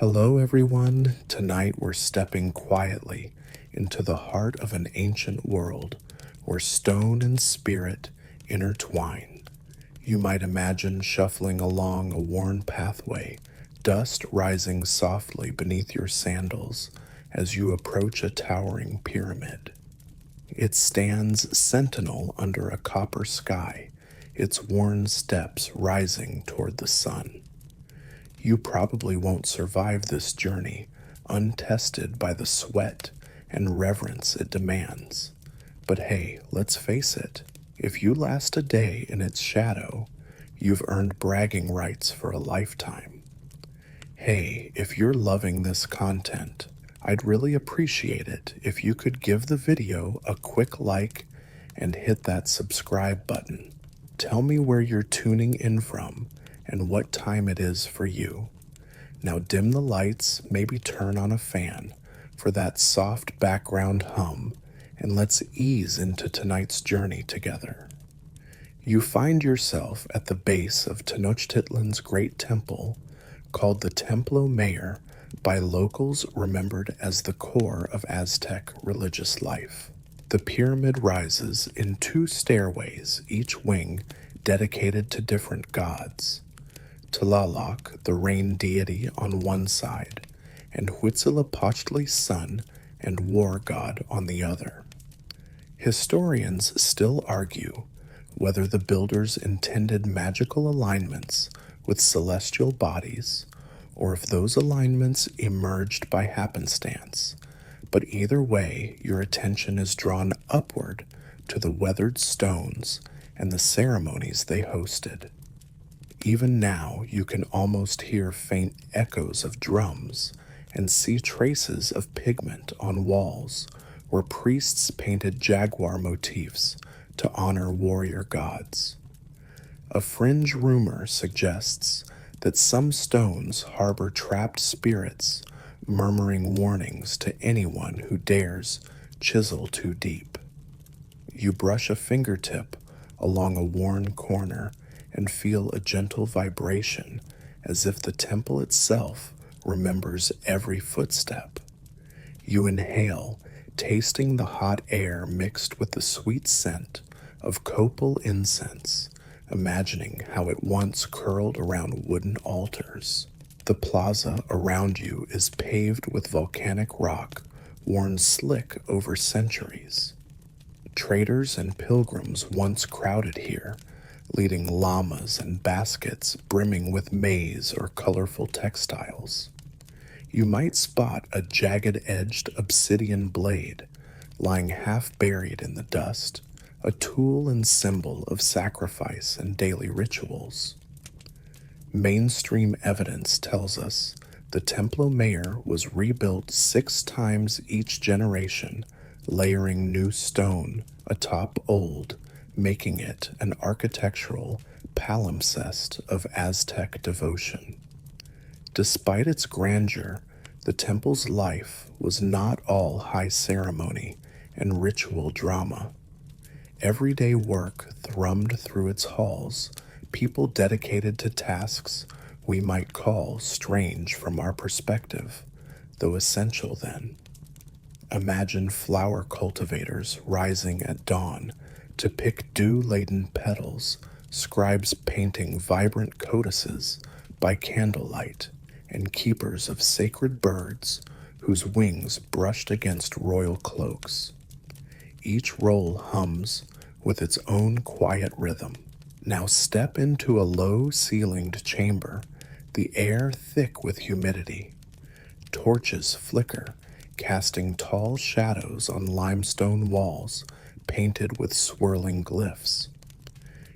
Hello, everyone. Tonight we're stepping quietly into the heart of an ancient world where stone and spirit intertwine. You might imagine shuffling along a worn pathway, dust rising softly beneath your sandals as you approach a towering pyramid. It stands sentinel under a copper sky, its worn steps rising toward the sun. You probably won't survive this journey untested by the sweat and reverence it demands. But hey, let's face it, if you last a day in its shadow, you've earned bragging rights for a lifetime. Hey, if you're loving this content, I'd really appreciate it if you could give the video a quick like and hit that subscribe button. Tell me where you're tuning in from and what time it is for you. Now dim the lights, maybe turn on a fan for that soft background hum, and let's ease into tonight's journey together. You find yourself at the base of Tenochtitlan's great temple, called the Templo Mayor by locals remembered as the core of Aztec religious life. The pyramid rises in two stairways, each wing dedicated to different gods. Tlaloc, the rain deity, on one side, and Huitzilopochtli's son and war god on the other. Historians still argue whether the builders intended magical alignments with celestial bodies, or if those alignments emerged by happenstance. But either way, your attention is drawn upward to the weathered stones and the ceremonies they hosted. Even now, you can almost hear faint echoes of drums and see traces of pigment on walls where priests painted jaguar motifs to honor warrior gods. A fringe rumor suggests that some stones harbor trapped spirits, murmuring warnings to anyone who dares chisel too deep. You brush a fingertip along a worn corner and feel a gentle vibration as if the temple itself remembers every footstep. You inhale, tasting the hot air mixed with the sweet scent of copal incense, imagining how it once curled around wooden altars. The plaza around you is paved with volcanic rock, worn slick over centuries. Traders and pilgrims once crowded here, leading llamas and baskets brimming with maize or colorful textiles. You might spot a jagged-edged obsidian blade lying half buried in the dust, a tool and symbol of sacrifice and daily rituals. Mainstream evidence tells us the Templo Mayor was rebuilt 6 times each generation, layering new stone atop old, making it an architectural palimpsest of Aztec devotion. Despite its grandeur, the temple's life was not all high ceremony and ritual drama. Everyday work thrummed through its halls, people dedicated to tasks we might call strange from our perspective, though essential then. Imagine flower cultivators rising at dawn to pick dew-laden petals, scribes painting vibrant codices by candlelight, and keepers of sacred birds whose wings brushed against royal cloaks. Each roll hums with its own quiet rhythm. Now step into a low-ceilinged chamber, the air thick with humidity. Torches flicker, casting tall shadows on limestone walls painted with swirling glyphs.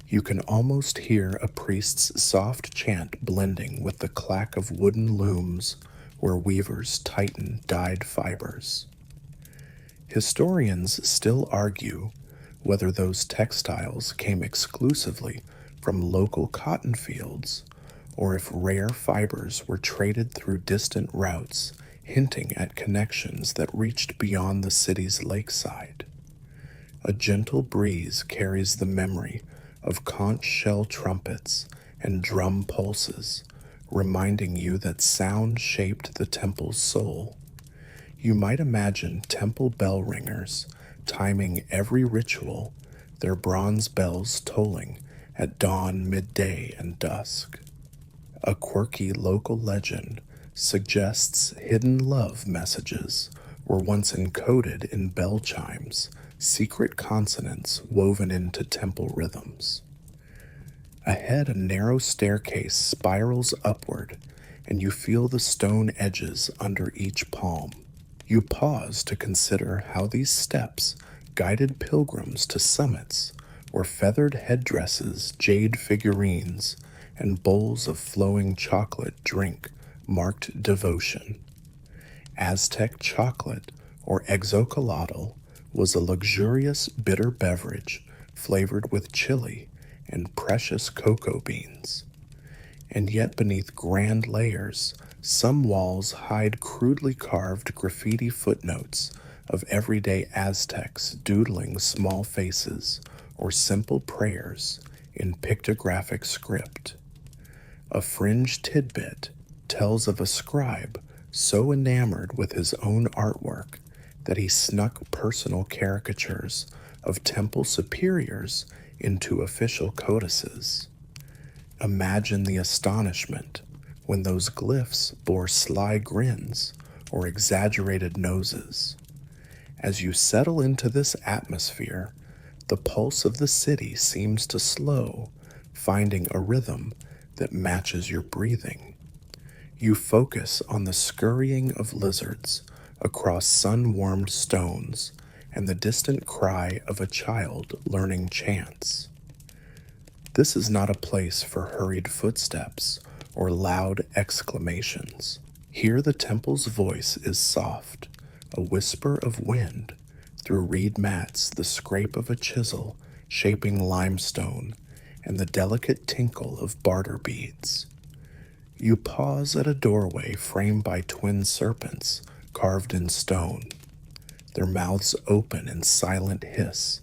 You can almost hear a priest's soft chant blending with the clack of wooden looms where weavers tighten dyed fibers. Historians still argue whether those textiles came exclusively from local cotton fields or if rare fibers were traded through distant routes, hinting at connections that reached beyond the city's lakeside. A gentle breeze carries the memory of conch shell trumpets and drum pulses, reminding you that sound shaped the temple's soul. You might imagine temple bell ringers timing every ritual, their bronze bells tolling at dawn, midday, and dusk. A quirky local legend suggests hidden love messages were once encoded in bell chimes, secret consonants woven into temple rhythms. Ahead, a narrow staircase spirals upward, and you feel the stone edges under each palm. You pause to consider how these steps guided pilgrims to summits where feathered headdresses, jade figurines, and bowls of flowing chocolate drink marked devotion. Aztec chocolate, or exocolotl, was a luxurious bitter beverage flavored with chili and precious cocoa beans. And yet beneath grand layers, some walls hide crudely carved graffiti footnotes of everyday Aztecs doodling small faces or simple prayers in pictographic script. A fringe tidbit tells of a scribe so enamored with his own artwork that he snuck personal caricatures of temple superiors into official codices. Imagine the astonishment when those glyphs bore sly grins or exaggerated noses. As you settle into this atmosphere, the pulse of the city seems to slow, finding a rhythm that matches your breathing. You focus on the scurrying of lizards across sun-warmed stones and the distant cry of a child learning chants. This is not a place for hurried footsteps or loud exclamations. Here the temple's voice is soft, a whisper of wind through reed mats, the scrape of a chisel shaping limestone, and the delicate tinkle of barter beads. You pause at a doorway framed by twin serpents carved in stone, their mouths open in silent hiss,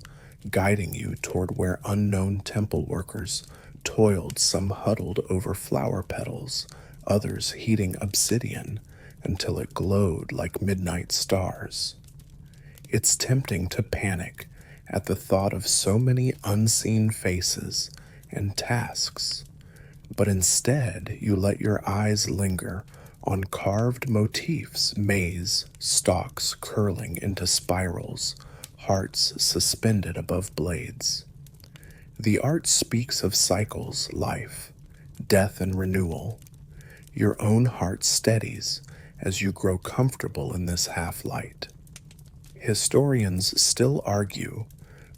guiding you toward where unknown temple workers toiled, some huddled over flower petals, others heating obsidian until it glowed like midnight stars. It's tempting to panic at the thought of so many unseen faces and tasks, but instead you let your eyes linger on carved motifs, maize, stalks curling into spirals, hearts suspended above blades. The art speaks of cycles, life, death, and renewal. Your own heart steadies as you grow comfortable in this half-light. Historians still argue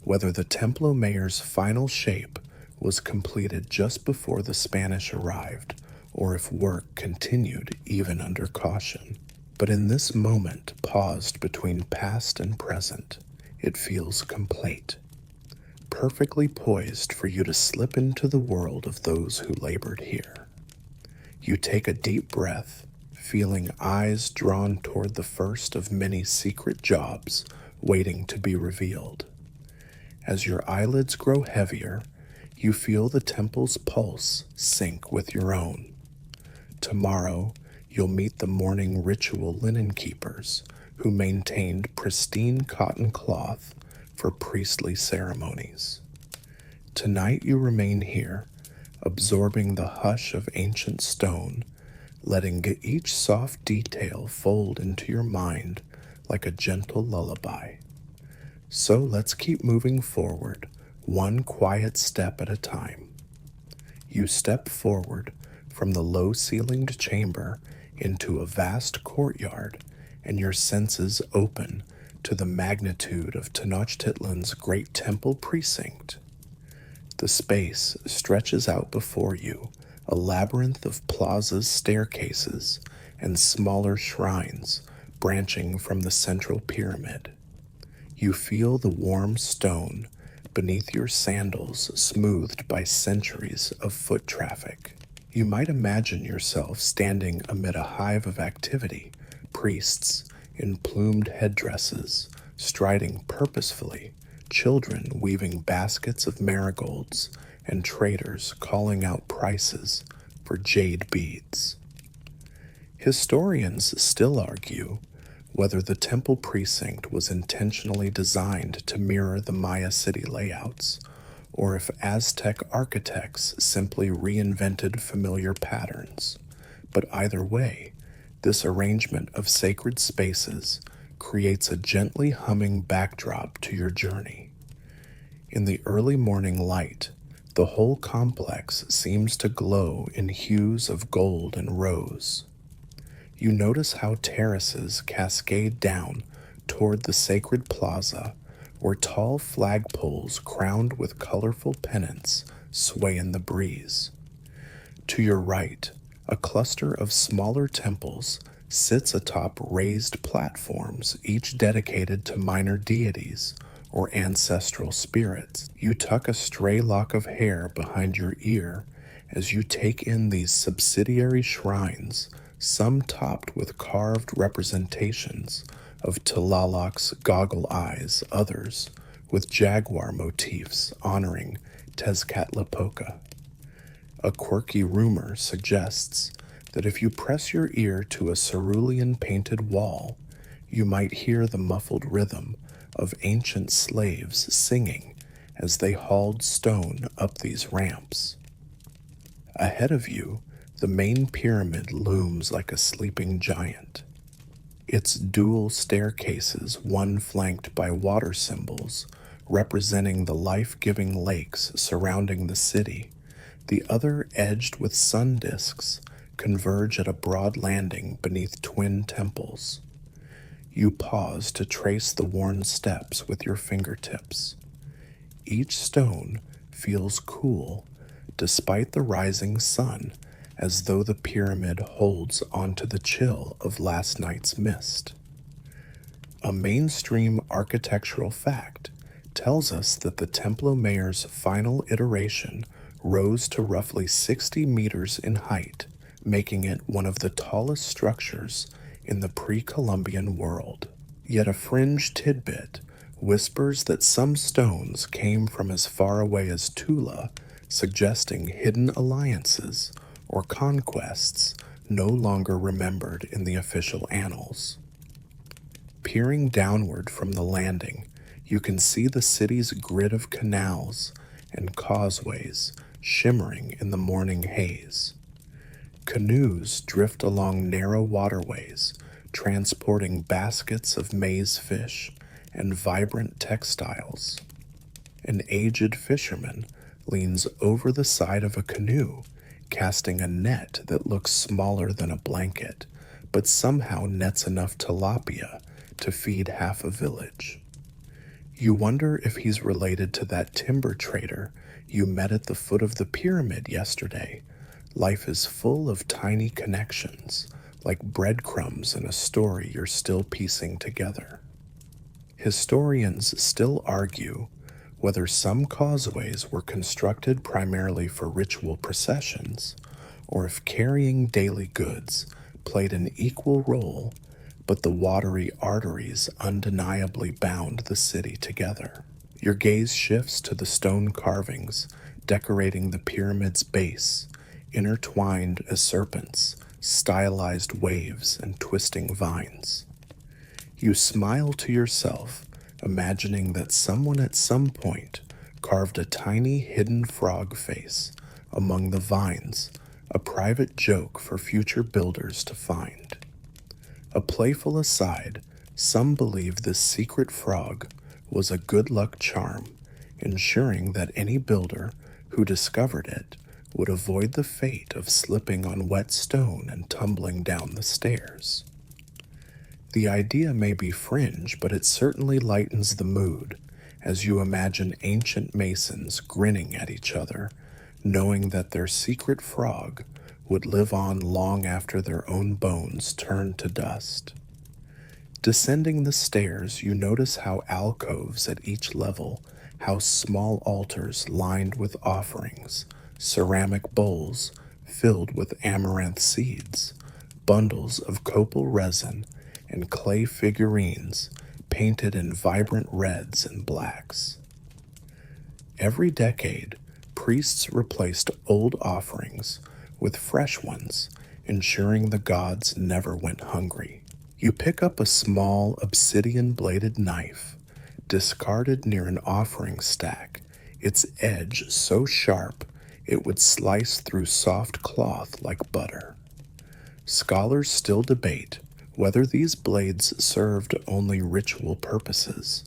whether the Templo Mayor's final shape was completed just before the Spanish arrived, or if work continued even under caution. But in this moment, paused between past and present, it feels complete, perfectly poised for you to slip into the world of those who labored here. You take a deep breath, feeling eyes drawn toward the first of many secret jobs waiting to be revealed. As your eyelids grow heavier, you feel the temple's pulse sync with your own. Tomorrow, you'll meet the morning ritual linen keepers who maintained pristine cotton cloth for priestly ceremonies. Tonight you remain here, absorbing the hush of ancient stone, letting each soft detail fold into your mind like a gentle lullaby. So let's keep moving forward, one quiet step at a time. You step forward from the low-ceilinged chamber into a vast courtyard, and your senses open to the magnitude of Tenochtitlan's great temple precinct. The space stretches out before you, a labyrinth of plazas, staircases, and smaller shrines branching from the central pyramid. You feel the warm stone beneath your sandals smoothed by centuries of foot traffic. You might imagine yourself standing amid a hive of activity, priests in plumed headdresses, striding purposefully, children weaving baskets of marigolds, and traders calling out prices, for jade beads. Historians still argue whether the temple precinct was intentionally designed to mirror the Maya city layouts, or if Aztec architects simply reinvented familiar patterns. But either way, this arrangement of sacred spaces creates a gently humming backdrop to your journey. In the early morning light, the whole complex seems to glow in hues of gold and rose. You notice how terraces cascade down toward the sacred plaza, where tall flagpoles crowned with colorful pennants sway in the breeze. To your right, a cluster of smaller temples sits atop raised platforms, each dedicated to minor deities or ancestral spirits. You tuck a stray lock of hair behind your ear as you take in these subsidiary shrines, some topped with carved representations of Tlaloc's goggle eyes, others with jaguar motifs honoring Tezcatlipoca. A quirky rumor suggests that if you press your ear to a cerulean painted wall, you might hear the muffled rhythm of ancient slaves singing as they hauled stone up these ramps. Ahead of you, the main pyramid looms like a sleeping giant. Its dual staircases, one flanked by water symbols representing the life-giving lakes surrounding the city, the other edged with sun discs, converge at a broad landing beneath twin temples. You pause to trace the worn steps with your fingertips. Each stone feels cool, despite the rising sun, as though the pyramid holds onto the chill of last night's mist. A mainstream architectural fact tells us that the Templo Mayor's final iteration rose to roughly 60 meters in height, making it one of the tallest structures in the pre-Columbian world. Yet a fringe tidbit whispers that some stones came from as far away as Tula, suggesting hidden alliances or conquests no longer remembered in the official annals. Peering downward from the landing, you can see the city's grid of canals and causeways shimmering in the morning haze. Canoes drift along narrow waterways, transporting baskets of maize fish and vibrant textiles. An aged fisherman leans over the side of a canoe, casting a net that looks smaller than a blanket, but somehow nets enough tilapia to feed half a village. You wonder if he's related to that timber trader you met at the foot of the pyramid yesterday. Life is full of tiny connections, like breadcrumbs in a story you're still piecing together. Historians still argue whether some causeways were constructed primarily for ritual processions, or if carrying daily goods played an equal role, but the watery arteries undeniably bound the city together. Your gaze shifts to the stone carvings decorating the pyramid's base, intertwined as serpents, stylized waves, and twisting vines. You smile to yourself, imagining that someone at some point carved a tiny hidden frog face among the vines, a private joke for future builders to find. A playful aside, some believe this secret frog was a good luck charm, ensuring that any builder who discovered it would avoid the fate of slipping on wet stone and tumbling down the stairs. The idea may be fringe, but it certainly lightens the mood as you imagine ancient masons grinning at each other, knowing that their secret frog would live on long after their own bones turned to dust. Descending the stairs, you notice how alcoves at each level house small altars lined with offerings, ceramic bowls filled with amaranth seeds, bundles of copal resin, and clay figurines painted in vibrant reds and blacks. Every decade, priests replaced old offerings with fresh ones, ensuring the gods never went hungry. You pick up a small obsidian-bladed knife, discarded near an offering stack, its edge so sharp it would slice through soft cloth like butter. Scholars still debate whether these blades served only ritual purposes,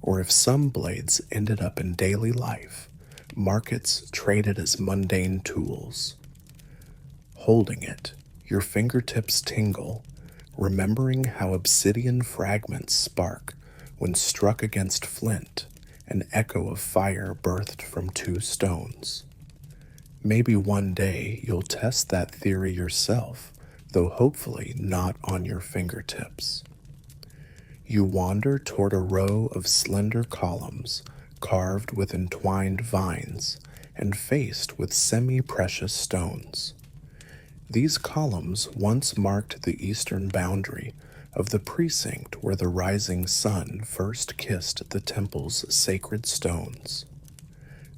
or if some blades ended up in daily life, markets traded as mundane tools. Holding it, your fingertips tingle, remembering how obsidian fragments spark when struck against flint, an echo of fire birthed from two stones. Maybe one day you'll test that theory yourself, though hopefully not on your fingertips. You wander toward a row of slender columns carved with entwined vines and faced with semi-precious stones. These columns once marked the eastern boundary of the precinct where the rising sun first kissed the temple's sacred stones.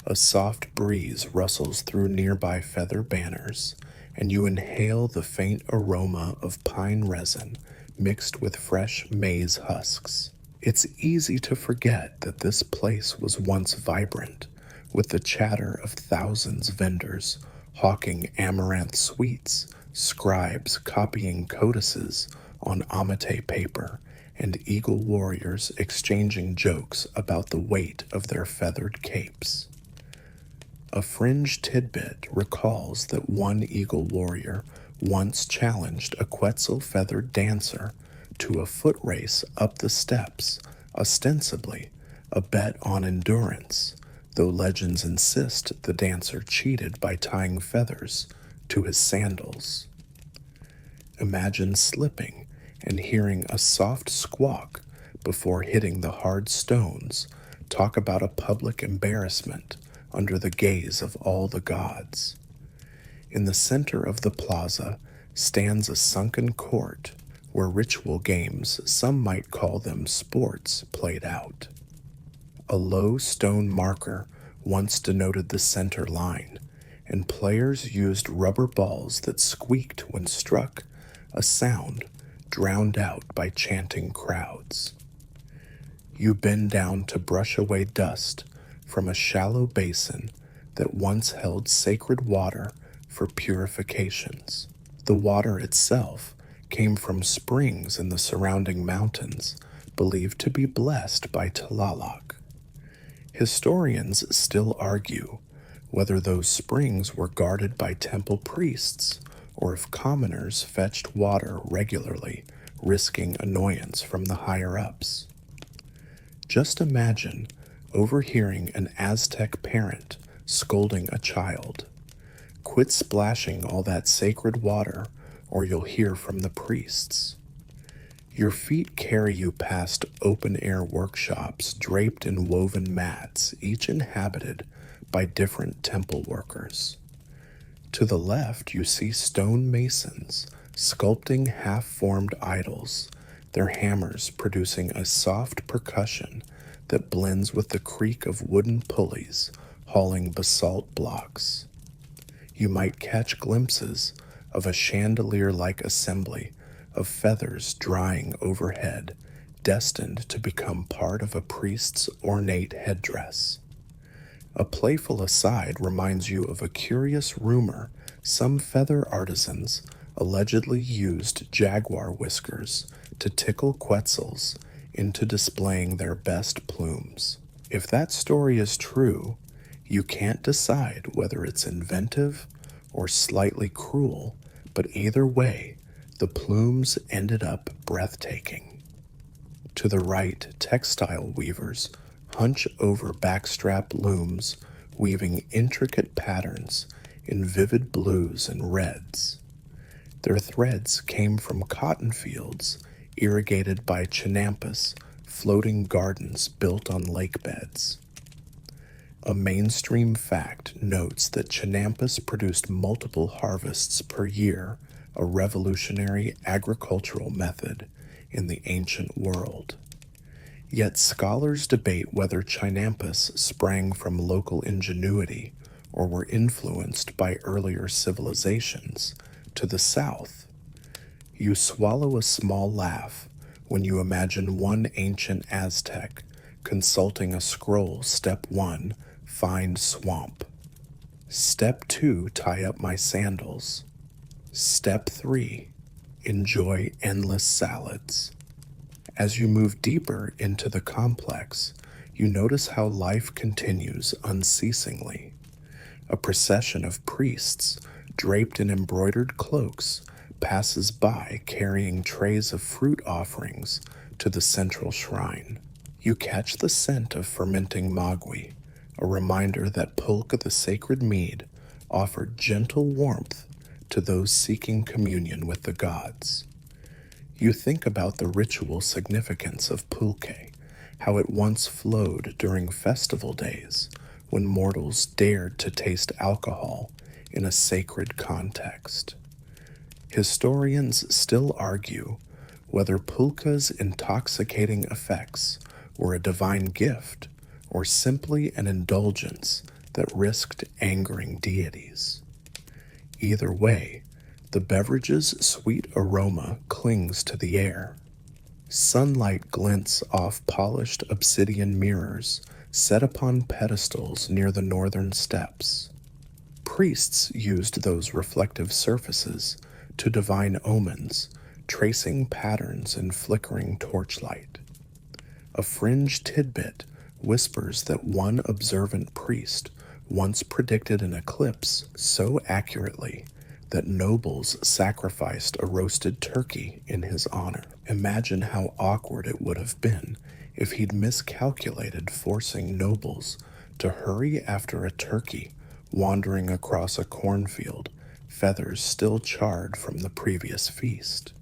A soft breeze rustles through nearby feather banners, and you inhale the faint aroma of pine resin mixed with fresh maize husks. It's easy to forget that this place was once vibrant, with the chatter of thousands of vendors hawking amaranth sweets, scribes copying codices on amate paper, and eagle warriors exchanging jokes about the weight of their feathered capes. A fringe tidbit recalls that one eagle warrior once challenged a Quetzal-feathered dancer to a foot race up the steps, ostensibly a bet on endurance, though legends insist the dancer cheated by tying feathers to his sandals. Imagine slipping and hearing a soft squawk before hitting the hard stones. Talk about a public embarrassment under the gaze of all the gods. In the center of the plaza stands a sunken court where ritual games, some might call them sports, played out. A low stone marker once denoted the center line, and players used rubber balls that squeaked when struck, a sound drowned out by chanting crowds. You bend down to brush away dust from a shallow basin that once held sacred water for purifications. The water itself came from springs in the surrounding mountains, believed to be blessed by Tlaloc. Historians still argue whether those springs were guarded by temple priests or if commoners fetched water regularly, risking annoyance from the higher-ups. Just imagine overhearing an Aztec parent scolding a child. Quit splashing all that sacred water, or you'll hear from the priests. Your feet carry you past open-air workshops draped in woven mats, each inhabited by different temple workers. To the left, you see stone masons sculpting half-formed idols, their hammers producing a soft percussion that blends with the creak of wooden pulleys hauling basalt blocks. You might catch glimpses of a chandelier-like assembly of feathers drying overhead, destined to become part of a priest's ornate headdress. A playful aside reminds you of a curious rumor some feather artisans allegedly used jaguar whiskers to tickle Quetzals into displaying their best plumes. If that story is true, you can't decide whether it's inventive or slightly cruel, but either way, the plumes ended up breathtaking. To the right, textile weavers hunch over backstrap looms, weaving intricate patterns in vivid blues and reds. Their threads came from cotton fields irrigated by Chinampas, floating gardens built on lake beds. A mainstream fact notes that Chinampas produced multiple harvests per year, a revolutionary agricultural method in the ancient world. Yet scholars debate whether Chinampas sprang from local ingenuity or were influenced by earlier civilizations to the south. You swallow a small laugh when you imagine one ancient Aztec consulting a scroll. Step 1, find swamp. Step 2, tie up my sandals. Step 3, enjoy endless salads. As you move deeper into the complex, you notice how life continues unceasingly. A procession of priests, draped in embroidered cloaks, passes by carrying trays of fruit offerings to the central shrine. You catch the scent of fermenting magui, a reminder that pulque, the sacred mead, offered gentle warmth to those seeking communion with the gods. You think about the ritual significance of pulque, how it once flowed during festival days when mortals dared to taste alcohol in a sacred context. Historians still argue whether pulque's intoxicating effects were a divine gift or simply an indulgence that risked angering deities. Either way, the beverage's sweet aroma clings to the air. Sunlight glints off polished obsidian mirrors set upon pedestals near the northern steps. Priests used those reflective surfaces to divine omens, tracing patterns in flickering torchlight. A fringe tidbit whispers that one observant priest once predicted an eclipse so accurately that nobles sacrificed a roasted turkey in his honor. Imagine how awkward it would have been if he'd miscalculated, forcing nobles to hurry after a turkey wandering across a cornfield, feathers still charred from the previous feast.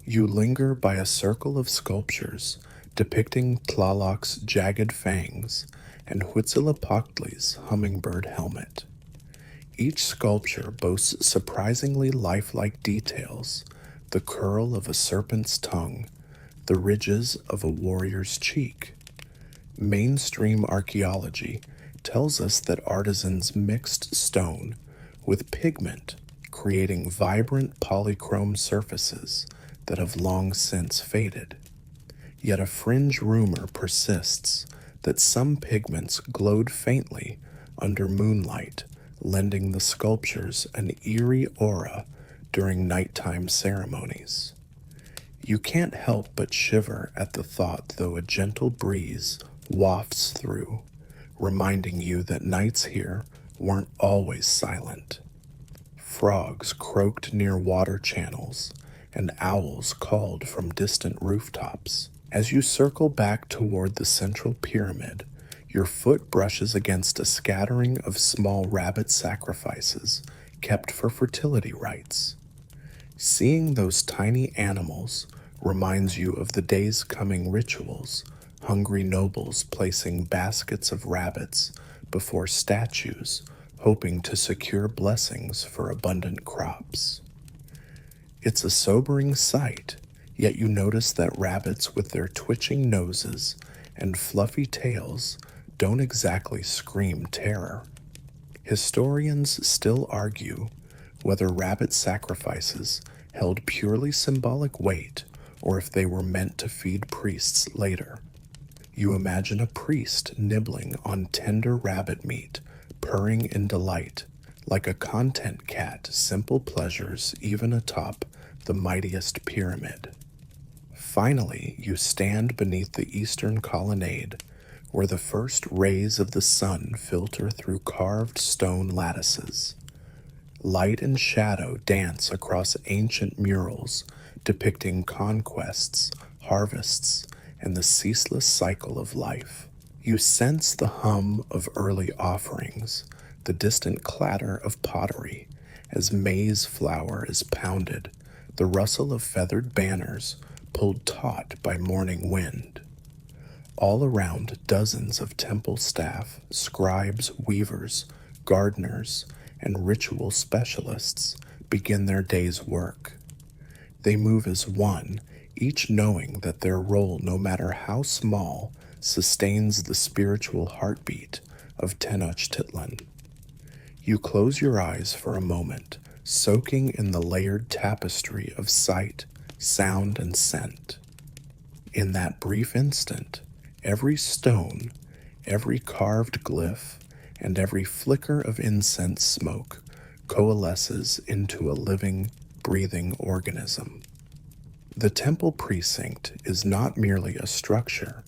You linger by a circle of sculptures depicting Tlaloc's jagged fangs and Huitzilopochtli's hummingbird helmet. Each sculpture boasts surprisingly lifelike details: the curl of a serpent's tongue, the ridges of a warrior's cheek. Mainstream archaeology tells us that artisans mixed stone with pigment, creating vibrant polychrome surfaces that have long since faded. Yet a fringe rumor persists that some pigments glowed faintly under moonlight, lending the sculptures an eerie aura during nighttime ceremonies. You can't help but shiver at the thought, though a gentle breeze wafts through, reminding you that nights here weren't always silent. Frogs croaked near water channels, and owls called from distant rooftops. As you circle back toward the central pyramid, your foot brushes against a scattering of small rabbit sacrifices kept for fertility rites. Seeing those tiny animals reminds you of the day's coming rituals, hungry nobles placing baskets of rabbits before statues, hoping to secure blessings for abundant crops. It's a sobering sight, yet you notice that rabbits with their twitching noses and fluffy tails don't exactly scream terror. Historians still argue whether rabbit sacrifices held purely symbolic weight or if they were meant to feed priests later. You imagine a priest nibbling on tender rabbit meat, purring in delight, like a content cat, simple pleasures even atop the mightiest pyramid. Finally, you stand beneath the eastern colonnade, where the first rays of the sun filter through carved stone lattices. Light and shadow dance across ancient murals depicting conquests, harvests, and the ceaseless cycle of life. You sense the hum of early offerings, the distant clatter of pottery as maize flour is pounded, the rustle of feathered banners pulled taut by morning wind. All around, dozens of temple staff, scribes, weavers, gardeners, and ritual specialists begin their day's work. They move as one, each knowing that their role, no matter how small, sustains the spiritual heartbeat of Tenochtitlan. You close your eyes for a moment, soaking in the layered tapestry of sight, sound, and scent. In that brief instant, every stone, every carved glyph, and every flicker of incense smoke coalesces into a living, breathing organism. The temple precinct is not merely a structure,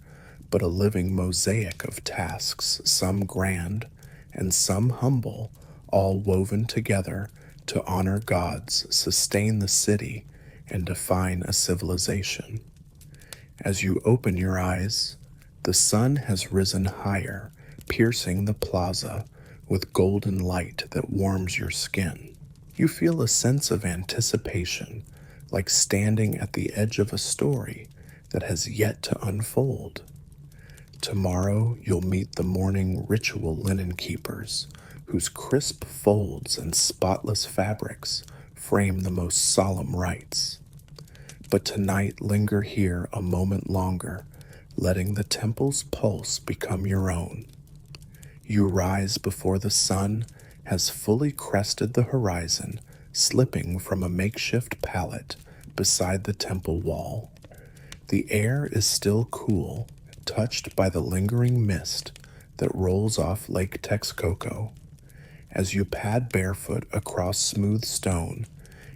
but a living mosaic of tasks, some grand and some humble, all woven together to honor gods, sustain the city, and define a civilization. As you open your eyes, the sun has risen higher, piercing the plaza with golden light that warms your skin. You feel a sense of anticipation, like standing at the edge of a story that has yet to unfold. Tomorrow you'll meet the morning ritual linen keepers, whose crisp folds and spotless fabrics frame the most solemn rites. But tonight linger here a moment longer, letting the temple's pulse become your own. You rise before the sun has fully crested the horizon, slipping from a makeshift pallet beside the temple wall. The air is still cool, touched by the lingering mist that rolls off Lake Texcoco. As you pad barefoot across smooth stone,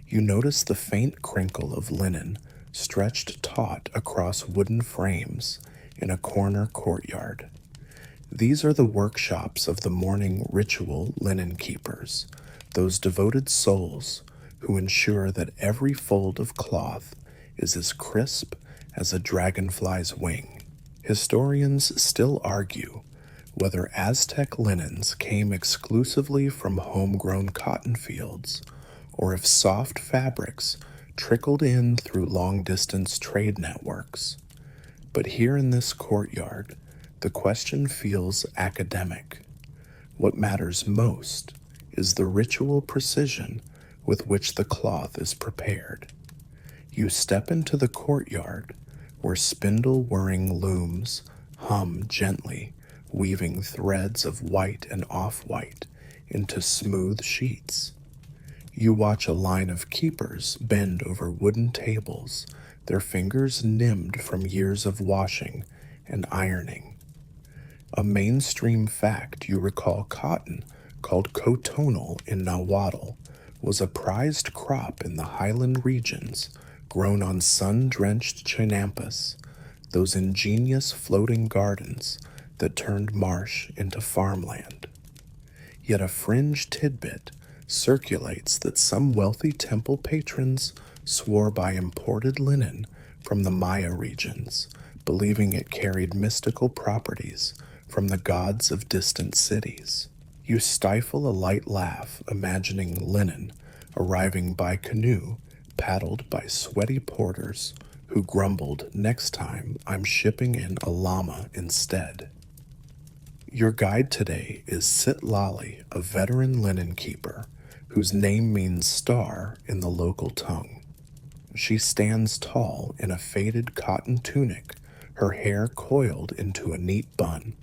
you notice the faint crinkle of linen stretched taut across wooden frames in a corner courtyard. These are the workshops of the morning ritual linen keepers, those devoted souls who ensure that every fold of cloth is as crisp as a dragonfly's wing. Historians still argue whether Aztec linens came exclusively from homegrown cotton fields, or if soft fabrics trickled in through long-distance trade networks. But here in this courtyard, the question feels academic. What matters most is the ritual precision with which the cloth is prepared. You step into the courtyard where spindle-whirring looms hum gently, weaving threads of white and off-white into smooth sheets. You watch a line of keepers bend over wooden tables, their fingers nimmed from years of washing and ironing. A mainstream fact you recall: cotton, called cotonal in Nahuatl, was a prized crop in the highland regions, grown on sun-drenched chinampas, those ingenious floating gardens that turned marsh into farmland. Yet a fringe tidbit circulates that some wealthy temple patrons swore by imported linen from the Maya regions, believing it carried mystical properties from the gods of distant cities. You stifle a light laugh, imagining linen arriving by canoe, paddled by sweaty porters who grumbled, "Next time I'm shipping in a llama instead." Your guide today is Sitlali, a veteran linen keeper whose name means star in the local tongue. She stands tall in a faded cotton tunic, her hair coiled into a neat bun.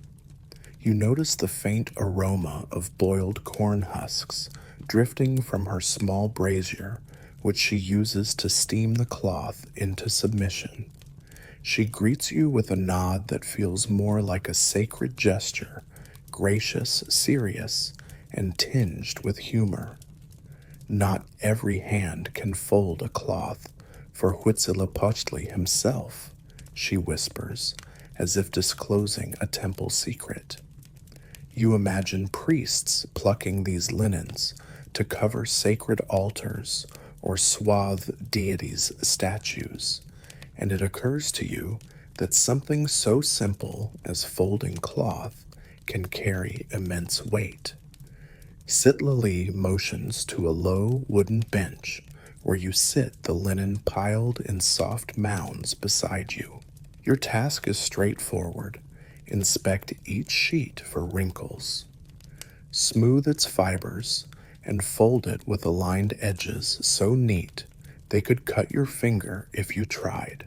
You notice the faint aroma of boiled corn husks drifting from her small brazier, which she uses to steam the cloth into submission. She greets you with a nod that feels more like a sacred gesture, gracious, serious, and tinged with humor. Not every hand can fold a cloth for Huitzilopochtli himself, she whispers, as if disclosing a temple secret. You imagine priests plucking these linens to cover sacred altars or swathe deities' statues, and it occurs to you that something so simple as folding cloth can carry immense weight. Sitlali motions to a low wooden bench where you sit, the linen piled in soft mounds beside you. Your task is straightforward. Inspect each sheet for wrinkles. Smooth its fibers and fold it with aligned edges so neat they could cut your finger if you tried.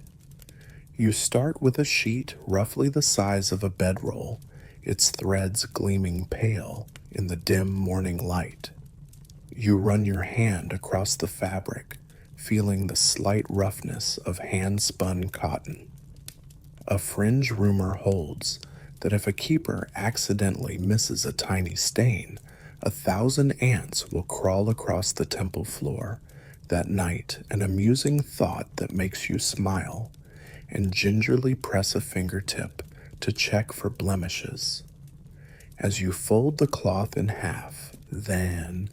You start with a sheet roughly the size of a bedroll, its threads gleaming pale, in the dim morning light. You run your hand across the fabric, feeling the slight roughness of hand-spun cotton. A fringe rumor holds that if a keeper accidentally misses a tiny stain, 1,000 ants will crawl across the temple floor that night, an amusing thought that makes you smile and gingerly press a fingertip to check for blemishes. As you fold the cloth in half, then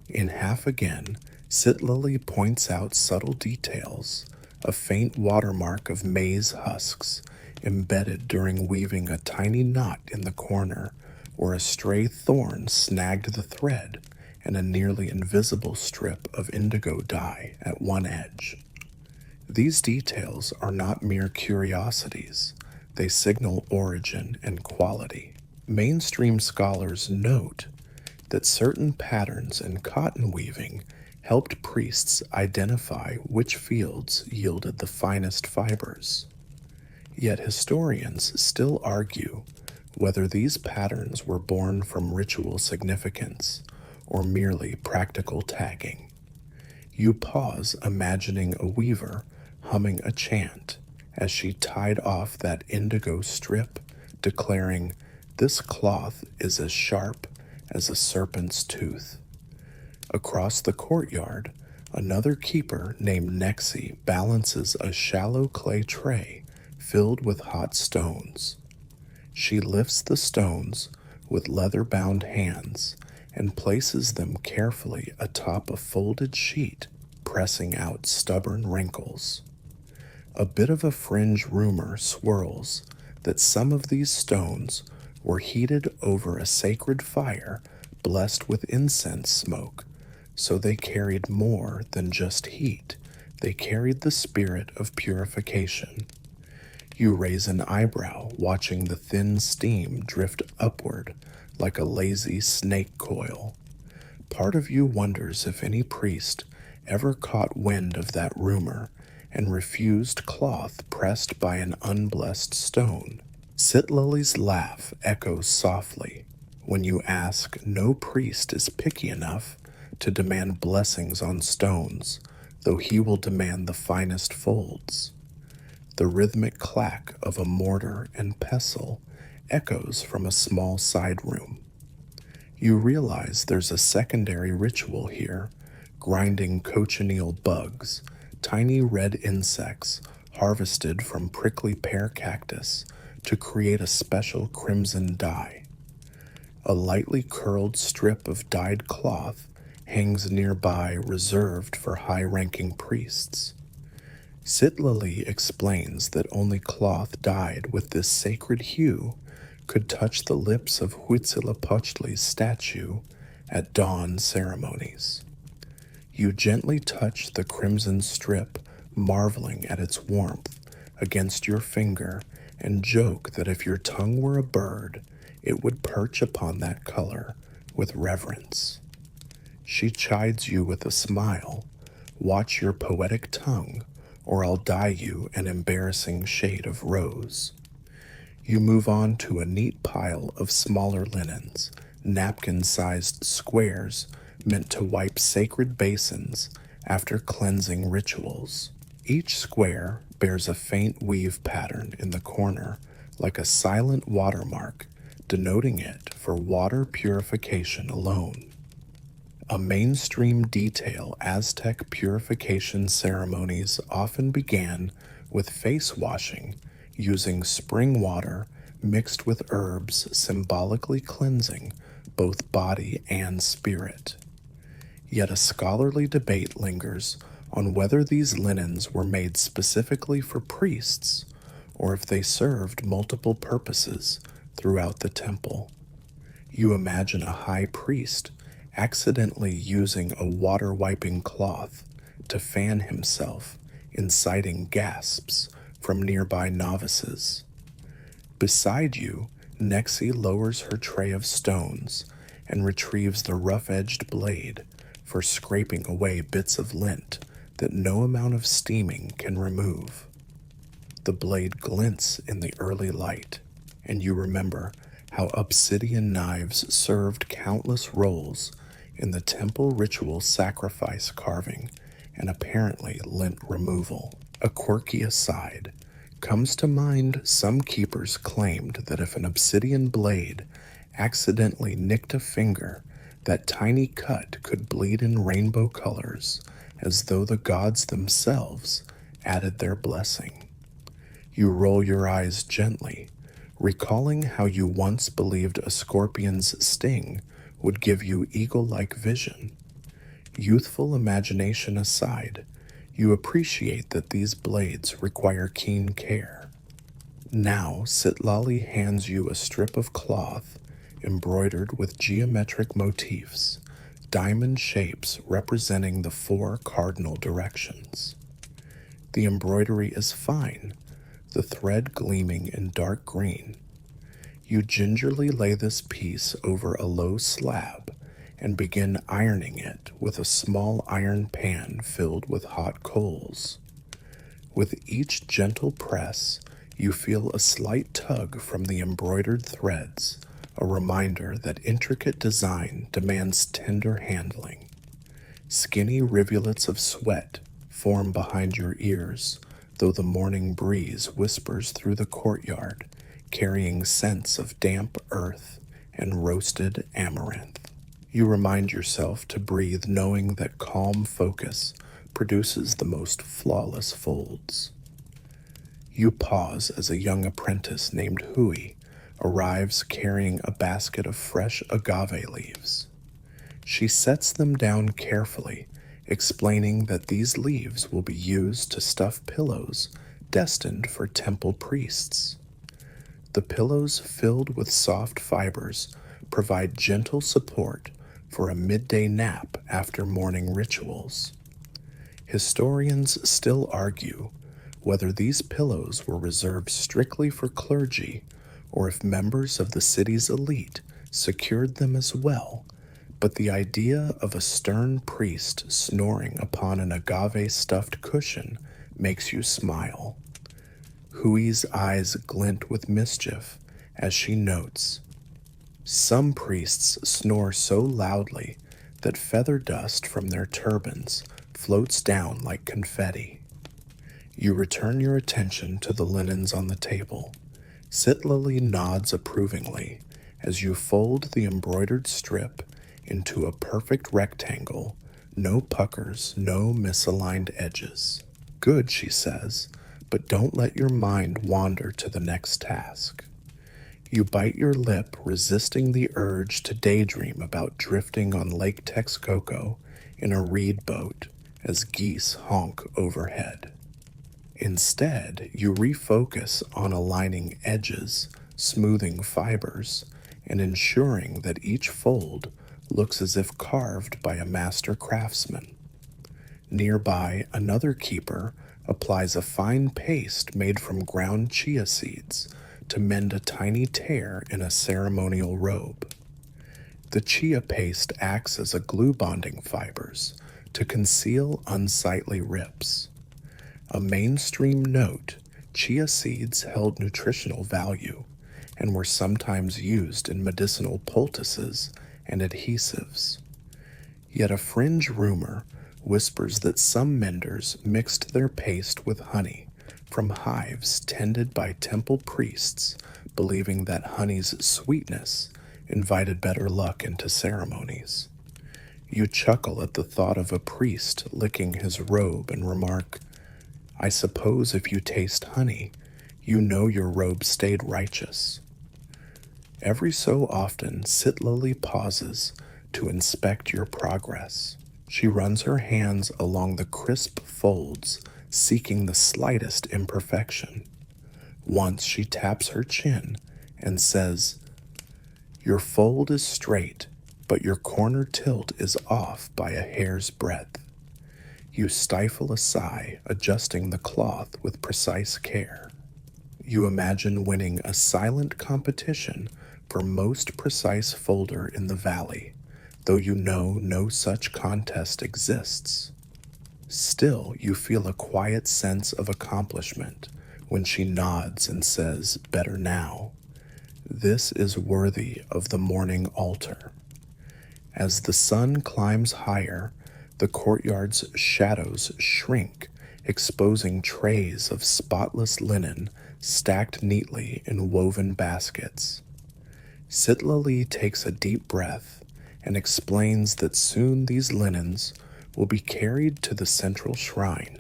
in half again, Sitlily points out subtle details, a faint watermark of maize husks embedded during weaving a tiny knot in the corner where a stray thorn snagged the thread, and a nearly invisible strip of indigo dye at one edge. These details are not mere curiosities, they signal origin and quality. Mainstream scholars note that certain patterns in cotton weaving helped priests identify which fields yielded the finest fibers. Yet historians still argue whether these patterns were born from ritual significance or merely practical tagging. You pause, imagining a weaver humming a chant as she tied off that indigo strip, declaring, "This cloth is as sharp as a serpent's tooth." Across the courtyard, another keeper named Nexi balances a shallow clay tray filled with hot stones. She lifts the stones with leather-bound hands and places them carefully atop a folded sheet, pressing out stubborn wrinkles. A bit of a fringe rumor swirls that some of these stones were heated over a sacred fire blessed with incense smoke, so they carried more than just heat. They carried the spirit of purification. You raise an eyebrow, watching the thin steam drift upward like a lazy snake coil. Part of you wonders if any priest ever caught wind of that rumor and refused cloth pressed by an unblessed stone. Sitlily's laugh echoes softly when you ask. No priest is picky enough to demand blessings on stones, though he will demand the finest folds. The rhythmic clack of a mortar and pestle echoes from a small side room. You realize there's a secondary ritual here, grinding cochineal bugs, tiny red insects harvested from prickly pear cactus to create a special crimson dye. A lightly curled strip of dyed cloth hangs nearby, reserved for high-ranking priests. Sitlily explains that only cloth dyed with this sacred hue could touch the lips of Huitzilopochtli's statue at dawn ceremonies. You gently touch the crimson strip, marveling at its warmth against your finger, and joke that if your tongue were a bird, it would perch upon that color with reverence. She chides you with a smile. Watch your poetic tongue, or I'll dye you an embarrassing shade of rose. You move on to a neat pile of smaller linens, napkin-sized squares meant to wipe sacred basins after cleansing rituals. Each square bears a faint weave pattern in the corner, like a silent watermark, denoting it for water purification alone. A mainstream detail, Aztec purification ceremonies often began with face washing, using spring water mixed with herbs, symbolically cleansing both body and spirit. Yet a scholarly debate lingers on whether these linens were made specifically for priests or if they served multiple purposes throughout the temple. You imagine a high priest accidentally using a water-wiping cloth to fan himself, inciting gasps from nearby novices. Beside you, Nexi lowers her tray of stones and retrieves the rough-edged blade for scraping away bits of lint that no amount of steaming can remove. The blade glints in the early light, and you remember how obsidian knives served countless roles in the temple ritual sacrifice carving and apparently lint removal. A quirky aside comes to mind: some keepers claimed that if an obsidian blade accidentally nicked a finger, that tiny cut could bleed in rainbow colors, as though the gods themselves added their blessing. You roll your eyes gently, recalling how you once believed a scorpion's sting would give you eagle-like vision. Youthful imagination aside, you appreciate that these blades require keen care. Now, Sitlali hands you a strip of cloth embroidered with geometric motifs, diamond shapes representing the 4 cardinal directions. The embroidery is fine, the thread gleaming in dark green. You gingerly lay this piece over a low slab and begin ironing it with a small iron pan filled with hot coals. With each gentle press, you feel a slight tug from the embroidered threads, a reminder that intricate design demands tender handling. Skinny rivulets of sweat form behind your ears, though the morning breeze whispers through the courtyard, carrying scents of damp earth and roasted amaranth. You remind yourself to breathe, knowing that calm focus produces the most flawless folds. You pause as a young apprentice named Hui arrives carrying a basket of fresh agave leaves. She sets them down carefully, explaining that these leaves will be used to stuff pillows destined for temple priests. The pillows, filled with soft fibers, provide gentle support for a midday nap after morning rituals. Historians still argue whether these pillows were reserved strictly for clergy or if members of the city's elite secured them as well, but the idea of a stern priest snoring upon an agave-stuffed cushion makes you smile. Hui's eyes glint with mischief as she notes, "Some priests snore so loudly that feather dust from their turbans floats down like confetti." You return your attention to the linens on the table. Sitlali nods approvingly as you fold the embroidered strip into a perfect rectangle, no puckers, no misaligned edges. "Good," she says, "but don't let your mind wander to the next task." You bite your lip, resisting the urge to daydream about drifting on Lake Texcoco in a reed boat as geese honk overhead. Instead, you refocus on aligning edges, smoothing fibers, and ensuring that each fold looks as if carved by a master craftsman. Nearby, another keeper applies a fine paste made from ground chia seeds to mend a tiny tear in a ceremonial robe. The chia paste acts as a glue bonding fibers to conceal unsightly rips. A mainstream note, chia seeds held nutritional value and were sometimes used in medicinal poultices and adhesives. Yet a fringe rumor whispers that some menders mixed their paste with honey from hives tended by temple priests, believing that honey's sweetness invited better luck into ceremonies. You chuckle at the thought of a priest licking his robe and remark, "I suppose if you taste honey, you know your robe stayed righteous." Every so often, Sitlali pauses to inspect your progress. She runs her hands along the crisp folds, seeking the slightest imperfection. Once she taps her chin and says, "Your fold is straight, but your corner tilt is off by a hair's breadth." You stifle a sigh, adjusting the cloth with precise care. You imagine winning a silent competition for most precise folder in the valley, though you know no such contest exists. Still, you feel a quiet sense of accomplishment when she nods and says, "Better now." This is worthy of the morning altar. As the sun climbs higher, the courtyard's shadows shrink, exposing trays of spotless linen stacked neatly in woven baskets. Sitlali takes a deep breath and explains that soon these linens will be carried to the central shrine,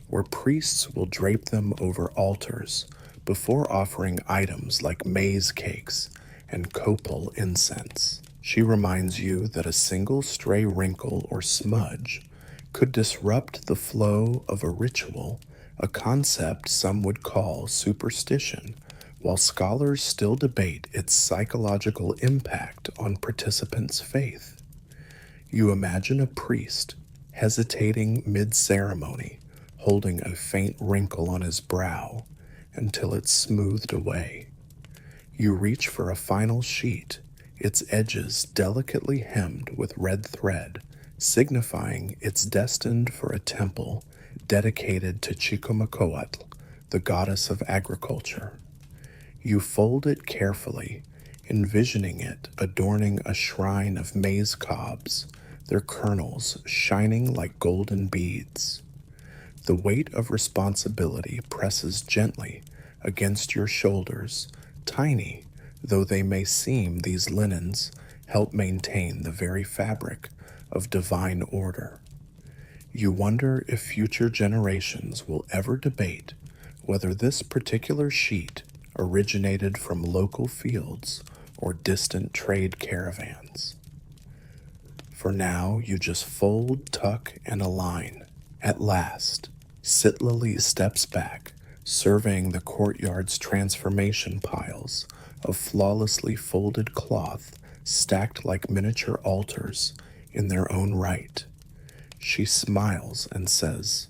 where priests will drape them over altars before offering items like maize cakes and copal incense. She reminds you that a single stray wrinkle or smudge could disrupt the flow of a ritual, a concept some would call superstition, while scholars still debate its psychological impact on participants' faith. You imagine a priest hesitating mid-ceremony, holding a faint wrinkle on his brow until it's smoothed away. You reach for a final sheet, its edges delicately hemmed with red thread, signifying it's destined for a temple dedicated to Chicomacoatl, the goddess of agriculture. You fold it carefully, envisioning it adorning a shrine of maize cobs, their kernels shining like golden beads. The weight of responsibility presses gently against your shoulders. Tiny though they may seem, these linens help maintain the very fabric of divine order. You wonder if future generations will ever debate whether this particular sheet originated from local fields or distant trade caravans. For now, you just fold, tuck, and align. At last, Sitlali steps back, surveying the courtyard's transformation piles of flawlessly folded cloth stacked like miniature altars in their own right. She smiles and says,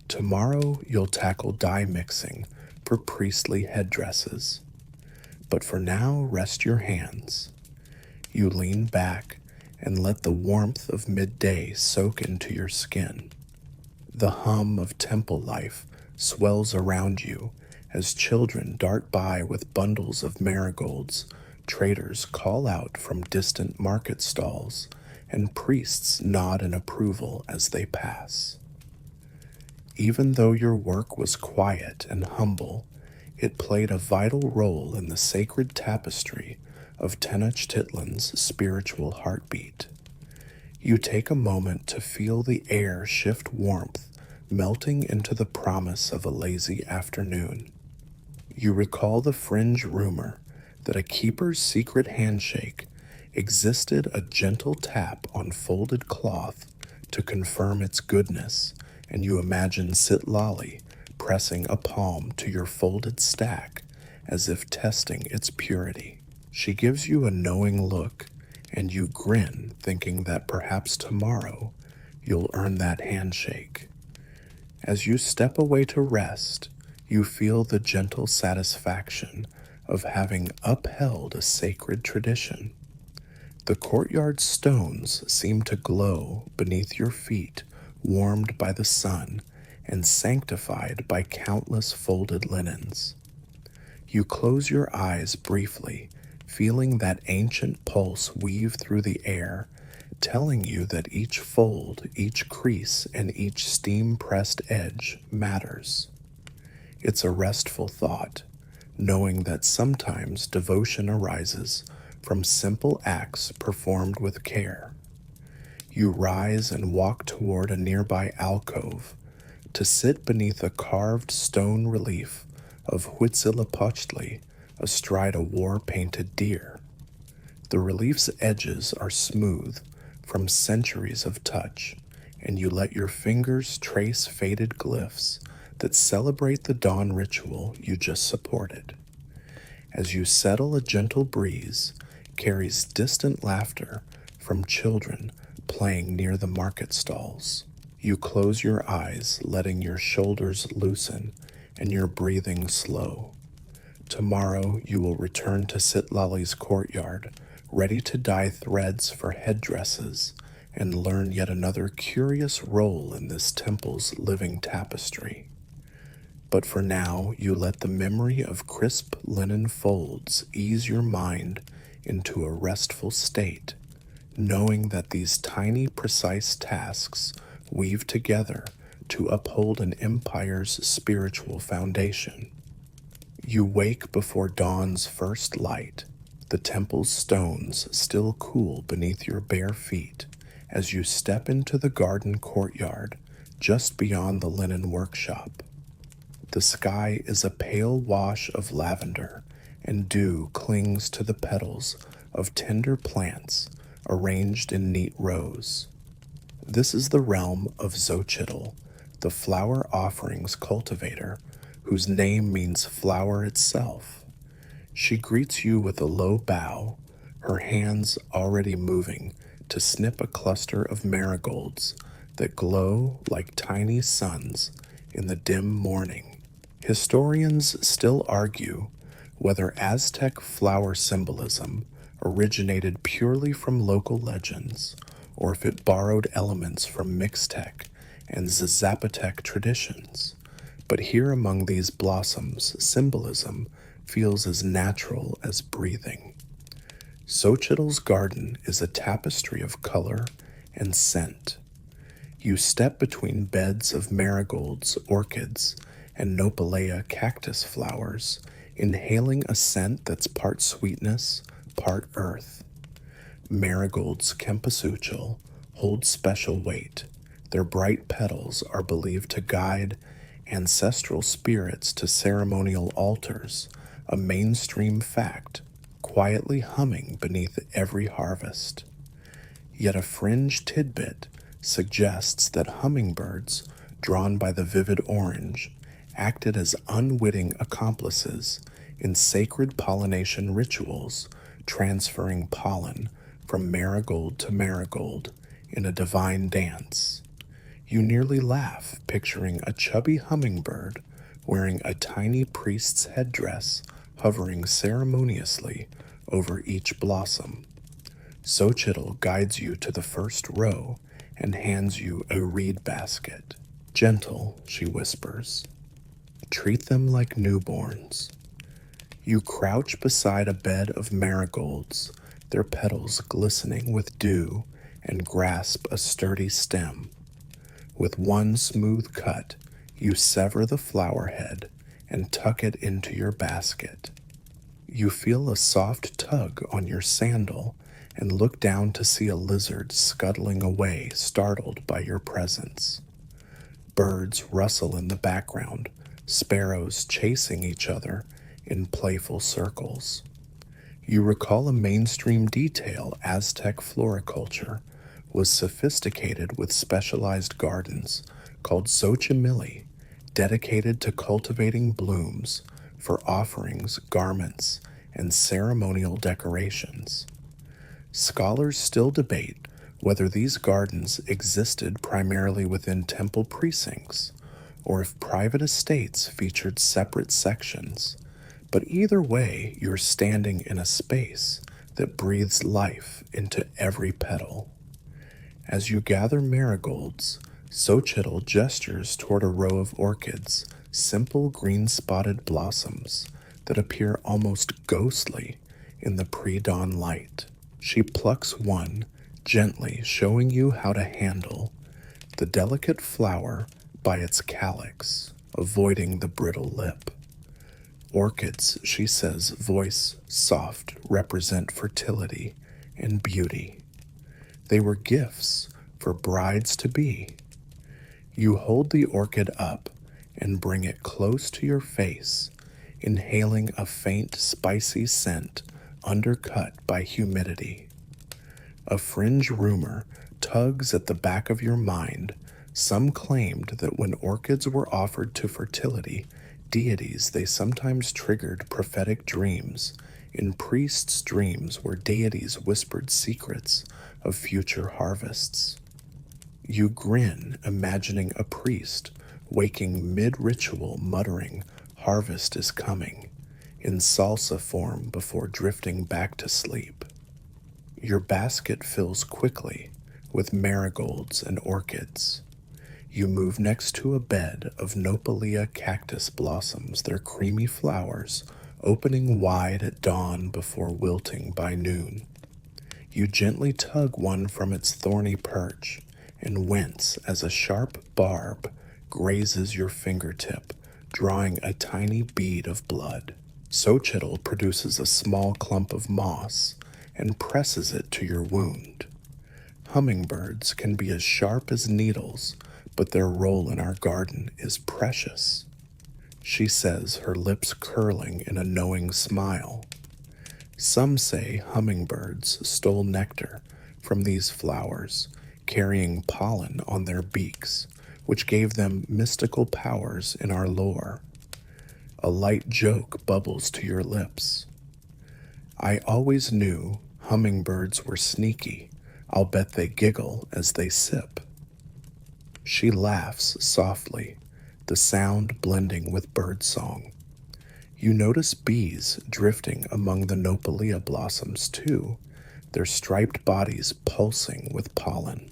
"Tomorrow you'll tackle dye mixing for priestly headdresses. But for now, rest your hands." You lean back and let the warmth of midday soak into your skin. The hum of temple life swells around you as children dart by with bundles of marigolds, traders call out from distant market stalls, and priests nod in approval as they pass. Even though your work was quiet and humble, it played a vital role in the sacred tapestry of Tenochtitlan's spiritual heartbeat. You take a moment to feel the air shift warmth, melting into the promise of a lazy afternoon. You recall the fringe rumor that a keeper's secret handshake existed, a gentle tap on folded cloth to confirm its goodness, and you imagine Sitlali pressing a palm to your folded stack as if testing its purity. She gives you a knowing look, and you grin, thinking that perhaps tomorrow you'll earn that handshake. As you step away to rest, you feel the gentle satisfaction of having upheld a sacred tradition. The courtyard stones seem to glow beneath your feet, warmed by the sun and sanctified by countless folded linens. You close your eyes briefly, feeling that ancient pulse weave through the air, telling you that each fold, each crease, and each steam-pressed edge matters. It's a restful thought, knowing that sometimes devotion arises from simple acts performed with care. You rise and walk toward a nearby alcove to sit beneath a carved stone relief of Huitzilopochtli astride a war-painted deer. The relief's edges are smooth from centuries of touch, and you let your fingers trace faded glyphs that celebrate the dawn ritual you just supported. As you settle, a gentle breeze carries distant laughter from children playing near the market stalls. You close your eyes, letting your shoulders loosen and your breathing slow. Tomorrow you will return to Sitlali's courtyard, ready to dye threads for headdresses and learn yet another curious role in this temple's living tapestry. But for now, you let the memory of crisp linen folds ease your mind into a restful state, knowing that these tiny, precise tasks weave together to uphold an empire's spiritual foundation. You wake before dawn's first light, the temple's stones still cool beneath your bare feet as you step into the garden courtyard just beyond the linen workshop. The sky is a pale wash of lavender, and dew clings to the petals of tender plants arranged in neat rows. This is the realm of Xochitl, the flower offerings cultivator, whose name means flower itself. She greets you with a low bow, her hands already moving to snip a cluster of marigolds that glow like tiny suns in the dim morning. Historians still argue whether Aztec flower symbolism originated purely from local legends or if it borrowed elements from Mixtec and Zapotec traditions. But here among these blossoms, symbolism feels as natural as breathing. Xochitl's garden is a tapestry of color and scent. You step between beds of marigolds, orchids, and nopalea cactus flowers, inhaling a scent that's part sweetness, part earth. Marigolds cempasúchil hold special weight. Their bright petals are believed to guide ancestral spirits to ceremonial altars, a mainstream fact, quietly humming beneath every harvest. Yet a fringe tidbit suggests that hummingbirds, drawn by the vivid orange, acted as unwitting accomplices in sacred pollination rituals, transferring pollen from marigold to marigold in a divine dance. You nearly laugh, picturing a chubby hummingbird wearing a tiny priest's headdress hovering ceremoniously over each blossom. Xochitl guides you to the first row and hands you a reed basket. Gentle, she whispers. Treat them like newborns. You crouch beside a bed of marigolds, their petals glistening with dew, and grasp a sturdy stem. With one smooth cut, you sever the flower head and tuck it into your basket. You feel a soft tug on your sandal and look down to see a lizard scuttling away, startled by your presence. Birds rustle in the background, sparrows chasing each other in playful circles. You recall a mainstream detail Aztec floriculture was sophisticated with specialized gardens called Xochimilli, dedicated to cultivating blooms for offerings, garments, and ceremonial decorations. Scholars still debate whether these gardens existed primarily within temple precincts or if private estates featured separate sections. But either way, you're standing in a space that breathes life into every petal. As you gather marigolds, Xochitl gestures toward a row of orchids, simple green-spotted blossoms that appear almost ghostly in the pre-dawn light. She plucks one, gently showing you how to handle the delicate flower by its calyx, avoiding the brittle lip. Orchids, she says, voice soft, represent fertility and beauty. They were gifts for brides-to-be. You hold the orchid up and bring it close to your face, inhaling a faint, spicy scent undercut by humidity. A fringe rumor tugs at the back of your mind. Some claimed that when orchids were offered to fertility deities, they sometimes triggered prophetic dreams. In priests' dreams where deities whispered secrets of future harvests. You grin, imagining a priest waking mid-ritual muttering, "Harvest is coming," in salsa form before drifting back to sleep. Your basket fills quickly with marigolds and orchids. You move next to a bed of Nopalea cactus blossoms, their creamy flowers opening wide at dawn before wilting by noon. You gently tug one from its thorny perch and wince as a sharp barb grazes your fingertip, drawing a tiny bead of blood. Xochitl produces a small clump of moss and presses it to your wound. Hummingbirds can be as sharp as needles, but their role in our garden is precious, she says, her lips curling in a knowing smile. Some say hummingbirds stole nectar from these flowers, carrying pollen on their beaks, which gave them mystical powers in our lore. A light joke bubbles to your lips. I always knew hummingbirds were sneaky. I'll bet they giggle as they sip. She laughs softly, the sound blending with birdsong. You notice bees drifting among the Nopalea blossoms too, their striped bodies pulsing with pollen.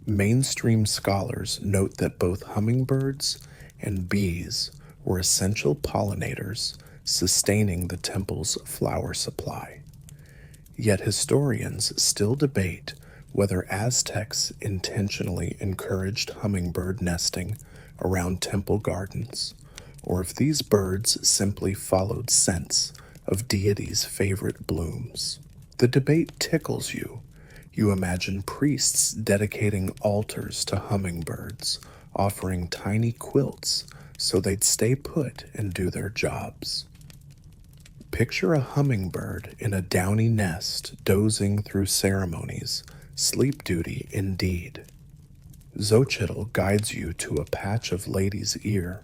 Mainstream scholars note that both hummingbirds and bees were essential pollinators, sustaining the temple's flower supply. Yet historians still debate whether Aztecs intentionally encouraged hummingbird nesting around temple gardens, or if these birds simply followed scents of deities' favorite blooms. The debate tickles you. You imagine priests dedicating altars to hummingbirds, offering tiny quilts so they'd stay put and do their jobs. Picture a hummingbird in a downy nest dozing through ceremonies, sleep duty indeed. Xochitl guides you to a patch of lady's ear,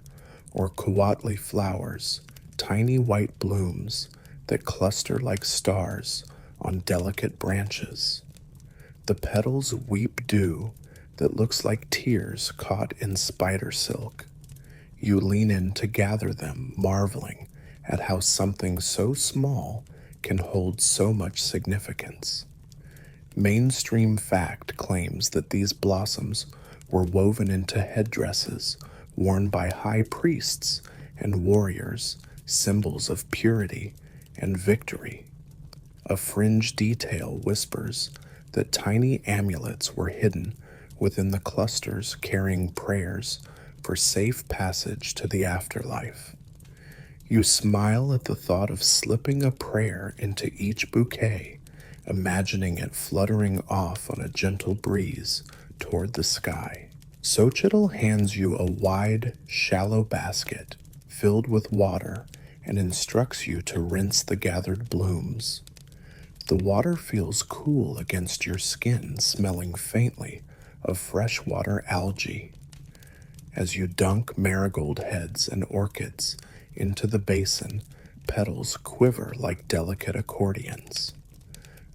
or coatli flowers, tiny white blooms that cluster like stars on delicate branches. The petals weep dew that looks like tears caught in spider silk. You lean in to gather them, marveling at how something so small can hold so much significance. Mainstream fact claims that these blossoms were woven into headdresses worn by high priests and warriors, symbols of purity and victory. A fringe detail whispers that tiny amulets were hidden within the clusters, carrying prayers for safe passage to the afterlife. You smile at the thought of slipping a prayer into each bouquet, imagining it fluttering off on a gentle breeze toward the sky. Xochitl hands you a wide, shallow basket filled with water and instructs you to rinse the gathered blooms. The water feels cool against your skin, smelling faintly of freshwater algae. As you dunk marigold heads and orchids into the basin, petals quiver like delicate accordions.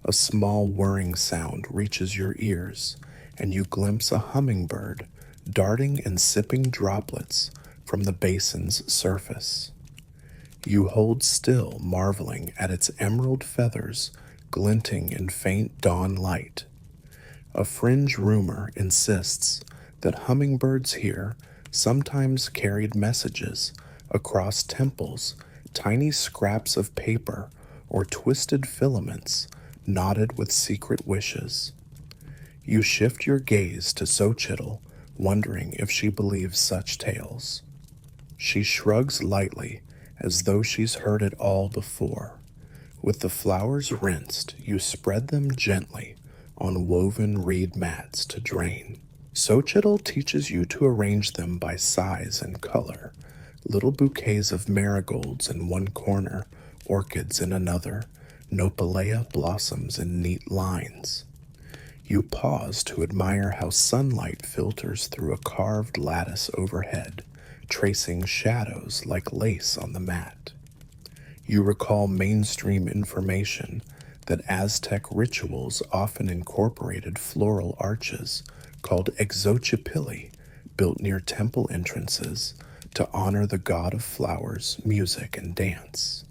A small whirring sound reaches your ears, and you glimpse a hummingbird darting and sipping droplets from the basin's surface. You hold still, marveling at its emerald feathers glinting in faint dawn light. A fringe rumor insists that hummingbirds here sometimes carried messages across temples, tiny scraps of paper or twisted filaments knotted with secret wishes. You shift your gaze to Xochitl, wondering if she believes such tales. She shrugs lightly, as though she's heard it all before. With the flowers rinsed, you spread them gently on woven reed mats to drain. Xochitl teaches you to arrange them by size and color, little bouquets of marigolds in one corner, orchids in another, Nopalea blossoms in neat lines. You pause to admire how sunlight filters through a carved lattice overhead, tracing shadows like lace on the mat. You recall mainstream information that Aztec rituals often incorporated floral arches called exochipilli, built near temple entrances to honor the god of flowers, music, and dance.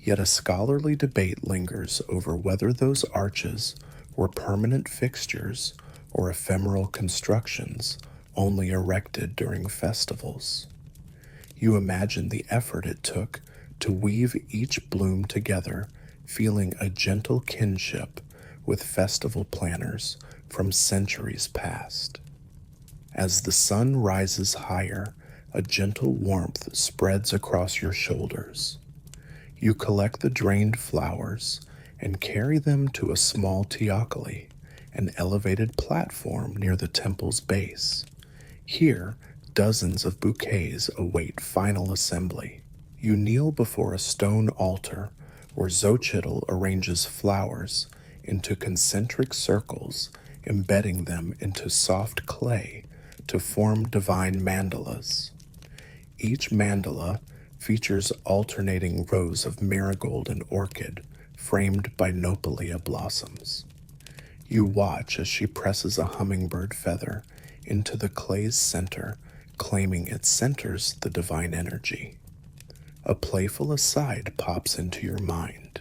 Yet a scholarly debate lingers over whether those arches were permanent fixtures or ephemeral constructions only erected during festivals. You imagine the effort it took to weave each bloom together, feeling a gentle kinship with festival planners from centuries past. As the sun rises higher, a gentle warmth spreads across your shoulders. You collect the drained flowers and carry them to a small teocalli, an elevated platform near the temple's base. Here, dozens of bouquets await final assembly. You kneel before a stone altar where Xochitl arranges flowers into concentric circles, embedding them into soft clay to form divine mandalas. Each mandala features alternating rows of marigold and orchid framed by nopalia blossoms. You watch as she presses a hummingbird feather into the clay's center, claiming it centers the divine energy. A playful aside pops into your mind.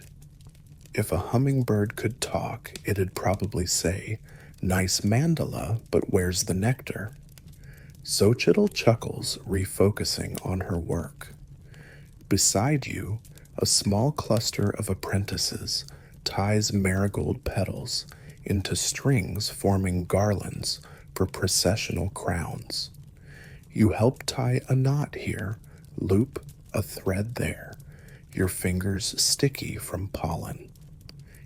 If a hummingbird could talk, it'd probably say, "Nice mandala, but where's the nectar?" Xochitl chuckles, refocusing on her work. Beside you, a small cluster of apprentices ties marigold petals into strings, forming garlands for processional crowns. You help tie a knot here, loop a thread there, your fingers sticky from pollen.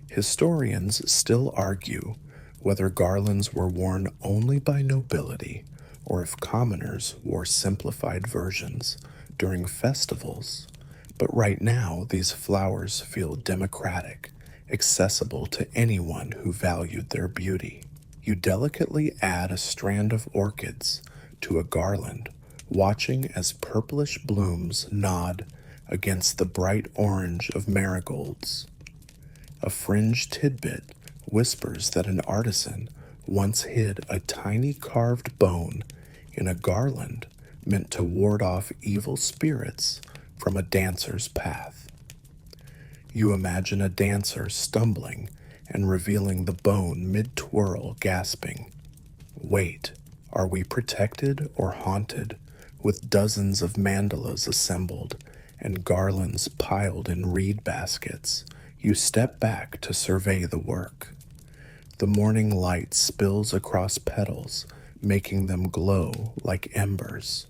Historians still argue whether garlands were worn only by nobility or if commoners wore simplified versions during festivals. But right now, these flowers feel democratic, accessible to anyone who valued their beauty. You delicately add a strand of orchids to a garland, watching as purplish blooms nod against the bright orange of marigolds. A fringe tidbit whispers that an artisan once hid a tiny carved bone in a garland meant to ward off evil spirits from a dancer's path. You imagine a dancer stumbling and revealing the bone mid-twirl, gasping, "Wait, are we protected or haunted?" With dozens of mandalas assembled and garlands piled in reed baskets, you step back to survey the work. The morning light spills across petals, making them glow like embers.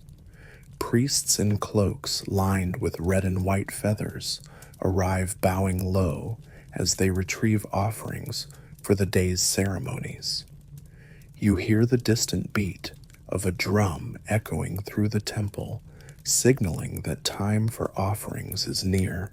Priests in cloaks lined with red and white feathers arrive bowing low as they retrieve offerings for the day's ceremonies. You hear the distant beat of a drum echoing through the temple, signaling that time for offerings is near.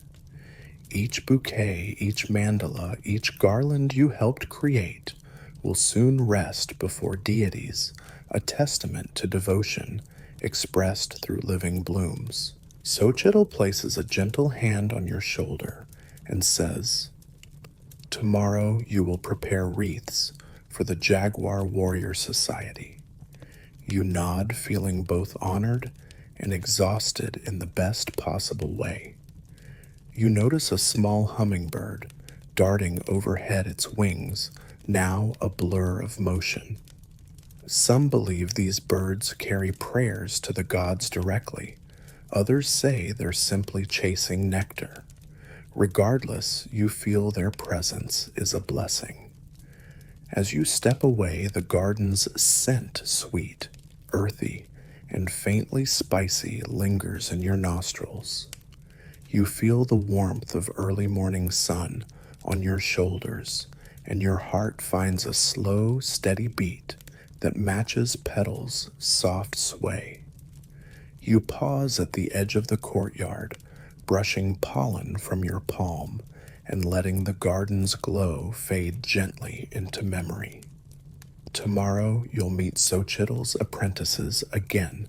Each bouquet, each mandala, each garland you helped create will soon rest before deities, a testament to devotion expressed through living blooms. Xochitl places a gentle hand on your shoulder and says, "Tomorrow you will prepare wreaths for the Jaguar Warrior Society." You nod, feeling both honored and exhausted in the best possible way. You notice a small hummingbird darting overhead, its wings now a blur of motion. Some believe these birds carry prayers to the gods directly. Others say they're simply chasing nectar. Regardless, you feel their presence is a blessing. As you step away, the garden's scent, sweet, earthy, and faintly spicy, lingers in your nostrils. You feel the warmth of early morning sun on your shoulders, and your heart finds a slow, steady beat that matches petals' soft sway. You pause at the edge of the courtyard, brushing pollen from your palm and letting the garden's glow fade gently into memory. Tomorrow you'll meet Xochitl's apprentices again,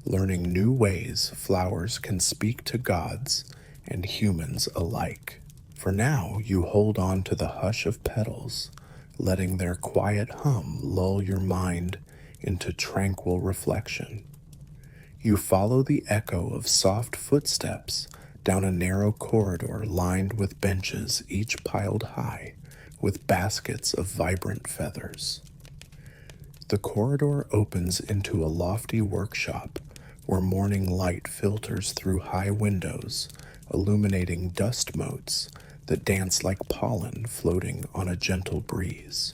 learning new ways flowers can speak to gods and humans alike. For now, you hold on to the hush of petals, letting their quiet hum lull your mind into tranquil reflection. You follow the echo of soft footsteps down a narrow corridor lined with benches, each piled high with baskets of vibrant feathers. The corridor opens into a lofty workshop where morning light filters through high windows, illuminating dust motes that dance like pollen floating on a gentle breeze.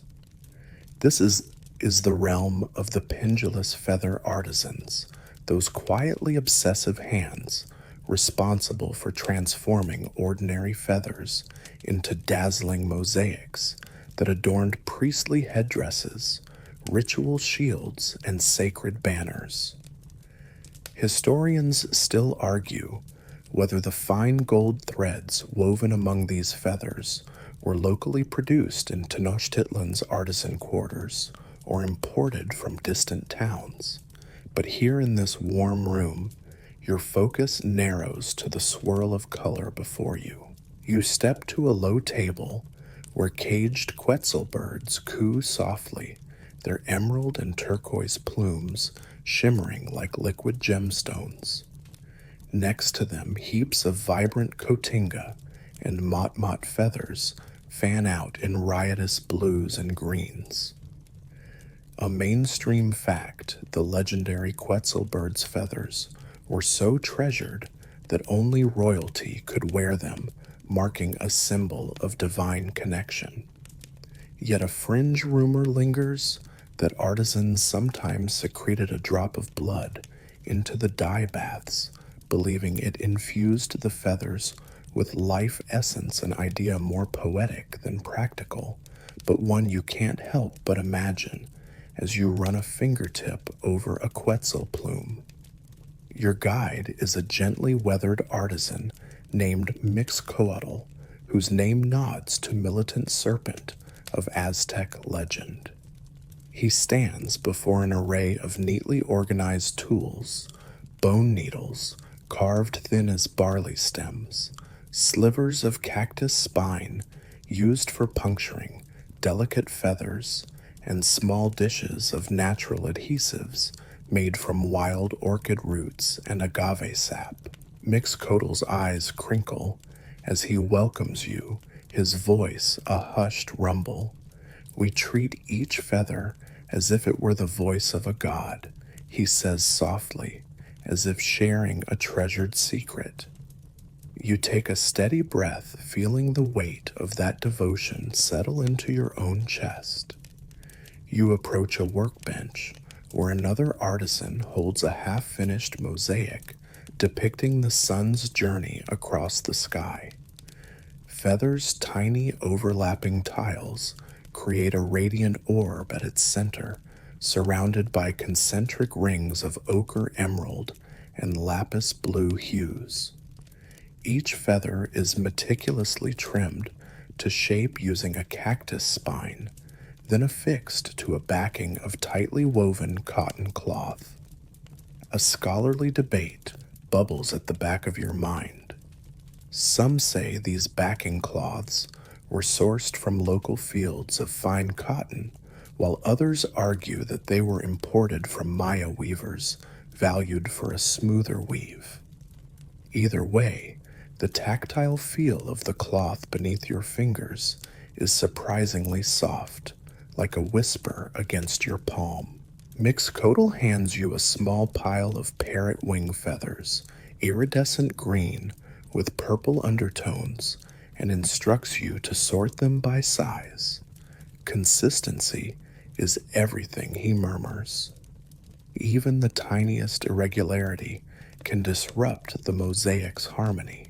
This is the realm of the pendulous feather artisans, those quietly obsessive hands responsible for transforming ordinary feathers into dazzling mosaics that adorned priestly headdresses, ritual shields, and sacred banners. Historians still argue whether the fine gold threads woven among these feathers were locally produced in Tenochtitlan's artisan quarters or imported from distant towns. But here in this warm room, your focus narrows to the swirl of color before you. You step to a low table where caged quetzal birds coo softly, their emerald and turquoise plumes shimmering like liquid gemstones. Next to them, heaps of vibrant cotinga and mot-mot feathers fan out in riotous blues and greens. A mainstream fact, the legendary quetzal bird's feathers were so treasured that only royalty could wear them, marking a symbol of divine connection. Yet a fringe rumor lingers that artisans sometimes secreted a drop of blood into the dye baths, believing it infused the feathers with life essence, an idea more poetic than practical, but one you can't help but imagine as you run a fingertip over a quetzal plume. Your guide is a gently weathered artisan named Mixcoatl, whose name nods to militant serpent of Aztec legend. He stands before an array of neatly organized tools, bone needles carved thin as barley stems, slivers of cactus spine used for puncturing, delicate feathers, and small dishes of natural adhesives made from wild orchid roots and agave sap. Mixcoatl's eyes crinkle as he welcomes you, his voice a hushed rumble. We treat each feather as if it were the voice of a god, he says softly, as if sharing a treasured secret. You take a steady breath, feeling the weight of that devotion settle into your own chest. You approach a workbench where another artisan holds a half-finished mosaic depicting the sun's journey across the sky. Feathers' tiny overlapping tiles create a radiant orb at its center, surrounded by concentric rings of ochre emerald and lapis blue hues. Each feather is meticulously trimmed to shape using a cactus spine, then affixed to a backing of tightly woven cotton cloth. A scholarly debate bubbles at the back of your mind. Some say these backing cloths were sourced from local fields of fine cotton, while others argue that they were imported from Maya weavers valued for a smoother weave. Either way, the tactile feel of the cloth beneath your fingers is surprisingly soft, like a whisper against your palm. Mixcoatl hands you a small pile of parrot wing feathers, iridescent green with purple undertones, and instructs you to sort them by size. Consistency is everything, he murmurs. Even the tiniest irregularity can disrupt the mosaic's harmony.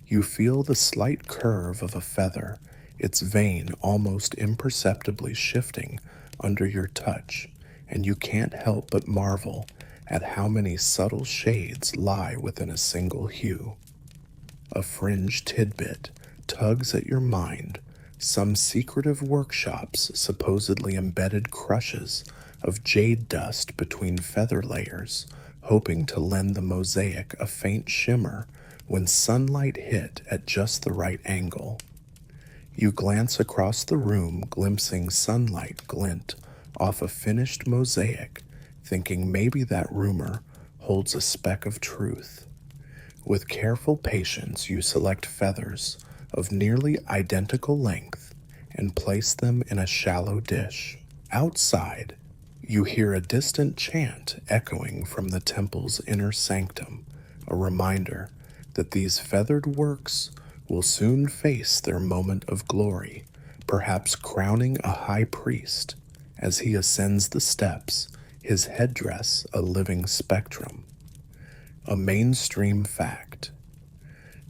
You feel the slight curve of a feather, its vein almost imperceptibly shifting under your touch, and you can't help but marvel at how many subtle shades lie within a single hue. A fringe tidbit tugs at your mind, some secretive workshops supposedly embedded crushes of jade dust between feather layers, hoping to lend the mosaic a faint shimmer when sunlight hit at just the right angle. You glance across the room, glimpsing sunlight glint off a finished mosaic, thinking maybe that rumor holds a speck of truth. With careful patience, you select feathers of nearly identical length and place them in a shallow dish. Outside, You hear a distant chant echoing from the temple's inner sanctum, a reminder that these feathered works will soon face their moment of glory, perhaps crowning a high priest as he ascends the steps, his headdress a living spectrum. A mainstream fact: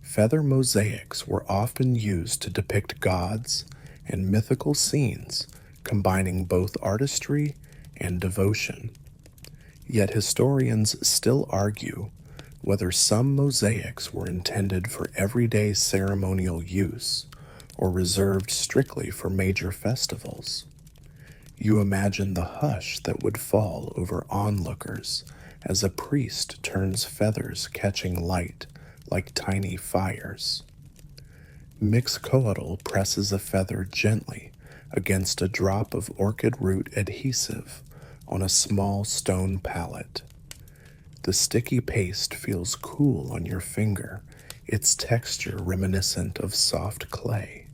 feather mosaics were often used to depict gods and mythical scenes, combining both artistry and devotion. Yet historians still argue whether some mosaics were intended for everyday ceremonial use or reserved strictly for major festivals. You imagine the hush that would fall over onlookers as a priest turns feathers catching light like tiny fires. Mixcoatl presses a feather gently against a drop of orchid root adhesive on a small stone pallet. The sticky paste feels cool on your finger, its texture reminiscent of soft clay.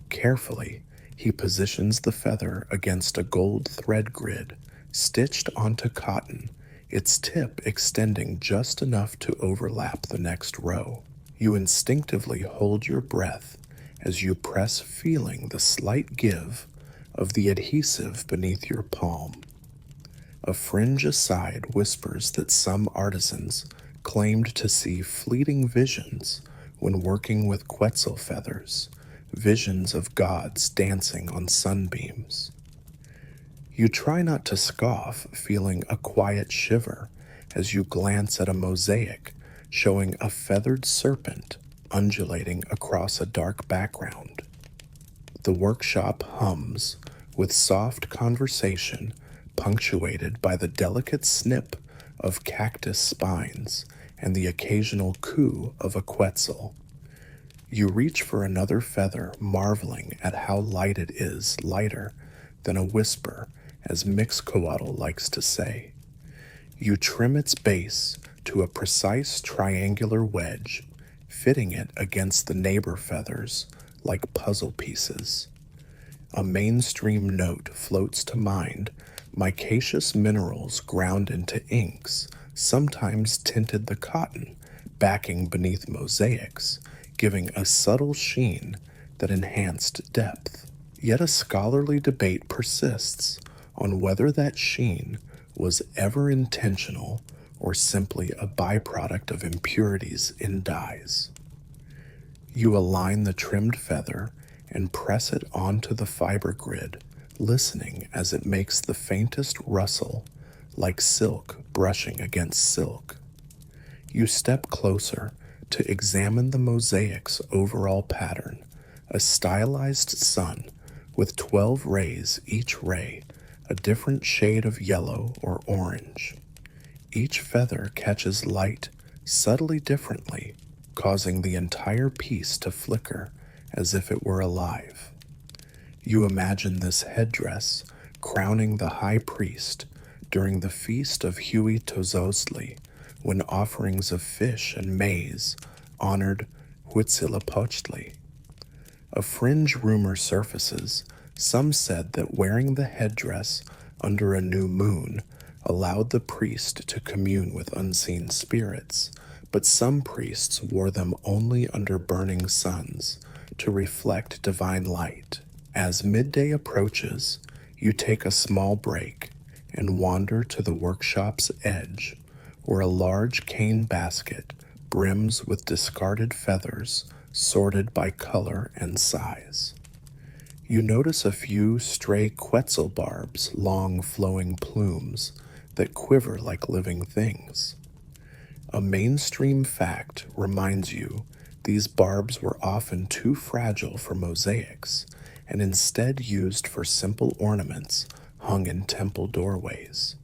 Carefully, he positions the feather against a gold thread grid stitched onto cotton, its tip extending just enough to overlap the next row. You instinctively hold your breath as you press, feeling the slight give of the adhesive beneath your palm. A fringe aside whispers that some artisans claimed to see fleeting visions when working with quetzal feathers, visions of gods dancing on sunbeams. You try not to scoff, feeling a quiet shiver as you glance at a mosaic showing a feathered serpent undulating across a dark background. The workshop hums with soft conversation punctuated by the delicate snip of cactus spines and the occasional coo of a quetzal. You reach for another feather, marveling at how light it is, lighter than a whisper, as Mixcoatl likes to say. You trim its base to a precise triangular wedge, fitting it against the neighbor feathers like puzzle pieces. A mainstream note floats to mind: micaceous minerals ground into inks sometimes tinted the cotton backing beneath mosaics, giving a subtle sheen that enhanced depth. Yet a scholarly debate persists on whether that sheen was ever intentional or simply a byproduct of impurities in dyes. You align the trimmed feather and press it onto the fiber grid, listening as it makes the faintest rustle, like silk brushing against silk. You step closer to examine the mosaic's overall pattern, a stylized sun with 12 rays, each ray a different shade of yellow or orange. Each feather catches light subtly differently, causing the entire piece to flicker as if it were alive. You imagine this headdress crowning the high priest during the feast of Huitzilopochtli, when offerings of fish and maize honored Huitzilopochtli. A fringe rumor surfaces. Some said that wearing the headdress under a new moon allowed the priest to commune with unseen spirits, but some priests wore them only under burning suns to reflect divine light. As midday approaches, you take a small break and wander to the workshop's edge, where a large cane basket brims with discarded feathers sorted by color and size. You notice a few stray quetzal barbs, long flowing plumes that quiver like living things. A mainstream fact reminds you these barbs were often too fragile for mosaics and instead used for simple ornaments hung in temple doorways.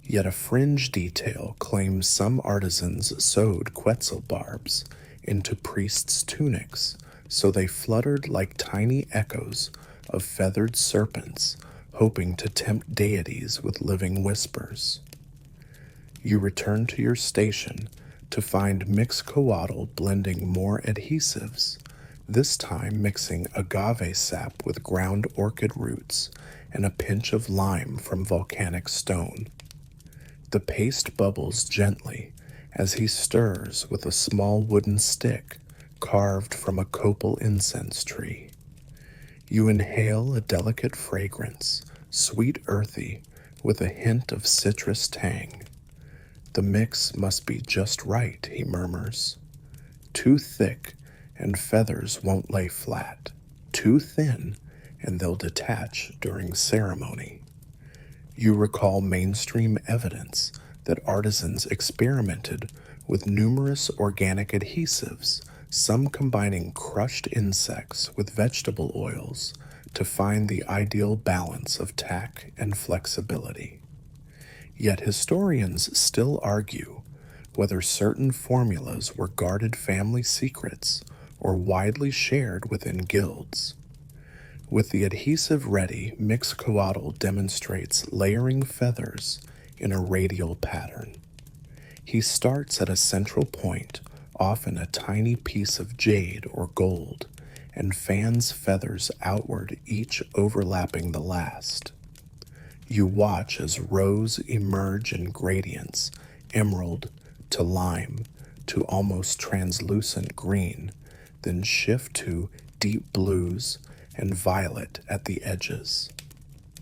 Yet a fringe detail claims some artisans sewed quetzal barbs into priests' tunics, so they fluttered like tiny echoes of feathered serpents, hoping to tempt deities with living whispers. You return to your station to find Mixcoatl blending more adhesives, this time mixing agave sap with ground orchid roots and a pinch of lime from volcanic stone. The paste bubbles gently as he stirs with a small wooden stick carved from a copal incense tree. You inhale a delicate fragrance, sweet earthy, with a hint of citrus tang. The mix must be just right, he murmurs. Too thick, and feathers won't lay flat. Too thin, and they'll detach during ceremony. You recall mainstream evidence that artisans experimented with numerous organic adhesives, some combining crushed insects with vegetable oils to find the ideal balance of tack and flexibility. Yet historians still argue whether certain formulas were guarded family secrets or widely shared within guilds. With the adhesive ready, Mixcoatl demonstrates layering feathers in a radial pattern. He starts at a central point, often a tiny piece of jade or gold, and fans feathers outward, each overlapping the last. You watch as rows emerge in gradients, emerald to lime to almost translucent green, then shift to deep blues and violet at the edges.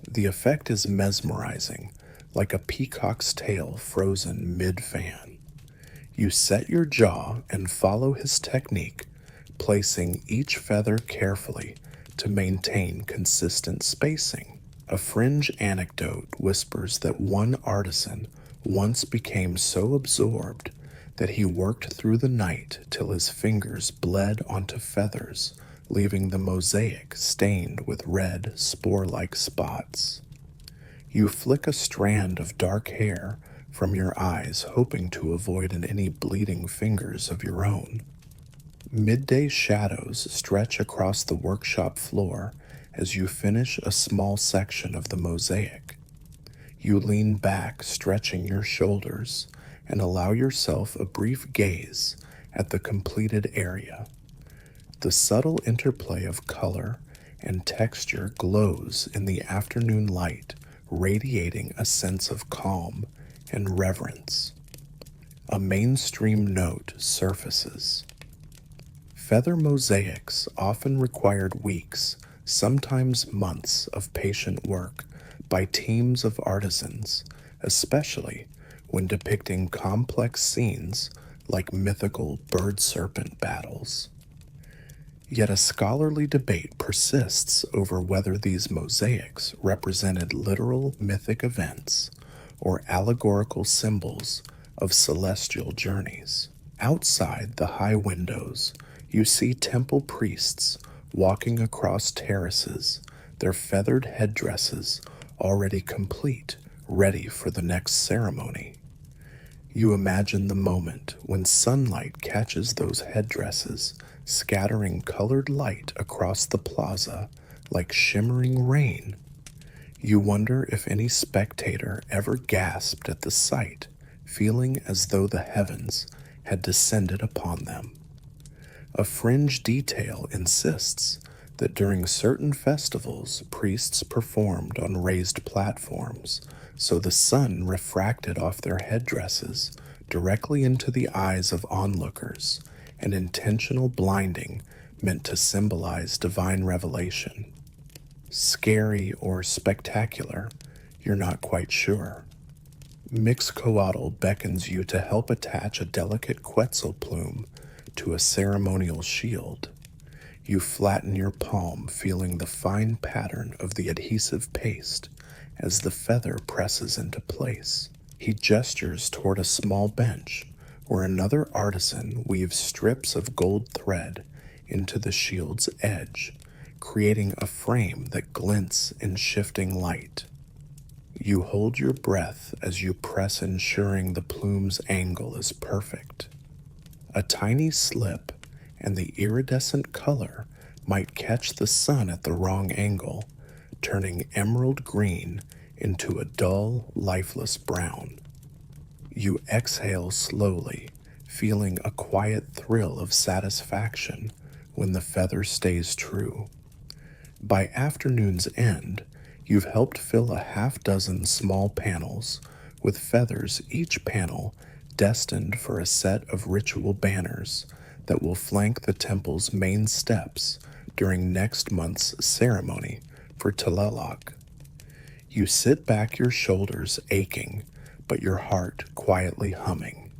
The effect is mesmerizing, like a peacock's tail frozen mid-fan. You set your jaw and follow his technique, placing each feather carefully to maintain consistent spacing. A fringe anecdote whispers that one artisan once became so absorbed that he worked through the night till his fingers bled onto feathers, leaving the mosaic stained with red, spore-like spots. You flick a strand of dark hair from your eyes, hoping to avoid any bleeding fingers of your own. Midday shadows stretch across the workshop floor as you finish a small section of the mosaic. You lean back, stretching your shoulders, and allow yourself a brief gaze at the completed area. The subtle interplay of color and texture glows in the afternoon light, radiating a sense of calm and reverence. A mainstream note surfaces. Feather mosaics often required weeks, sometimes months of patient work by teams of artisans, especially when depicting complex scenes like mythical bird-serpent battles. Yet a scholarly debate persists over whether these mosaics represented literal mythic events or allegorical symbols of celestial journeys. Outside the high windows, you see temple priests walking across terraces, their feathered headdresses already complete, ready for the next ceremony. You imagine the moment when sunlight catches those headdresses, scattering colored light across the plaza like shimmering rain. You wonder if any spectator ever gasped at the sight, feeling as though the heavens had descended upon them. A fringe detail insists that during certain festivals, priests performed on raised platforms, so the sun refracted off their headdresses directly into the eyes of onlookers, an intentional blinding meant to symbolize divine revelation. Scary or spectacular, you're not quite sure. Mixcoatl beckons you to help attach a delicate quetzal plume to a ceremonial shield. You flatten your palm, feeling the fine pattern of the adhesive paste as the feather presses into place. He gestures toward a small bench where another artisan weaves strips of gold thread into the shield's edge, creating a frame that glints in shifting light. You hold your breath as you press, ensuring the plume's angle is perfect. A tiny slip and the iridescent color might catch the sun at the wrong angle, turning emerald green into a dull, lifeless brown. You exhale slowly, feeling a quiet thrill of satisfaction when the feather stays true. By afternoon's end, You've helped fill a half-dozen small panels with feathers, each panel destined for a set of ritual banners that will flank the temple's main steps during next month's ceremony for Tlaloc. You sit back, your shoulders aching, but your heart quietly humming.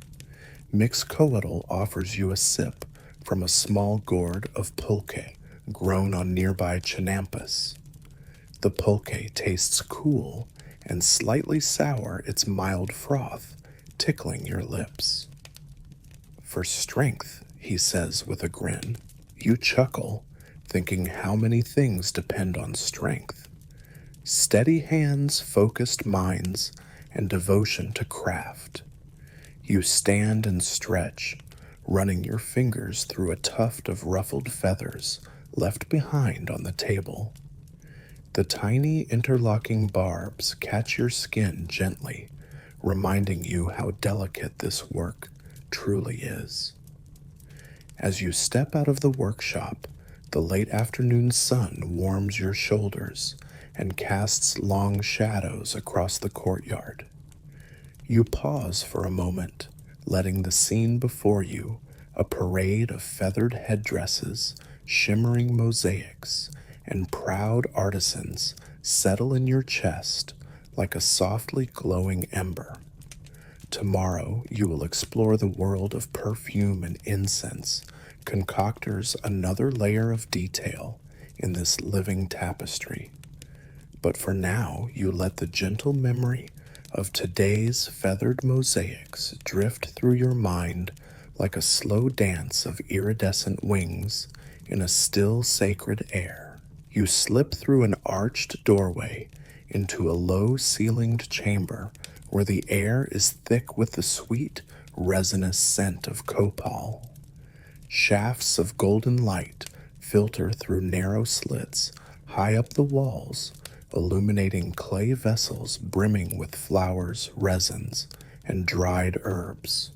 Mixcoatl offers you a sip from a small gourd of pulque grown on nearby chinampas. The pulque tastes cool and slightly sour, its mild froth tickling your lips. For strength, he says with a grin. You chuckle, thinking how many things depend on strength. Steady hands, focused minds, and devotion to craft. You stand and stretch, running your fingers through a tuft of ruffled feathers left behind on the table. The tiny interlocking barbs catch your skin gently, reminding you how delicate this work truly is. As you step out of the workshop, the late afternoon sun warms your shoulders and casts long shadows across the courtyard. You pause for a moment, letting the scene before you, a parade of feathered headdresses, shimmering mosaics, and proud artisans, settle in your chest like a softly glowing ember. Tomorrow you will explore the world of perfume and incense, concoctors another layer of detail in this living tapestry. But for now, you let the gentle memory of today's feathered mosaics drift through your mind like a slow dance of iridescent wings in a still sacred air. You slip through an arched doorway into a low-ceilinged chamber where the air is thick with the sweet, resinous scent of copal. Shafts of golden light filter through narrow slits high up the walls, illuminating clay vessels brimming with flowers, resins, and dried herbs.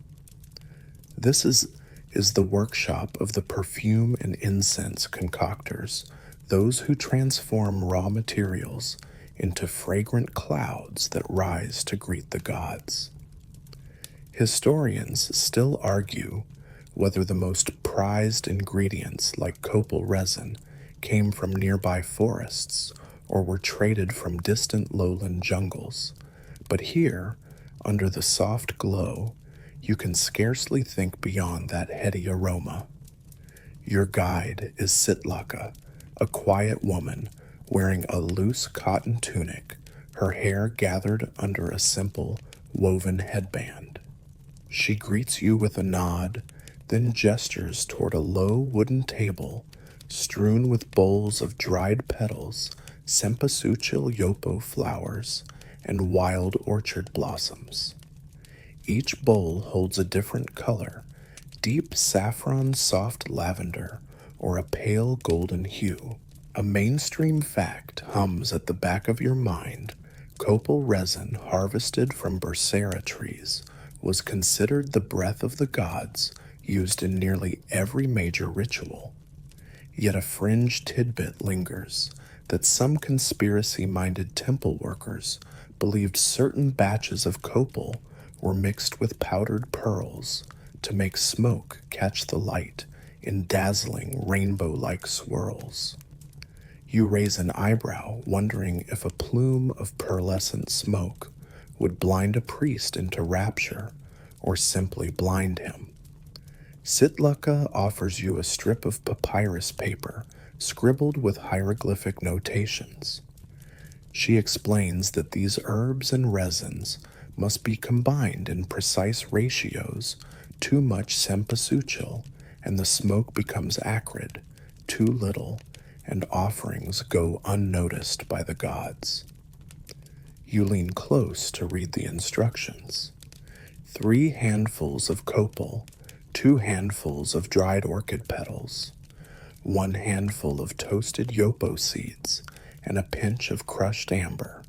This is the workshop of the perfume and incense concoctors, those who transform raw materials into fragrant clouds that rise to greet the gods. Historians still argue whether the most prized ingredients like copal resin came from nearby forests or were traded from distant lowland jungles. But here, under the soft glow, you can scarcely think beyond that heady aroma. Your guide is Sitlaka, a quiet woman wearing a loose cotton tunic, her hair gathered under a simple, woven headband. She greets you with a nod, then gestures toward a low wooden table strewn with bowls of dried petals, cempasúchil yopo flowers, and wild orchard blossoms. Each bowl holds a different color, deep saffron, soft lavender, or a pale golden hue. A mainstream fact hums at the back of your mind. Copal resin harvested from Bursera trees was considered the breath of the gods, used in nearly every major ritual. Yet a fringe tidbit lingers that some conspiracy-minded temple workers believed certain batches of copal were mixed with powdered pearls to make smoke catch the light in dazzling rainbow-like swirls. You raise an eyebrow, wondering if a plume of pearlescent smoke would blind a priest into rapture or simply blind him. Sitlaka offers you a strip of papyrus paper scribbled with hieroglyphic notations. She explains that these herbs and resins must be combined in precise ratios. Too much cempasúchil, and the smoke becomes acrid. Too little, and offerings go unnoticed by the gods. You lean close to read the instructions. 3 handfuls of copal, 2 handfuls of dried orchid petals, 1 handful of toasted yopo seeds, and a pinch of crushed amber.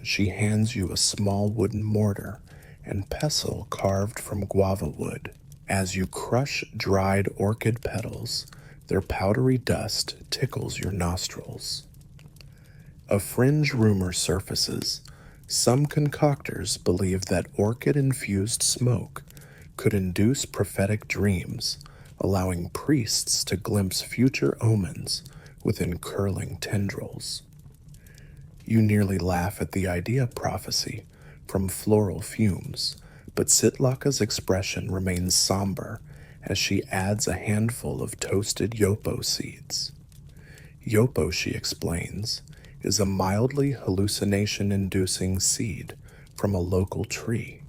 She hands you a small wooden mortar and pestle carved from guava wood. As you crush dried orchid petals, their powdery dust tickles your nostrils. A fringe rumor surfaces. Some concoctors believe that orchid-infused smoke could induce prophetic dreams, allowing priests to glimpse future omens within curling tendrils. You nearly laugh at the idea of prophecy from floral fumes, but Sitlaka's expression remains somber as she adds a handful of toasted yopo seeds. Yopo, she explains, is a mildly hallucination-inducing seed from a local tree.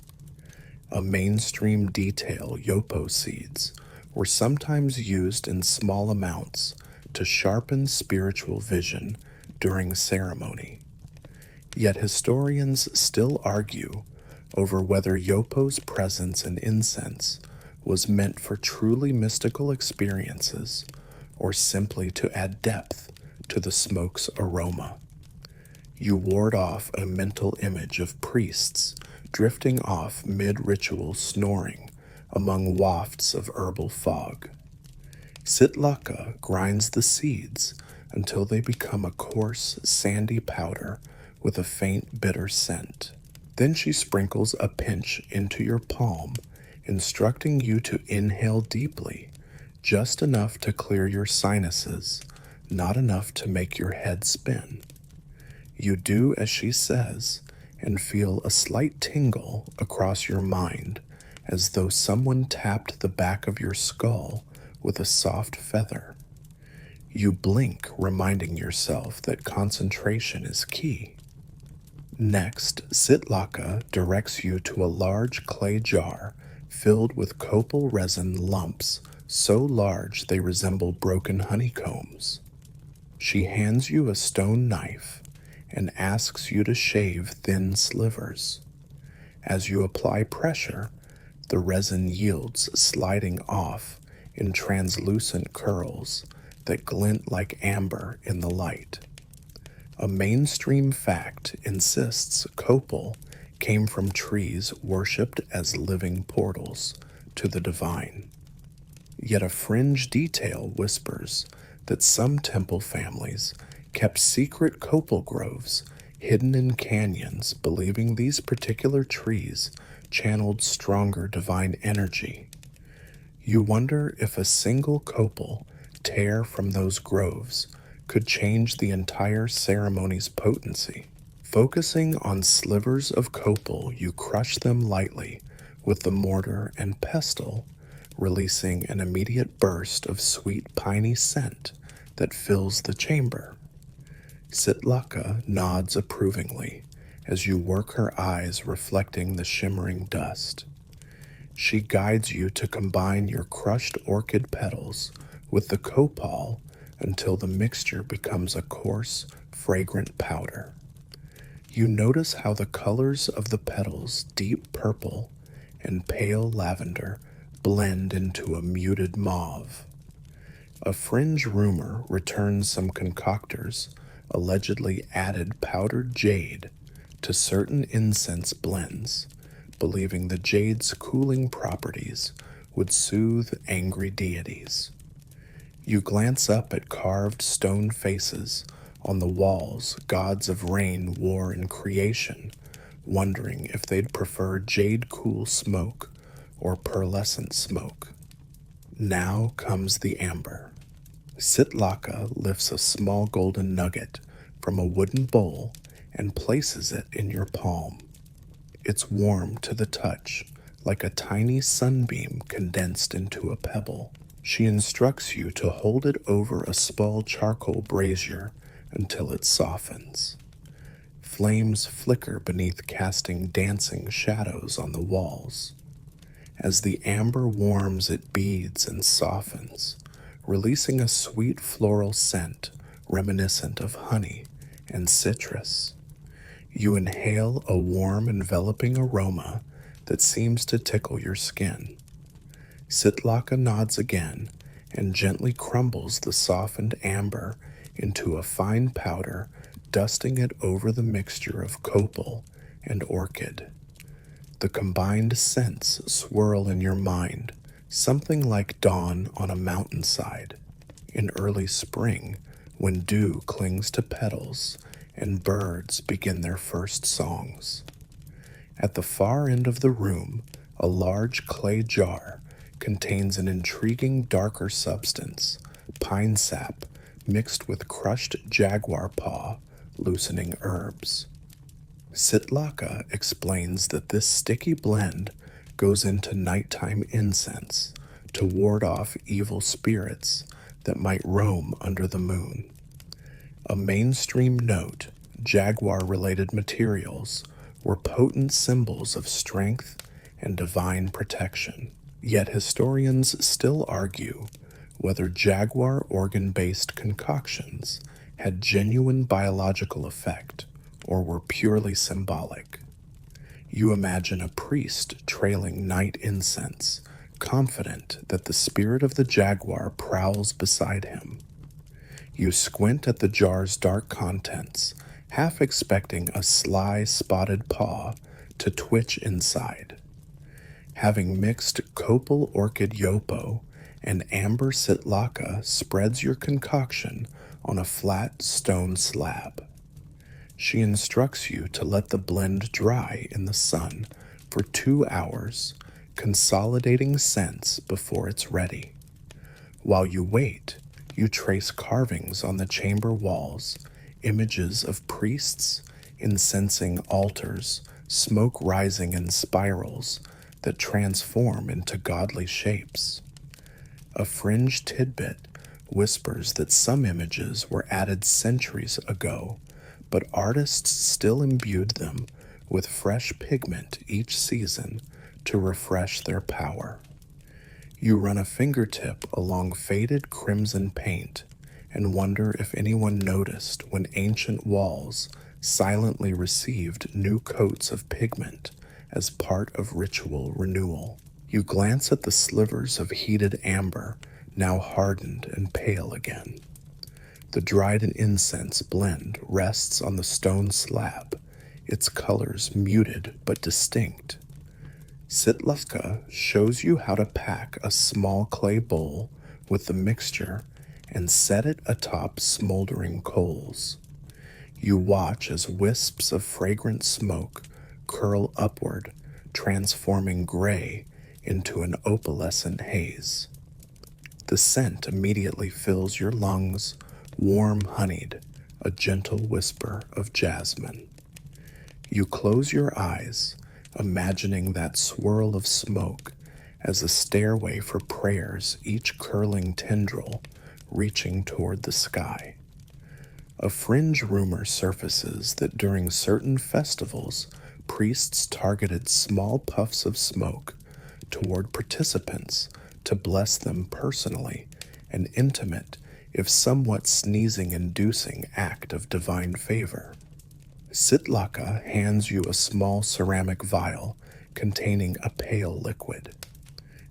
A mainstream detail, yopo seeds were sometimes used in small amounts to sharpen spiritual vision during ceremony. Yet historians still argue over whether yopo's presence in incense was meant for truly mystical experiences or simply to add depth to the smoke's aroma. You ward off a mental image of priests drifting off mid-ritual snoring among wafts of herbal fog. Sitlaka grinds the seeds until they become a coarse, sandy powder with a faint, bitter scent. Then she sprinkles a pinch into your palm, instructing you to inhale deeply, just enough to clear your sinuses, not enough to make your head spin. You do as she says, and feel a slight tingle across your mind, as though someone tapped the back of your skull with a soft feather. You blink, reminding yourself that concentration is key. Next, Sitlaka directs you to a large clay jar filled with copal resin lumps so large they resemble broken honeycombs. She hands you a stone knife and asks you to shave thin slivers. As you apply pressure, the resin yields, sliding off in translucent curls that glint like amber in the light. A mainstream fact insists copal came from trees worshipped as living portals to the divine. Yet a fringe detail whispers that some temple families kept secret copal groves hidden in canyons, believing these particular trees channeled stronger divine energy. You wonder if a single copal tear from those groves could change the entire ceremony's potency. Focusing on slivers of copal, you crush them lightly with the mortar and pestle, releasing an immediate burst of sweet piney scent that fills the chamber. Sitlaka nods approvingly as you work her eyes reflecting the shimmering dust. She guides you to combine your crushed orchid petals with the copal until the mixture becomes a coarse, fragrant powder. You notice how the colors of the petals, deep purple and pale lavender, blend into a muted mauve. A fringe rumor returns some concoctors allegedly added powdered jade to certain incense blends, believing the jade's cooling properties would soothe angry deities. You glance up at carved stone faces on the walls gods of rain wore in creation, wondering if they'd prefer jade-cool smoke or pearlescent smoke. Now comes the amber. Sitlaka lifts a small golden nugget from a wooden bowl and places it in your palm. It's warm to the touch, like a tiny sunbeam condensed into a pebble. She instructs you to hold it over a small charcoal brazier until it softens. Flames flicker beneath, casting dancing shadows on the walls. As the amber warms, it beads and softens, releasing a sweet floral scent reminiscent of honey and citrus. You inhale a warm, enveloping aroma that seems to tickle your skin. Sitlaka nods again and gently crumbles the softened amber into a fine powder, dusting it over the mixture of copal and orchid. The combined scents swirl in your mind, something like dawn on a mountainside, in early spring when dew clings to petals and birds begin their first songs. At the far end of the room, a large clay jar contains an intriguing darker substance, pine sap, mixed with crushed jaguar paw, loosening herbs. Sitlaka explains that this sticky blend goes into nighttime incense to ward off evil spirits that might roam under the moon. A mainstream note, jaguar-related materials were potent symbols of strength and divine protection. Yet historians still argue whether jaguar organ-based concoctions had genuine biological effect or were purely symbolic. You imagine a priest trailing night incense, confident that the spirit of the jaguar prowls beside him. You squint at the jar's dark contents, half expecting a sly, spotted paw to twitch inside. Having mixed copal orchid yopo and amber sitlaka spreads your concoction on a flat stone slab. She instructs you to let the blend dry in the sun for 2 hours, consolidating scents before it's ready. While you wait, you trace carvings on the chamber walls, images of priests, incensing altars, smoke rising in spirals that transform into godly shapes. A fringe tidbit whispers that some images were added centuries ago, but artists still imbued them with fresh pigment each season to refresh their power. You run a fingertip along faded crimson paint and wonder if anyone noticed when ancient walls silently received new coats of pigment as part of ritual renewal. You glance at the slivers of heated amber, now hardened and pale again. The dried incense blend rests on the stone slab, its colors muted but distinct. Sitlaka shows you how to pack a small clay bowl with the mixture and set it atop smoldering coals. You watch as wisps of fragrant smoke curl upward, transforming gray into an opalescent haze. The scent immediately fills your lungs, warm honeyed, a gentle whisper of jasmine. You close your eyes, imagining that swirl of smoke as a stairway for prayers, each curling tendril reaching toward the sky. A fringe rumor surfaces that during certain festivals, priests targeted small puffs of smoke toward participants to bless them personally, an intimate, if somewhat sneezing-inducing act of divine favor. Sitlaka hands you a small ceramic vial containing a pale liquid.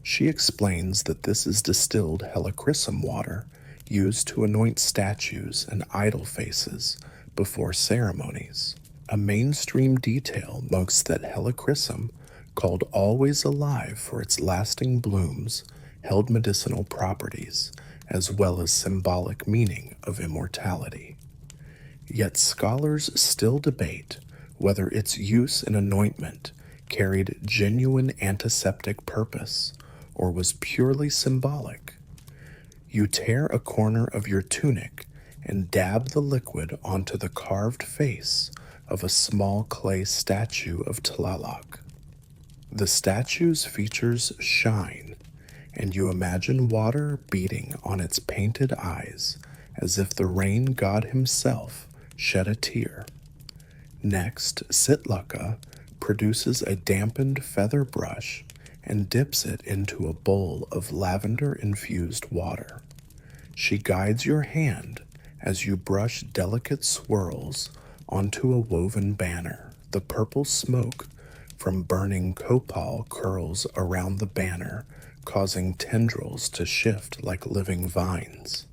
She explains that this is distilled helichrysum water used to anoint statues and idol faces before ceremonies. A mainstream detail notes that helichrysum, called always alive for its lasting blooms, held medicinal properties, as well as symbolic meaning of immortality. Yet scholars still debate whether its use in anointment carried genuine antiseptic purpose or was purely symbolic. You tear a corner of your tunic and dab the liquid onto the carved face of a small clay statue of Tlaloc. The statue's features shine, and you imagine water beating on its painted eyes as if the rain god himself shed a tear. Next, Sitlaka produces a dampened feather brush and dips it into a bowl of lavender-infused water. She guides your hand as you brush delicate swirls onto a woven banner. The purple smoke from burning copal curls around the banner, causing tendrils to shift like living vines.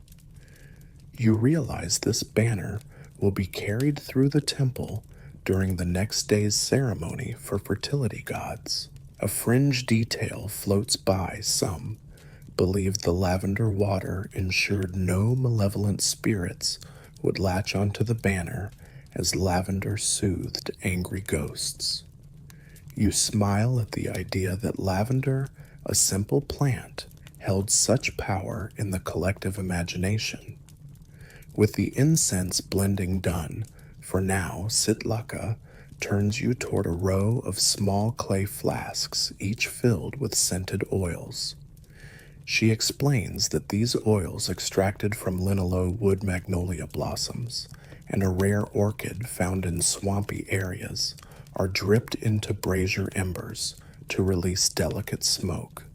You realize this banner will be carried through the temple during the next day's ceremony for fertility gods. A fringe detail floats by. Some believed the lavender water ensured no malevolent spirits would latch onto the banner as lavender soothed angry ghosts. You smile at the idea that lavender, a simple plant, held such power in the collective imagination. With the incense blending done, for now Sitlaka turns you toward a row of small clay flasks, each filled with scented oils. She explains that these oils extracted from linalow wood magnolia blossoms and a rare orchid found in swampy areas are dripped into brazier embers to release delicate smoke.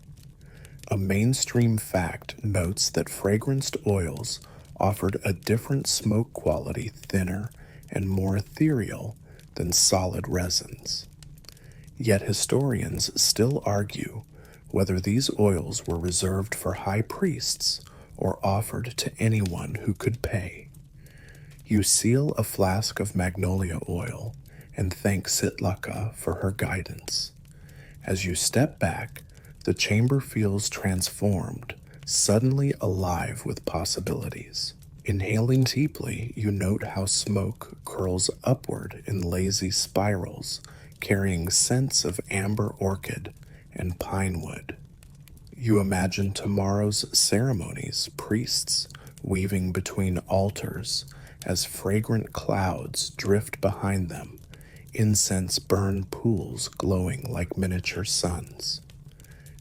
A mainstream fact notes that fragranced oils offered a different smoke quality, thinner and more ethereal than solid resins. Yet historians still argue whether these oils were reserved for high priests or offered to anyone who could pay. You seal a flask of magnolia oil and thank Sitlaka for her guidance. As you step back, the chamber feels transformed, suddenly alive with possibilities. Inhaling deeply, you note how smoke curls upward in lazy spirals, carrying scents of amber orchid and pine wood. You imagine tomorrow's ceremonies, priests weaving between altars as fragrant clouds drift behind them, incense burned pools glowing like miniature suns.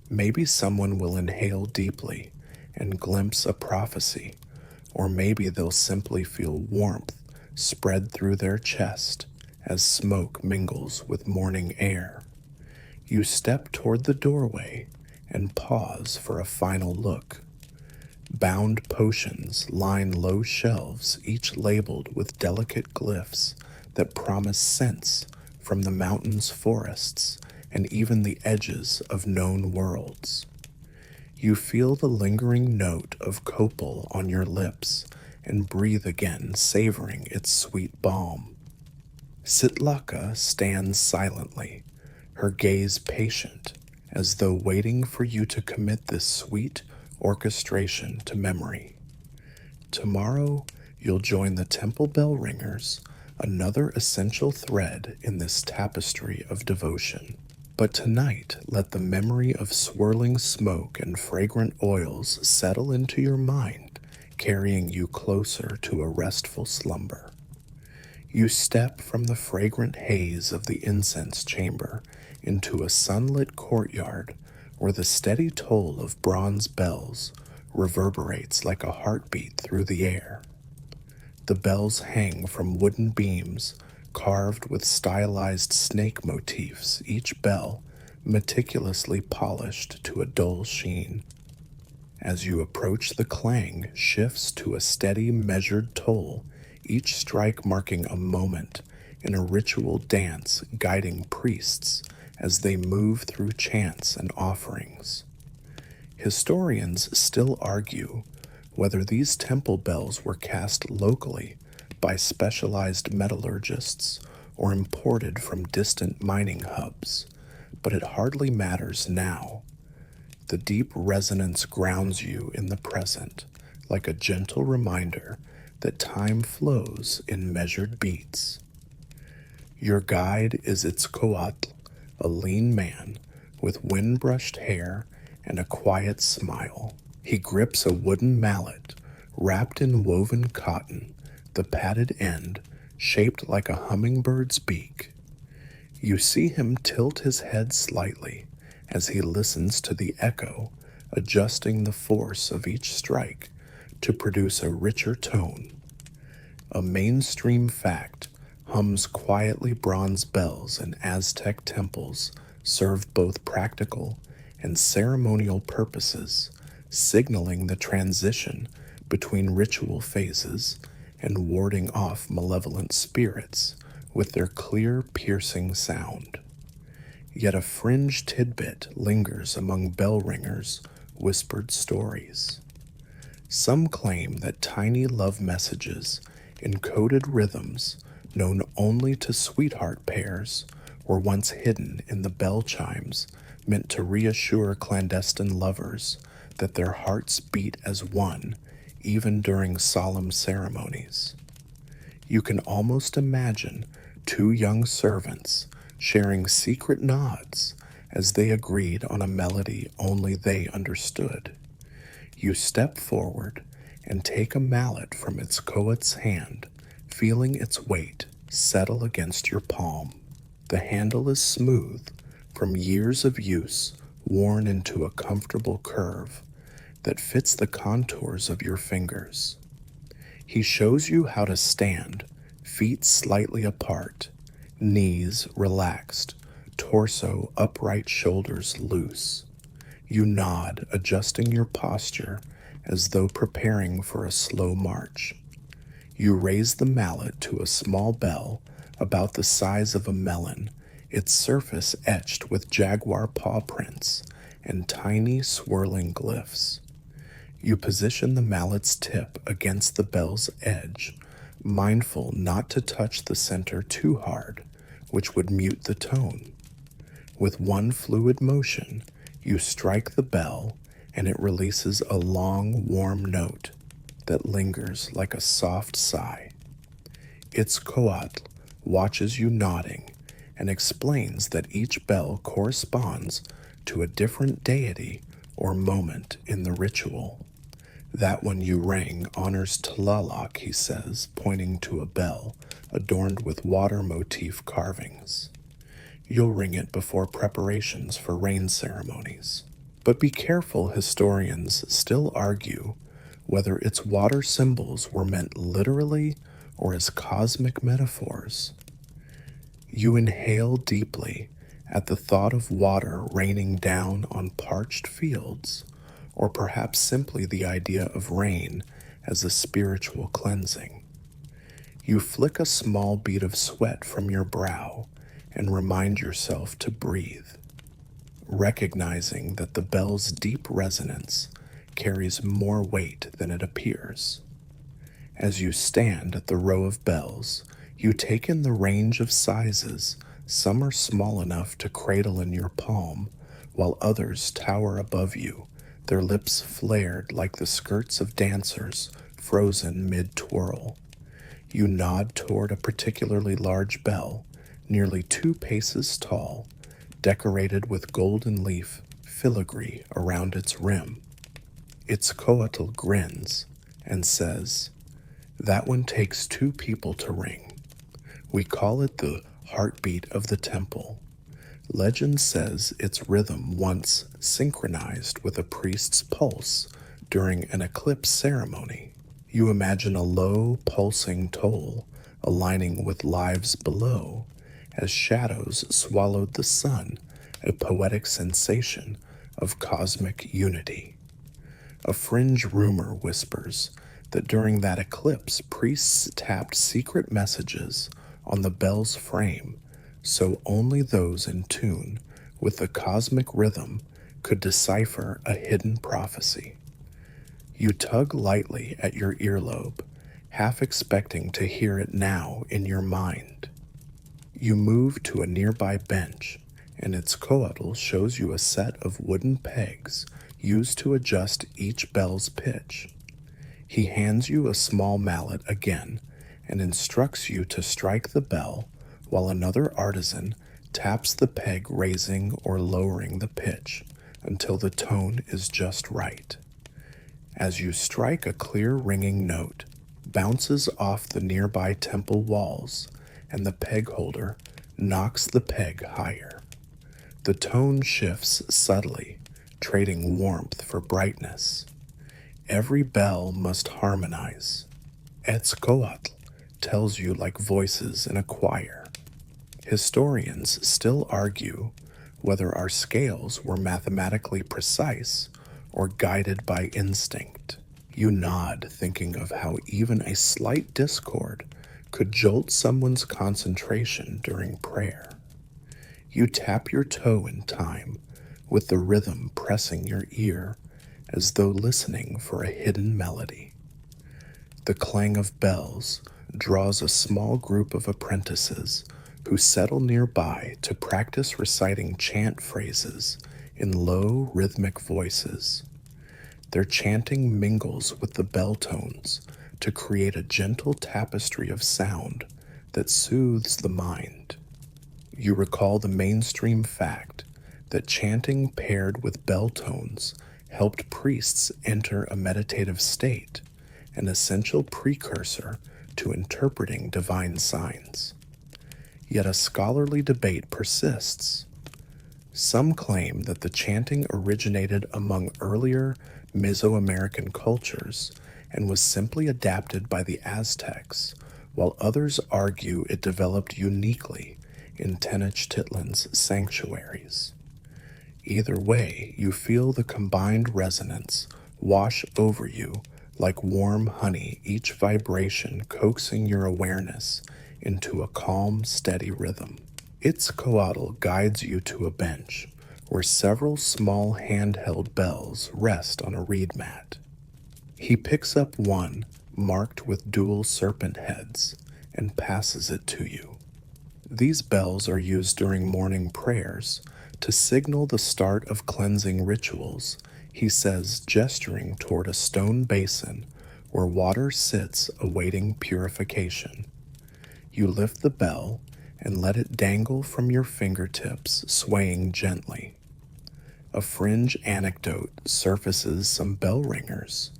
Maybe someone will inhale deeply and glimpse a prophecy, or maybe they'll simply feel warmth spread through their chest as smoke mingles with morning air. You step toward the doorway and pause for a final look. Bound potions line low shelves, each labeled with delicate glyphs that promise scents from the mountains, forests, and even the edges of known worlds. You feel the lingering note of copal on your lips and breathe again, savoring its sweet balm. Sitlaka stands silently, her gaze patient, as though waiting for you to commit this sweet orchestration to memory. Tomorrow, you'll join the temple bell ringers, another essential thread in this tapestry of devotion. But tonight, let the memory of swirling smoke and fragrant oils settle into your mind, carrying you closer to a restful slumber. You step from the fragrant haze of the incense chamber into a sunlit courtyard where the steady toll of bronze bells reverberates like a heartbeat through the air. The bells hang from wooden beams carved with stylized snake motifs, each bell meticulously polished to a dull sheen. As you approach, the clang shifts to a steady, measured toll, each strike marking a moment in a ritual dance guiding priests as they move through chants and offerings. Historians still argue whether these temple bells were cast locally by specialized metallurgists or imported from distant mining hubs, but it hardly matters now. The deep resonance grounds you in the present, like a gentle reminder that time flows in measured beats. Your guide is Itzcoatl, a lean man with wind-brushed hair and a quiet smile. He grips a wooden mallet wrapped in woven cotton, the padded end shaped like a hummingbird's beak. You see him tilt his head slightly as he listens to the echo, adjusting the force of each strike to produce a richer tone. A mainstream fact hums quietly. Bronze bells in Aztec temples served both practical and ceremonial purposes, signaling the transition between ritual phases and warding off malevolent spirits with their clear, piercing sound. Yet a fringe tidbit lingers among bell ringers' whispered stories. Some claim that tiny love messages, encoded rhythms known only to sweetheart pairs, were once hidden in the bell chimes, meant to reassure clandestine lovers that their hearts beat as one, even during solemn ceremonies. You can almost imagine two young servants sharing secret nods as they agreed on a melody only they understood. You step forward and take a mallet from its coat's hand, feeling its weight settle against your palm. The handle is smooth from years of use, worn into a comfortable curve that fits the contours of your fingers. He shows you how to stand, feet slightly apart, knees relaxed, torso upright, shoulders loose. You nod, adjusting your posture as though preparing for a slow march. You raise the mallet to a small bell about the size of a melon, its surface etched with jaguar paw prints and tiny swirling glyphs. You position the mallet's tip against the bell's edge, mindful not to touch the center too hard, which would mute the tone. With one fluid motion, you strike the bell and it releases a long, warm note that lingers like a soft sigh. Itzcoatl watches you nodding and explains that each bell corresponds to a different deity or moment in the ritual. That one you rang honors Tlaloc, he says, pointing to a bell adorned with water motif carvings. You'll ring it before preparations for rain ceremonies. But be careful, historians still argue whether its water symbols were meant literally or as cosmic metaphors. You inhale deeply at the thought of water raining down on parched fields, or perhaps simply the idea of rain as a spiritual cleansing. You flick a small bead of sweat from your brow and remind yourself to breathe, recognizing that the bell's deep resonance carries more weight than it appears. As you stand at the row of bells, you take in the range of sizes. Some are small enough to cradle in your palm, while others tower above you, their lips flared like the skirts of dancers frozen mid-twirl. You nod toward a particularly large bell, nearly 2 paces tall, decorated with golden leaf filigree around its rim. Itzcoatl grins and says, "That one takes 2 people to ring. We call it the heartbeat of the temple. Legend says its rhythm once synchronized with a priest's pulse during an eclipse ceremony. You imagine a low, pulsing toll aligning with lives below as shadows swallowed the sun, a poetic sensation of cosmic unity. A fringe rumor whispers that during that eclipse, priests tapped secret messages on the bell's frame, so only those in tune with the cosmic rhythm could decipher a hidden prophecy. You tug lightly at your earlobe, half expecting to hear it now in your mind. You move to a nearby bench, and Itzcoatl shows you a set of wooden pegs used to adjust each bell's pitch. He hands you a small mallet again and instructs you to strike the bell while another artisan taps the peg, raising or lowering the pitch until the tone is just right. As you strike, a clear ringing note bounces off the nearby temple walls, and the peg holder knocks the peg higher. The tone shifts subtly, trading warmth for brightness. Every bell must harmonize. Etzcoatl tells you like voices in a choir. Historians still argue whether our scales were mathematically precise or guided by instinct. You nod, thinking of how even a slight discord could jolt someone's concentration during prayer. You tap your toe in time, with the rhythm pressing your ear as though listening for a hidden melody. The clang of bells draws a small group of apprentices who settle nearby to practice reciting chant phrases in low, rhythmic voices. Their chanting mingles with the bell tones, to create a gentle tapestry of sound that soothes the mind. You recall the mainstream fact that chanting paired with bell tones helped priests enter a meditative state, an essential precursor to interpreting divine signs. Yet a scholarly debate persists. Some claim that the chanting originated among earlier Mesoamerican cultures and was simply adapted by the Aztecs, while others argue it developed uniquely in Tenochtitlan's sanctuaries. Either way, you feel the combined resonance wash over you like warm honey, each vibration coaxing your awareness into a calm, steady rhythm. Itzcoatl guides you to a bench where several small handheld bells rest on a reed mat. He picks up one marked with dual serpent heads and passes it to you. These bells are used during morning prayers to signal the start of cleansing rituals, he says, gesturing toward a stone basin where water sits awaiting purification. You lift the bell and let it dangle from your fingertips, swaying gently. A fringe anecdote surfaces. Some bell ringers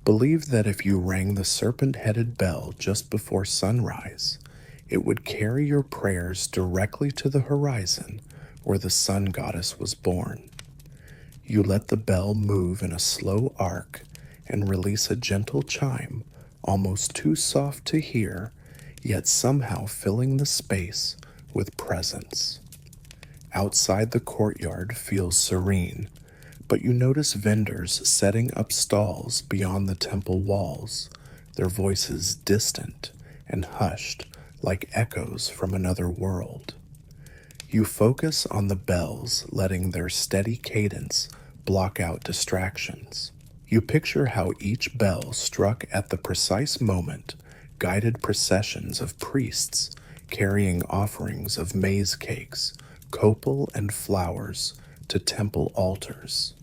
believed that if you rang the serpent-headed bell just before sunrise, it would carry your prayers directly to the horizon where the sun goddess was born. You let the bell move in a slow arc and release a gentle chime, almost too soft to hear, yet somehow filling the space with presence. Outside, the courtyard feels serene, but you notice vendors setting up stalls beyond the temple walls, their voices distant and hushed like echoes from another world. You focus on the bells, letting their steady cadence block out distractions. You picture how each bell struck at the precise moment guided processions of priests carrying offerings of maize cakes, copal, and flowers to temple altars.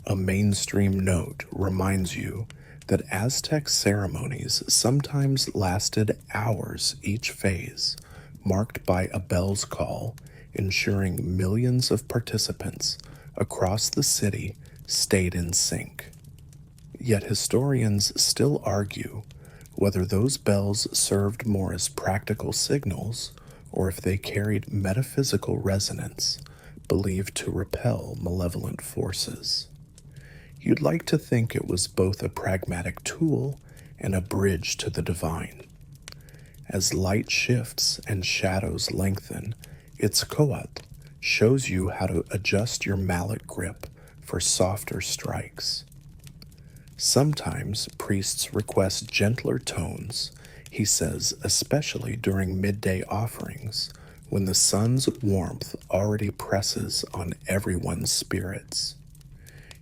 A mainstream note reminds you that Aztec ceremonies sometimes lasted hours each phase, marked by a bell's call, ensuring millions of participants across the city stayed in sync. Yet historians still argue whether those bells served more as practical signals or if they carried metaphysical resonance, believed to repel malevolent forces. You'd like to think it was both a pragmatic tool and a bridge to the divine. As light shifts and shadows lengthen, Itzcoatl shows you how to adjust your mallet grip for softer strikes. Sometimes priests request gentler tones, he says, especially during midday offerings, when the sun's warmth already presses on everyone's spirits.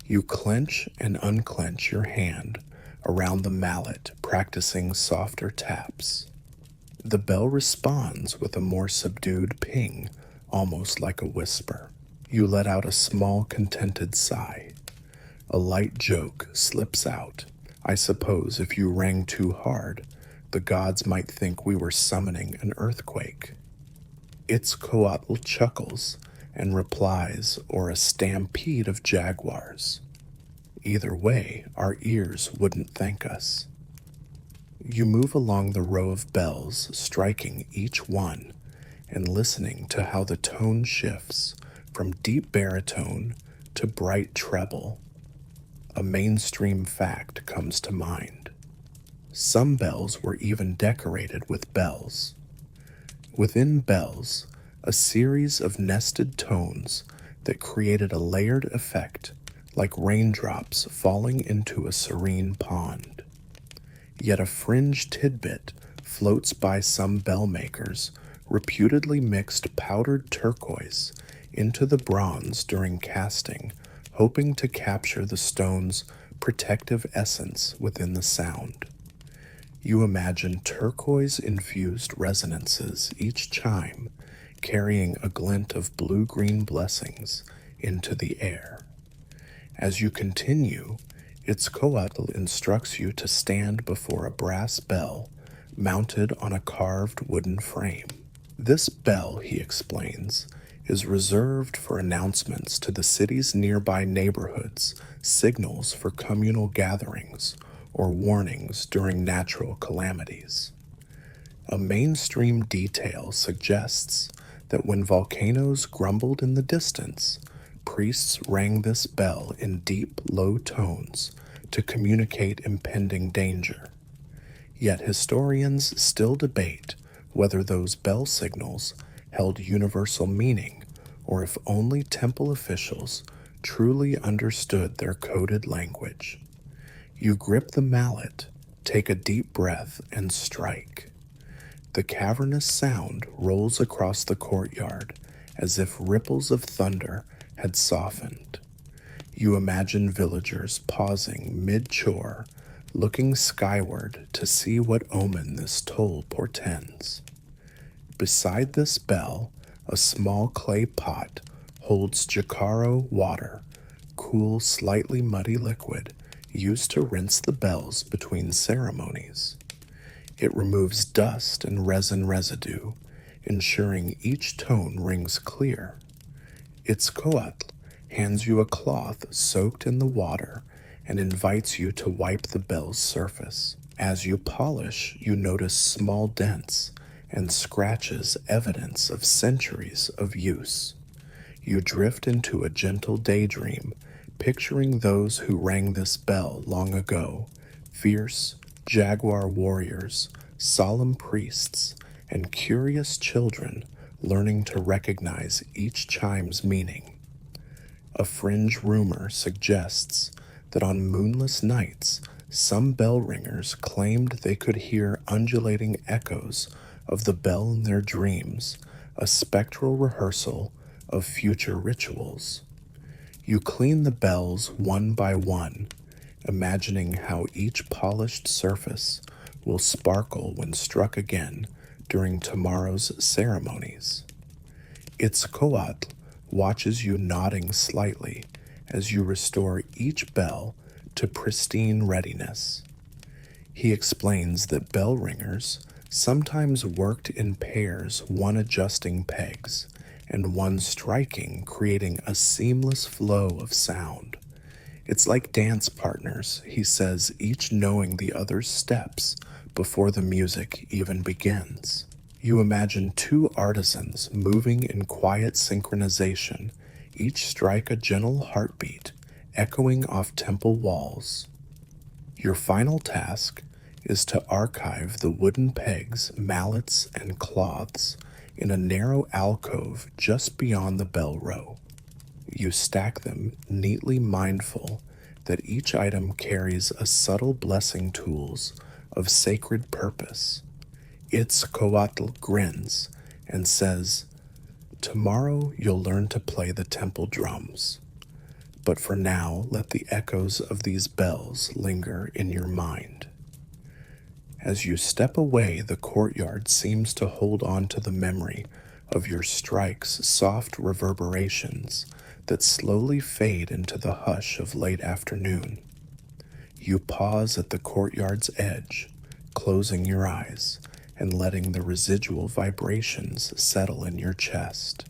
You clench and unclench your hand around the mallet, practicing softer taps. The bell responds with a more subdued ping, almost like a whisper. You let out a small, contented sigh. A light joke slips out. I suppose if you rang too hard, the gods might think we were summoning an earthquake. Itzcoatl chuckles and replies, or a stampede of jaguars. Either way, our ears wouldn't thank us. You move along the row of bells, striking each one and listening to how the tone shifts from deep baritone to bright treble. A mainstream fact comes to mind. Some bells were even decorated with bells. Within bells, a series of nested tones that created a layered effect, like raindrops falling into a serene pond. Yet a fringe tidbit floats by. Some bell makers reputedly mixed powdered turquoise into the bronze during casting, hoping to capture the stone's protective essence within the sound. You imagine turquoise-infused resonances, each chime carrying a glint of blue-green blessings into the air. As you continue, Itzcoatl instructs you to stand before a brass bell mounted on a carved wooden frame. This bell, he explains, is reserved for announcements to the city's nearby neighborhoods, signals for communal gatherings, or warnings during natural calamities. A mainstream detail suggests that when volcanoes grumbled in the distance, priests rang this bell in deep, low tones to communicate impending danger. Yet historians still debate whether those bell signals held universal meaning or if only temple officials truly understood their coded language. You grip the mallet, take a deep breath, and strike. The cavernous sound rolls across the courtyard as if ripples of thunder had softened. You imagine villagers pausing mid-chore, looking skyward to see what omen this toll portends. Beside this bell, a small clay pot holds Jacaro water, cool, slightly muddy liquid used to rinse the bells between ceremonies. It removes dust and resin residue, ensuring each tone rings clear. Itzcoatl hands you a cloth soaked in the water and invites you to wipe the bell's surface. As you polish, you notice small dents and scratches, evidence of centuries of use. You drift into a gentle daydream, picturing those who rang this bell long ago, fierce, jaguar warriors, solemn priests, and curious children learning to recognize each chime's meaning. A fringe rumor suggests that on moonless nights, some bell ringers claimed they could hear undulating echoes of the bell in their dreams, a spectral rehearsal of future rituals. You clean the bells one by one, imagining how each polished surface will sparkle when struck again during tomorrow's ceremonies. Itzcoatl watches you nodding slightly as you restore each bell to pristine readiness. He explains that bell ringers sometimes worked in pairs, one adjusting pegs and one striking, creating a seamless flow of sound. It's like dance partners, he says, each knowing the other's steps before the music even begins. You imagine two artisans moving in quiet synchronization, each strike a gentle heartbeat, echoing off temple walls. Your final task is to archive the wooden pegs, mallets, and cloths in a narrow alcove just beyond the bell row. You stack them neatly, mindful that each item carries a subtle blessing tools of sacred purpose. Itzcoatl grins and says, "Tomorrow you'll learn to play the temple drums. But for now, let the echoes of these bells linger in your mind." As you step away, the courtyard seems to hold on to the memory of your strikes, soft reverberations that slowly fade into the hush of late afternoon. You pause at the courtyard's edge, closing your eyes and letting the residual vibrations settle in your chest.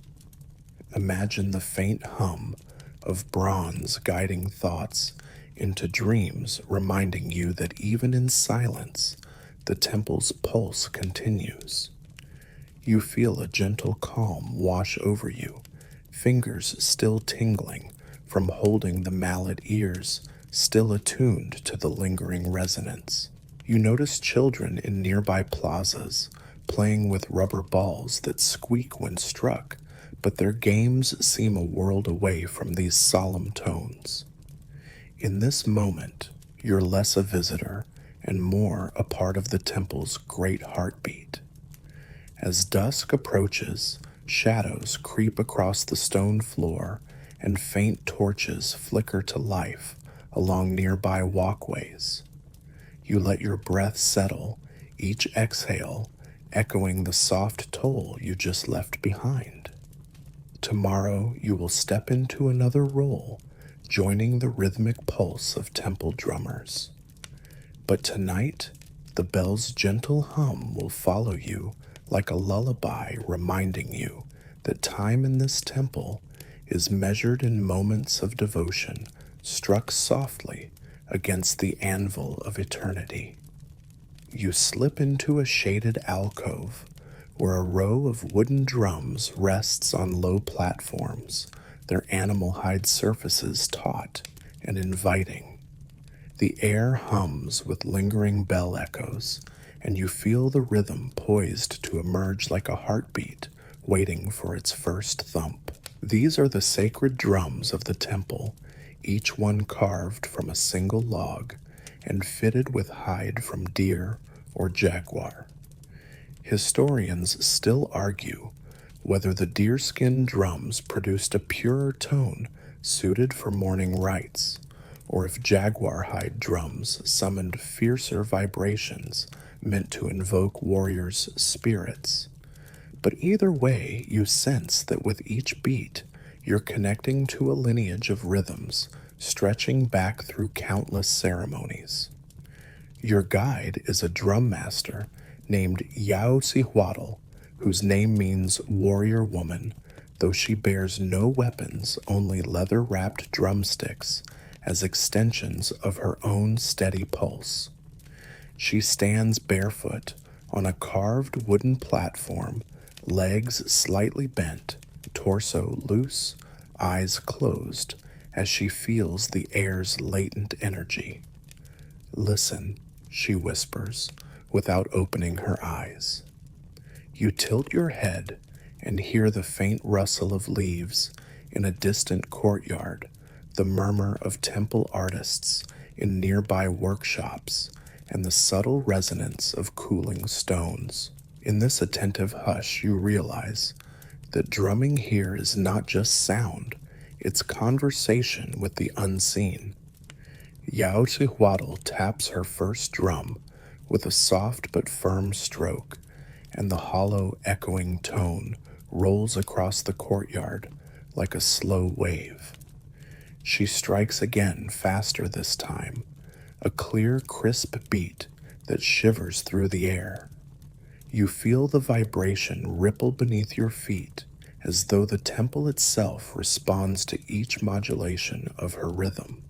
Imagine the faint hum of bronze guiding thoughts into dreams, reminding you that even in silence, the temple's pulse continues. You feel a gentle calm wash over you, fingers still tingling from holding the mallet, ears still attuned to the lingering resonance. You notice children in nearby plazas playing with rubber balls that squeak when struck, but their games seem a world away from these solemn tones. In this moment, you're less a visitor and more a part of the temple's great heartbeat. As dusk approaches, shadows creep across the stone floor and faint torches flicker to life along nearby walkways. You let your breath settle, each exhale echoing the soft toll you just left behind. Tomorrow you will step into another role, joining the rhythmic pulse of temple drummers. But tonight, the bell's gentle hum will follow you like a lullaby, reminding you that time in this temple is measured in moments of devotion struck softly against the anvil of eternity. You slip into a shaded alcove where a row of wooden drums rests on low platforms, their animal hide surfaces taut and inviting. The air hums with lingering bell echoes, and you feel the rhythm poised to emerge like a heartbeat waiting for its first thump. These are the sacred drums of the temple, each one carved from a single log and fitted with hide from deer or jaguar. Historians still argue whether the deerskin drums produced a purer tone suited for morning rites, or if jaguar hide drums summoned fiercer vibrations meant to invoke warriors' spirits. But either way, you sense that with each beat, you're connecting to a lineage of rhythms stretching back through countless ceremonies. Your guide is a drum master named Yaocihuatl, whose name means warrior woman, though she bears no weapons, only leather-wrapped drumsticks as extensions of her own steady pulse. She stands barefoot on a carved wooden platform, legs slightly bent, torso loose, eyes closed, as she feels the air's latent energy. "Listen," she whispers, without opening her eyes. You tilt your head and hear the faint rustle of leaves in a distant courtyard, the murmur of temple artists in nearby workshops, and the subtle resonance of cooling stones. In this attentive hush, you realize that drumming here is not just sound, it's conversation with the unseen. Yaocihuatl taps her first drum with a soft but firm stroke, and the hollow, echoing tone rolls across the courtyard like a slow wave. She strikes again, faster this time, a clear, crisp beat that shivers through the air. You feel the vibration ripple beneath your feet, as though the temple itself responds to each modulation of her rhythm.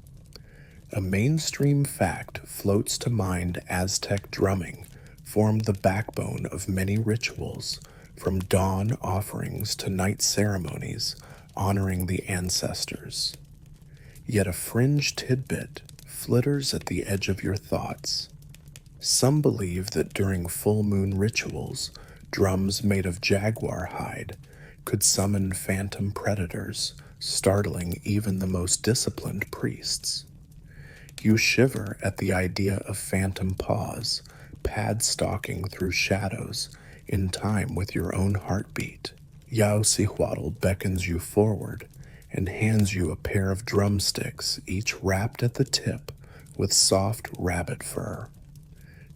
A mainstream fact floats to mind: Aztec drumming formed the backbone of many rituals, from dawn offerings to night ceremonies honoring the ancestors. Yet a fringe tidbit flitters at the edge of your thoughts. Some believe that during full moon rituals, drums made of jaguar hide could summon phantom predators, startling even the most disciplined priests. You shiver at the idea of phantom paws, pad stalking through shadows in time with your own heartbeat. Yaocihuatl beckons you forward and hands you a pair of drumsticks, each wrapped at the tip with soft rabbit fur.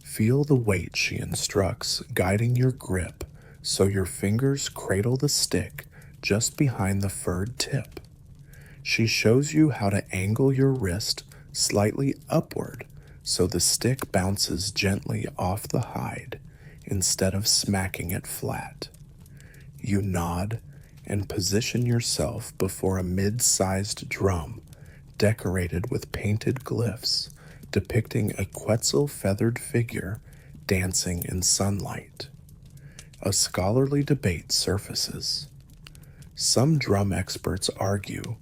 Feel the weight, she instructs, guiding your grip so your fingers cradle the stick just behind the furred tip. She shows you how to angle your wrist slightly upward so the stick bounces gently off the hide instead of smacking it flat. You nod and position yourself before a mid-sized drum decorated with painted glyphs depicting a Quetzal feathered figure dancing in sunlight. A scholarly debate surfaces. Some drum experts argue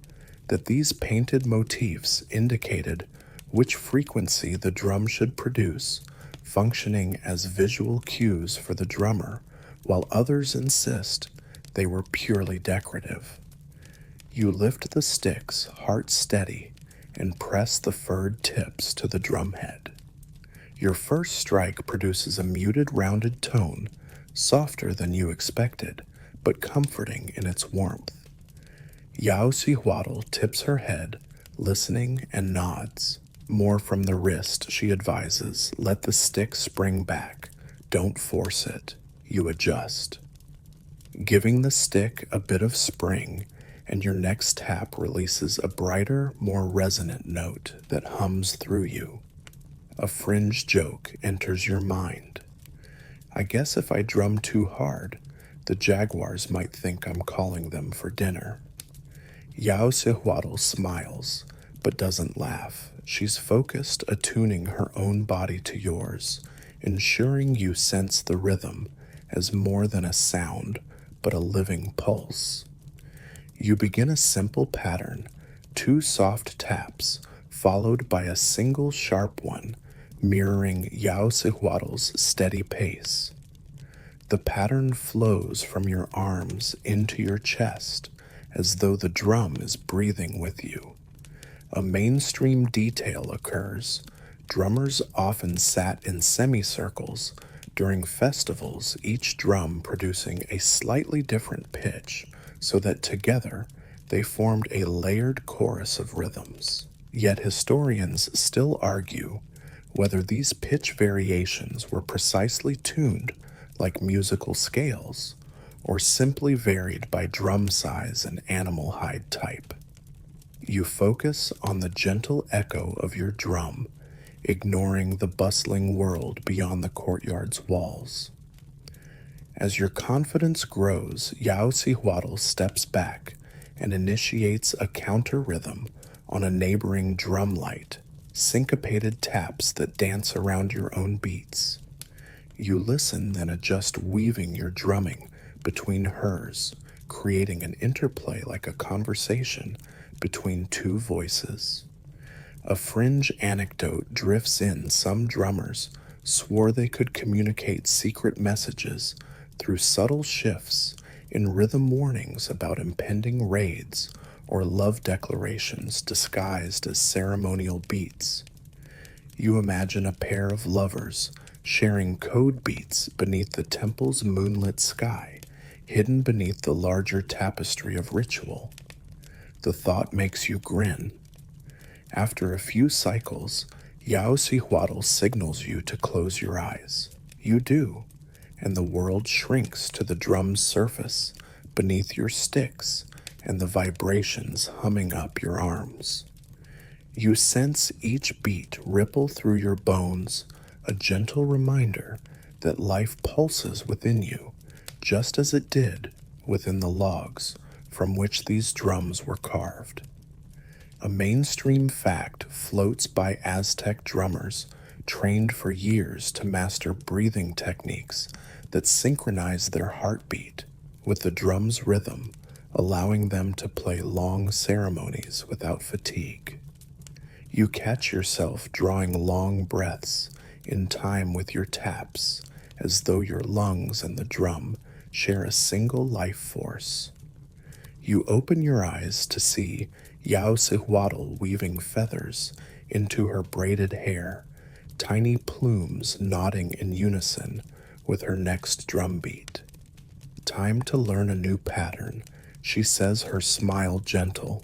that these painted motifs indicated which frequency the drum should produce, functioning as visual cues for the drummer, while others insist they were purely decorative. You lift the sticks, heart steady, and press the furred tips to the drumhead. Your first strike produces a muted, rounded tone, softer than you expected, but comforting in its warmth. Yaocihuatl tips her head, listening, and nods. More from the wrist, she advises. Let the stick spring back. Don't force it. You adjust. Giving the stick a bit of spring, and your next tap releases a brighter, more resonant note that hums through you. A fringe joke enters your mind. I guess if I drum too hard, the jaguars might think I'm calling them for dinner. Yaosehuatl smiles, but doesn't laugh. She's focused, attuning her own body to yours, ensuring you sense the rhythm as more than a sound, but a living pulse. You begin a simple pattern, 2 soft taps, followed by a single sharp one, mirroring Yaosehuatl's steady pace. The pattern flows from your arms into your chest, as though the drum is breathing with you. A mainstream detail occurs. Drummers often sat in semicircles during festivals, each drum producing a slightly different pitch, so that together they formed a layered chorus of rhythms. Yet historians still argue whether these pitch variations were precisely tuned like musical scales, or simply varied by drum size and animal hide type. You focus on the gentle echo of your drum, ignoring the bustling world beyond the courtyard's walls. As your confidence grows, Yaosehuatl steps back and initiates a counter rhythm on a neighboring drumlight, syncopated taps that dance around your own beats. You listen, then adjust, weaving your drumming between hers, creating an interplay like a conversation between 2 voices. A fringe anecdote drifts in. Some drummers swore they could communicate secret messages through subtle shifts in rhythm, warnings about impending raids or love declarations disguised as ceremonial beats. You imagine a pair of lovers sharing code beats beneath the temple's moonlit sky, hidden beneath the larger tapestry of ritual. The thought makes you grin. After a few cycles, Yaosehuatl signals you to close your eyes. You do, and the world shrinks to the drum's surface beneath your sticks and the vibrations humming up your arms. You sense each beat ripple through your bones, a gentle reminder that life pulses within you, just as it did within the logs from which these drums were carved. A mainstream fact floats by Aztec drummers trained for years to master breathing techniques that synchronize their heartbeat with the drum's rhythm, allowing them to play long ceremonies without fatigue. You catch yourself drawing long breaths in time with your taps, as though your lungs and the drum share a single life force. You open your eyes to see Yaosehuatl weaving feathers into her braided hair, tiny plumes nodding in unison with her next drum beat. Time to learn a new pattern, she says, her smile gentle.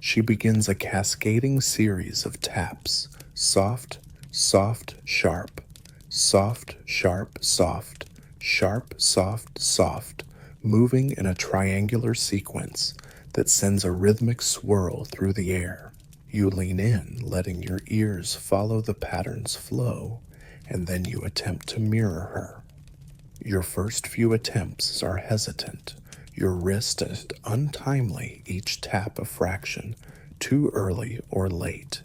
She begins a cascading series of taps, soft, soft, sharp, soft, sharp, soft, sharp, soft, soft, moving in a triangular sequence that sends a rhythmic swirl through the air. You lean in, letting your ears follow the pattern's flow, and then you attempt to mirror her. Your first few attempts are hesitant, your wrist is untimely, each tap a fraction, too early or late.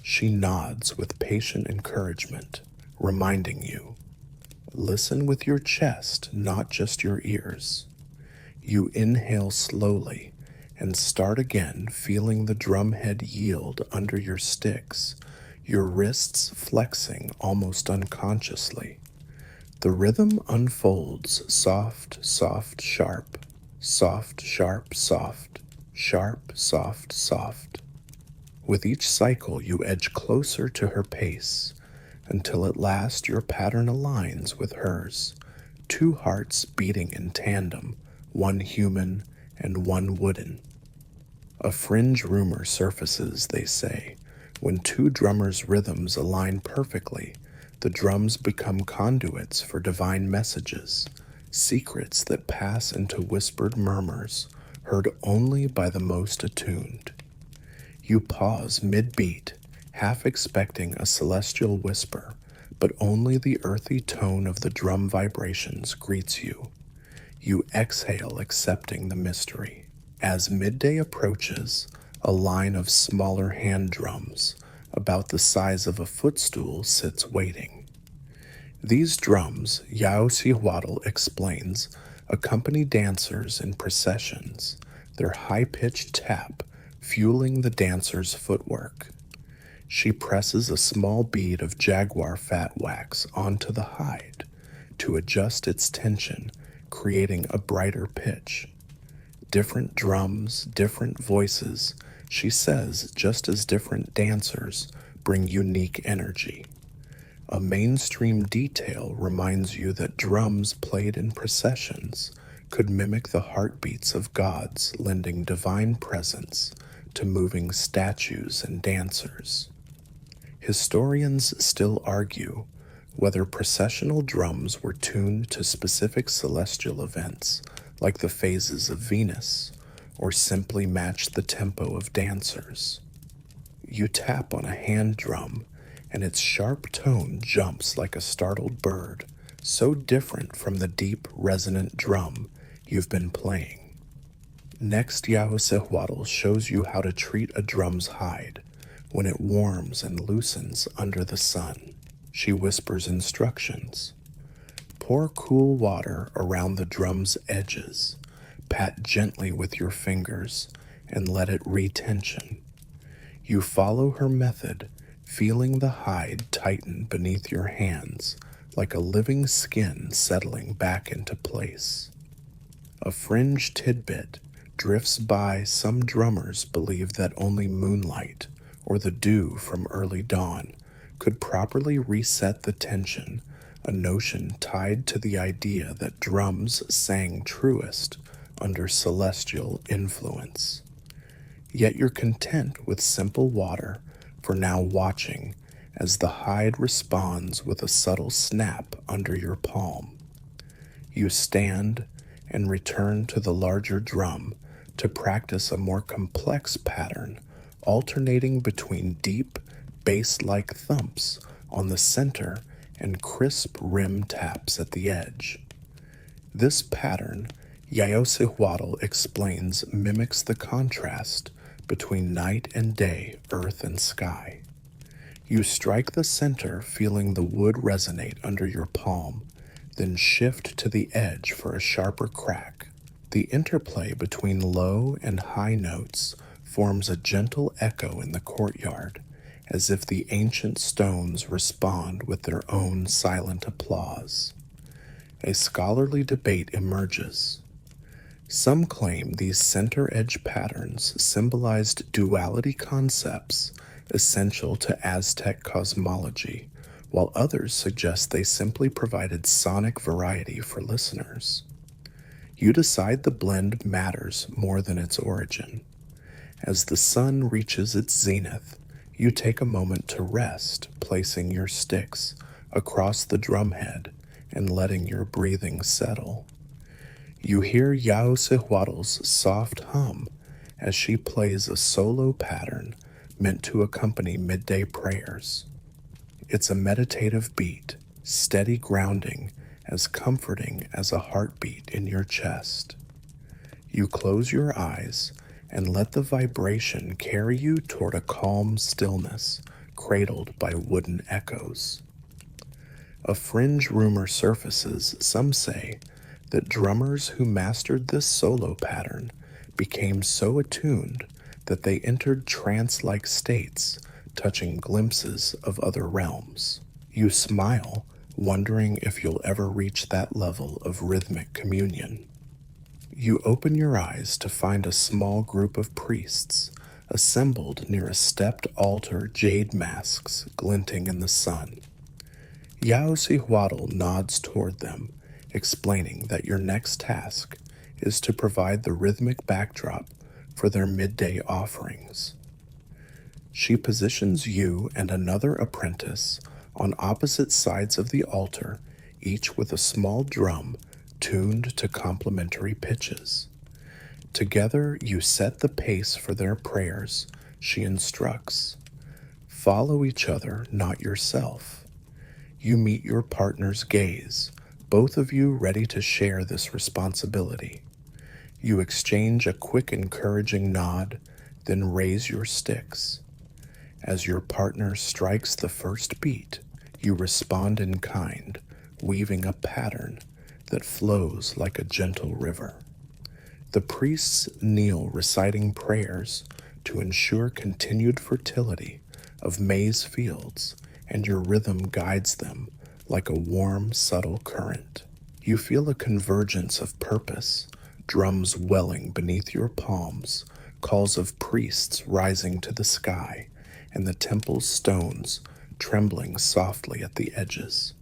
She nods with patient encouragement, reminding you, listen with your chest, not just your ears. You inhale slowly and start again, feeling the drumhead yield under your sticks, your wrists flexing almost unconsciously. The rhythm unfolds, soft, soft, sharp, soft, sharp, soft, sharp, soft, soft. With each cycle, you edge closer to her pace, until at last your pattern aligns with hers, 2 hearts beating in tandem, one human and one wooden. A fringe rumor surfaces, they say. When 2 drummers' rhythms align perfectly, the drums become conduits for divine messages, secrets that pass into whispered murmurs heard only by the most attuned. You pause mid-beat, half expecting a celestial whisper, but only the earthy tone of the drum vibrations greets you. You exhale, accepting the mystery. As midday approaches, a line of smaller hand drums, about the size of a footstool, sits waiting. These drums, Yaosihuatl explains, accompany dancers in processions, their high-pitched tap fueling the dancers' footwork. She presses a small bead of jaguar fat wax onto the hide to adjust its tension, creating a brighter pitch. Different drums, different voices, she says, just as different dancers bring unique energy. A mainstream detail reminds you that drums played in processions could mimic the heartbeats of gods, lending divine presence to moving statues and dancers. Historians still argue whether processional drums were tuned to specific celestial events, like the phases of Venus, or simply matched the tempo of dancers. You tap on a hand drum, and its sharp tone jumps like a startled bird, so different from the deep, resonant drum you've been playing. Next, Yahusehuatl shows you how to treat a drum's hide when it warms and loosens under the sun. She whispers instructions. Pour cool water around the drum's edges, pat gently with your fingers, and let it retension. You follow her method, feeling the hide tighten beneath your hands like a living skin settling back into place. A fringe tidbit drifts by. Some drummers believe that only moonlight or the dew from early dawn could properly reset the tension, a notion tied to the idea that drums sang truest under celestial influence. Yet you're content with simple water for now, watching as the hide responds with a subtle snap under your palm. You stand and return to the larger drum to practice a more complex pattern, alternating between deep, bass-like thumps on the center and crisp rim taps at the edge. This pattern, Yaosihuatl explains, mimics the contrast between night and day, earth and sky. You strike the center, feeling the wood resonate under your palm, then shift to the edge for a sharper crack. The interplay between low and high notes forms a gentle echo in the courtyard, as if the ancient stones respond with their own silent applause. A scholarly debate emerges. Some claim these center-edge patterns symbolized duality concepts essential to Aztec cosmology, while others suggest they simply provided sonic variety for listeners. You decide the blend matters more than its origin. As the sun reaches its zenith, you take a moment to rest, placing your sticks across the drumhead and letting your breathing settle. You hear Yaosihuatl's soft hum as she plays a solo pattern meant to accompany midday prayers. It's a meditative beat, steady grounding, as comforting as a heartbeat in your chest. You close your eyes and let the vibration carry you toward a calm stillness cradled by wooden echoes. A fringe rumor surfaces, some say, that drummers who mastered this solo pattern became so attuned that they entered trance-like states, touching glimpses of other realms. You smile, wondering if you'll ever reach that level of rhythmic communion. You open your eyes to find a small group of priests assembled near a stepped altar, jade masks glinting in the sun. Yaosihuatl nods toward them, explaining that your next task is to provide the rhythmic backdrop for their midday offerings. She positions you and another apprentice on opposite sides of the altar, each with a small drum tuned to complementary pitches. Together, you set the pace for their prayers. She instructs. Follow each other, not yourself. You meet your partner's gaze, both of you ready to share this responsibility. You exchange a quick, encouraging nod, then raise your sticks. As your partner strikes the first beat, you respond in kind, weaving a pattern that flows like a gentle river. The priests kneel reciting prayers to ensure continued fertility of maize fields, and your rhythm guides them like a warm, subtle current. You feel a convergence of purpose, drums welling beneath your palms, calls of priests rising to the sky, and the temple's stones trembling softly at the edges.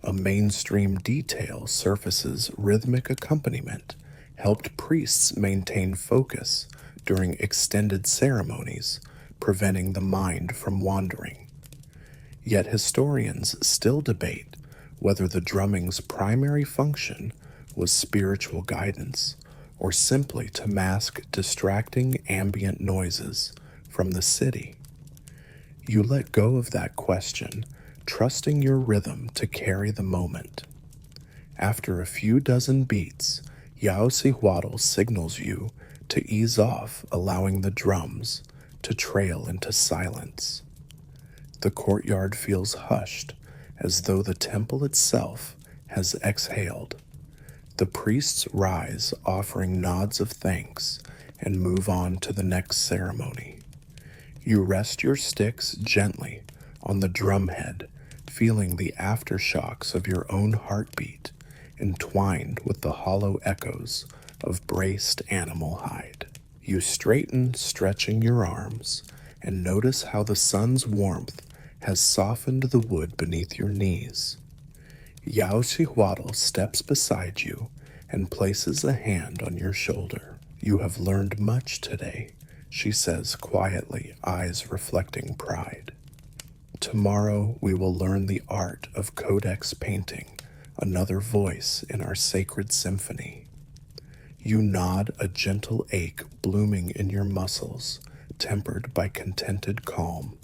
A mainstream detail surfaces rhythmic accompaniment, helped priests maintain focus during extended ceremonies, preventing the mind from wandering. Yet historians still debate whether the drumming's primary function was spiritual guidance or simply to mask distracting ambient noises from the city. You let go of that question, trusting your rhythm to carry the moment. After a few dozen beats, Yaosihuatl signals you to ease off, allowing the drums to trail into silence. The courtyard feels hushed, as though the temple itself has exhaled. The priests rise, offering nods of thanks, and move on to the next ceremony. You rest your sticks gently on the drumhead, feeling the aftershocks of your own heartbeat entwined with the hollow echoes of braced animal hide. You straighten, stretching your arms, and notice how the sun's warmth has softened the wood beneath your knees. Yaosihuatl steps beside you and places a hand on your shoulder. You have learned much today, she says quietly, eyes reflecting pride. Tomorrow we will learn the art of codex painting, another voice in our sacred symphony. You nod, a gentle ache blooming in your muscles, tempered by contented calm.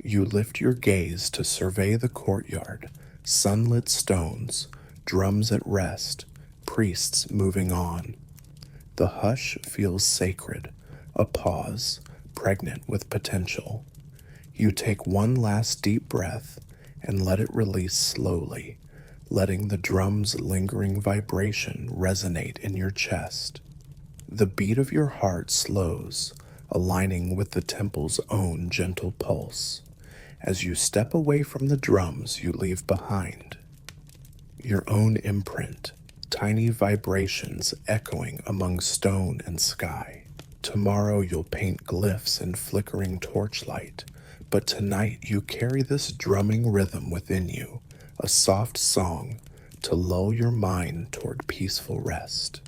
You lift your gaze to survey the courtyard, sunlit stones, drums at rest, priests moving on. The hush feels sacred, a pause, pregnant with potential. You take one last deep breath and let it release slowly, letting the drum's lingering vibration resonate in your chest. The beat of your heart slows, aligning with the temple's own gentle pulse. As you step away from the drums you leave behind, your own imprint, tiny vibrations echoing among stone and sky. Tomorrow you'll paint glyphs in flickering torchlight, but tonight you carry this drumming rhythm within you, a soft song to lull your mind toward peaceful rest.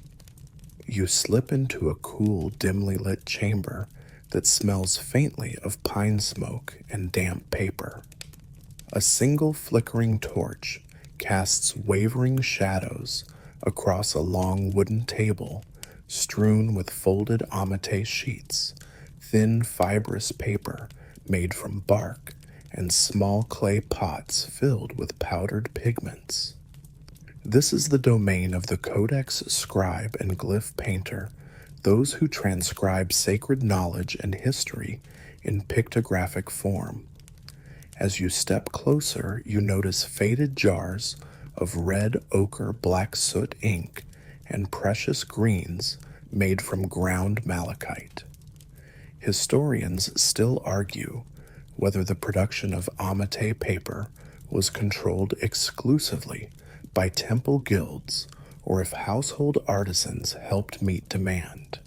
You slip into a cool, dimly lit chamber that smells faintly of pine smoke and damp paper. A single flickering torch casts wavering shadows across a long wooden table strewn with folded amate sheets, thin fibrous paper made from bark, and small clay pots filled with powdered pigments. This is the domain of the codex scribe and glyph painter, those who transcribe sacred knowledge and history in pictographic form. As you step closer, you notice faded jars of red ochre black soot ink and precious greens made from ground malachite. Historians still argue whether the production of amate paper was controlled exclusively by temple guilds or if household artisans helped meet demand.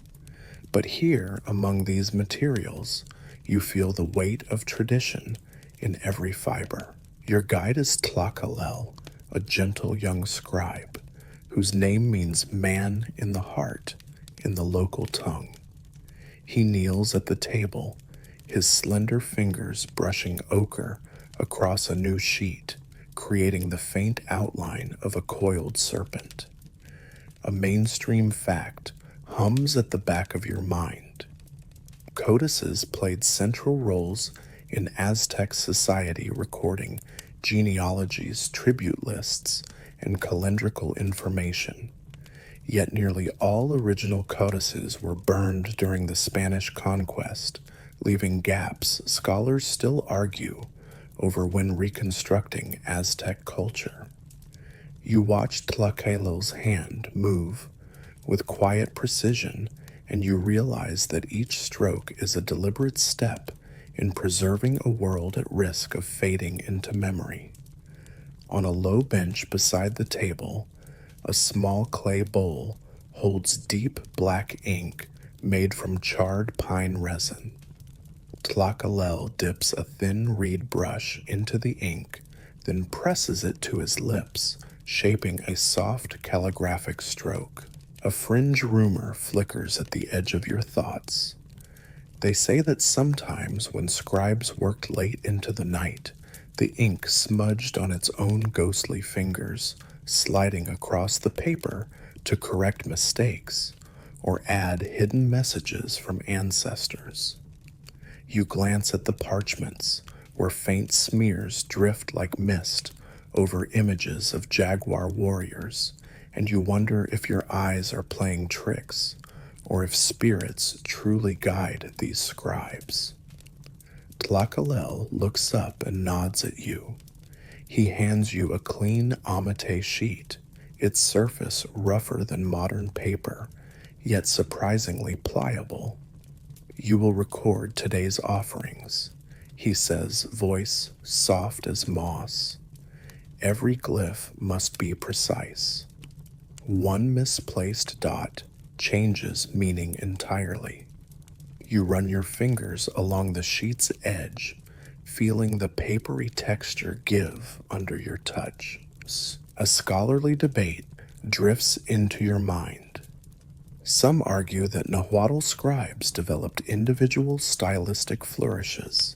But here, among these materials, you feel the weight of tradition in every fiber. Your guide is Tlakalel, a gentle young scribe, whose name means man in the heart in the local tongue. He kneels at the table, his slender fingers brushing ochre across a new sheet, creating the faint outline of a coiled serpent. A mainstream fact hums at the back of your mind. Codices played central roles in Aztec society, recording genealogies, tribute lists, and calendrical information. Yet nearly all original codices were burned during the Spanish conquest, leaving gaps scholars still argue over when reconstructing Aztec culture. You watch Tlaquelel's hand move with quiet precision, and you realize that each stroke is a deliberate step in preserving a world at risk of fading into memory. On a low bench beside the table, a small clay bowl holds deep black ink made from charred pine resin. Tlaquelel dips a thin reed brush into the ink, then presses it to his lips, shaping a soft calligraphic stroke. A fringe rumor flickers at the edge of your thoughts. They say that sometimes when scribes worked late into the night, the ink smudged on its own ghostly fingers, sliding across the paper to correct mistakes or add hidden messages from ancestors. You glance at the parchments, where faint smears drift like mist over images of jaguar warriors, and you wonder if your eyes are playing tricks, or if spirits truly guide these scribes. Tlaquelel looks up and nods at you. He hands you a clean amate sheet, its surface rougher than modern paper, yet surprisingly pliable. You will record today's offerings, he says, voice soft as moss. Every glyph must be precise. One misplaced dot changes meaning entirely. You run your fingers along the sheet's edge, feeling the papery texture give under your touch. A scholarly debate drifts into your mind. Some argue that Nahuatl scribes developed individual stylistic flourishes,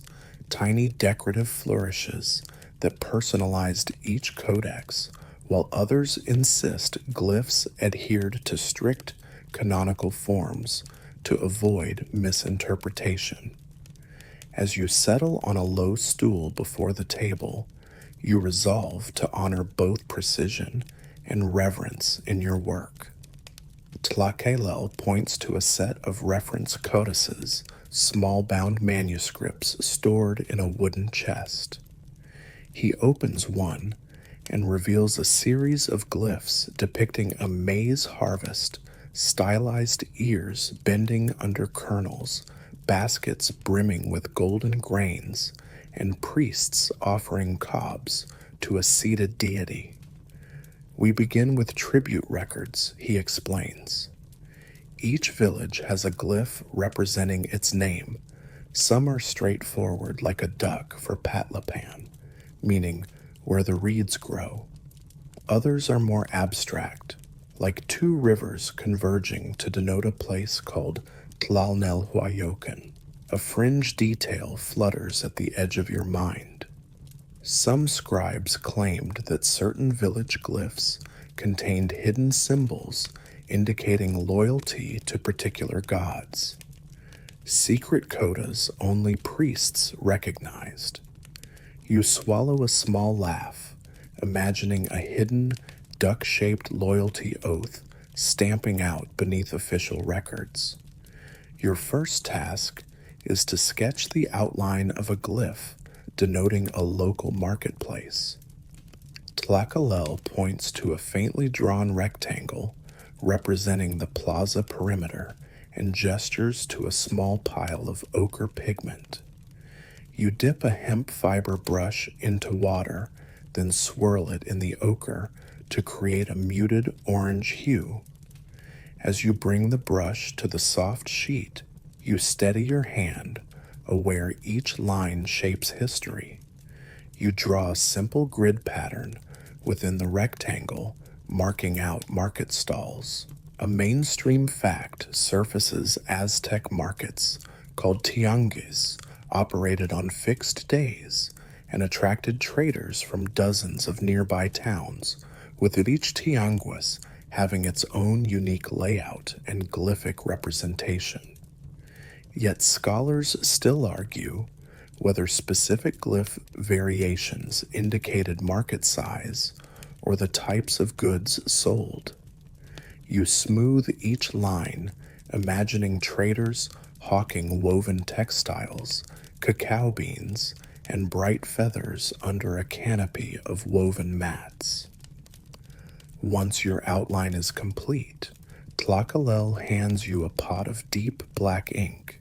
tiny decorative flourishes that personalized each codex, while others insist glyphs adhered to strict canonical forms to avoid misinterpretation. As you settle on a low stool before the table, you resolve to honor both precision and reverence in your work. Tlaquelel points to a set of reference codices, small-bound manuscripts stored in a wooden chest. He opens one and reveals a series of glyphs depicting a maize harvest, stylized ears bending under kernels, baskets brimming with golden grains, and priests offering cobs to a seated deity. We begin with tribute records, he explains. Each village has a glyph representing its name. Some are straightforward, like a duck for Patlapan, meaning where the reeds grow. Others are more abstract, like two rivers converging to denote a place called Tlalnelhuayocan. A fringe detail flutters at the edge of your mind. Some scribes claimed that certain village glyphs contained hidden symbols indicating loyalty to particular gods. Secret codas only priests recognized. You swallow a small laugh, imagining a hidden, duck-shaped loyalty oath stamping out beneath official records. Your first task is to sketch the outline of a glyph denoting a local marketplace. Tlaquelel points to a faintly drawn rectangle representing the plaza perimeter and gestures to a small pile of ochre pigment. You dip a hemp fiber brush into water, then swirl it in the ochre to create a muted orange hue. As you bring the brush to the soft sheet, you steady your hand, aware each line shapes history. You draw a simple grid pattern within the rectangle, marking out market stalls. A mainstream fact surfaces: Aztec markets, called tianguis, operated on fixed days and attracted traders from dozens of nearby towns, with each tianguis having its own unique layout and glyphic representation. Yet scholars still argue whether specific glyph variations indicated market size or the types of goods sold. You smooth each line, imagining traders hawking woven textiles, cacao beans, and bright feathers under a canopy of woven mats. Once your outline is complete, Tlakalel hands you a pot of deep black ink.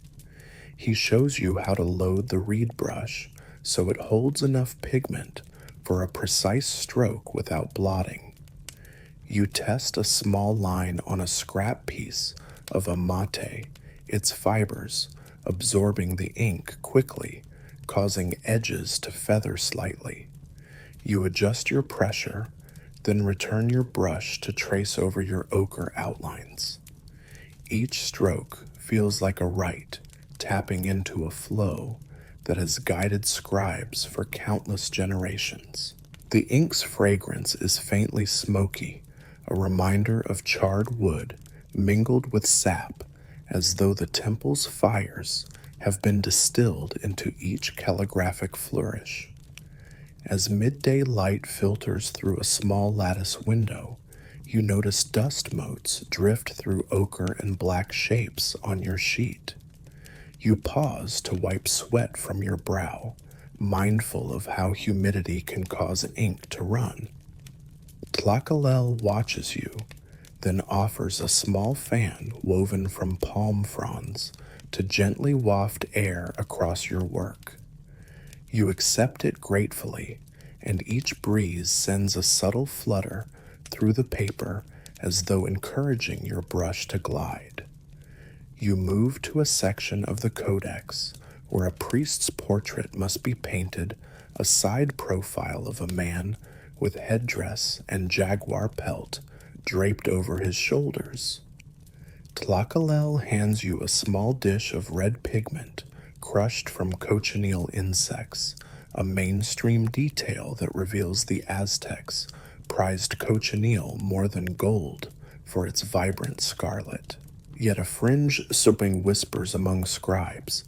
He shows you how to load the reed brush so it holds enough pigment for a precise stroke without blotting. You test a small line on a scrap piece of amate, its fibers absorbing the ink quickly, causing edges to feather slightly. You adjust your pressure, then return your brush to trace over your ochre outlines. Each stroke feels like a rite, tapping into a flow that has guided scribes for countless generations. The ink's fragrance is faintly smoky, a reminder of charred wood mingled with sap, as though the temple's fires have been distilled into each calligraphic flourish. As midday light filters through a small lattice window, you notice dust motes drift through ochre and black shapes on your sheet. You pause to wipe sweat from your brow, mindful of how humidity can cause ink to run. Tlakalel watches you, then offers a small fan woven from palm fronds to gently waft air across your work. You accept it gratefully, and each breeze sends a subtle flutter through the paper as though encouraging your brush to glide. You move to a section of the codex where a priest's portrait must be painted, a side profile of a man with headdress and jaguar pelt draped over his shoulders. Tlakalel hands you a small dish of red pigment crushed from cochineal insects, a mainstream detail that reveals the Aztecs prized cochineal more than gold for its vibrant scarlet. Yet a fringe swing whispers among scribes.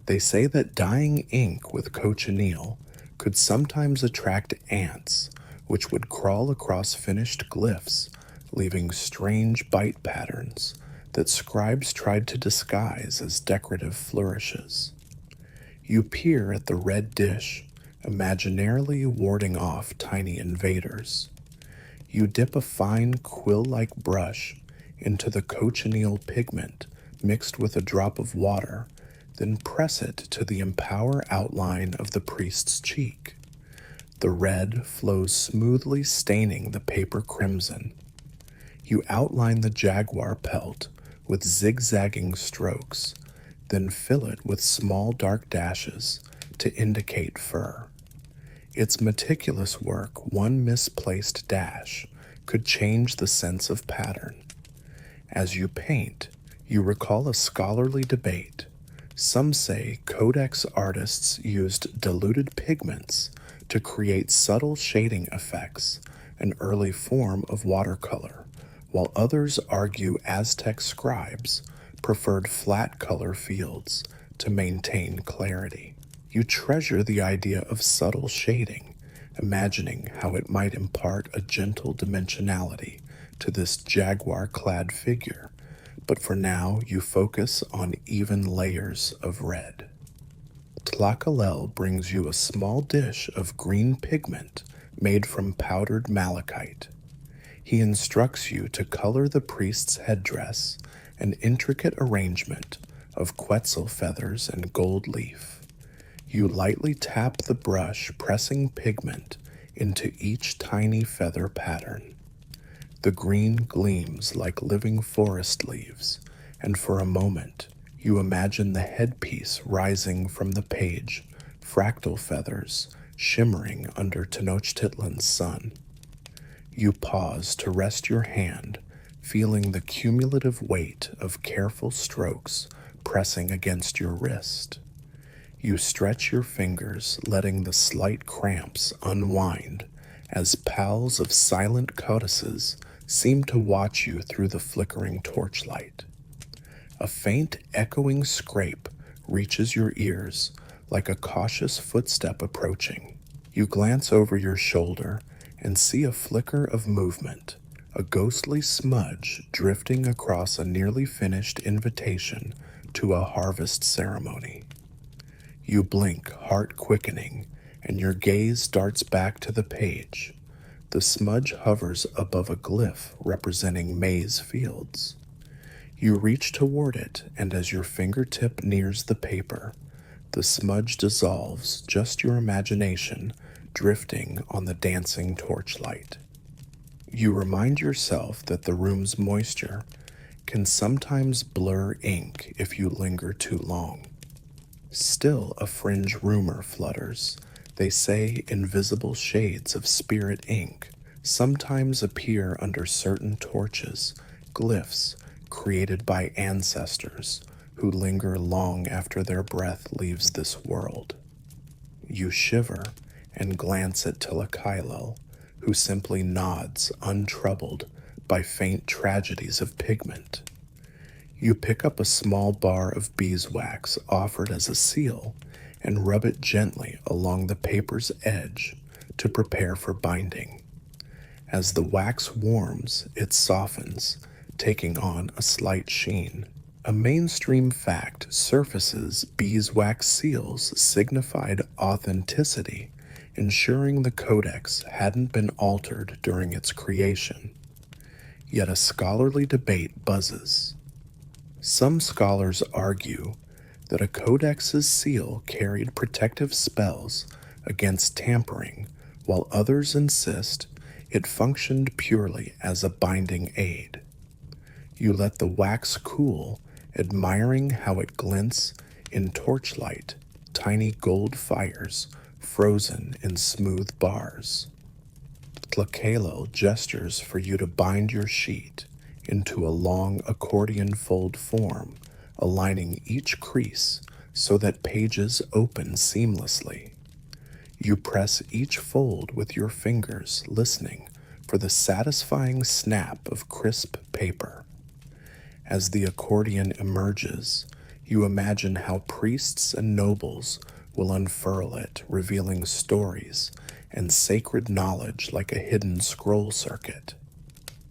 They say that dyeing ink with cochineal could sometimes attract ants, which would crawl across finished glyphs, leaving strange bite patterns that scribes tried to disguise as decorative flourishes. You peer at the red dish, imaginarily warding off tiny invaders. You dip a fine quill-like brush into the cochineal pigment mixed with a drop of water, then press it to the empower outline of the priest's cheek. The red flows smoothly, staining the paper crimson. You outline the jaguar pelt with zigzagging strokes, then fill it with small dark dashes to indicate fur. It's meticulous work. One misplaced dash could change the sense of pattern. As you paint, you recall a scholarly debate. Some say codex artists used diluted pigments to create subtle shading effects, an early form of watercolor, while others argue Aztec scribes preferred flat color fields to maintain clarity. You treasure the idea of subtle shading, imagining how it might impart a gentle dimensionality to this jaguar-clad figure, but for now you focus on even layers of red. Tlakalel brings you a small dish of green pigment made from powdered malachite. He instructs you to color the priest's headdress, an intricate arrangement of quetzal feathers and gold leaf. You lightly tap the brush, pressing pigment into each tiny feather pattern. The green gleams like living forest leaves, and for a moment you imagine the headpiece rising from the page, fractal feathers shimmering under Tenochtitlan's sun. You pause to rest your hand, feeling the cumulative weight of careful strokes pressing against your wrist. You stretch your fingers, letting the slight cramps unwind as pals of silent codices seem to watch you through the flickering torchlight. A faint, echoing scrape reaches your ears like a cautious footstep approaching. You glance over your shoulder and see a flicker of movement, a ghostly smudge drifting across a nearly finished invitation to a harvest ceremony. You blink, heart quickening, and your gaze darts back to the page. The smudge hovers above a glyph representing maize fields. You reach toward it, and as your fingertip nears the paper, the smudge dissolves, just your imagination drifting on the dancing torchlight. You remind yourself that the room's moisture can sometimes blur ink if you linger too long. Still, a fringe rumor flutters. They say invisible shades of spirit ink sometimes appear under certain torches, glyphs created by ancestors who linger long after their breath leaves this world. You shiver and glance at Tilakailel, who simply nods, untroubled by faint tragedies of pigment. You pick up a small bar of beeswax offered as a seal and rub it gently along the paper's edge to prepare for binding. As the wax warms, it softens, taking on a slight sheen. A mainstream fact surfaces: beeswax seals signified authenticity, ensuring the codex hadn't been altered during its creation. Yet a scholarly debate buzzes. Some scholars argue that a codex's seal carried protective spells against tampering, while others insist it functioned purely as a binding aid. You let the wax cool, admiring how it glints in torchlight, tiny gold fires frozen in smooth bars. Tlakelo gestures for you to bind your sheet into a long accordion fold form, aligning each crease so that pages open seamlessly. You press each fold with your fingers, listening for the satisfying snap of crisp paper. As the accordion emerges, you imagine how priests and nobles will unfurl it, revealing stories and sacred knowledge like a hidden scroll circuit.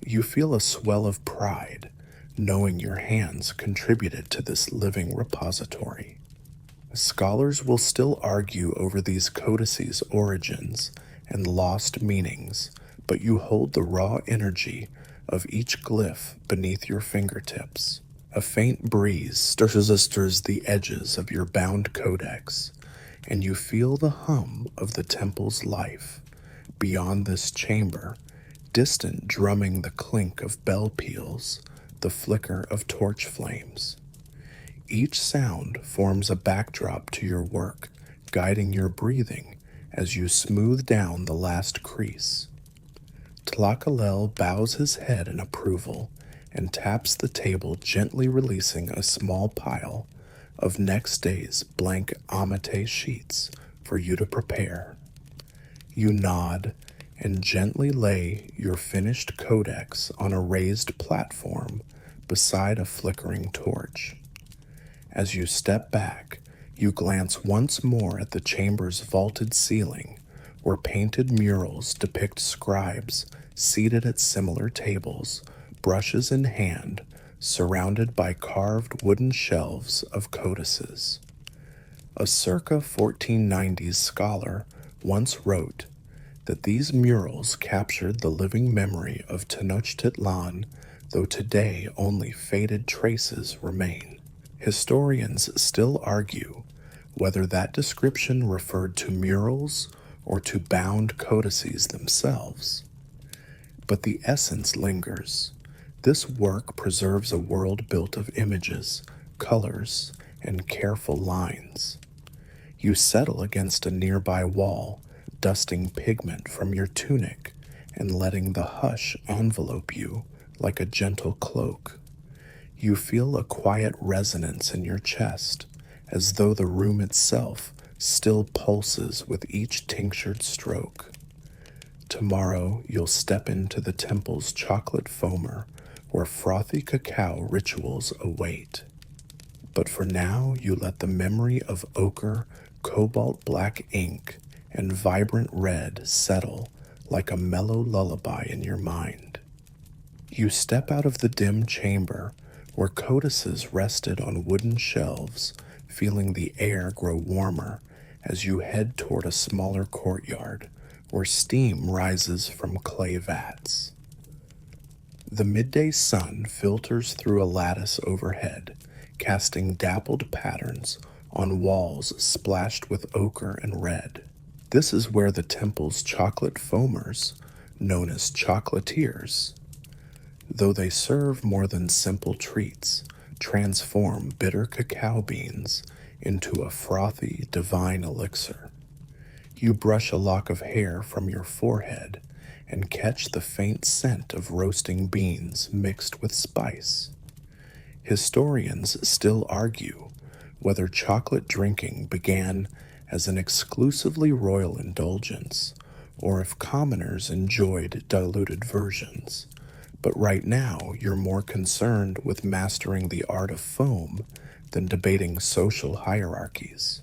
You feel a swell of pride, knowing your hands contributed to this living repository. Scholars will still argue over these codices' origins and lost meanings, but you hold the raw energy of each glyph beneath your fingertips. A faint breeze stirs the edges of your bound codex, and you feel the hum of the temple's life. Beyond this chamber, distant drumming the clink of bell peals, the flicker of torch flames. Each sound forms a backdrop to your work, guiding your breathing as you smooth down the last crease. Tlakalel bows his head in approval and taps the table, gently releasing a small pile of next day's blank amate sheets for you to prepare. You nod and gently lay your finished codex on a raised platform beside a flickering torch. As you step back, you glance once more at the chamber's vaulted ceiling, where painted murals depict scribes seated at similar tables, brushes in hand, surrounded by carved wooden shelves of codices. A circa 1490s scholar once wrote that these murals captured the living memory of Tenochtitlan, though today only faded traces remain. Historians still argue whether that description referred to murals or to bound codices themselves. But the essence lingers. This work preserves a world built of images, colors, and careful lines. You settle against a nearby wall, dusting pigment from your tunic and letting the hush envelope you like a gentle cloak. You feel a quiet resonance in your chest, as though the room itself still pulses with each tinctured stroke. Tomorrow you'll step into the temple's chocolate foamer where frothy cacao rituals await. But for now, you let the memory of ochre, cobalt black ink, and vibrant red settle like a mellow lullaby in your mind. You step out of the dim chamber where codices rested on wooden shelves, feeling the air grow warmer as you head toward a smaller courtyard where steam rises from clay vats. The midday sun filters through a lattice overhead, casting dappled patterns on walls splashed with ochre and red. This is where the temple's chocolate foamers, known as chocolatiers, though they serve more than simple treats, transform bitter cacao beans into a frothy, divine elixir. You brush a lock of hair from your forehead and catch the faint scent of roasting beans mixed with spice. Historians still argue whether chocolate drinking began as an exclusively royal indulgence or if commoners enjoyed diluted versions. But right now, you're more concerned with mastering the art of foam than debating social hierarchies.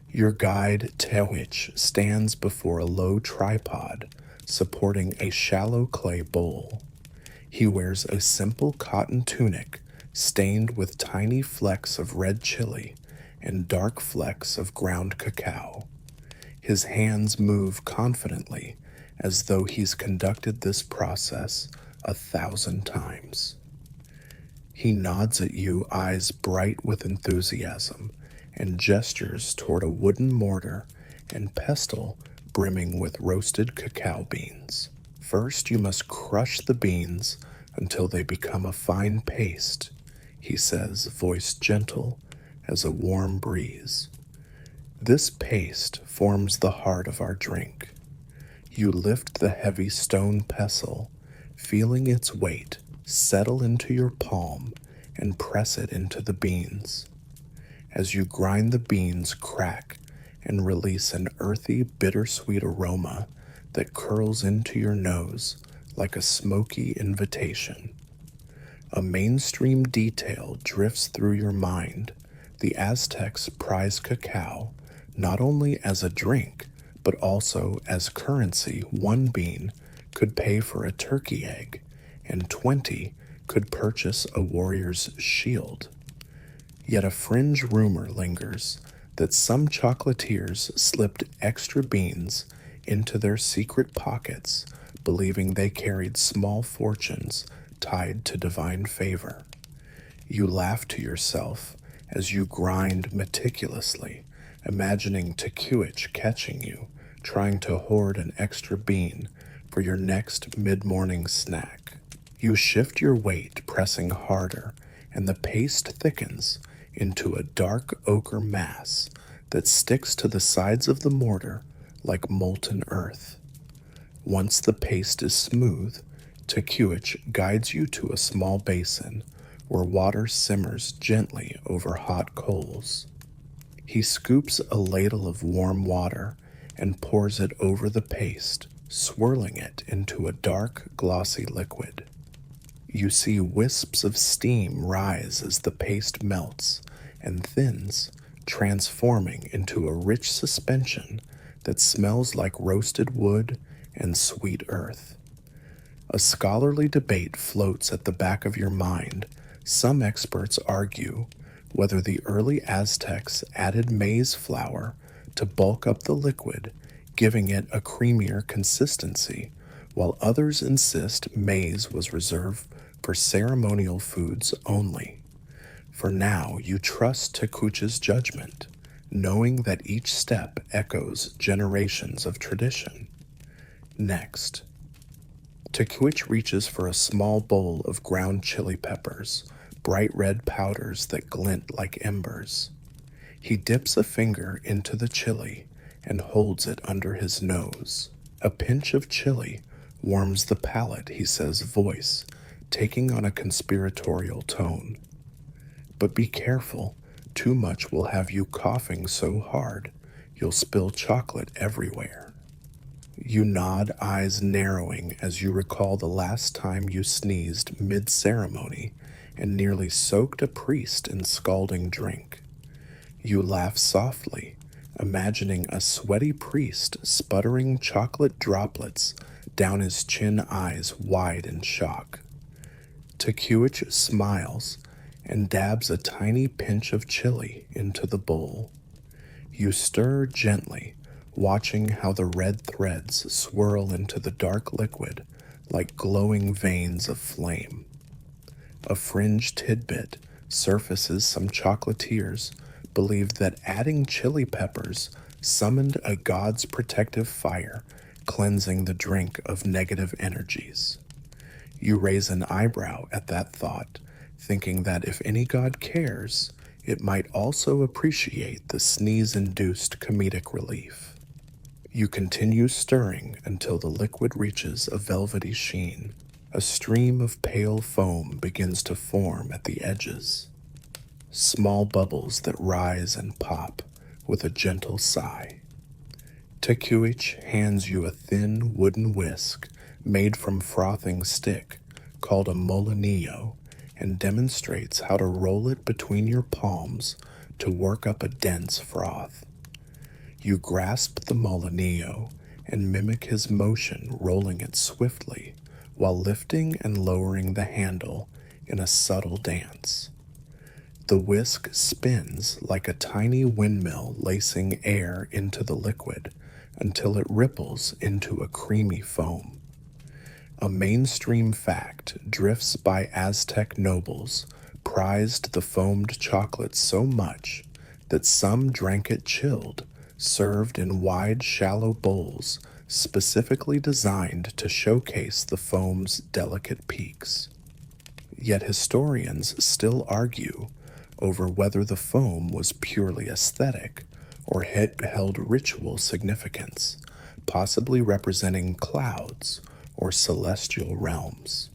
Your guide, Tewich, stands before a low tripod supporting a shallow clay bowl. He wears a simple cotton tunic stained with tiny flecks of red chili and dark flecks of ground cacao. His hands move confidently as though he's conducted this process 1,000 times. He nods at you, eyes bright with enthusiasm, and gestures toward a wooden mortar and pestle brimming with roasted cacao beans. First, you must crush the beans until they become a fine paste, he says, voice gentle as a warm breeze. This paste forms the heart of our drink. You lift the heavy stone pestle, feeling its weight settle into your palm and press it into the beans. As you grind, the beans crack and release an earthy, bittersweet aroma that curls into your nose like a smoky invitation. A mainstream detail drifts through your mind. The Aztecs prized cacao not only as a drink, but also as currency. 1 bean could pay for a turkey egg, and 20 could purchase a warrior's shield. Yet a fringe rumor lingers that some chocolatiers slipped extra beans into their secret pockets, believing they carried small fortunes tied to divine favor. You laugh to yourself as you grind meticulously, imagining Tekuich catching you, trying to hoard an extra bean for your next mid-morning snack. You shift your weight, pressing harder, and the paste thickens into a dark ochre mass that sticks to the sides of the mortar like molten earth. Once the paste is smooth, Tekuich guides you to a small basin where water simmers gently over hot coals. He scoops a ladle of warm water and pours it over the paste, swirling it into a dark, glossy liquid. You see wisps of steam rise as the paste melts and thins, transforming into a rich suspension that smells like roasted wood and sweet earth. A scholarly debate floats at the back of your mind. Some experts argue whether the early Aztecs added maize flour to bulk up the liquid, giving it a creamier consistency, while others insist maize was reserved for ceremonial foods only. For now, you trust Tekuch's judgment, knowing that each step echoes generations of tradition. Next, Tekuich reaches for a small bowl of ground chili peppers, bright red powders that glint like embers. He dips a finger into the chili and holds it under his nose. A pinch of chili warms the palate, he says, voice taking on a conspiratorial tone. But be careful, too much will have you coughing so hard you'll spill chocolate everywhere. You nod, eyes narrowing as you recall the last time you sneezed mid-ceremony and nearly soaked a priest in scalding drink. You laugh softly, imagining a sweaty priest sputtering chocolate droplets down his chin, eyes wide in shock. Tekuich smiles and dabs a tiny pinch of chili into the bowl. You stir gently, watching how the red threads swirl into the dark liquid like glowing veins of flame. A fringe tidbit surfaces. Some chocolatiers believed that adding chili peppers summoned a god's protective fire, cleansing the drink of negative energies. You raise an eyebrow at that thought, thinking that if any god cares, it might also appreciate the sneeze-induced comedic relief. You continue stirring until the liquid reaches a velvety sheen. A stream of pale foam begins to form at the edges, small bubbles that rise and pop with a gentle sigh. Tekuich hands you a thin wooden whisk made from frothing stick called a molinillo and demonstrates how to roll it between your palms to work up a dense froth. You grasp the molinillo and mimic his motion, rolling it swiftly while lifting and lowering the handle in a subtle dance. The whisk spins like a tiny windmill, lacing air into the liquid until it ripples into a creamy foam. A mainstream fact drifts by Aztec nobles prized the foamed chocolate so much that some drank it chilled, served in wide, shallow bowls specifically designed to showcase the foam's delicate peaks. Yet historians still argue over whether the foam was purely aesthetic or held ritual significance, possibly representing clouds or celestial realms.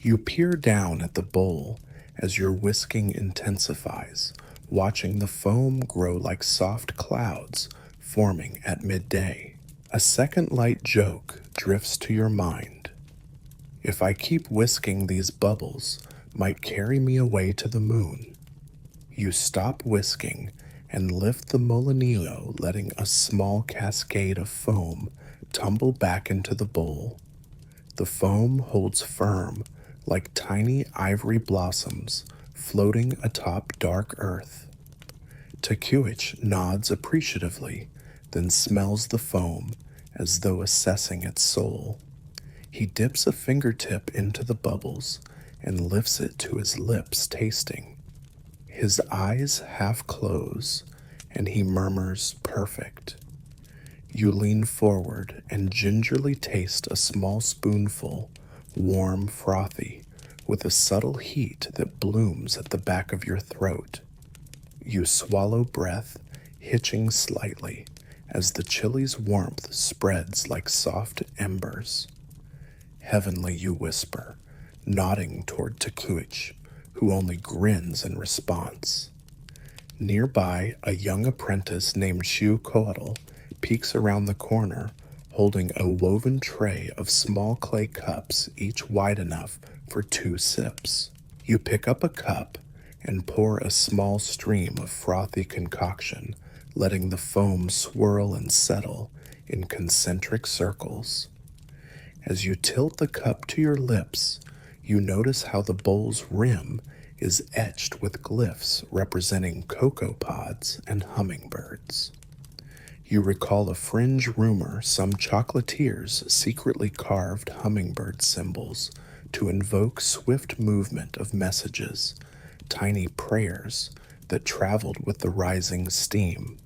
You peer down at the bowl as your whisking intensifies, watching the foam grow like soft clouds forming at midday. A second light joke drifts to your mind. If I keep whisking, these bubbles might carry me away to the moon. You stop whisking and lift the molinillo, letting a small cascade of foam tumble back into the bowl. The foam holds firm like tiny ivory blossoms floating atop dark earth. Tekuich nods appreciatively, then smells the foam as though assessing its soul. He dips a fingertip into the bubbles and lifts it to his lips, tasting. His eyes half close, and he murmurs, "Perfect." You lean forward and gingerly taste a small spoonful, warm, frothy, with a subtle heat that blooms at the back of your throat. You swallow breath, hitching slightly, as the chili's warmth spreads like soft embers. "Heavenly," you whisper, nodding toward Tekuich, who only grins in response. Nearby, a young apprentice named Xiucoatl peeks around the corner, holding a woven tray of small clay cups, each wide enough for 2 sips. You pick up a cup and pour a small stream of frothy concoction, letting the foam swirl and settle in concentric circles. As you tilt the cup to your lips, you notice how the bowl's rim is etched with glyphs representing cocoa pods and hummingbirds. You recall a fringe rumor some chocolatiers secretly carved hummingbird symbols to invoke swift movement of messages, tiny prayers that traveled with the rising steam.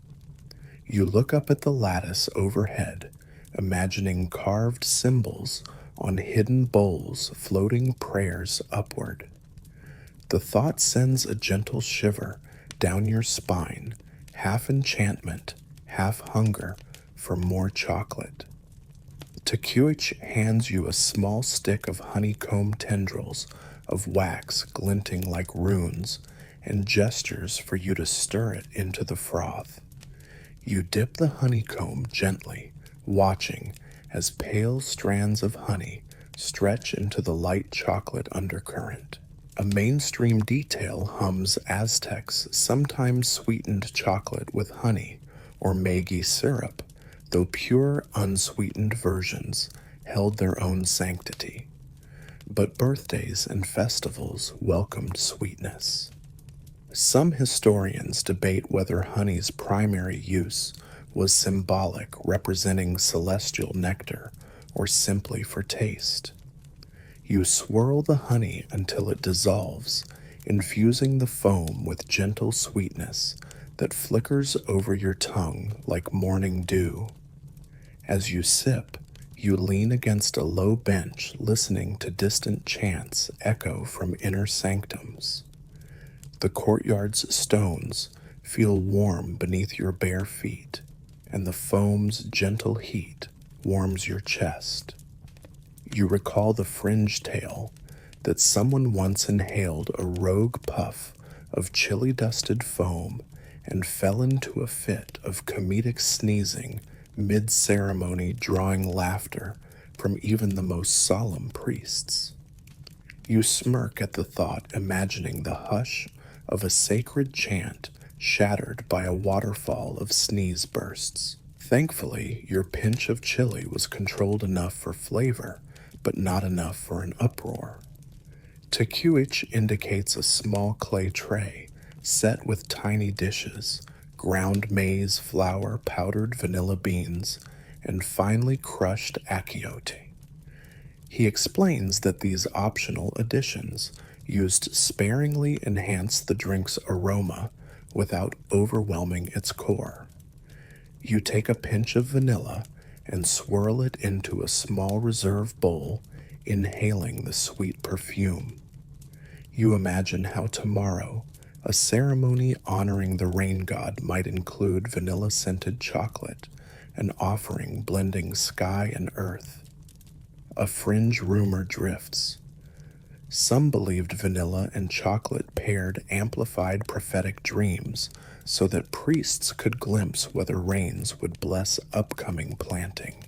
You look up at the lattice overhead, imagining carved symbols on hidden bowls floating prayers upward. The thought sends a gentle shiver down your spine, half enchantment, half hunger for more chocolate. Tekuich hands you a small stick of honeycomb tendrils of wax glinting like runes and gestures for you to stir it into the froth. You dip the honeycomb gently, watching as pale strands of honey stretch into the light chocolate undercurrent. A mainstream detail hums Aztec's sometimes sweetened chocolate with honey or Maggi syrup, though pure, unsweetened versions held their own sanctity. But birthdays and festivals welcomed sweetness. Some historians debate whether honey's primary use was symbolic, representing celestial nectar, or simply for taste. You swirl the honey until it dissolves, infusing the foam with gentle sweetness that flickers over your tongue like morning dew. As you sip, you lean against a low bench, listening to distant chants echo from inner sanctums. The courtyard's stones feel warm beneath your bare feet, and the foam's gentle heat warms your chest. You recall the fringe tale that someone once inhaled a rogue puff of chili-dusted foam and fell into a fit of comedic sneezing mid-ceremony, drawing laughter from even the most solemn priests. You smirk at the thought, imagining the hush of a sacred chant shattered by a waterfall of sneeze bursts. Thankfully, your pinch of chili was controlled enough for flavor, but not enough for an uproar. Tecuich indicates a small clay tray set with tiny dishes, ground maize flour, powdered vanilla beans, and finely crushed achiote. He explains that these optional additions, used sparingly, enhance the drink's aroma without overwhelming its core. You take a pinch of vanilla and swirl it into a small reserve bowl, inhaling the sweet perfume. You imagine how tomorrow a ceremony honoring the rain god might include vanilla-scented chocolate, an offering blending sky and earth. A fringe rumor drifts. Some believed vanilla and chocolate paired amplified prophetic dreams so that priests could glimpse whether rains would bless upcoming planting.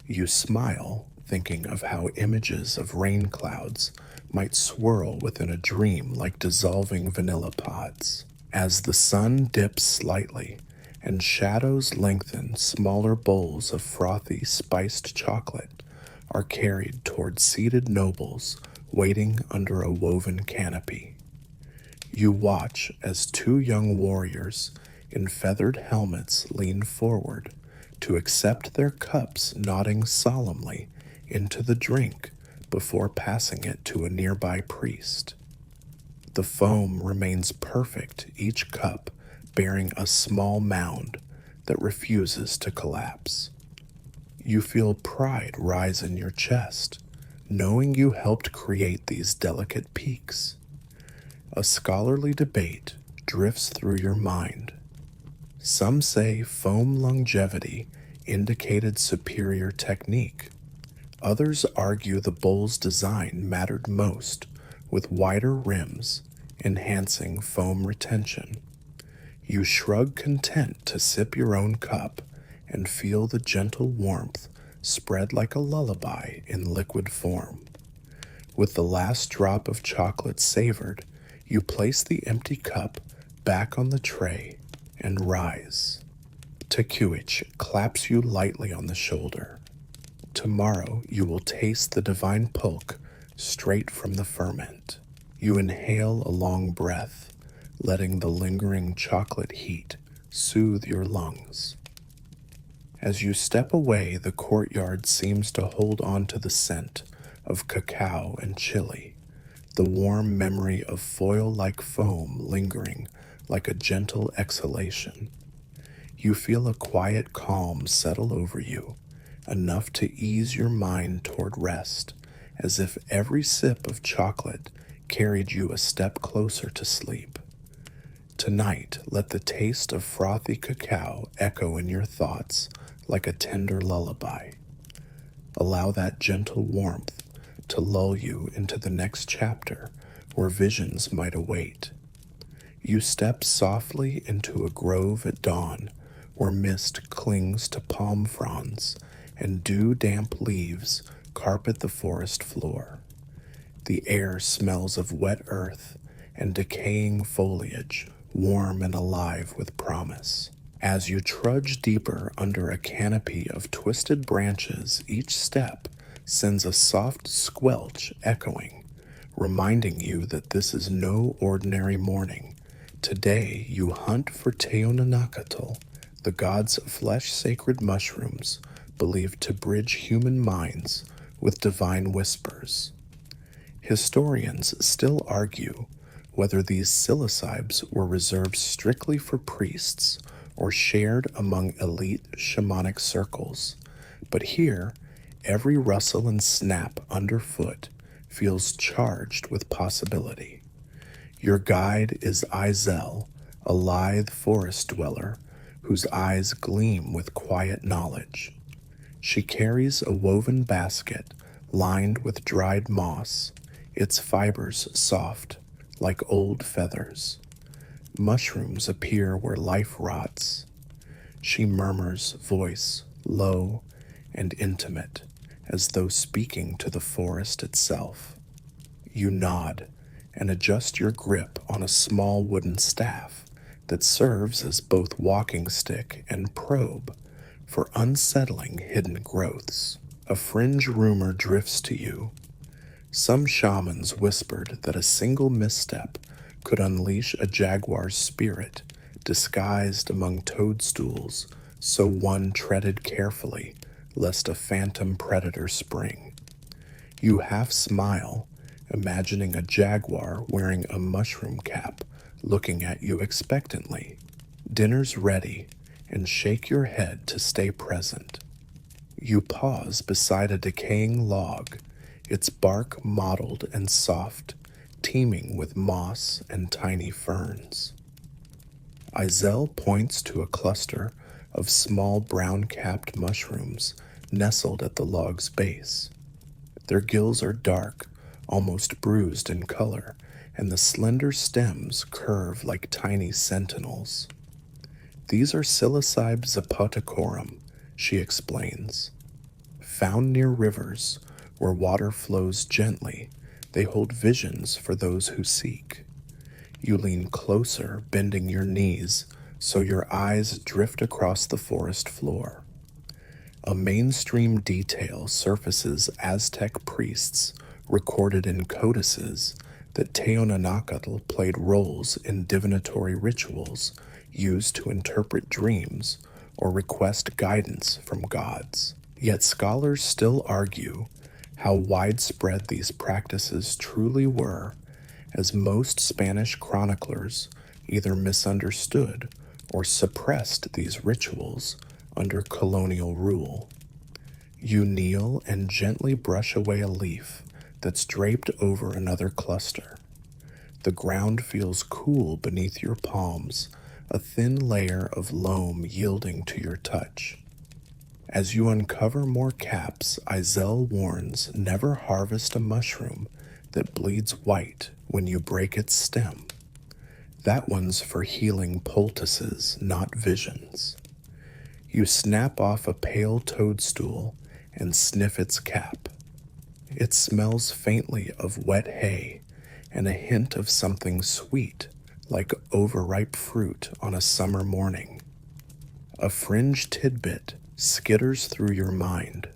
You smile, thinking of how images of rain clouds might swirl within a dream like dissolving vanilla pods. As the sun dips slightly and shadows lengthen, smaller bowls of frothy, spiced chocolate are carried toward seated nobles waiting under a woven canopy. You watch as two young warriors in feathered helmets lean forward to accept their cups, nodding solemnly into the drink before passing it to a nearby priest. The foam remains perfect, each cup bearing a small mound that refuses to collapse. You feel pride rise in your chest, knowing you helped create these delicate peaks. A scholarly debate drifts through your mind. Some say foam longevity indicated superior technique. Others argue the bowl's design mattered most, with wider rims enhancing foam retention. You shrug content to sip your own cup and feel the gentle warmth spread like a lullaby in liquid form. With the last drop of chocolate savored, you place the empty cup back on the tray and rise. Tecuich claps you lightly on the shoulder. Tomorrow you will taste the divine pulque straight from the ferment. You inhale a long breath, letting the lingering chocolate heat soothe your lungs. As you step away, the courtyard seems to hold on to the scent of cacao and chili, the warm memory of foil-like foam lingering like a gentle exhalation. You feel a quiet calm settle over you, enough to ease your mind toward rest, as if every sip of chocolate carried you a step closer to sleep. Tonight, let the taste of frothy cacao echo in your thoughts like a tender lullaby. Allow that gentle warmth to lull you into the next chapter where visions might await. You step softly into a grove at dawn where mist clings to palm fronds and dew-damp leaves carpet the forest floor. The air smells of wet earth and decaying foliage, warm and alive with promise. As you trudge deeper under a canopy of twisted branches, each step sends a soft squelch echoing, reminding you that this is no ordinary morning. Today you hunt for Teonanacatl, the god's flesh-sacred mushrooms believed to bridge human minds with divine whispers. Historians still argue whether these psilocybes were reserved strictly for priests or shared among elite shamanic circles, but here, every rustle and snap underfoot feels charged with possibility. Your guide is Izel, a lithe forest dweller whose eyes gleam with quiet knowledge. She carries a woven basket lined with dried moss, its fibers soft like old feathers. Mushrooms appear where life rots. She murmurs, voice low and intimate, as though speaking to the forest itself. You nod and adjust your grip on a small wooden staff that serves as both walking stick and probe for unsettling hidden growths. A fringe rumor drifts to you. Some shamans whispered that a single misstep could unleash a jaguar's spirit disguised among toadstools, so one treaded carefully lest a phantom predator spring. You half smile, imagining a jaguar wearing a mushroom cap looking at you expectantly. Dinner's ready, and shake your head to stay present. You pause beside a decaying log, its bark mottled and soft, teeming with moss and tiny ferns. Izel points to a cluster of small brown-capped mushrooms nestled at the log's base. Their gills are dark, almost bruised in color, and the slender stems curve like tiny sentinels. These are Psilocybe zapoticorum, she explains. Found near rivers, where water flows gently, they hold visions for those who seek. You lean closer, bending your knees, so your eyes drift across the forest floor. A mainstream detail surfaces Aztec priests recorded in codices that Teonanacatl played roles in divinatory rituals used to interpret dreams or request guidance from gods. Yet scholars still argue how widespread these practices truly were, as most Spanish chroniclers either misunderstood or suppressed these rituals under colonial rule. You kneel and gently brush away a leaf that's draped over another cluster. The ground feels cool beneath your palms, a thin layer of loam yielding to your touch. As you uncover more caps, Izel warns never harvest a mushroom that bleeds white when you break its stem. That one's for healing poultices, not visions. You snap off a pale toadstool and sniff its cap. It smells faintly of wet hay and a hint of something sweet, like overripe fruit on a summer morning. A fringe tidbit skitters through your mind.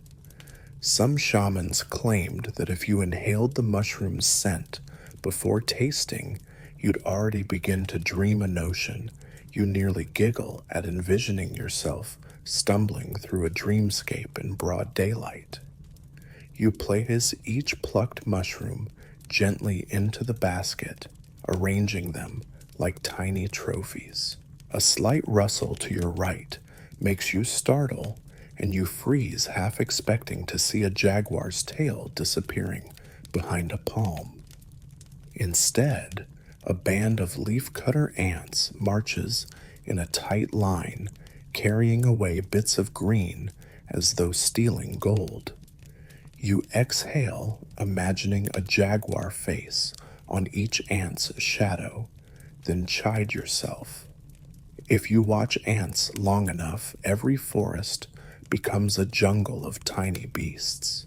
Some shamans claimed that if you inhaled the mushroom's scent before tasting, you'd already begin to dream a notion. You nearly giggle at envisioning yourself stumbling through a dreamscape in broad daylight. You place each plucked mushroom gently into the basket, arranging them like tiny trophies. A slight rustle to your right makes you startle, and you freeze, half expecting to see a jaguar's tail disappearing behind a palm. Instead, a band of leafcutter ants marches in a tight line, carrying away bits of green as though stealing gold. You exhale, imagining a jaguar face on each ant's shadow, then chide yourself. If you watch ants long enough, every forest becomes a jungle of tiny beasts.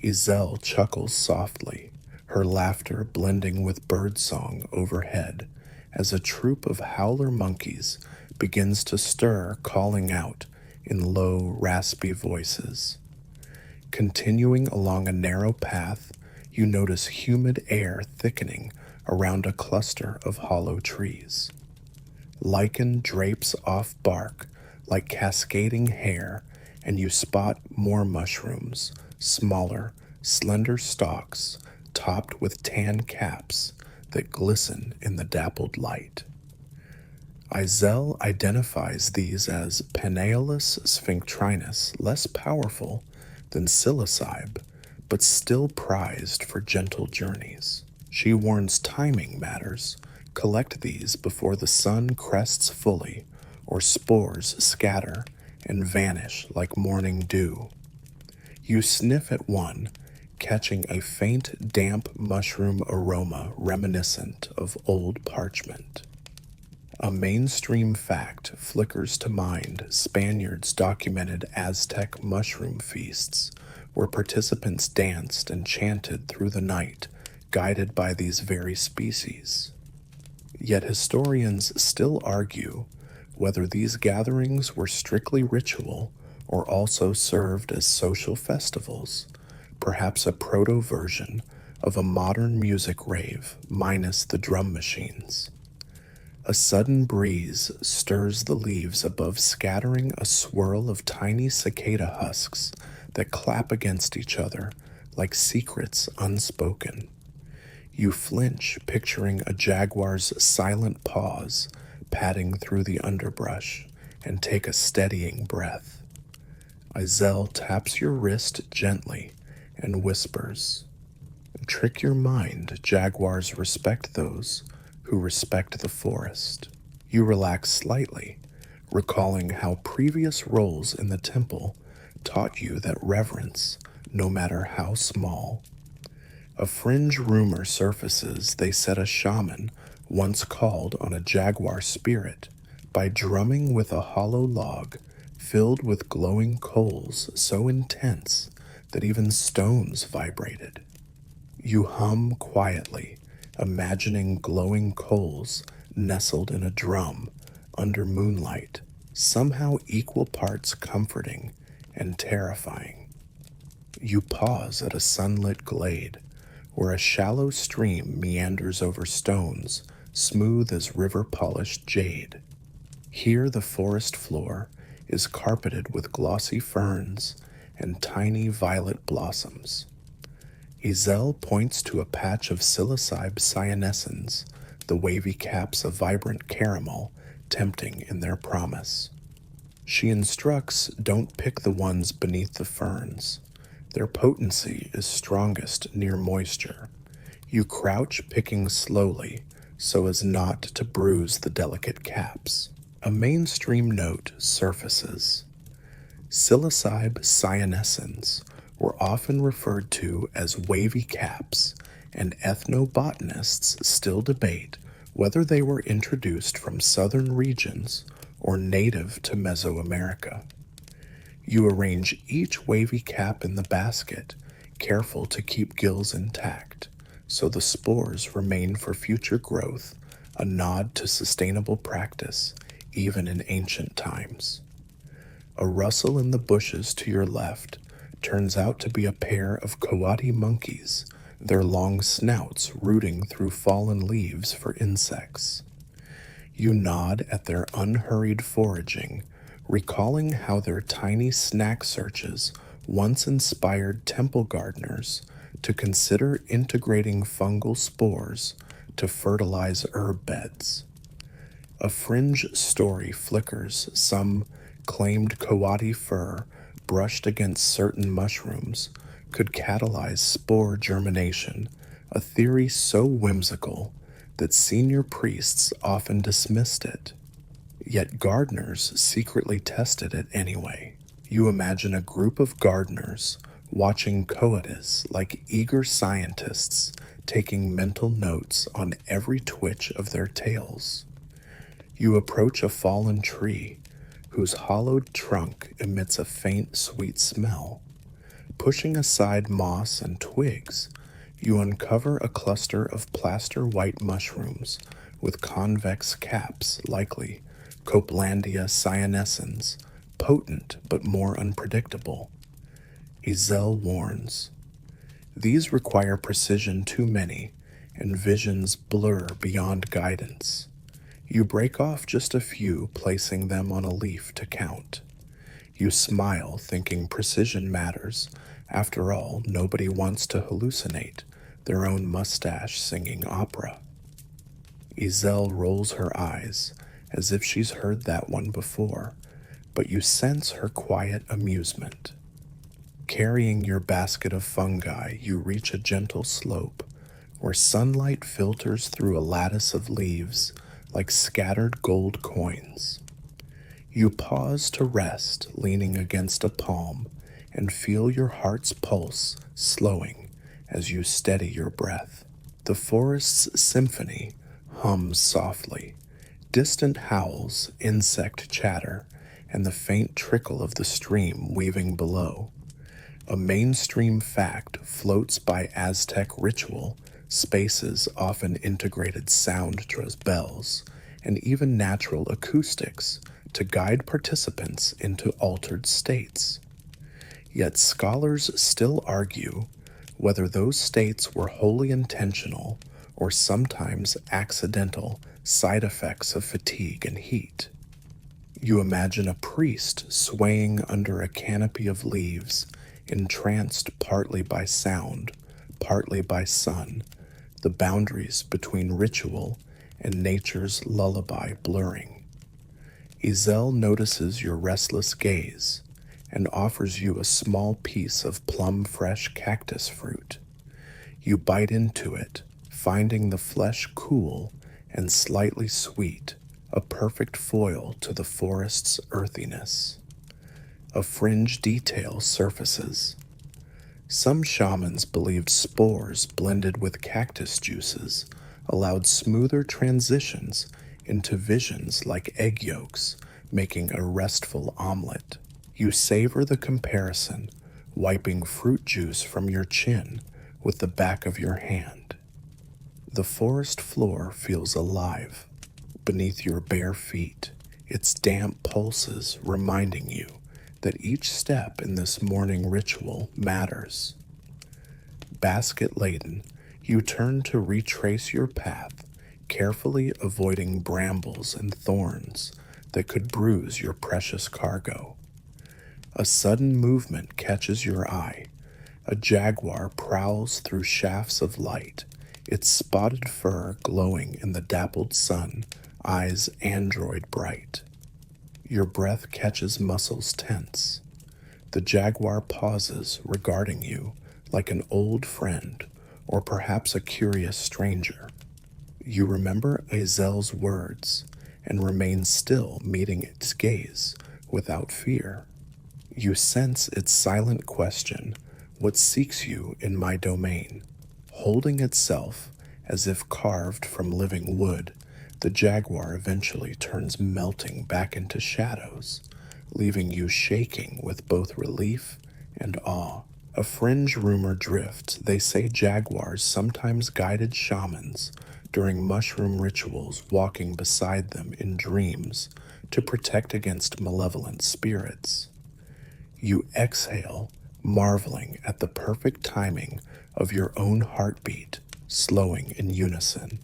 Ezel chuckles softly, her laughter blending with birdsong overhead, as a troop of howler monkeys begins to stir, calling out in low, raspy voices. Continuing along a narrow path, you notice humid air thickening around a cluster of hollow trees. Lichen drapes off bark like cascading hair, and you spot more mushrooms, smaller, slender stalks topped with tan caps that glisten in the dappled light. Izel identifies these as Panaeolus sphinctrinus, less powerful than psilocybe, but still prized for gentle journeys. She warns timing matters. Collect these before the sun crests fully, or spores scatter and vanish like morning dew. You sniff at one, catching a faint, damp mushroom aroma reminiscent of old parchment. A mainstream fact flickers to mind. Spaniards documented Aztec mushroom feasts, where participants danced and chanted through the night, guided by these very species. Yet historians still argue whether these gatherings were strictly ritual or also served as social festivals, perhaps a proto-version of a modern music rave minus the drum machines. A sudden breeze stirs the leaves above, scattering a swirl of tiny cicada husks that clap against each other like secrets unspoken. You flinch, picturing a jaguar's silent paws padding through the underbrush, and take a steadying breath. Izel taps your wrist gently and whispers, "Trick your mind. Jaguars respect those who respect the forest." You relax slightly, recalling how previous roles in the temple taught you that reverence, no matter how small. A fringe rumor surfaces. They said a shaman once called on a jaguar spirit by drumming with a hollow log filled with glowing coals so intense that even stones vibrated. You hum quietly, imagining glowing coals nestled in a drum under moonlight, somehow equal parts comforting and terrifying. You pause at a sunlit glade where a shallow stream meanders over stones, smooth as river-polished jade. Here the forest floor is carpeted with glossy ferns and tiny violet blossoms. Ezel points to a patch of psilocybe cyanescens, the wavy caps of vibrant caramel, tempting in their promise. She instructs, don't pick the ones beneath the ferns. Their potency is strongest near moisture. You crouch, picking slowly so as not to bruise the delicate caps. A mainstream note surfaces. Psilocybe cyanescens were often referred to as wavy caps, and ethnobotanists still debate whether they were introduced from southern regions or native to Mesoamerica. You arrange each wavy cap in the basket, careful to keep gills intact, so the spores remain for future growth, a nod to sustainable practice, even in ancient times. A rustle in the bushes to your left turns out to be a pair of coati monkeys, their long snouts rooting through fallen leaves for insects. You nod at their unhurried foraging, recalling how their tiny snack searches once inspired temple gardeners to consider integrating fungal spores to fertilize herb beds. A fringe story flickers. Some claimed coati fur brushed against certain mushrooms could catalyze spore germination, a theory so whimsical that senior priests often dismissed it. Yet gardeners secretly tested it anyway. You imagine a group of gardeners watching coatis like eager scientists, taking mental notes on every twitch of their tails. You approach a fallen tree whose hollowed trunk emits a faint, sweet smell. Pushing aside moss and twigs, you uncover a cluster of plaster white mushrooms with convex caps, likely Copelandia cyanescens, potent but more unpredictable. Ezel warns. These require precision too many, and visions blur beyond guidance. You break off just a few, placing them on a leaf to count. You smile, thinking precision matters. After all, nobody wants to hallucinate their own mustache singing opera. Ezel rolls her eyes, as if she's heard that one before, but you sense her quiet amusement. Carrying your basket of fungi, you reach a gentle slope where sunlight filters through a lattice of leaves like scattered gold coins. You pause to rest, leaning against a palm, and feel your heart's pulse slowing as you steady your breath. The forest's symphony hums softly, distant howls, insect chatter, and the faint trickle of the stream weaving below. A mainstream fact floats by Aztec ritual, spaces often integrated sound bells, and even natural acoustics to guide participants into altered states. Yet scholars still argue whether those states were wholly intentional or sometimes accidental side effects of fatigue and heat. You imagine a priest swaying under a canopy of leaves, entranced partly by sound, partly by sun, the boundaries between ritual and nature's lullaby blurring. Ezel notices your restless gaze and offers you a small piece of plum-fresh cactus fruit. You bite into it, finding the flesh cool and slightly sweet, a perfect foil to the forest's earthiness. A fringe detail surfaces. Some shamans believed spores blended with cactus juices allowed smoother transitions into visions like egg yolks, making a restful omelet. You savor the comparison, wiping fruit juice from your chin with the back of your hand. The forest floor feels alive beneath your bare feet, its damp pulses reminding you that each step in this morning ritual matters. Basket-laden, you turn to retrace your path, carefully avoiding brambles and thorns that could bruise your precious cargo. A sudden movement catches your eye. A jaguar prowls through shafts of light, its spotted fur glowing in the dappled sun, eyes android bright. Your breath catches muscles tense. The jaguar pauses, regarding you like an old friend or perhaps a curious stranger. You remember Ezel's words and remain still, meeting its gaze without fear. You sense its silent question, what seeks you in my domain? Holding itself as if carved from living wood, the jaguar eventually turns melting back into shadows, leaving you shaking with both relief and awe. A fringe rumor drifts. They say jaguars sometimes guided shamans during mushroom rituals, walking beside them in dreams to protect against malevolent spirits. You exhale, marveling at the perfect timing of your own heartbeat, slowing in unison.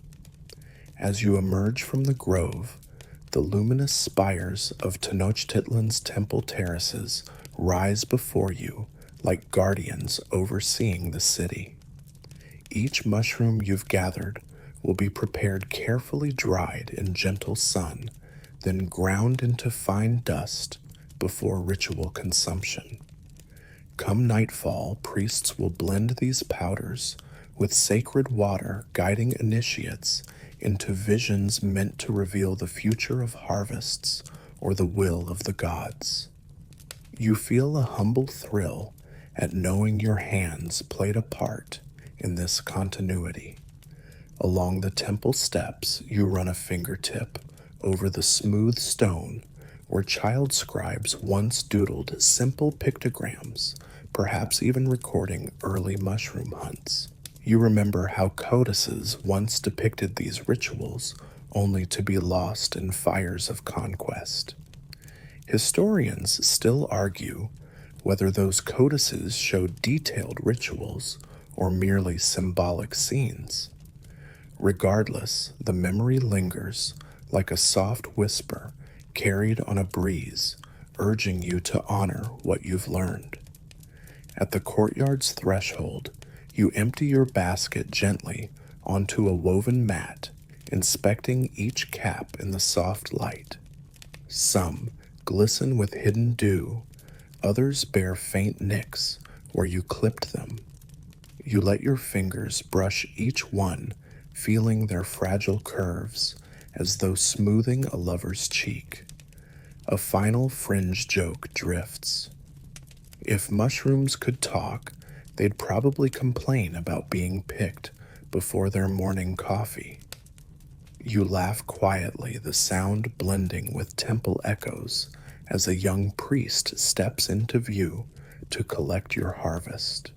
As you emerge from the grove, the luminous spires of Tenochtitlan's temple terraces rise before you like guardians overseeing the city. Each mushroom you've gathered will be prepared, carefully dried in gentle sun, then ground into fine dust before ritual consumption. Come nightfall, priests will blend these powders with sacred water, guiding initiates into visions meant to reveal the future of harvests or the will of the gods. You feel a humble thrill at knowing your hands played a part in this continuity. Along the temple steps, you run a fingertip over the smooth stone where child scribes once doodled simple pictograms, perhaps even recording early mushroom hunts. You remember how codices once depicted these rituals only to be lost in fires of conquest. Historians still argue whether those codices showed detailed rituals or merely symbolic scenes. Regardless, the memory lingers like a soft whisper carried on a breeze, urging you to honor what you've learned. At the courtyard's threshold, you empty your basket gently onto a woven mat, inspecting each cap in the soft light. Some glisten with hidden dew, others bear faint nicks where you clipped them. You let your fingers brush each one, feeling their fragile curves as though smoothing a lover's cheek. A final fringe joke drifts. If mushrooms could talk, they'd probably complain about being picked before their morning coffee. You laugh quietly, the sound blending with temple echoes as a young priest steps into view to collect your harvest.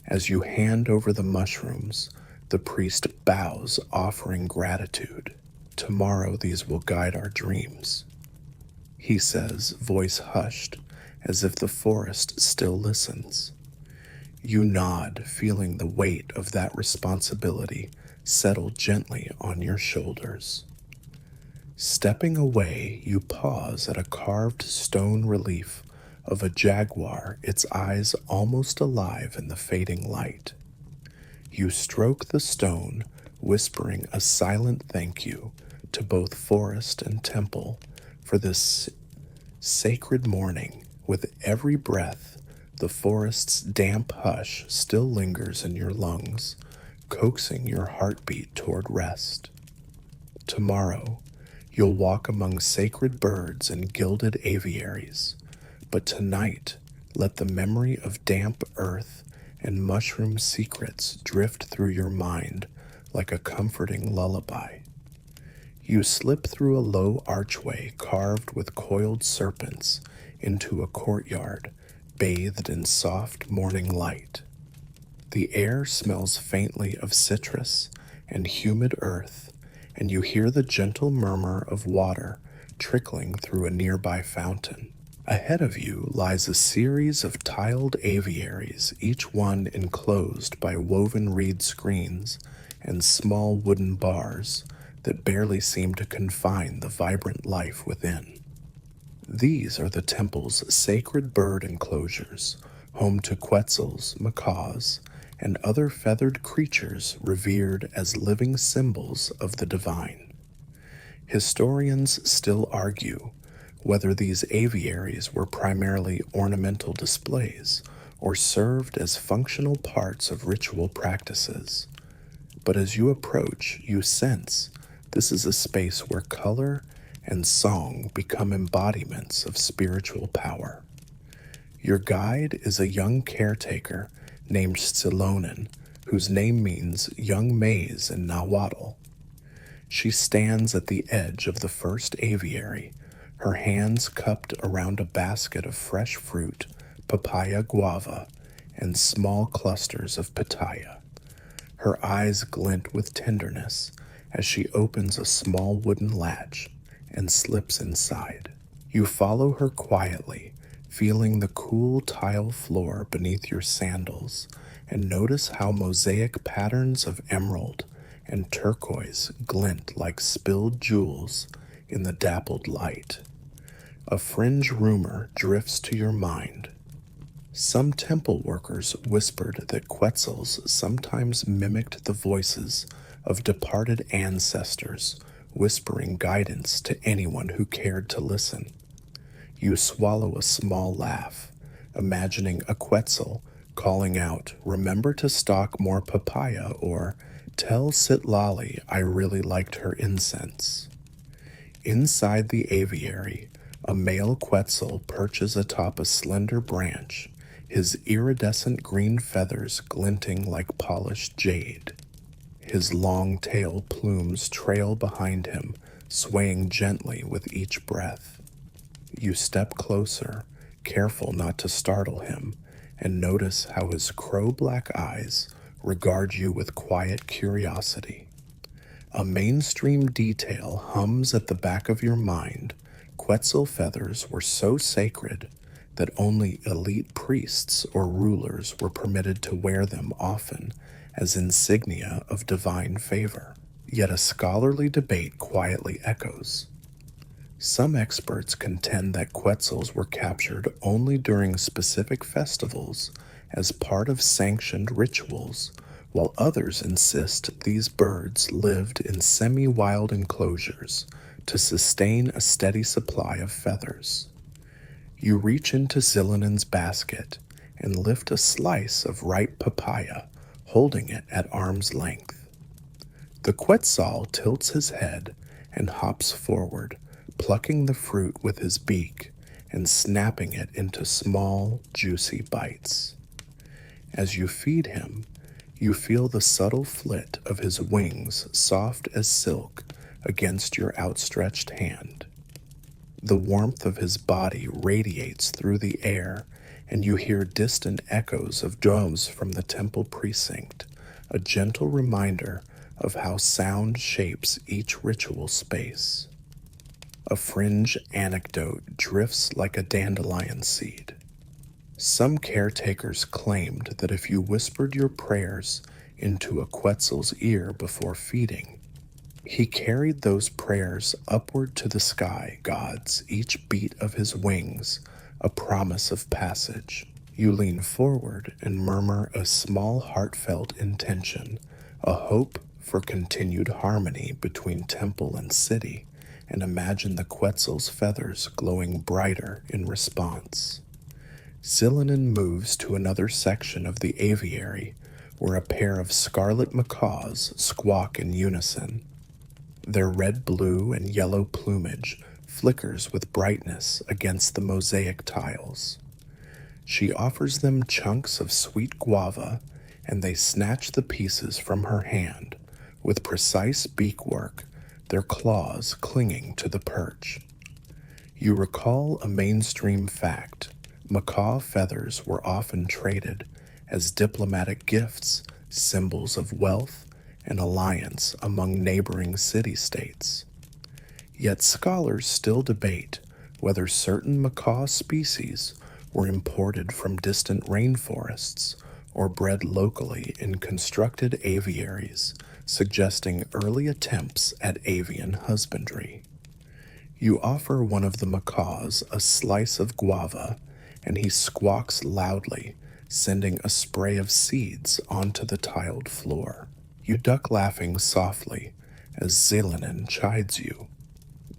As you hand over the mushrooms, the priest bows, offering gratitude. Tomorrow these will guide our dreams, he says, voice hushed, as if the forest still listens. You nod, feeling the weight of that responsibility settle gently on your shoulders. Stepping away, you pause at a carved stone relief of a jaguar, its eyes almost alive in the fading light. You stroke the stone, whispering a silent thank you to both forest and temple for this sacred morning. With every breath, the forest's damp hush still lingers in your lungs, coaxing your heartbeat toward rest. Tomorrow, you'll walk among sacred birds and gilded aviaries, but tonight, let the memory of damp earth and mushroom secrets drift through your mind like a comforting lullaby. You slip through a low archway carved with coiled serpents into a courtyard bathed in soft morning light. The air smells faintly of citrus and humid earth, and you hear the gentle murmur of water trickling through a nearby fountain. Ahead of you lies a series of tiled aviaries, each one enclosed by woven reed screens and small wooden bars that barely seem to confine the vibrant life within. These are the temple's sacred bird enclosures, home to quetzals, macaws, and other feathered creatures revered as living symbols of the divine. Historians still argue whether these aviaries were primarily ornamental displays or served as functional parts of ritual practices. But as you approach, you sense this is a space where color and song become embodiments of spiritual power. Your guide is a young caretaker named Tsilonen, whose name means young maize in Nahuatl. She stands at the edge of the first aviary, her hands cupped around a basket of fresh fruit, papaya guava, and small clusters of pitaya. Her eyes glint with tenderness as she opens a small wooden latch and slips inside. You follow her quietly, feeling the cool tile floor beneath your sandals, and notice how mosaic patterns of emerald and turquoise glint like spilled jewels in the dappled light. A fringe rumor drifts to your mind. Some temple workers whispered that quetzals sometimes mimicked the voices of departed ancestors, whispering guidance to anyone who cared to listen. You swallow a small laugh, imagining a quetzal calling out, "Remember to stock more papaya," or "Tell Sitlali I really liked her incense." Inside the aviary, a male quetzal perches atop a slender branch, his iridescent green feathers glinting like polished jade. His long tail plumes trail behind him swaying gently with each breath. You step closer, careful not to startle him, and notice how his crow-black eyes regard you with quiet curiosity. A mainstream detail hums at the back of your mind. Quetzal feathers were so sacred that only elite priests or rulers were permitted to wear them, often as insignia of divine favor. Yet a scholarly debate quietly echoes. Some experts contend that quetzals were captured only during specific festivals as part of sanctioned rituals, while others insist these birds lived in semi-wild enclosures to sustain a steady supply of feathers. You reach into Zillinen's basket and lift a slice of ripe papaya, holding it at arm's length. The quetzal tilts his head and hops forward, plucking the fruit with his beak and snapping it into small, juicy bites. As you feed him, you feel the subtle flit of his wings, soft as silk, against your outstretched hand. The warmth of his body radiates through the air, and you hear distant echoes of drums from the temple precinct, a gentle reminder of how sound shapes each ritual space. A fringe anecdote drifts like a dandelion seed. Some caretakers claimed that if you whispered your prayers into a quetzal's ear before feeding, he carried those prayers upward to the sky gods, each beat of his wings a promise of passage. You lean forward and murmur a small heartfelt intention, a hope for continued harmony between temple and city, and imagine the quetzal's feathers glowing brighter in response. Zillinen moves to another section of the aviary where a pair of scarlet macaws squawk in unison. Their red, blue, and yellow plumage flickers with brightness against the mosaic tiles. She offers them chunks of sweet guava, and they snatch the pieces from her hand with precise beak work, their claws clinging to the perch. You recall a mainstream fact. Macaw feathers were often traded as diplomatic gifts, symbols of wealth and alliance among neighboring city-states. Yet scholars still debate whether certain macaw species were imported from distant rainforests or bred locally in constructed aviaries, suggesting early attempts at avian husbandry. You offer one of the macaws a slice of guava, and he squawks loudly, sending a spray of seeds onto the tiled floor. You duck laughing softly as Zillinen chides you.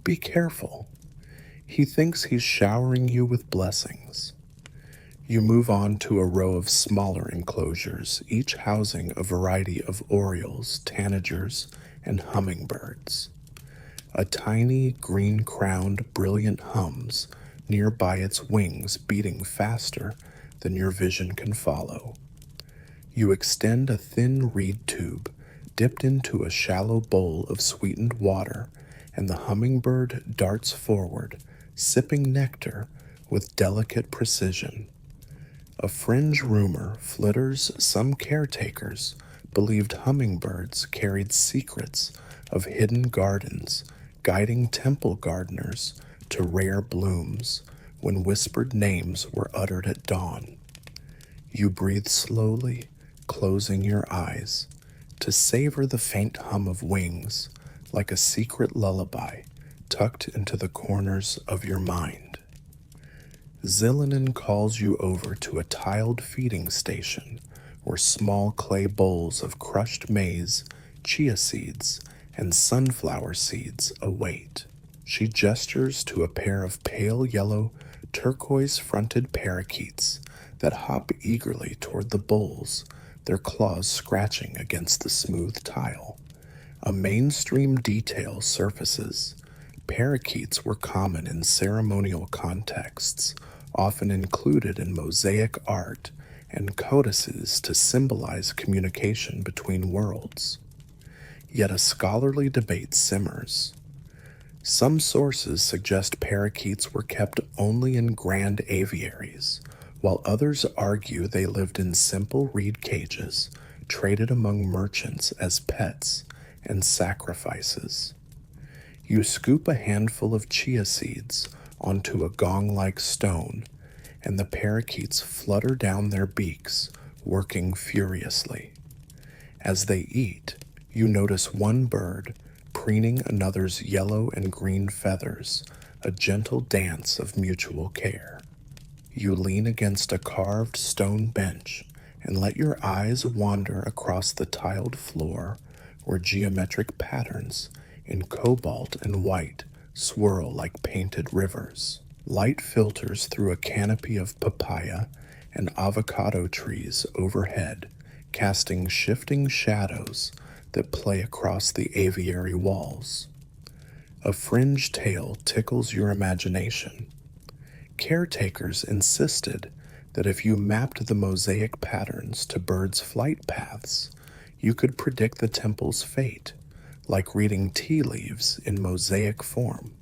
Be careful. He thinks he's showering you with blessings. You move on to a row of smaller enclosures, each housing a variety of orioles, tanagers, and hummingbirds. A tiny, green-crowned brilliant hums nearby, its wings beating faster than your vision can follow. You extend a thin reed tube dipped into a shallow bowl of sweetened water, and the hummingbird darts forward, sipping nectar with delicate precision. A fringe rumor flitters some caretakers believed hummingbirds carried secrets of hidden gardens, guiding temple gardeners to rare blooms when whispered names were uttered at dawn. You breathe slowly, closing your eyes, to savor the faint hum of wings like a secret lullaby tucked into the corners of your mind. Zillinen calls you over to a tiled feeding station where small clay bowls of crushed maize, chia seeds, and sunflower seeds await. She gestures to a pair of pale yellow, turquoise-fronted parakeets that hop eagerly toward the bowls, their claws scratching against the smooth tile. A mainstream detail surfaces. Parakeets were common in ceremonial contexts, often included in mosaic art and codices to symbolize communication between worlds. Yet a scholarly debate simmers. Some sources suggest parakeets were kept only in grand aviaries, while others argue they lived in simple reed cages, traded among merchants as pets and sacrifices. You scoop a handful of chia seeds onto a gong-like stone, and the parakeets flutter down their beaks, working furiously. As they eat, you notice one bird preening another's yellow and green feathers, a gentle dance of mutual care. You lean against a carved stone bench and let your eyes wander across the tiled floor where geometric patterns in cobalt and white swirl like painted rivers. Light filters through a canopy of papaya and avocado trees overhead, casting shifting shadows that play across the aviary walls. A fringe tail tickles your imagination. Caretakers insisted that if you mapped the mosaic patterns to birds' flight paths, you could predict the temple's fate, like reading tea leaves in mosaic form.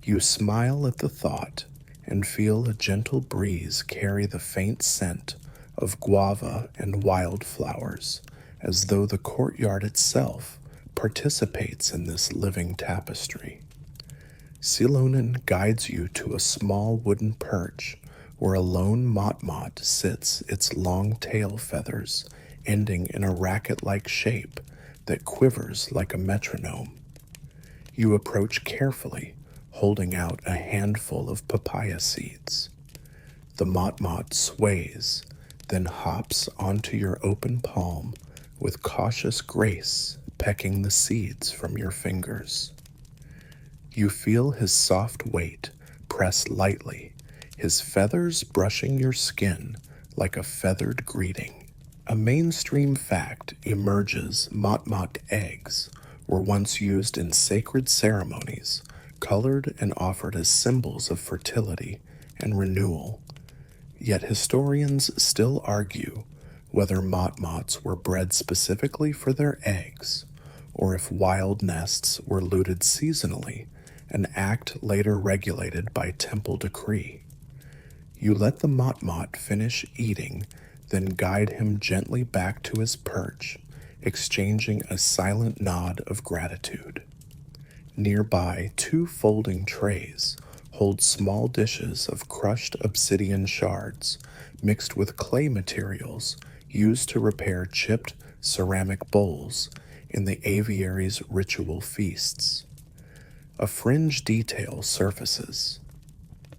You smile at the thought and feel a gentle breeze carry the faint scent of guava and wildflowers, as though the courtyard itself participates in this living tapestry. Silonen guides you to a small wooden perch where a lone motmot sits, its long tail feathers ending in a racket-like shape that quivers like a metronome. You approach carefully, holding out a handful of papaya seeds. The motmot sways, then hops onto your open palm with cautious grace, pecking the seeds from your fingers. You feel his soft weight press lightly, his feathers brushing your skin like a feathered greeting. A mainstream fact emerges: motmot eggs were once used in sacred ceremonies, colored and offered as symbols of fertility and renewal. Yet historians still argue whether motmots were bred specifically for their eggs, or if wild nests were looted seasonally, an act later regulated by temple decree. You let the motmot finish eating, then guide him gently back to his perch, exchanging a silent nod of gratitude. Nearby, 2 folding trays hold small dishes of crushed obsidian shards mixed with clay materials used to repair chipped ceramic bowls in the aviary's ritual feasts. A fringe detail surfaces.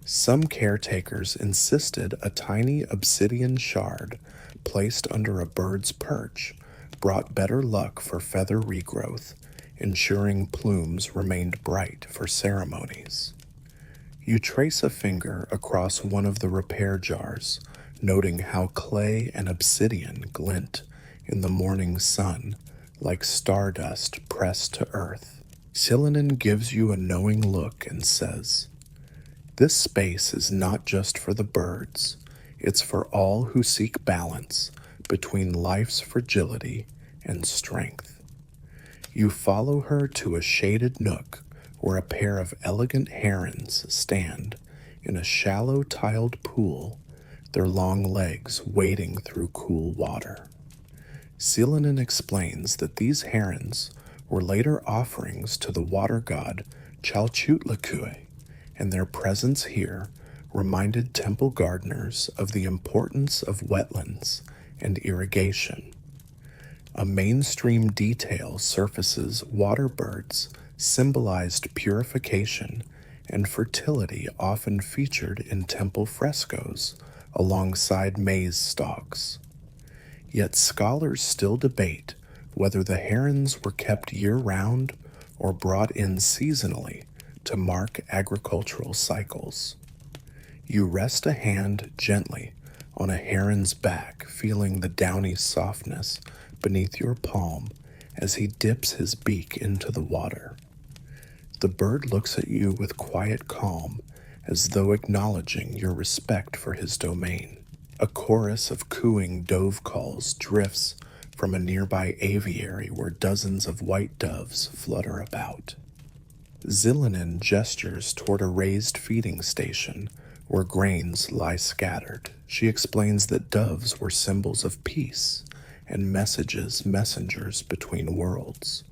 Some caretakers insisted a tiny obsidian shard placed under a bird's perch brought better luck for feather regrowth, ensuring plumes remained bright for ceremonies. You trace a finger across one of the repair jars, noting how clay and obsidian glint in the morning sun like stardust pressed to earth. Silonen gives you a knowing look and says, "This space is not just for the birds, it's for all who seek balance between life's fragility and strength." You follow her to a shaded nook where a pair of elegant herons stand in a shallow tiled pool, their long legs wading through cool water. Silonen explains that these herons were later offerings to the water god Chalchutlakue, and their presence here reminded temple gardeners of the importance of wetlands and irrigation. A mainstream detail surfaces: water birds symbolized purification and fertility, often featured in temple frescoes alongside maize stalks. Yet scholars still debate whether the herons were kept year-round or brought in seasonally to mark agricultural cycles. You rest a hand gently on a heron's back, feeling the downy softness beneath your palm as he dips his beak into the water. The bird looks at you with quiet calm, as though acknowledging your respect for his domain. A chorus of cooing dove calls drifts from a nearby aviary where dozens of white doves flutter about. Zillinan gestures toward a raised feeding station where grains lie scattered. She explains that doves were symbols of peace and messengers between worlds.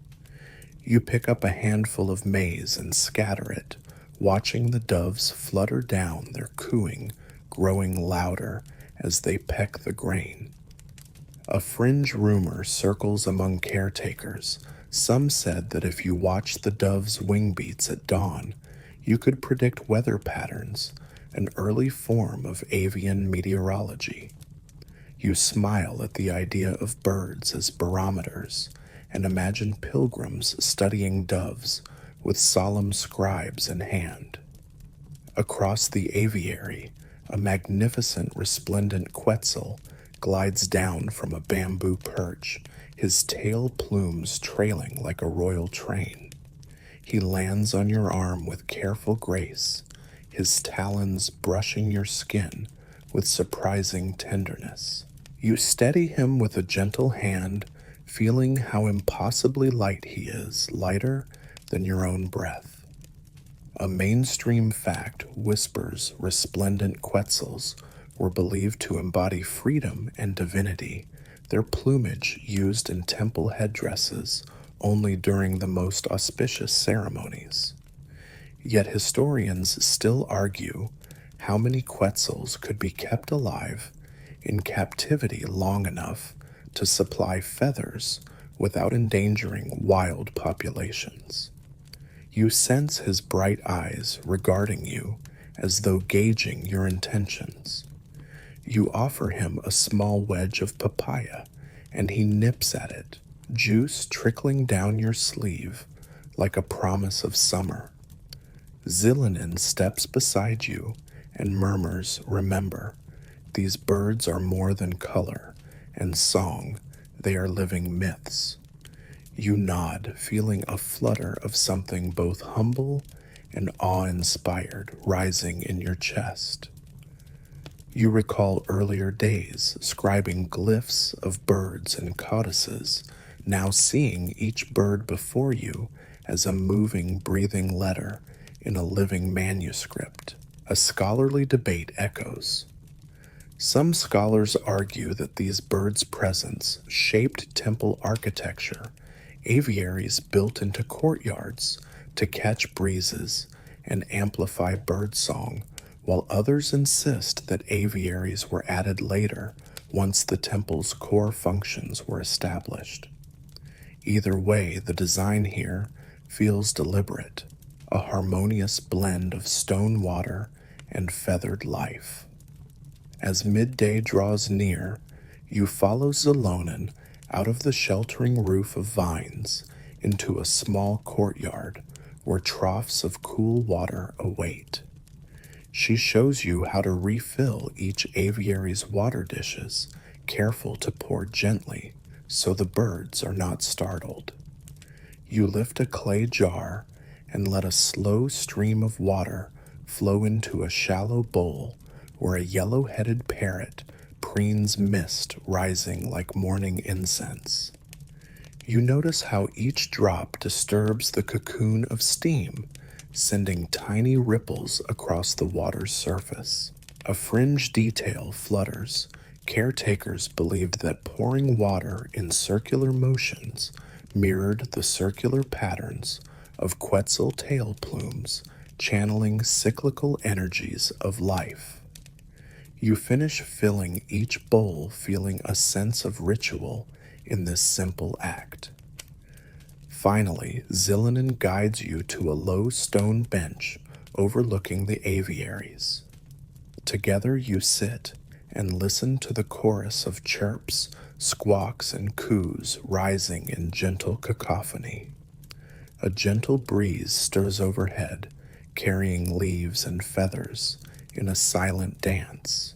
You pick up a handful of maize and scatter it, watching the doves flutter down, their cooing growing louder as they peck the grain. A fringe rumor circles among caretakers. Some said that if you watched the doves' wing beats at dawn, you could predict weather patterns, an early form of avian meteorology. You smile at the idea of birds as barometers and imagine pilgrims studying doves with solemn scribes in hand. Across the aviary, a magnificent resplendent quetzal glides down from a bamboo perch, his tail plumes trailing like a royal train. He lands on your arm with careful grace, his talons brushing your skin with surprising tenderness. You steady him with a gentle hand, feeling how impossibly light he is, lighter than your own breath. A mainstream fact whispers resplendent quetzals were believed to embody freedom and divinity, their plumage used in temple headdresses only during the most auspicious ceremonies. Yet historians still argue how many quetzals could be kept alive in captivity long enough to supply feathers without endangering wild populations. You sense his bright eyes regarding you as though gauging your intentions. You offer him a small wedge of papaya, and he nips at it, juice trickling down your sleeve like a promise of summer. Zillinan steps beside you and murmurs, "Remember, these birds are more than color and song, they are living myths." You nod, feeling a flutter of something both humble and awe-inspired rising in your chest. You recall earlier days, scribing glyphs of birds and codices, now seeing each bird before you as a moving, breathing letter in a living manuscript. A scholarly debate echoes. Some scholars argue that these birds' presence shaped temple architecture, aviaries built into courtyards to catch breezes and amplify birdsong, while others insist that aviaries were added later once the temple's core functions were established. Either way, the design here feels deliberate, a harmonious blend of stone water and feathered life. As midday draws near, you follow Zillonan out of the sheltering roof of vines into a small courtyard where troughs of cool water await. She shows you how to refill each aviary's water dishes, careful to pour gently so the birds are not startled. You lift a clay jar and let a slow stream of water flow into a shallow bowl where a yellow-headed parrot preens mist rising like morning incense. You notice how each drop disturbs the cocoon of steam, sending tiny ripples across the water's surface. A fringe detail flutters. Caretakers believed that pouring water in circular motions mirrored the circular patterns of quetzal tail plumes, channeling cyclical energies of life. You finish filling each bowl, feeling a sense of ritual in this simple act. Finally, Zillinan guides you to a low stone bench overlooking the aviaries. Together you sit and listen to the chorus of chirps, squawks, and coos rising in gentle cacophony. A gentle breeze stirs overhead, carrying leaves and feathers in a silent dance.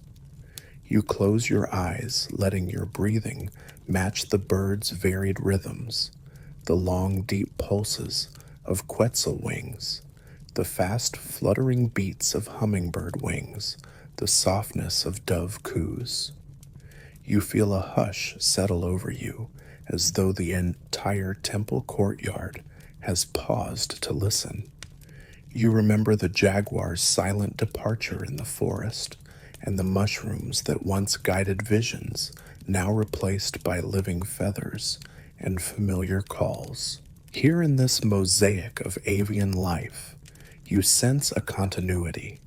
You close your eyes, letting your breathing match the birds' varied rhythms, the long, deep pulses of quetzal wings, the fast fluttering beats of hummingbird wings, the softness of dove coos. You feel a hush settle over you, as though the entire temple courtyard has paused to listen. You remember the jaguar's silent departure in the forest, and the mushrooms that once guided visions, now replaced by living feathers and familiar calls. Here in this mosaic of avian life, you sense a continuity.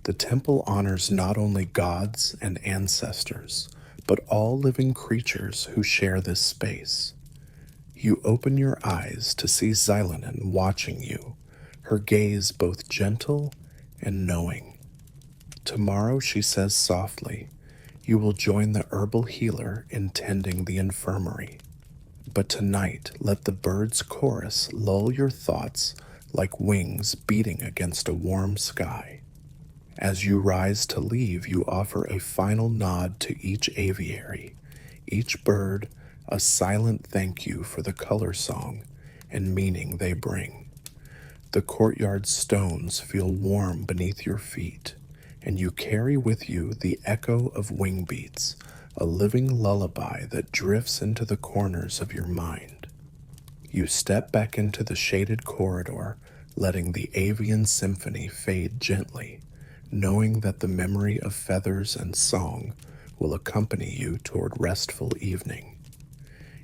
The temple honors not only gods and ancestors, but all living creatures who share this space. You open your eyes to see Xylonen watching you, her gaze both gentle and knowing. Tomorrow, she says softly, you will join the herbal healer in tending the infirmary. But tonight, let the birds' chorus lull your thoughts like wings beating against a warm sky. As you rise to leave, you offer a final nod to each aviary, each bird a silent thank you for the color song and meaning they bring. The courtyard stones feel warm beneath your feet, and you carry with you the echo of wing beats, a living lullaby that drifts into the corners of your mind. You step back into the shaded corridor, letting the avian symphony fade gently, knowing that the memory of feathers and song will accompany you toward restful evening.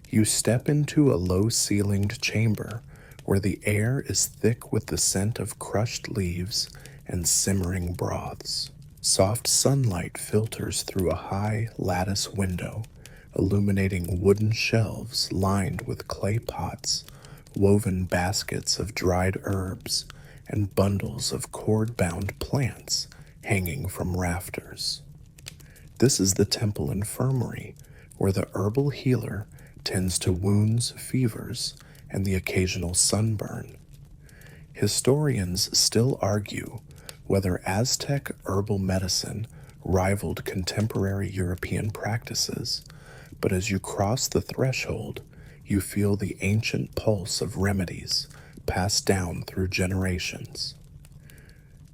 You step into a low-ceilinged chamber where the air is thick with the scent of crushed leaves and simmering broths. Soft sunlight filters through a high lattice window, illuminating wooden shelves lined with clay pots, woven baskets of dried herbs, and bundles of cord-bound plants hanging from rafters. This is the temple infirmary, where the herbal healer tends to wounds, fevers, and the occasional sunburn. Historians still argue whether Aztec herbal medicine rivaled contemporary European practices, but as you cross the threshold, you feel the ancient pulse of remedies passed down through generations.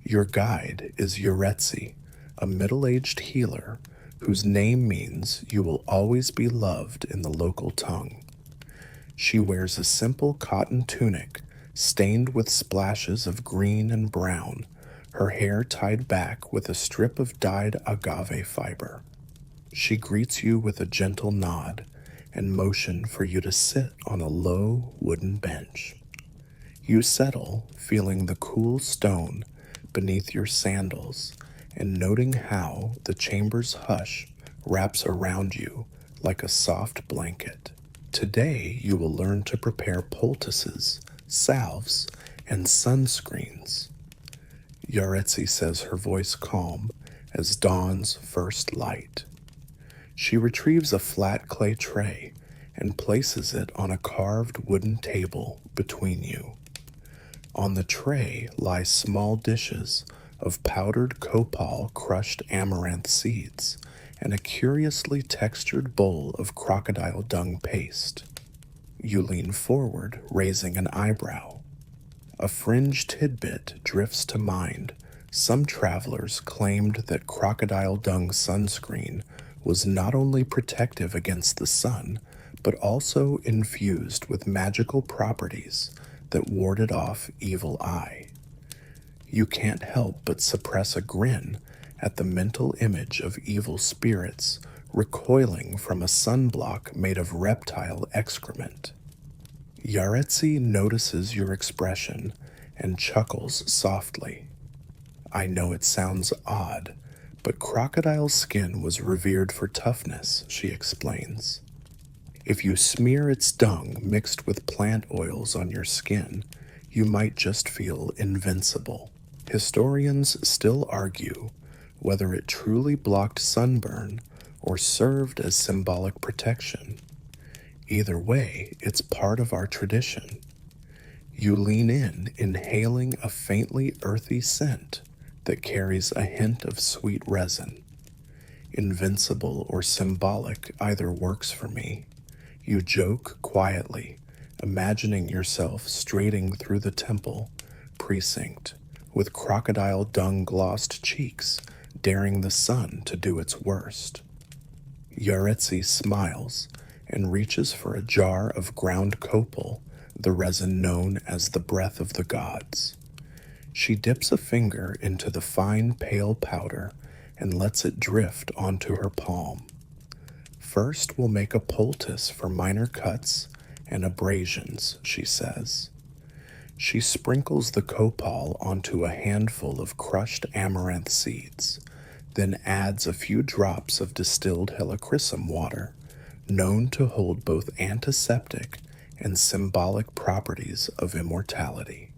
Your guide is Yoretzi, a middle-aged healer whose name means you will always be loved in the local tongue. She wears a simple cotton tunic stained with splashes of green and brown, her hair tied back with a strip of dyed agave fiber. She greets you with a gentle nod and motion for you to sit on a low wooden bench. You settle, feeling the cool stone beneath your sandals and noting how the chamber's hush wraps around you like a soft blanket. Today, you will learn to prepare poultices, salves, and sunscreens. Yoretzi says, her voice calm as dawn's first light. She retrieves a flat clay tray and places it on a carved wooden table between you. On the tray lie small dishes of powdered copal crushed amaranth seeds and a curiously textured bowl of crocodile dung paste. You lean forward, raising an eyebrow. A fringe tidbit drifts to mind. Some travelers claimed that crocodile dung sunscreen was not only protective against the sun, but also infused with magical properties that warded off evil eye. You can't help but suppress a grin at the mental image of evil spirits recoiling from a sunblock made of reptile excrement. Yoretzi notices your expression and chuckles softly. I know it sounds odd, but crocodile skin was revered for toughness, she explains. If you smear its dung mixed with plant oils on your skin, you might just feel invincible. Historians still argue whether it truly blocked sunburn or served as symbolic protection. Either way, it's part of our tradition. You lean in, inhaling a faintly earthy scent that carries a hint of sweet resin. Invincible or symbolic, either works for me. You joke quietly, imagining yourself striding through the temple precinct with crocodile dung glossed cheeks, daring the sun to do its worst. Yoretzi smiles and reaches for a jar of ground copal, the resin known as the breath of the gods. She dips a finger into the fine pale powder and lets it drift onto her palm. First, we'll make a poultice for minor cuts and abrasions, she says. She sprinkles the copal onto a handful of crushed amaranth seeds, then adds a few drops of distilled helichrysum water, known to hold both antiseptic and symbolic properties of immortality.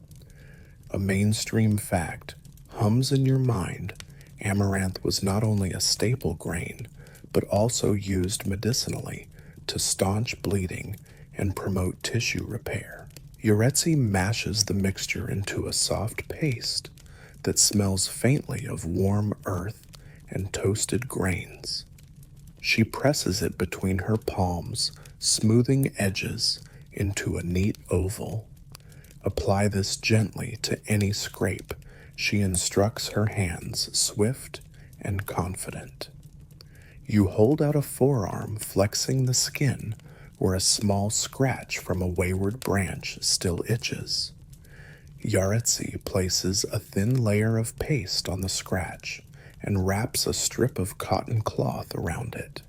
A mainstream fact hums in your mind. Amaranth was not only a staple grain, but also used medicinally to staunch bleeding and promote tissue repair. Yoretzi mashes the mixture into a soft paste that smells faintly of warm earth and toasted grains. She presses it between her palms, smoothing edges into a neat oval. Apply this gently to any scrape. She instructs her hands, swift and confident. You hold out a forearm, flexing the skin where a small scratch from a wayward branch still itches. Yaretsi places a thin layer of paste on the scratch and wraps a strip of cotton cloth around it.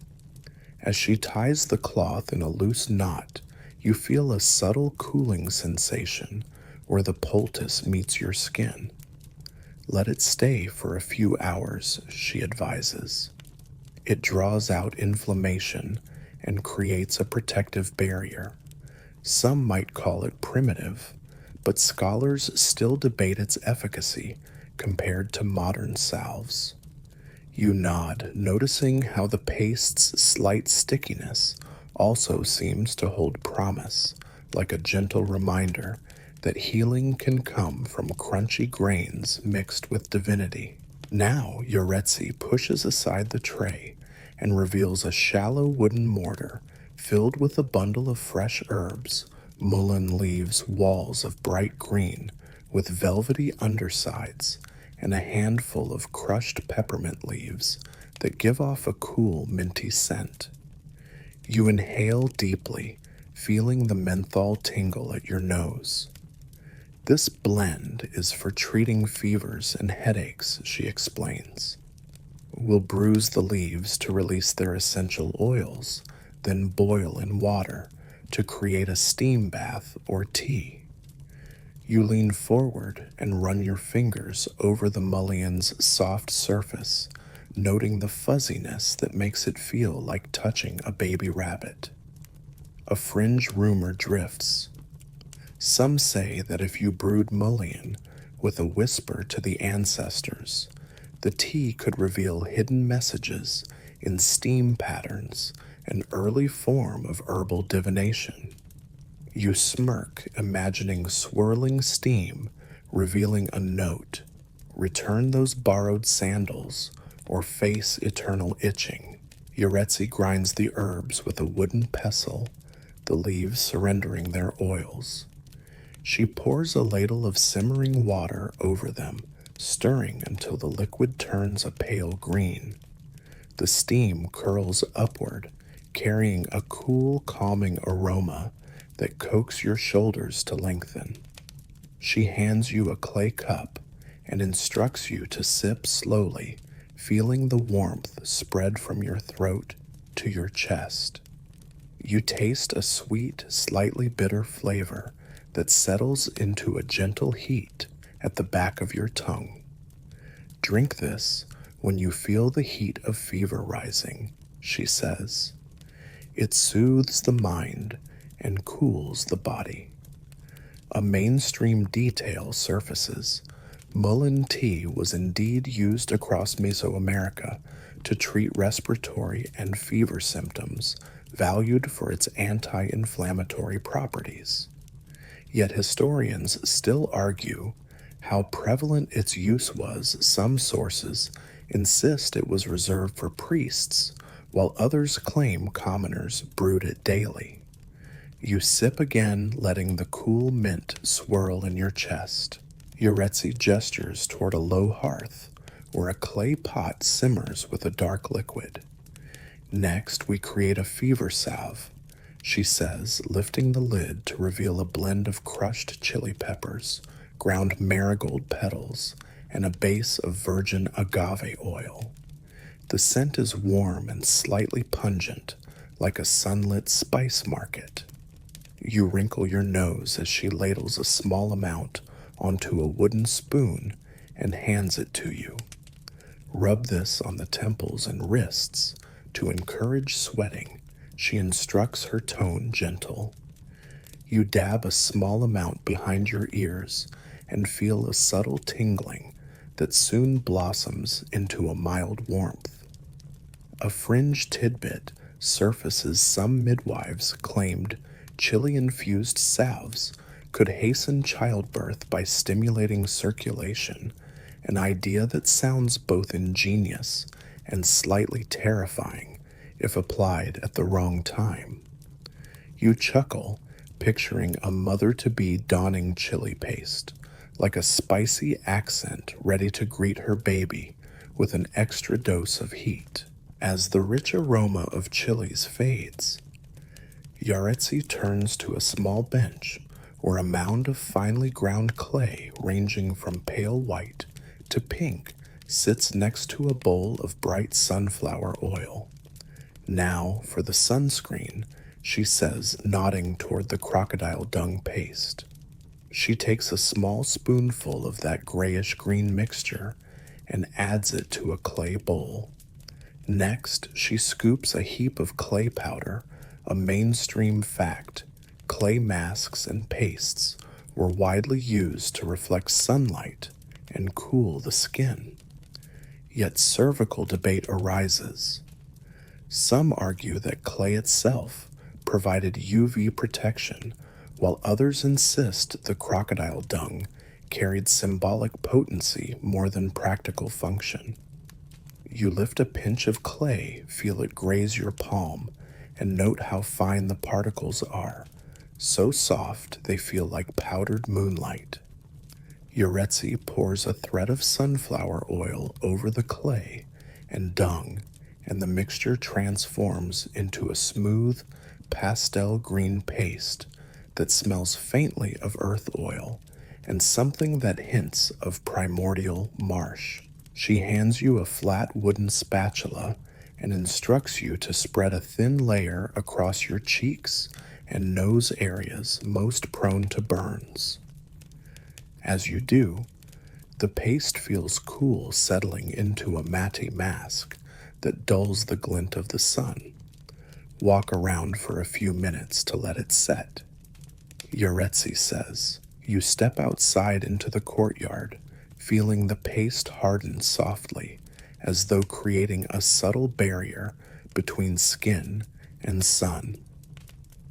As she ties the cloth in a loose knot, you feel a subtle cooling sensation where the poultice meets your skin. Let it stay for a few hours, she advises. It draws out inflammation and creates a protective barrier. Some might call it primitive, but scholars still debate its efficacy compared to modern salves. You nod, noticing how the paste's slight stickiness also seems to hold promise, like a gentle reminder that healing can come from crunchy grains mixed with divinity. Now, Yoretzi pushes aside the tray and reveals a shallow wooden mortar filled with a bundle of fresh herbs. Mullein leaves walls of bright green with velvety undersides and a handful of crushed peppermint leaves that give off a cool, minty scent. You inhale deeply, feeling the menthol tingle at your nose. This blend is for treating fevers and headaches, she explains. We'll bruise the leaves to release their essential oils, then boil in water to create a steam bath or tea. You lean forward and run your fingers over the mullion's soft surface, noting the fuzziness that makes it feel like touching a baby rabbit. A fringe rumor drifts. Some say that if you brewed mullein with a whisper to the ancestors, the tea could reveal hidden messages in steam patterns, an early form of herbal divination. You smirk, imagining swirling steam, revealing a note. Return those borrowed sandals, or face eternal itching. Yoretzi grinds the herbs with a wooden pestle, the leaves surrendering their oils. She pours a ladle of simmering water over them, stirring until the liquid turns a pale green. The steam curls upward, carrying a cool, calming aroma that coax your shoulders to lengthen. She hands you a clay cup and instructs you to sip slowly, feeling the warmth spread from your throat to your chest. You taste a sweet, slightly bitter flavor that settles into a gentle heat at the back of your tongue. Drink this when you feel the heat of fever rising, she says. It soothes the mind and cools the body. A mainstream detail surfaces. Mullein tea was indeed used across Mesoamerica to treat respiratory and fever symptoms, valued for its anti-inflammatory properties. Yet historians still argue how prevalent its use was. Some sources insist it was reserved for priests, while others claim commoners brewed it daily. You sip again, letting the cool mint swirl in your chest. Yoretzi gestures toward a low hearth, where a clay pot simmers with a dark liquid. Next, we create a fever salve, she says, lifting the lid to reveal a blend of crushed chili peppers, ground marigold petals, and a base of virgin agave oil. The scent is warm and slightly pungent, like a sunlit spice market. You wrinkle your nose as she ladles a small amount onto a wooden spoon and hands it to you. Rub this on the temples and wrists to encourage sweating. She instructs, her tone gentle. You dab a small amount behind your ears and feel a subtle tingling that soon blossoms into a mild warmth. A fringe tidbit surfaces. Some midwives claimed chili-infused salves could hasten childbirth by stimulating circulation, an idea that sounds both ingenious and slightly terrifying if applied at the wrong time. You chuckle, picturing a mother-to-be donning chili paste, like a spicy accent ready to greet her baby with an extra dose of heat. As the rich aroma of chilies fades, Yaretsi turns to a small bench where a mound of finely ground clay ranging from pale white to pink sits next to a bowl of bright sunflower oil. Now for the sunscreen, she says, nodding toward the crocodile dung paste. She takes a small spoonful of that grayish-green mixture and adds it to a clay bowl. Next, she scoops a heap of clay powder, a mainstream fact. Clay masks and pastes were widely used to reflect sunlight and cool the skin. Yet cervical debate arises. Some argue that clay itself provided UV protection, while others insist the crocodile dung carried symbolic potency more than practical function. You lift a pinch of clay, feel it graze your palm, and note how fine the particles are, so soft they feel like powdered moonlight. Yaretsi pours a thread of sunflower oil over the clay and dung, and the mixture transforms into a smooth, pastel green paste that smells faintly of earth oil and something that hints of primordial marsh. She hands you a flat wooden spatula and instructs you to spread a thin layer across your cheeks and nose areas most prone to burns. As you do, the paste feels cool, settling into a matte mask that dulls the glint of the sun. Walk around for a few minutes to let it set. Yaretsi says. You step outside into the courtyard, feeling the paste harden softly, as though creating a subtle barrier between skin and sun.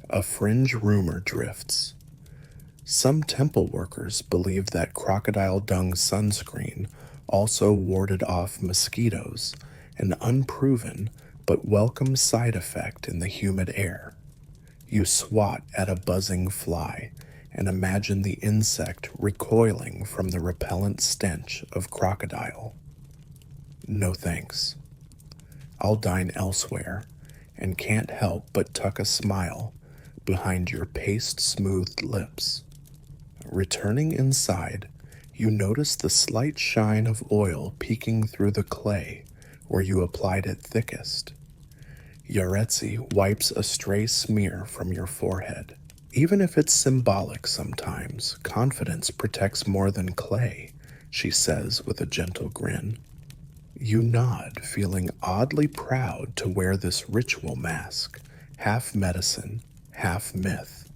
A fringe rumor drifts. Some temple workers believe that crocodile dung sunscreen also warded off mosquitoes, an unproven but welcome side effect in the humid air. You swat at a buzzing fly and imagine the insect recoiling from the repellent stench of crocodile. No thanks. I'll dine elsewhere, and can't help but tuck a smile behind your paste-smoothed lips. Returning inside, you notice the slight shine of oil peeking through the clay where you applied it thickest. Yaretsi wipes a stray smear from your forehead. Even if it's symbolic sometimes, confidence protects more than clay, she says with a gentle grin. You nod, feeling oddly proud to wear this ritual mask, half medicine, half myth.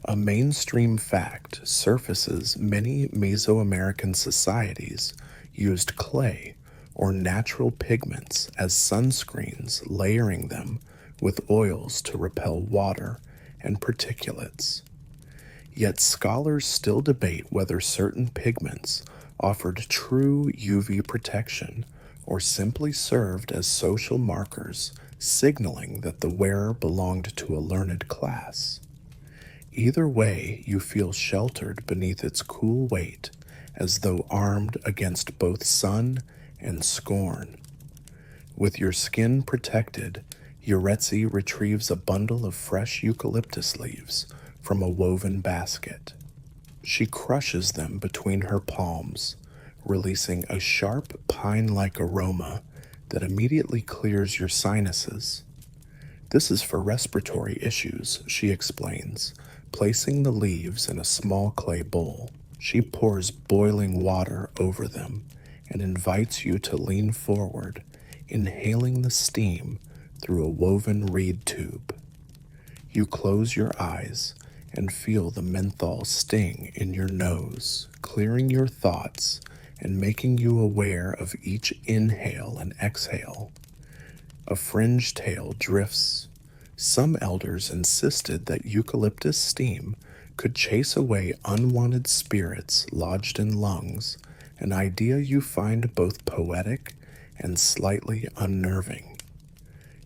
A mainstream fact surfaces. Many Mesoamerican societies used clay or natural pigments as sunscreens, layering them with oils to repel water and particulates. Yet scholars still debate whether certain pigments offered true UV protection or simply served as social markers, signaling that the wearer belonged to a learned class. Either way, you feel sheltered beneath its cool weight, as though armed against both sun and scorn. With your skin protected, Yaretsi retrieves a bundle of fresh eucalyptus leaves from a woven basket. She crushes them between her palms, releasing a sharp pine-like aroma that immediately clears your sinuses. This is for respiratory issues, she explains, placing the leaves in a small clay bowl. She pours boiling water over them and invites you to lean forward, inhaling the steam through a woven reed tube. You close your eyes and feel the menthol sting in your nose, clearing your thoughts and making you aware of each inhale and exhale. A fringe tail drifts. Some elders insisted that eucalyptus steam could chase away unwanted spirits lodged in lungs, an idea you find both poetic and slightly unnerving.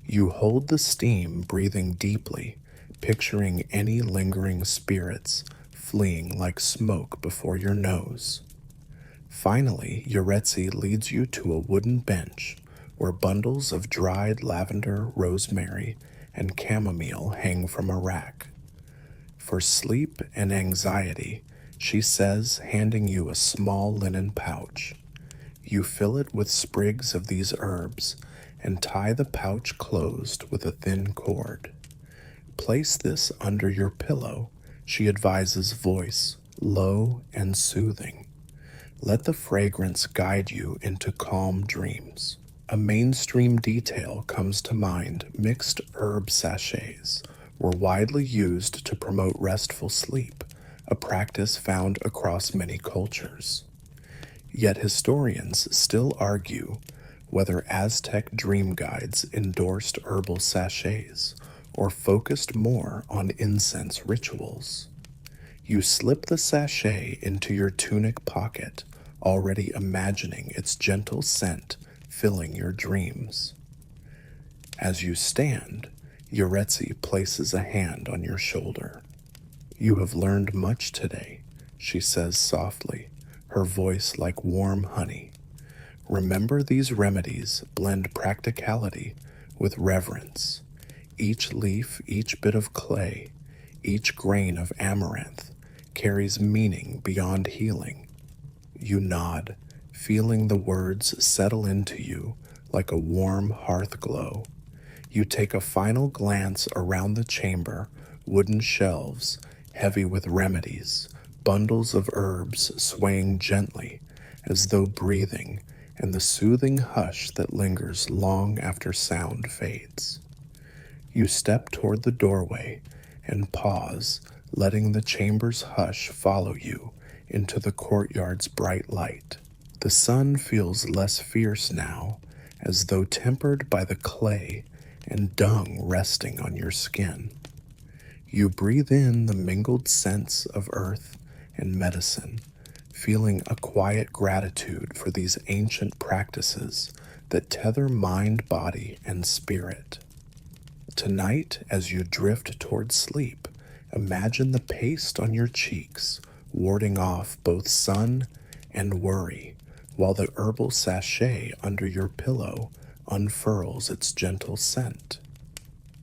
You hold the steam, breathing deeply, picturing any lingering spirits fleeing like smoke before your nose. Finally, Yuretsi leads you to a wooden bench where bundles of dried lavender, rosemary, and chamomile hang from a rack. For sleep and anxiety, she says, handing you a small linen pouch. You fill it with sprigs of these herbs and tie the pouch closed with a thin cord. Place this under your pillow, she advises, voice low and soothing. Let the fragrance guide you into calm dreams. A mainstream detail comes to mind. Mixed herb sachets were widely used to promote restful sleep, a practice found across many cultures. Yet historians still argue whether Aztec dream guides endorsed herbal sachets or focused more on incense rituals. You slip the sachet into your tunic pocket, already imagining its gentle scent filling your dreams. As you stand, Yuretsi places a hand on your shoulder. You have learned much today, she says softly, her voice like warm honey. Remember, these remedies blend practicality with reverence. Each leaf, each bit of clay, each grain of amaranth carries meaning beyond healing. You nod, feeling the words settle into you like a warm hearth glow. You take a final glance around the chamber, wooden shelves heavy with remedies, bundles of herbs swaying gently as though breathing, and the soothing hush that lingers long after sound fades. You step toward the doorway and pause, letting the chamber's hush follow you into the courtyard's bright light. The sun feels less fierce now, as though tempered by the clay and dung resting on your skin. You breathe in the mingled scents of earth and medicine, feeling a quiet gratitude for these ancient practices that tether mind, body, and spirit. Tonight, as you drift toward sleep, imagine the paste on your cheeks, warding off both sun and worry, while the herbal sachet under your pillow unfurls its gentle scent.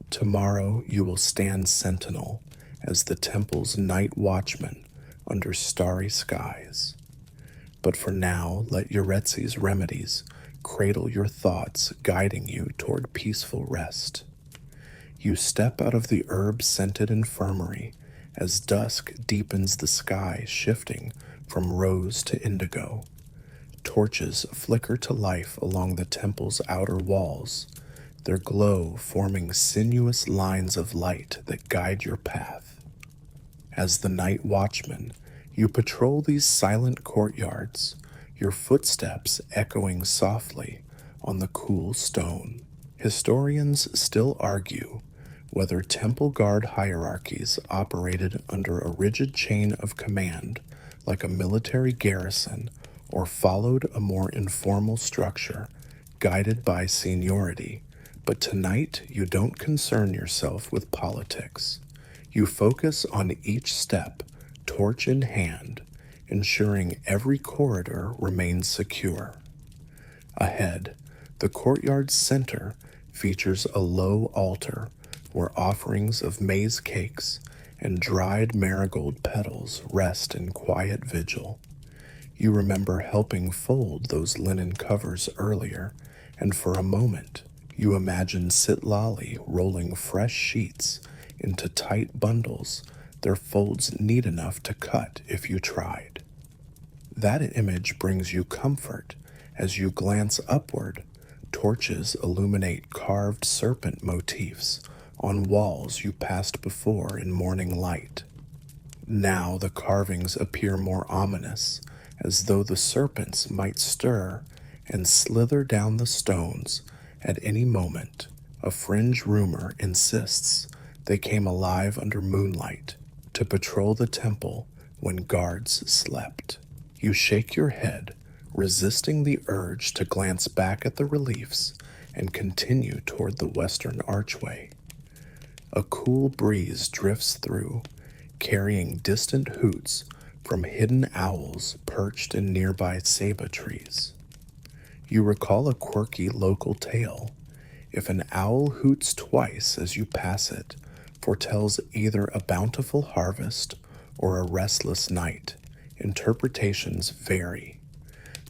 Tomorrow you will stand sentinel as the temple's night watchman under starry skies. But for now, let Yuretzi's remedies cradle your thoughts, guiding you toward peaceful rest. You step out of the herb-scented infirmary as dusk deepens, the sky shifting from rose to indigo. Torches flicker to life along the temple's outer walls, their glow forming sinuous lines of light that guide your path. As the night watchman, you patrol these silent courtyards, your footsteps echoing softly on the cool stone. Historians still argue whether temple guard hierarchies operated under a rigid chain of command like a military garrison or followed a more informal structure guided by seniority. But tonight, you don't concern yourself with politics. You focus on each step, torch in hand, ensuring every corridor remains secure. Ahead, the courtyard's center features a low altar where offerings of maize cakes and dried marigold petals rest in quiet vigil. You remember helping fold those linen covers earlier, and for a moment you imagine Sitlali rolling fresh sheets into tight bundles, their folds neat enough to cut if you tried. That image brings you comfort as you glance upward. Torches illuminate carved serpent motifs on walls you passed before in morning light. Now the carvings appear more ominous, as though the serpents might stir and slither down the stones at any moment. A fringe rumor insists they came alive under moonlight to patrol the temple when guards slept. You shake your head, resisting the urge to glance back at the reliefs and continue toward the western archway. A cool breeze drifts through, carrying distant hoots from hidden owls perched in nearby ceiba trees. You recall a quirky local tale. If an owl hoots twice as you pass it, foretells either a bountiful harvest or a restless night. Interpretations vary.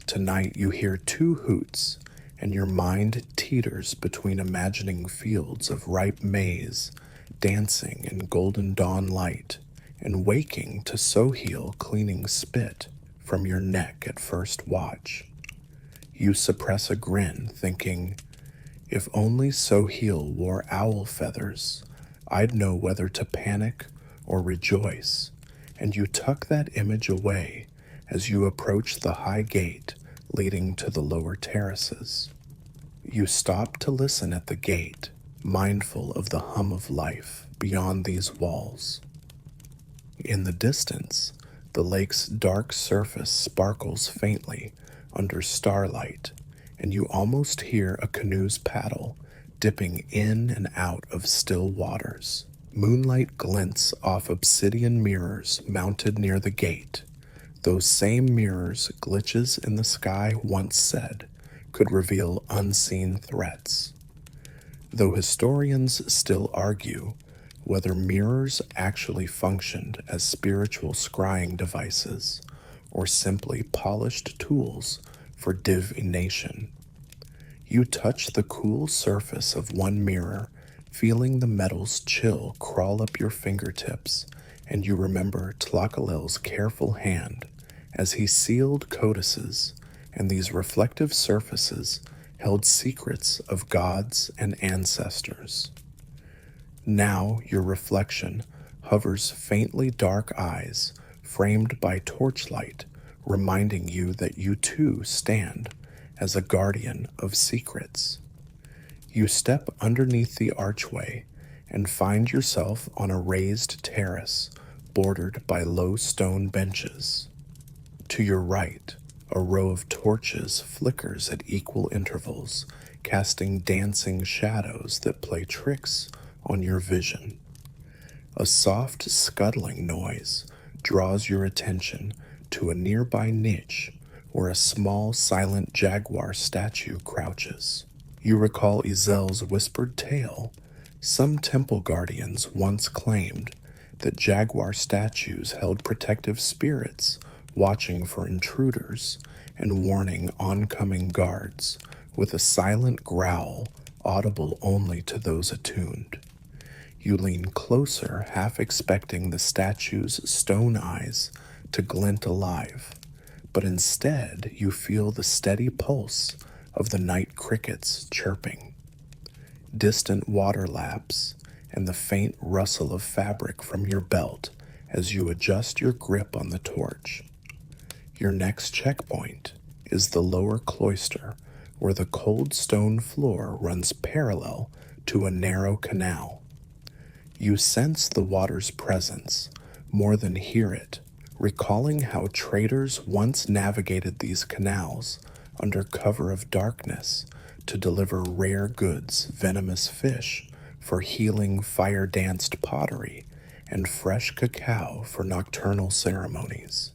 Tonight you hear two hoots, and your mind teeters between imagining fields of ripe maize dancing in golden dawn light, and waking to Soheel cleaning spit from your neck at first watch. You suppress a grin, thinking, if only Soheel wore owl feathers, I'd know whether to panic or rejoice, and you tuck that image away as you approach the high gate leading to the lower terraces. You stop to listen at the gate, mindful of the hum of life beyond these walls. In the distance, the lake's dark surface sparkles faintly under starlight, and you almost hear a canoe's paddle dipping in and out of still waters. Moonlight glints off obsidian mirrors mounted near the gate. Those same mirrors glitches in the sky once said could reveal unseen threats. Though historians still argue whether mirrors actually functioned as spiritual scrying devices or simply polished tools for divination. You touch the cool surface of one mirror, feeling the metal's chill crawl up your fingertips, and you remember Tlacalel's careful hand as he sealed codices, and these reflective surfaces held secrets of gods and ancestors. Now your reflection hovers faintly dark eyes framed by torchlight, reminding you that you too stand as a guardian of secrets. You step underneath the archway and find yourself on a raised terrace bordered by low stone benches. To your right, a row of torches flickers at equal intervals, casting dancing shadows that play tricks on your vision. A soft scuttling noise draws your attention to a nearby niche where a small silent jaguar statue crouches. You recall Izel's whispered tale. Some temple guardians once claimed that jaguar statues held protective spirits watching for intruders and warning oncoming guards with a silent growl audible only to those attuned. You lean closer, half expecting the statue's stone eyes to glint alive, but instead you feel the steady pulse of the night crickets chirping, distant water laps, and the faint rustle of fabric from your belt as you adjust your grip on the torch. Your next checkpoint is the lower cloister, where the cold stone floor runs parallel to a narrow canal. You sense the water's presence more than hear it, recalling how traders once navigated these canals under cover of darkness to deliver rare goods, venomous fish for healing fire-danced pottery, and fresh cacao for nocturnal ceremonies.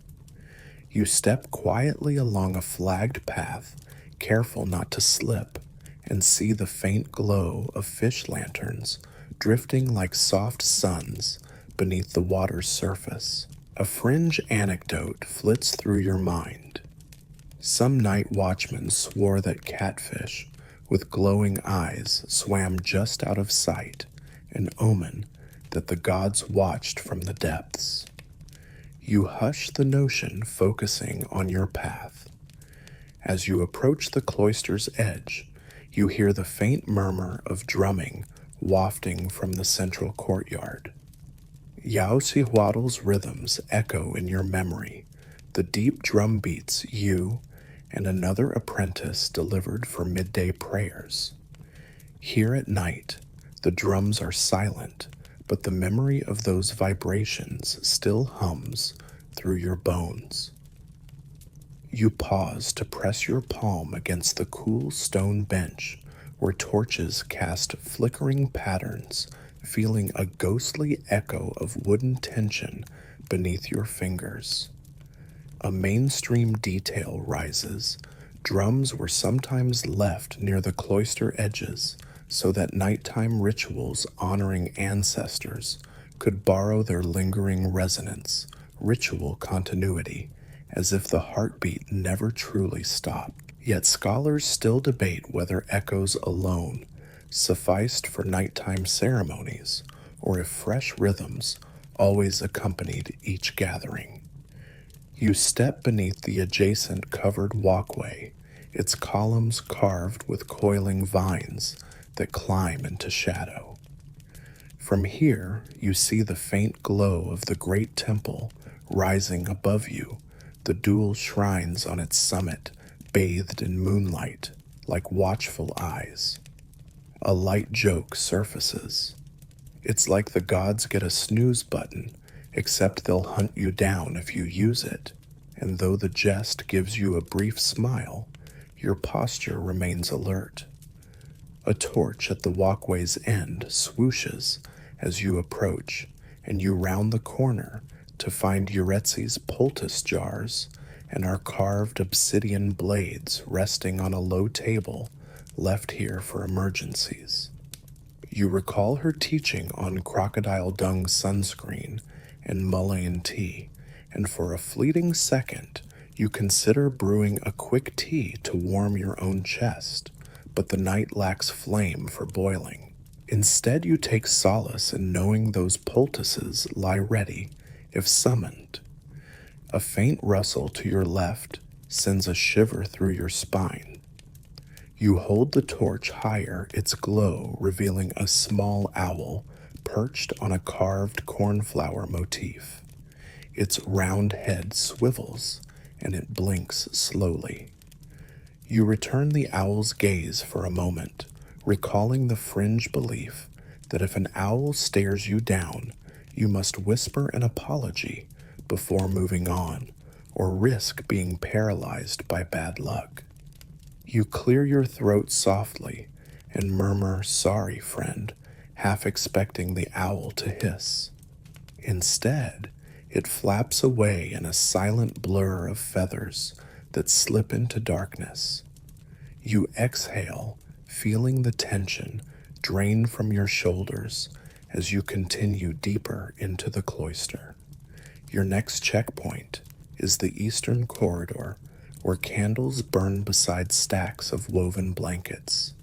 You step quietly along a flagged path, careful not to slip, and see the faint glow of fish lanterns drifting like soft suns beneath the water's surface. A fringe anecdote flits through your mind. Some night watchmen swore that catfish with glowing eyes swam just out of sight, an omen that the gods watched from the depths. You hush the notion, focusing on your path. As you approach the cloister's edge, you hear the faint murmur of drumming wafting from the central courtyard. Yaozihuatl's rhythms echo in your memory, the deep drum beats you and another apprentice delivered for midday prayers. Here at night, the drums are silent, but the memory of those vibrations still hums through your bones. You pause to press your palm against the cool stone bench where torches cast flickering patterns, feeling a ghostly echo of wooden tension beneath your fingers. A mainstream detail rises. Drums were sometimes left near the cloister edges so that nighttime rituals honoring ancestors could borrow their lingering resonance, ritual continuity, as if the heartbeat never truly stopped. Yet scholars still debate whether echoes alone sufficed for nighttime ceremonies, or if fresh rhythms always accompanied each gathering. You step beneath the adjacent covered walkway, its columns carved with coiling vines that climb into shadow. From here, you see the faint glow of the great temple rising above you, the dual shrines on its summit bathed in moonlight like watchful eyes. A light joke surfaces. It's like the gods get a snooze button, except they'll hunt you down if you use it, and though the jest gives you a brief smile, your posture remains alert. A torch at the walkway's end swooshes as you approach, and you round the corner to find Uretzi's poultice jars and our carved obsidian blades resting on a low table left here for emergencies. You recall her teaching on crocodile dung sunscreen and mullein tea, and for a fleeting second, you consider brewing a quick tea to warm your own chest, but the night lacks flame for boiling. Instead, you take solace in knowing those poultices lie ready if summoned. A faint rustle to your left sends a shiver through your spine. You hold the torch higher, its glow revealing a small owl perched on a carved cornflower motif. Its round head swivels, and it blinks slowly. You return the owl's gaze for a moment, recalling the fringe belief that if an owl stares you down, you must whisper an apology before moving on, or risk being paralyzed by bad luck. You clear your throat softly and murmur, "Sorry, friend," half expecting the owl to hiss. Instead, it flaps away in a silent blur of feathers that slip into darkness. You exhale, feeling the tension drain from your shoulders as you continue deeper into the cloister. Your next checkpoint is the eastern corridor, where candles burn beside stacks of woven blankets.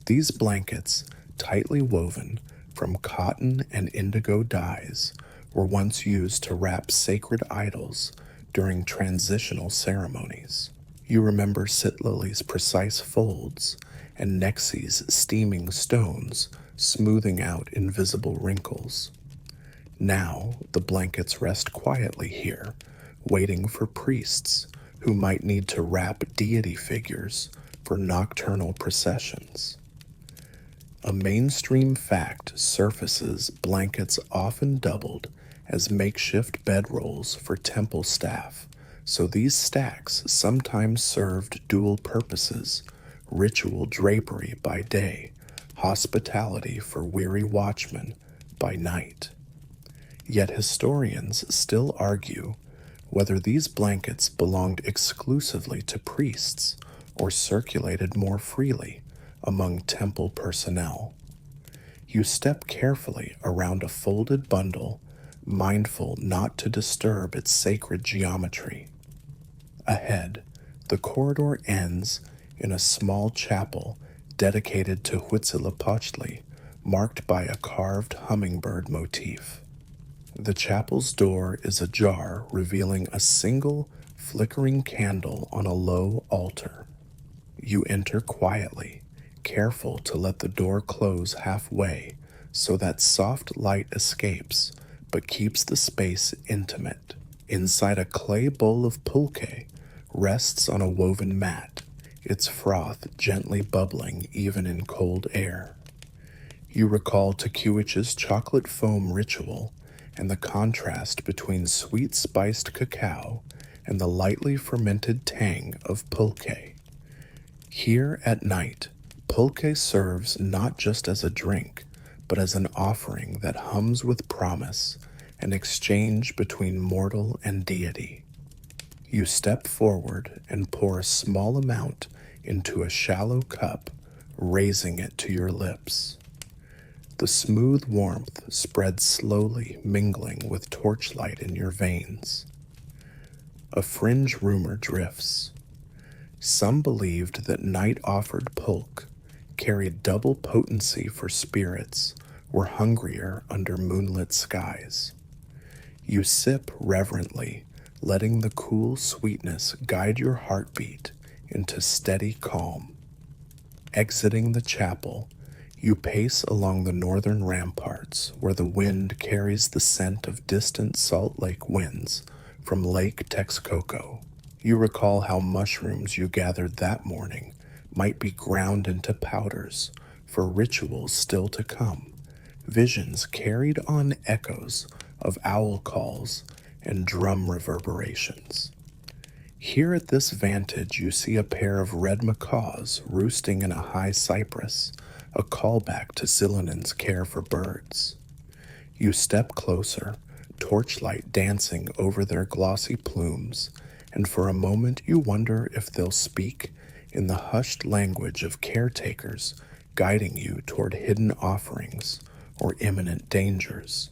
These blankets, tightly woven from cotton and indigo dyes, were once used to wrap sacred idols during transitional ceremonies. You remember Sitlili's precise folds and Nexi's steaming stones smoothing out invisible wrinkles. Now the blankets rest quietly here, waiting for priests who might need to wrap deity figures for nocturnal processions. A mainstream fact surfaces: blankets often doubled as makeshift bedrolls for temple staff, so these stacks sometimes served dual purposes: ritual drapery by day, hospitality for weary watchmen by night. Yet historians still argue whether these blankets belonged exclusively to priests or circulated more freely among temple personnel. You step carefully around a folded bundle mindful not to disturb its sacred geometry. Ahead, the corridor ends in a small chapel dedicated to Huitzilopochtli, marked by a carved hummingbird motif. The chapel's door is ajar, revealing a single flickering candle on a low altar. You enter quietly, careful to let the door close halfway so that soft light escapes but keeps the space intimate. Inside, a clay bowl of pulque rests on a woven mat, its froth gently bubbling even in cold air. You recall Tecuich's chocolate foam ritual and the contrast between sweet spiced cacao and the lightly fermented tang of pulque. Here at night, pulque serves not just as a drink, but as an offering that hums with promise, an exchange between mortal and deity. You step forward and pour a small amount into a shallow cup, raising it to your lips. The smooth warmth spreads slowly, mingling with torchlight in your veins. A fringe rumor drifts. Some believed that night-offered pulque carried double potency for spirits, were hungrier under moonlit skies. You sip reverently, letting the cool sweetness guide your heartbeat into steady calm. Exiting the chapel, you pace along the northern ramparts where the wind carries the scent of distant Salt Lake winds from Lake Texcoco. You recall how mushrooms you gathered that morning might be ground into powders for rituals still to come, visions carried on echoes of owl calls and drum reverberations. Here at this vantage, you see a pair of red macaws roosting in a high cypress, a callback to Zillinen's care for birds. You step closer, torchlight dancing over their glossy plumes, and for a moment you wonder if they'll speak in the hushed language of caretakers guiding you toward hidden offerings or imminent dangers.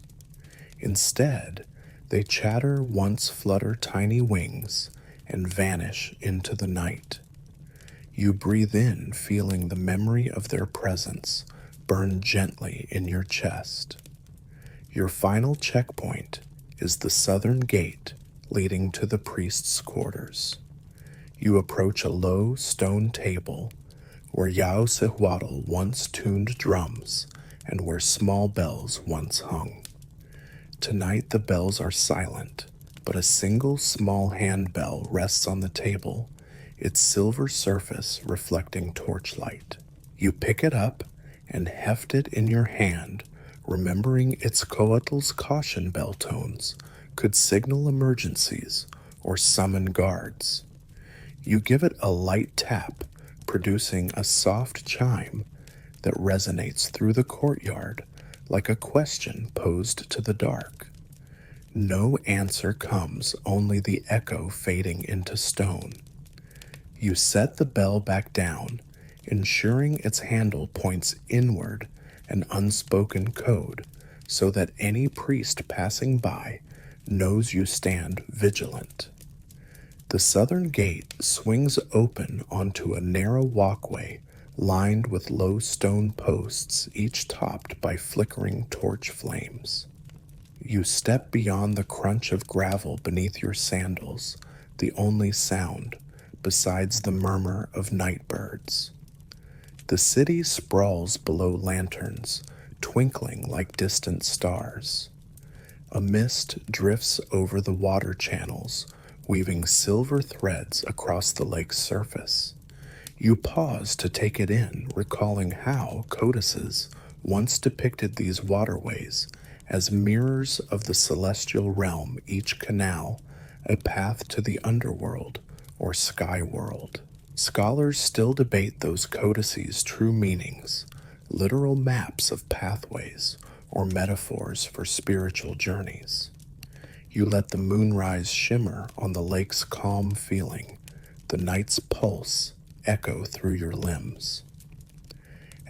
Instead, they chatter, once flutter tiny wings, and vanish into the night. You breathe in, feeling the memory of their presence burn gently in your chest. Your final checkpoint is the southern gate leading to the priest's quarters. You approach a low stone table where Yaosehuatl once tuned drums and where small bells once hung. Tonight the bells are silent, but a single small handbell rests on the table, its silver surface reflecting torchlight. You pick it up and heft it in your hand, remembering its Coatl's caution bell tones could signal emergencies or summon guards. You give it a light tap, producing a soft chime that resonates through the courtyard like a question posed to the dark. No answer comes, only the echo fading into stone. You set the bell back down, ensuring its handle points inward, an unspoken code, so that any priest passing by knows you stand vigilant. The southern gate swings open onto a narrow walkway lined with low stone posts, each topped by flickering torch flames. You step beyond the crunch of gravel beneath your sandals, the only sound besides the murmur of night birds. The city sprawls below lanterns, twinkling like distant stars. A mist drifts over the water channels, weaving silver threads across the lake's surface. You pause to take it in, recalling how codices once depicted these waterways as mirrors of the celestial realm, each canal a path to the underworld or sky world. Scholars still debate those codices' true meanings, literal maps of pathways or metaphors for spiritual journeys. You let the moonrise shimmer on the lake's calm feeling, the night's pulse echo through your limbs.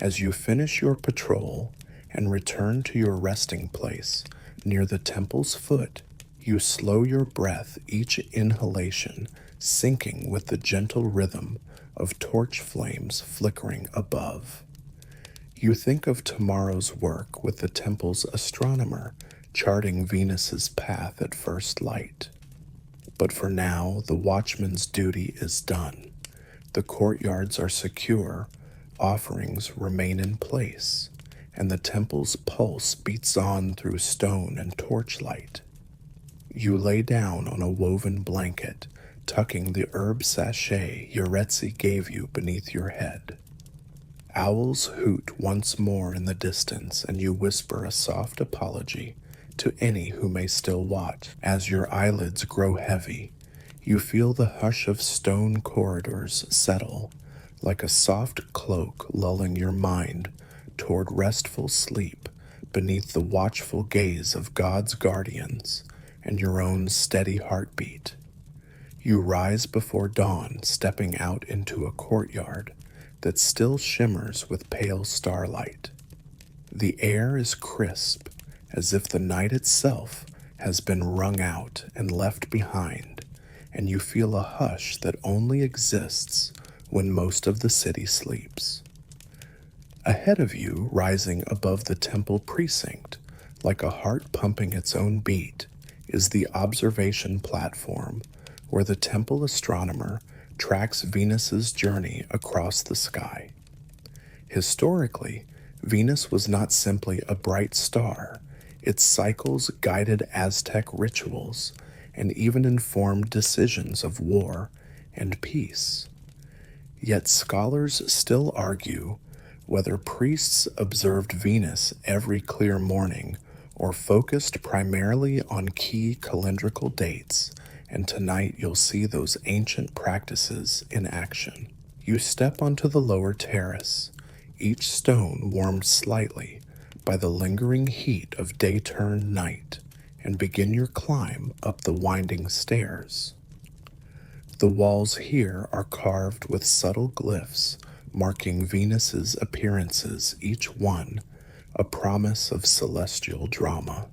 As you finish your patrol and return to your resting place, Near the temple's foot, you slow your breath, each inhalation syncing with the gentle rhythm of torch flames flickering above. You think of tomorrow's work with the temple's astronomer charting Venus's path at first light. But for now, the watchman's duty is done. The courtyards are secure, offerings remain in place, and the temple's pulse beats on through stone and torchlight. You lay down on a woven blanket, tucking the herb sachet Yuretsi gave you beneath your head. Owls hoot once more in the distance, and you whisper a soft apology to any who may still watch. As your eyelids grow heavy, you feel the hush of stone corridors settle, like a soft cloak lulling your mind toward restful sleep beneath the watchful gaze of God's guardians and your own steady heartbeat. You rise before dawn, stepping out into a courtyard that still shimmers with pale starlight. The air is crisp, as if the night itself has been wrung out and left behind, and you feel a hush that only exists when most of the city sleeps. Ahead of you, rising above the temple precinct, like a heart pumping its own beat, is the observation platform where the temple astronomer tracks Venus's journey across the sky. Historically, Venus was not simply a bright star. Its cycles guided Aztec rituals and even informed decisions of war and peace. Yet scholars still argue whether priests observed Venus every clear morning or focused primarily on key calendrical dates, and tonight you'll see those ancient practices in action. You step onto the lower terrace, each stone warmed slightly by the lingering heat of day-turned night, and begin your climb up the winding stairs. The walls here are carved with subtle glyphs marking Venus's appearances, each one a promise of celestial drama.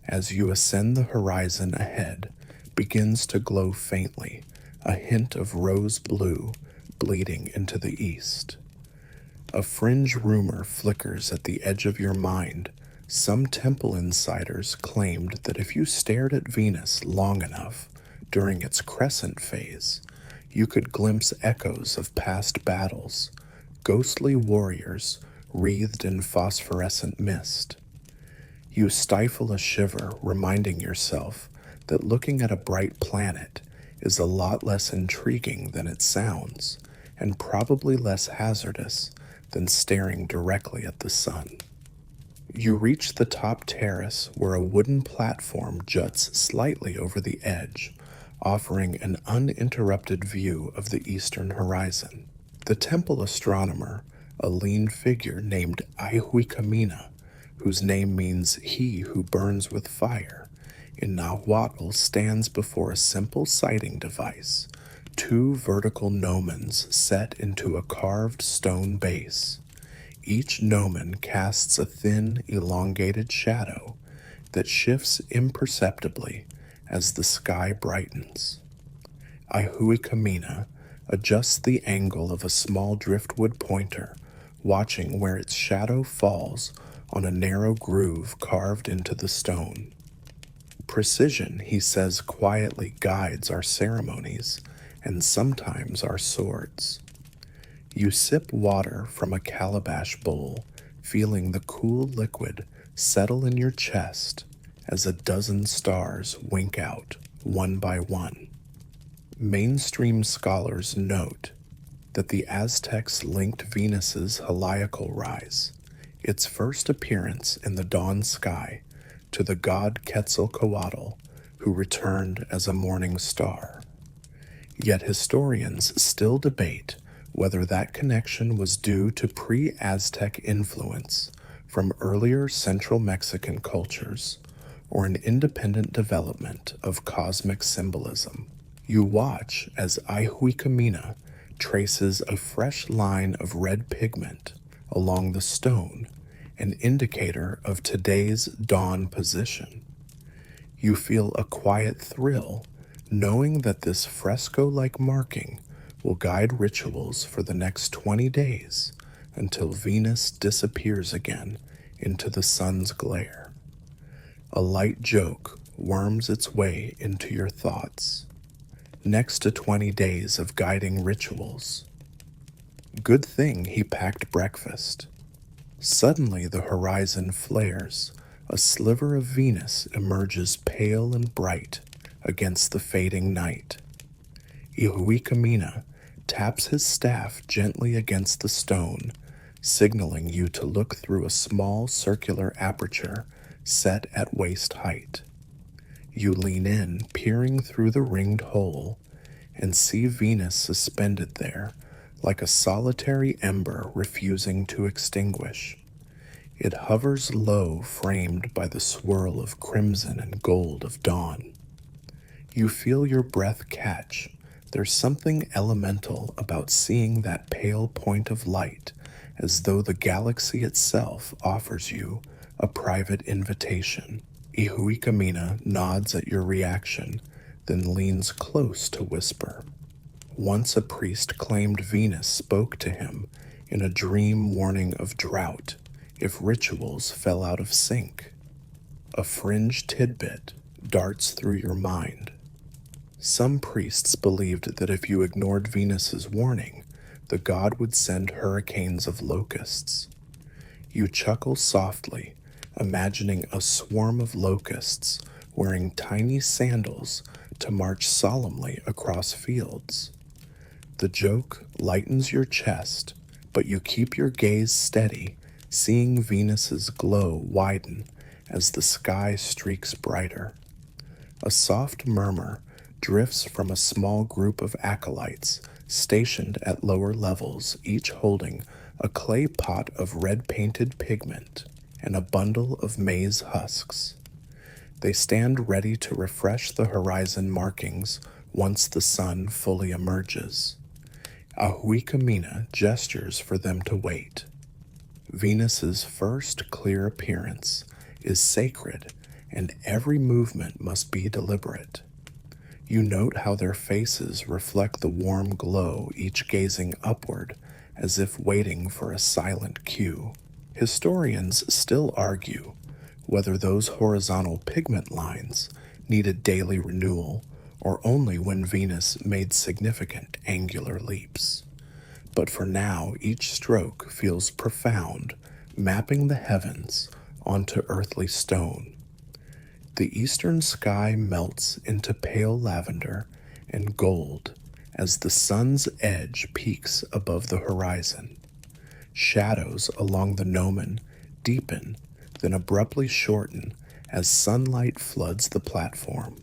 As you ascend, the horizon ahead begins to glow faintly, a hint of rose blue bleeding into the east. A fringe rumor flickers at the edge of your mind. Some temple insiders claimed that if you stared at Venus long enough during its crescent phase, you could glimpse echoes of past battles, ghostly warriors wreathed in phosphorescent mist. You stifle a shiver, reminding yourself that looking at a bright planet is a lot less intriguing than it sounds, and probably less hazardous than staring directly at the sun. You reach the top terrace where a wooden platform juts slightly over the edge, offering an uninterrupted view of the eastern horizon. The temple astronomer, a lean figure named Aihuikamina, whose name means he who burns with fire, in Nahuatl, stands before a simple sighting device, two vertical gnomons set into a carved stone base. Each gnomon casts a thin, elongated shadow that shifts imperceptibly as the sky brightens. Aihuikamina adjusts the angle of a small driftwood pointer, watching where its shadow falls on a narrow groove carved into the stone. Precision, he says, quietly guides our ceremonies and sometimes our swords. You sip water from a calabash bowl, feeling the cool liquid settle in your chest as a dozen stars wink out one by one. Mainstream scholars note that the Aztecs linked Venus's heliacal rise, its first appearance in the dawn sky, to the god Quetzalcoatl, who returned as a morning star. Yet historians still debate whether that connection was due to pre-Aztec influence from earlier Central Mexican cultures or an independent development of cosmic symbolism. You watch as Aihuikamina traces a fresh line of red pigment along the stone, an indicator of today's dawn position. You feel a quiet thrill, knowing that this fresco-like marking will guide rituals for the next 20 days until Venus disappears again into the sun's glare. A light joke worms its way into your thoughts. Next to 20 days of guiding rituals. Good thing he packed breakfast. Suddenly the horizon flares. A sliver of Venus emerges pale and bright against the fading night. Ihuikamina taps his staff gently against the stone, signaling you to look through a small circular aperture set at waist height. You lean in, peering through the ringed hole, and see Venus suspended there, like a solitary ember refusing to extinguish. It hovers low, framed by the swirl of crimson and gold of dawn. You feel your breath catch. There's something elemental about seeing that pale point of light, as though the galaxy itself offers you a private invitation. Ihuikamina nods at your reaction, then leans close to whisper. Once a priest claimed Venus spoke to him in a dream warning of drought if rituals fell out of sync. A fringe tidbit darts through your mind. Some priests believed that if you ignored Venus's warning, the god would send hurricanes of locusts. You chuckle softly, imagining a swarm of locusts wearing tiny sandals to march solemnly across fields. The joke lightens your chest, but you keep your gaze steady, seeing Venus's glow widen as the sky streaks brighter. A soft murmur drifts from a small group of acolytes stationed at lower levels, each holding a clay pot of red-painted pigment and a bundle of maize husks. They stand ready to refresh the horizon markings once the sun fully emerges. Ahuikamina gestures for them to wait. Venus's first clear appearance is sacred, and every movement must be deliberate. You note how their faces reflect the warm glow, each gazing upward as if waiting for a silent cue. Historians still argue whether those horizontal pigment lines needed daily renewal or only when Venus made significant angular leaps. But for now, each stroke feels profound, mapping the heavens onto earthly stone. The eastern sky melts into pale lavender and gold as the sun's edge peaks above the horizon. Shadows along the gnomon deepen, then abruptly shorten as sunlight floods the platform.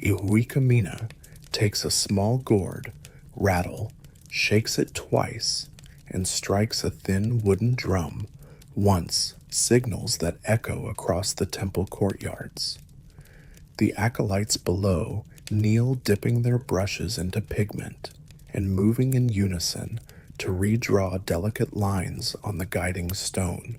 Ihuikamina takes a small gourd, rattle, shakes it twice, and strikes a thin wooden drum, once signals that echo across the temple courtyards. The acolytes below kneel, dipping their brushes into pigment and moving in unison to redraw delicate lines on the guiding stone.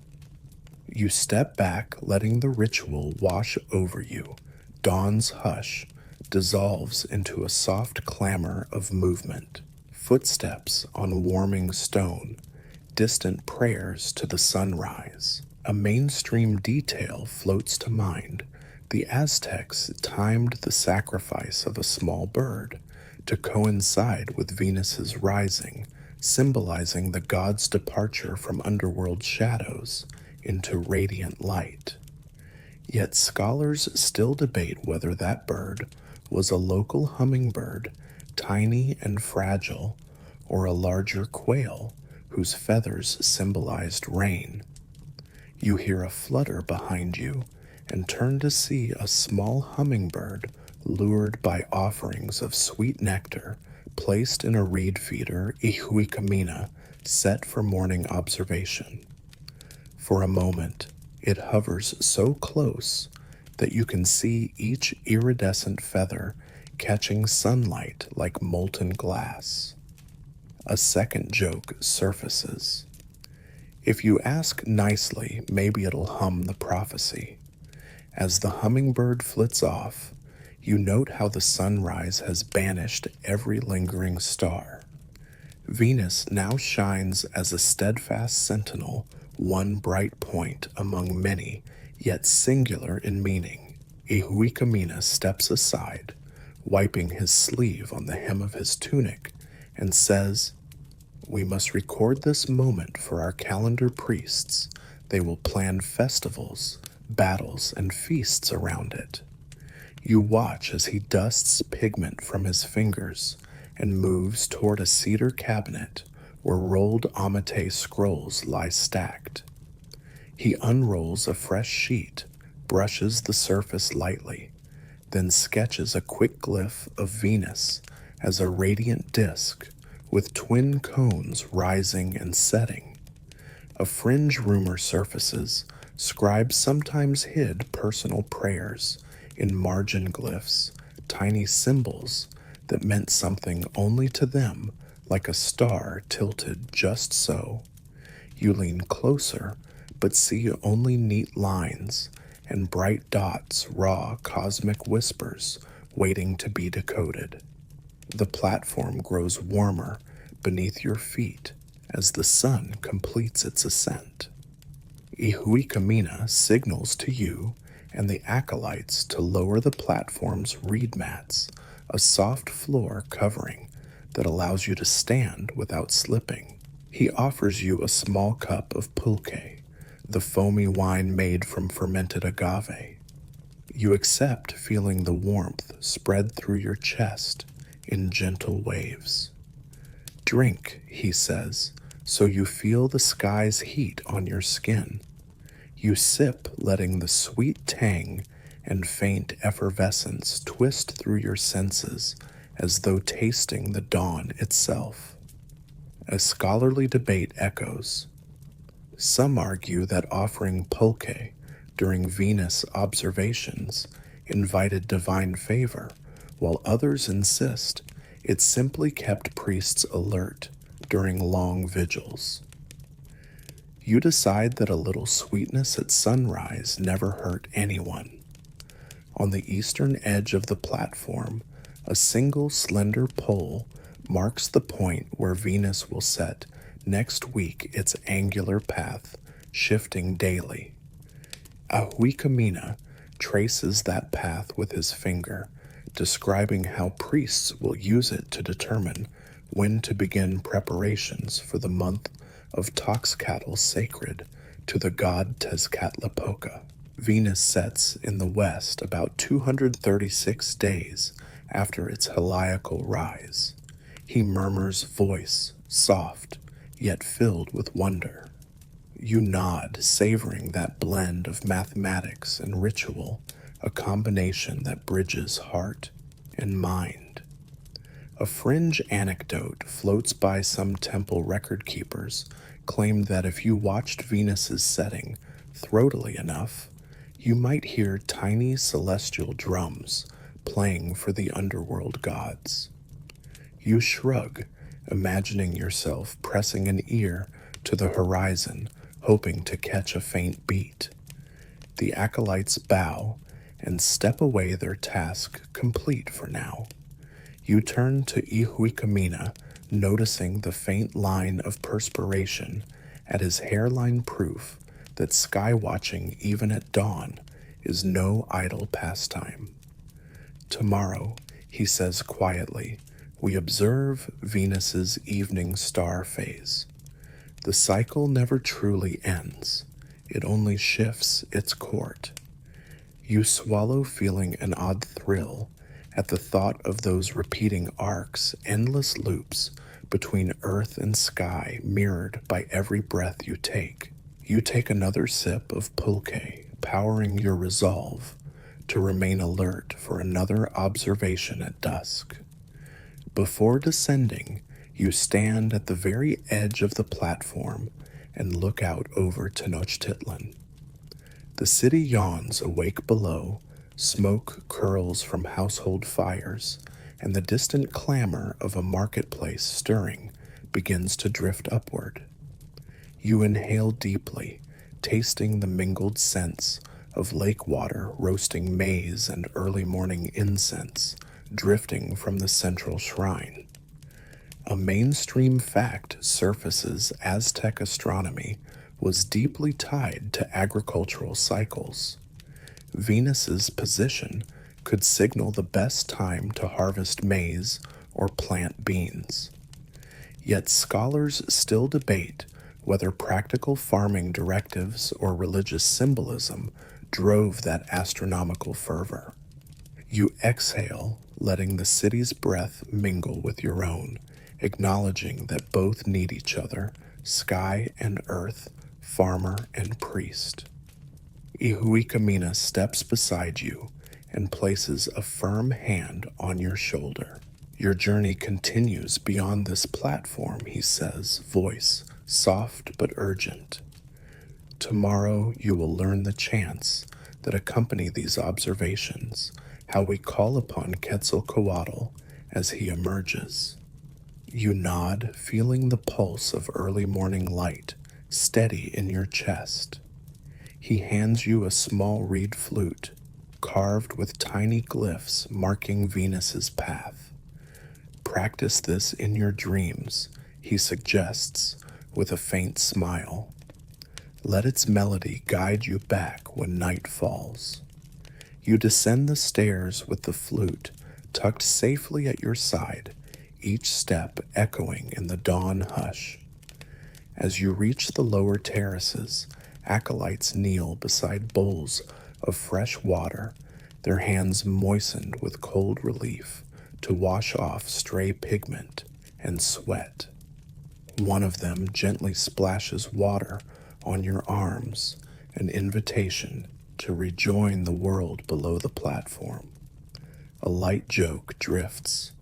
You step back, letting the ritual wash over you. Dawn's hush dissolves into a soft clamor of movement. Footsteps on warming stone, distant prayers to the sunrise. A mainstream detail floats to mind. The Aztecs timed the sacrifice of a small bird to coincide with Venus's rising, symbolizing the god's departure from underworld shadows into radiant light. Yet scholars still debate whether that bird was a local hummingbird, tiny and fragile, or a larger quail whose feathers symbolized rain. You hear a flutter behind you and turn to see a small hummingbird lured by offerings of sweet nectar placed in a reed feeder Ihuikamina set for morning observation. For a moment, it hovers so close that you can see each iridescent feather catching sunlight like molten glass. A second joke surfaces. If you ask nicely, maybe it'll hum the prophecy. As the hummingbird flits off, you note how the sunrise has banished every lingering star. Venus now shines as a steadfast sentinel, one bright point among many, yet singular in meaning. Ihuikamina steps aside, wiping his sleeve on the hem of his tunic, and says, "We must record this moment for our calendar priests. They will plan festivals, battles, and feasts around it." You watch as he dusts pigment from his fingers and moves toward a cedar cabinet where rolled amate scrolls lie stacked. He unrolls a fresh sheet, brushes the surface lightly, then sketches a quick glyph of Venus as a radiant disk with twin cones rising and setting. A fringe rumor surfaces. Scribes sometimes hid personal prayers in margin glyphs, tiny symbols that meant something only to them, like a star tilted just so. You lean closer, but see only neat lines and bright dots, raw cosmic whispers waiting to be decoded. The platform grows warmer beneath your feet as the sun completes its ascent. Ihuikamina signals to you and the acolytes to lower the platform's reed mats, a soft floor covering that allows you to stand without slipping. He offers you a small cup of pulque, the foamy wine made from fermented agave. You accept, feeling the warmth spread through your chest in gentle waves. "Drink," he says, so you feel the sky's heat on your skin. You sip, letting the sweet tang and faint effervescence twist through your senses as though tasting the dawn itself. A scholarly debate echoes. Some argue that offering pulque during Venus observations invited divine favor, while others insist it simply kept priests alert during long vigils. You decide that a little sweetness at sunrise never hurt anyone. On the eastern edge of the platform, a single slender pole marks the point where Venus will set next week its angular path, shifting daily. Ahuikamina traces that path with his finger, describing how priests will use it to determine when to begin preparations for the month of Toxcatl sacred to the god Tezcatlipoca. Venus sets in the west about 236 days after its heliacal rise. He murmurs, voice soft, yet filled with wonder. You nod, savoring that blend of mathematics and ritual, a combination that bridges heart and mind. A fringe anecdote floats by some temple record keepers claimed that if you watched Venus's setting throatily enough, you might hear tiny celestial drums playing for the underworld gods. You shrug, imagining yourself pressing an ear to the horizon, hoping to catch a faint beat. The acolytes bow and step away, their task complete for now. You turn to Ihuikamina, noticing the faint line of perspiration at his hairline, proof that sky-watching even at dawn is no idle pastime. "Tomorrow," he says quietly, "we observe Venus's evening star phase. The cycle never truly ends. It only shifts its court." You swallow, feeling an odd thrill at the thought of those repeating arcs, endless loops between earth and sky, mirrored by every breath you take. You take another sip of pulque, powering your resolve to remain alert for another observation at dusk. Before descending, you stand at the very edge of the platform and look out over Tenochtitlan. The city yawns awake below, smoke curls from household fires, and the distant clamor of a marketplace stirring begins to drift upward. You inhale deeply, tasting the mingled scents of lake water roasting maize and early morning incense drifting from the central shrine. A mainstream fact surfaces Aztec astronomy was deeply tied to agricultural cycles. Venus's position could signal the best time to harvest maize or plant beans. Yet scholars still debate whether practical farming directives or religious symbolism drove that astronomical fervor. You exhale, letting the city's breath mingle with your own, acknowledging that both need each other, sky and earth, farmer and priest. Ihuikamina steps beside you and places a firm hand on your shoulder. Your journey continues beyond this platform, he says, voice soft but urgent. Tomorrow you will learn the chants that accompany these observations, how we call upon Quetzalcoatl as he emerges. You nod, feeling the pulse of early morning light steady in your chest. He hands you a small reed flute, carved with tiny glyphs marking Venus's path. Practice this in your dreams, he suggests with a faint smile. Let its melody guide you back when night falls. You descend the stairs with the flute tucked safely at your side, each step echoing in the dawn hush. As you reach the lower terraces, acolytes kneel beside bowls of fresh water, their hands moistened with cold relief to wash off stray pigment and sweat. One of them gently splashes water on your arms, an invitation to rejoin the world below the platform. A light joke drifts.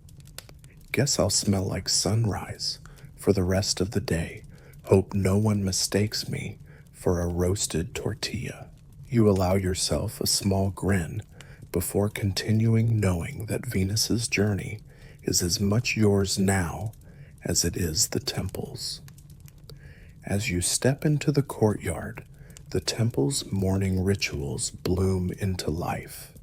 Guess I'll smell like sunrise for the rest of the day. Hope no one mistakes me for a roasted tortilla. You allow yourself a small grin before continuing, knowing that Venus's journey is as much yours now as it is the temple's. As you step into the courtyard, the temple's morning rituals bloom into life.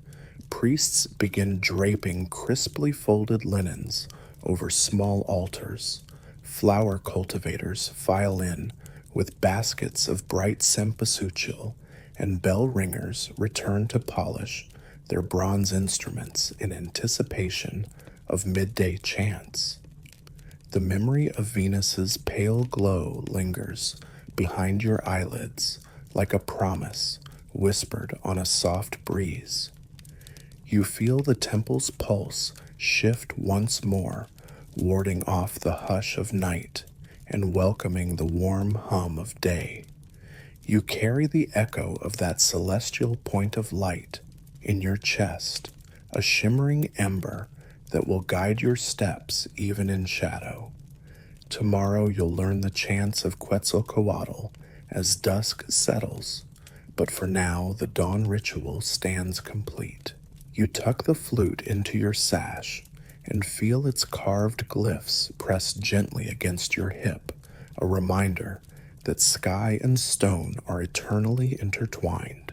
Priests begin draping crisply folded linens over small altars. Flower cultivators file in with baskets of bright cempasúchil, and bell ringers return to polish their bronze instruments in anticipation of midday chants. The memory of Venus's pale glow lingers behind your eyelids like a promise whispered on a soft breeze. You feel the temple's pulse shift once more, warding off the hush of night and welcoming the warm hum of day. You carry the echo of that celestial point of light in your chest, a shimmering ember that will guide your steps even in shadow. Tomorrow you'll learn the chants of Quetzalcoatl as dusk settles, but for now the dawn ritual stands complete. You tuck the flute into your sash and feel its carved glyphs press gently against your hip, a reminder that sky and stone are eternally intertwined.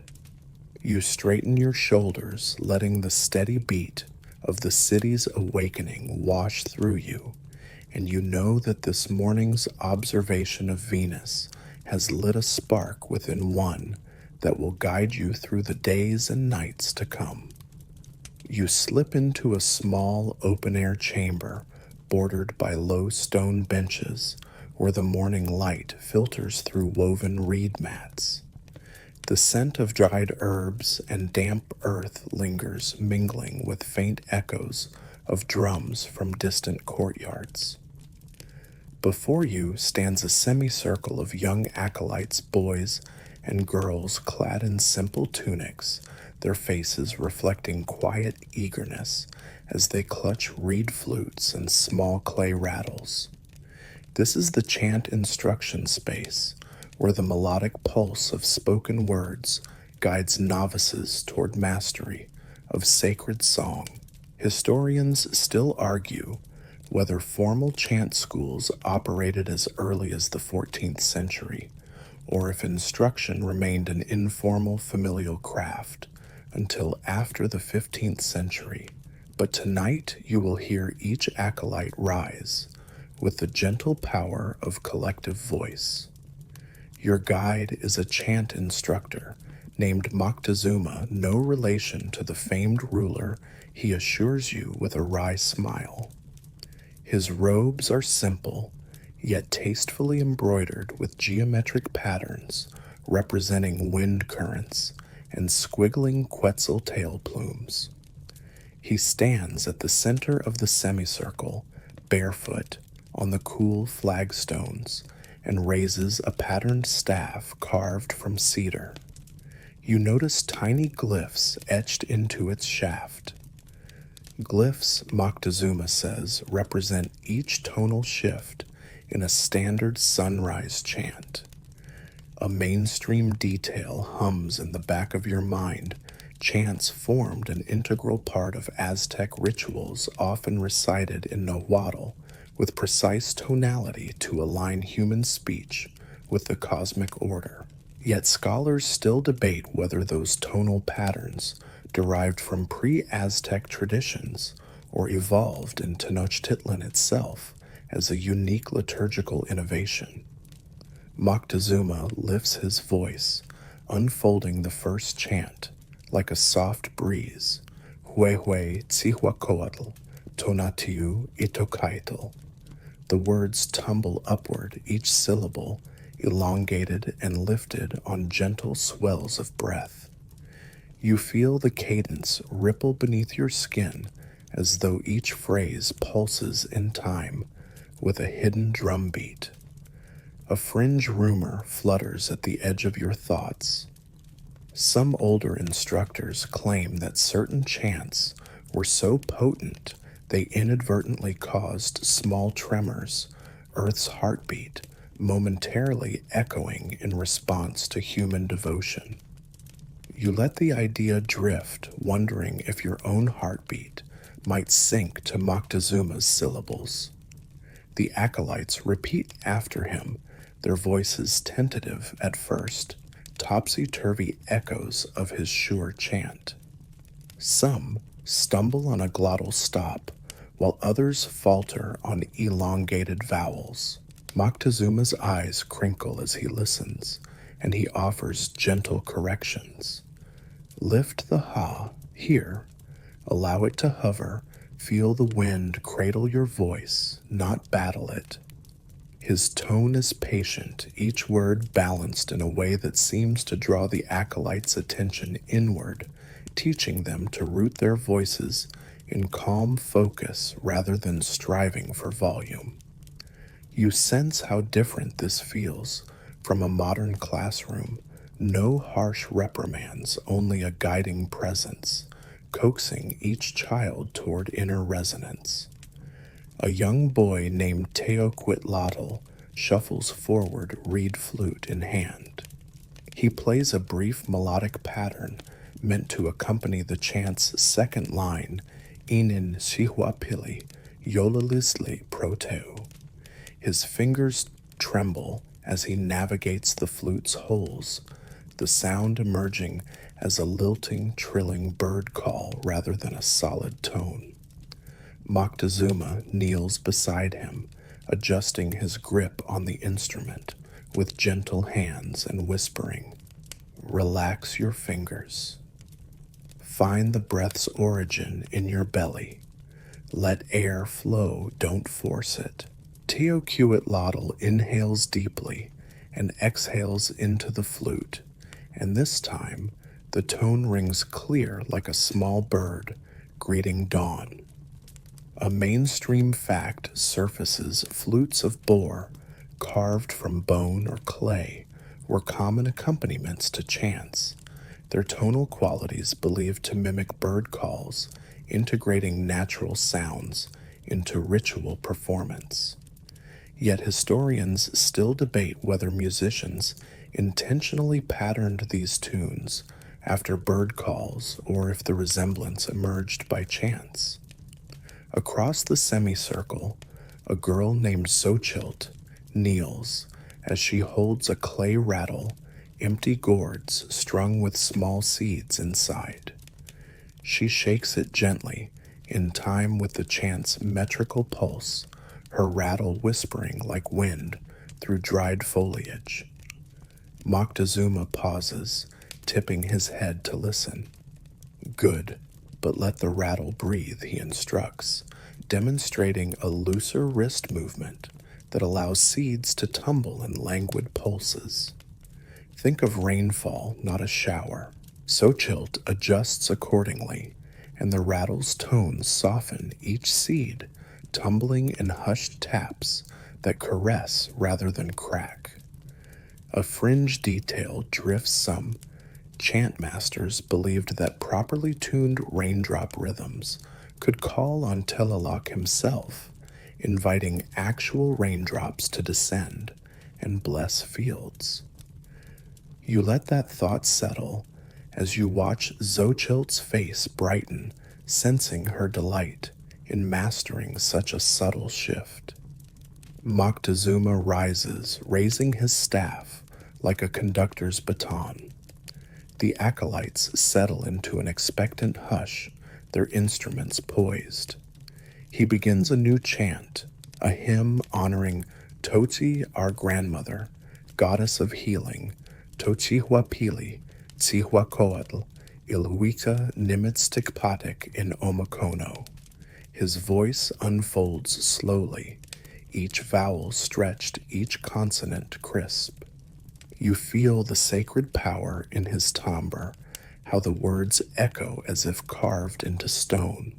You straighten your shoulders, letting the steady beat of the city's awakening wash through you, and you know that this morning's observation of Venus has lit a spark within one that will guide you through the days and nights to come. You slip into a small open-air chamber bordered by low stone benches where the morning light filters through woven reed mats. The scent of dried herbs and damp earth lingers, mingling with faint echoes of drums from distant courtyards. Before you stands a semicircle of young acolytes, boys and girls clad in simple tunics, their faces reflecting quiet eagerness as they clutch reed flutes and small clay rattles. This is the chant instruction space, where the melodic pulse of spoken words guides novices toward mastery of sacred song. Historians still argue Whether formal chant schools operated as early as the 14th century, or if instruction remained an informal familial craft until after the 15th century. But tonight you will hear each acolyte rise with the gentle power of collective voice. Your guide is a chant instructor named Moctezuma, no relation to the famed ruler, he assures you with a wry smile. His robes are simple, yet tastefully embroidered with geometric patterns representing wind currents and squiggling quetzal tail plumes. He stands at the center of the semicircle, barefoot, on the cool flagstones, and raises a patterned staff carved from cedar. You notice tiny glyphs etched into its shaft. Glyphs, Moctezuma says, represent each tonal shift in a standard sunrise chant. A mainstream detail hums in the back of your mind. Chants formed an integral part of Aztec rituals, often recited in Nahuatl, with precise tonality to align human speech with the cosmic order. Yet scholars still debate whether those tonal patterns derived from pre-Aztec traditions or evolved in Tenochtitlan itself as a unique liturgical innovation. Moctezuma lifts his voice, unfolding the first chant like a soft breeze, Huehue Tzihuacoatl, Tonatiu Itokaitl. The words tumble upward, each syllable elongated and lifted on gentle swells of breath. You feel the cadence ripple beneath your skin as though each phrase pulses in time with a hidden drumbeat. A fringe rumor flutters at the edge of your thoughts. Some older instructors claim that certain chants were so potent they inadvertently caused small tremors, Earth's heartbeat, momentarily echoing in response to human devotion. You let the idea drift, wondering if your own heartbeat might sync to Moctezuma's syllables. The acolytes repeat after him, their voices tentative at first, topsy-turvy echoes of his sure chant. Some stumble on a glottal stop, while others falter on elongated vowels. Moctezuma's eyes crinkle as he listens, and he offers gentle corrections. Lift the ha here, allow it to hover, feel the wind cradle your voice, not battle it. His tone is patient, each word balanced in a way that seems to draw the acolytes' attention inward, teaching them to root their voices in calm focus rather than striving for volume. You sense how different this feels from a modern classroom. No harsh reprimands, only a guiding presence, coaxing each child toward inner resonance. A young boy named Teoquitlatl shuffles forward, reed flute in hand. He plays a brief melodic pattern meant to accompany the chant's second line, Inin Sihuapili, Yolalisli Proteu. His fingers tremble as he navigates the flute's holes, the sound emerging as a lilting, trilling bird call rather than a solid tone. Moctezuma kneels beside him, adjusting his grip on the instrument with gentle hands and whispering, "Relax your fingers. Find the breath's origin in your belly. Let air flow, don't force it." Teoquitlatl inhales deeply and exhales into the flute, and this time the tone rings clear like a small bird greeting dawn. A mainstream fact surfaces: flutes of boar, carved from bone or clay, were common accompaniments to chants, their tonal qualities believed to mimic bird calls, integrating natural sounds into ritual performance. Yet historians still debate whether musicians intentionally patterned these tunes after bird calls or if the resemblance emerged by chance. Across the semicircle, a girl named Xochitl kneels as she holds a clay rattle, empty gourds strung with small seeds inside. She shakes it gently, in time with the chant's metrical pulse, her rattle whispering like wind through dried foliage. Moctezuma pauses, tipping his head to listen. Good, but let the rattle breathe, he instructs, demonstrating a looser wrist movement that allows seeds to tumble in languid pulses. Think of rainfall, not a shower. Xochitl adjusts accordingly, and the rattle's tones soften each seed, tumbling in hushed taps that caress rather than crack. A fringe detail drifts some. Chant masters believed that properly tuned raindrop rhythms could call on Telaloc himself, inviting actual raindrops to descend and bless fields. You let that thought settle as you watch Xochitl's face brighten, sensing her delight in mastering such a subtle shift. Moctezuma rises, raising his staff like a conductor's baton. The acolytes settle into an expectant hush, their instruments poised. He begins a new chant, a hymn honoring Toti, our grandmother, goddess of healing, Tochihuapili, Tzihuacoatl, Ilhuica Nimitzticpatic in Omacono. His voice unfolds slowly, each vowel stretched, each consonant crisp. You feel the sacred power in his timbre, how the words echo as if carved into stone.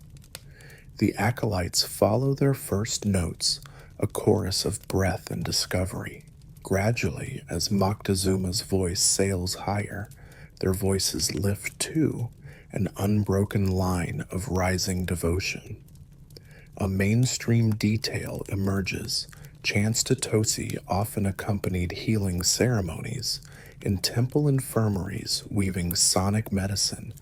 The acolytes follow their first notes, a chorus of breath and discovery. Gradually, as Moctezuma's voice sails higher, their voices lift too, an unbroken line of rising devotion. A mainstream detail emerges. Chants to Tosi often accompanied healing ceremonies in temple infirmaries, weaving sonic medicine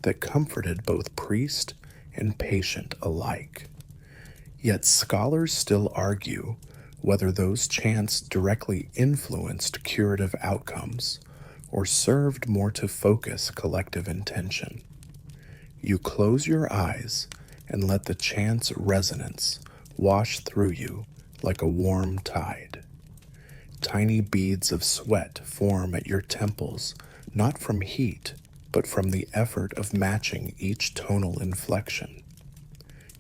that comforted both priest and patient alike. Yet scholars still argue whether those chants directly influenced curative outcomes or served more to focus collective intention. You close your eyes and let the chant's resonance wash through you like a warm tide. Tiny beads of sweat form at your temples, not from heat, but from the effort of matching each tonal inflection.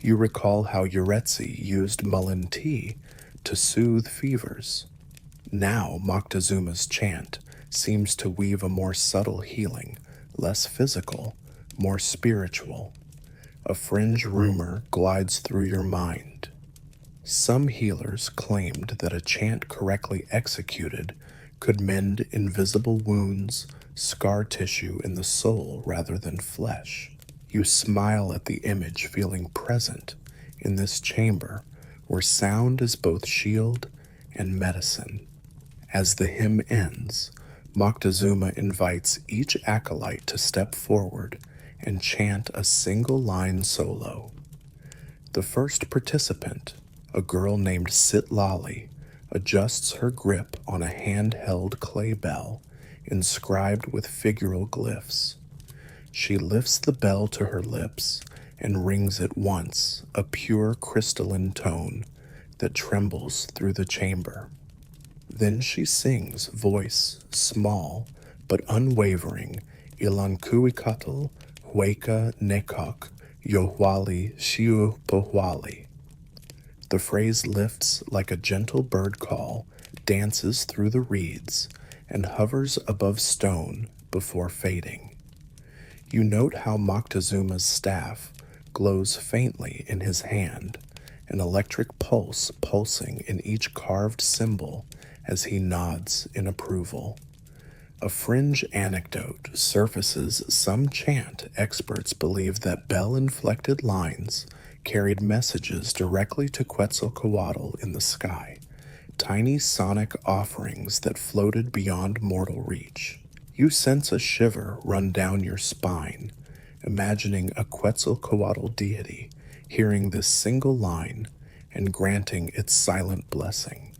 You recall how Uretzi used mullein tea to soothe fevers. Now Moctezuma's chant seems to weave a more subtle healing, less physical, more spiritual. A fringe rumor glides through your mind. Some healers claimed that a chant correctly executed could mend invisible wounds, scar tissue in the soul rather than flesh. You smile at the image, feeling present in this chamber where sound is both shield and medicine. As the hymn ends, Moctezuma invites each acolyte to step forward and chant a single line solo. The first participant, a girl named Sitlali, adjusts her grip on a handheld clay bell inscribed with figural glyphs. She lifts the bell to her lips and rings it once, a pure crystalline tone that trembles through the chamber. Then she sings, voice small but unwavering, Ilankuikatl, Hueka Nekok, Yohwali Shiupohwali. The phrase lifts like a gentle bird call, dances through the reeds, and hovers above stone before fading. You note how Moctezuma's staff glows faintly in his hand, an electric pulse pulsing in each carved symbol as he nods in approval. A fringe anecdote surfaces. Some chant experts believe that bell-inflected lines carried messages directly to Quetzalcoatl in the sky, tiny sonic offerings that floated beyond mortal reach. You sense a shiver run down your spine, imagining a Quetzalcoatl deity hearing this single line and granting its silent blessing.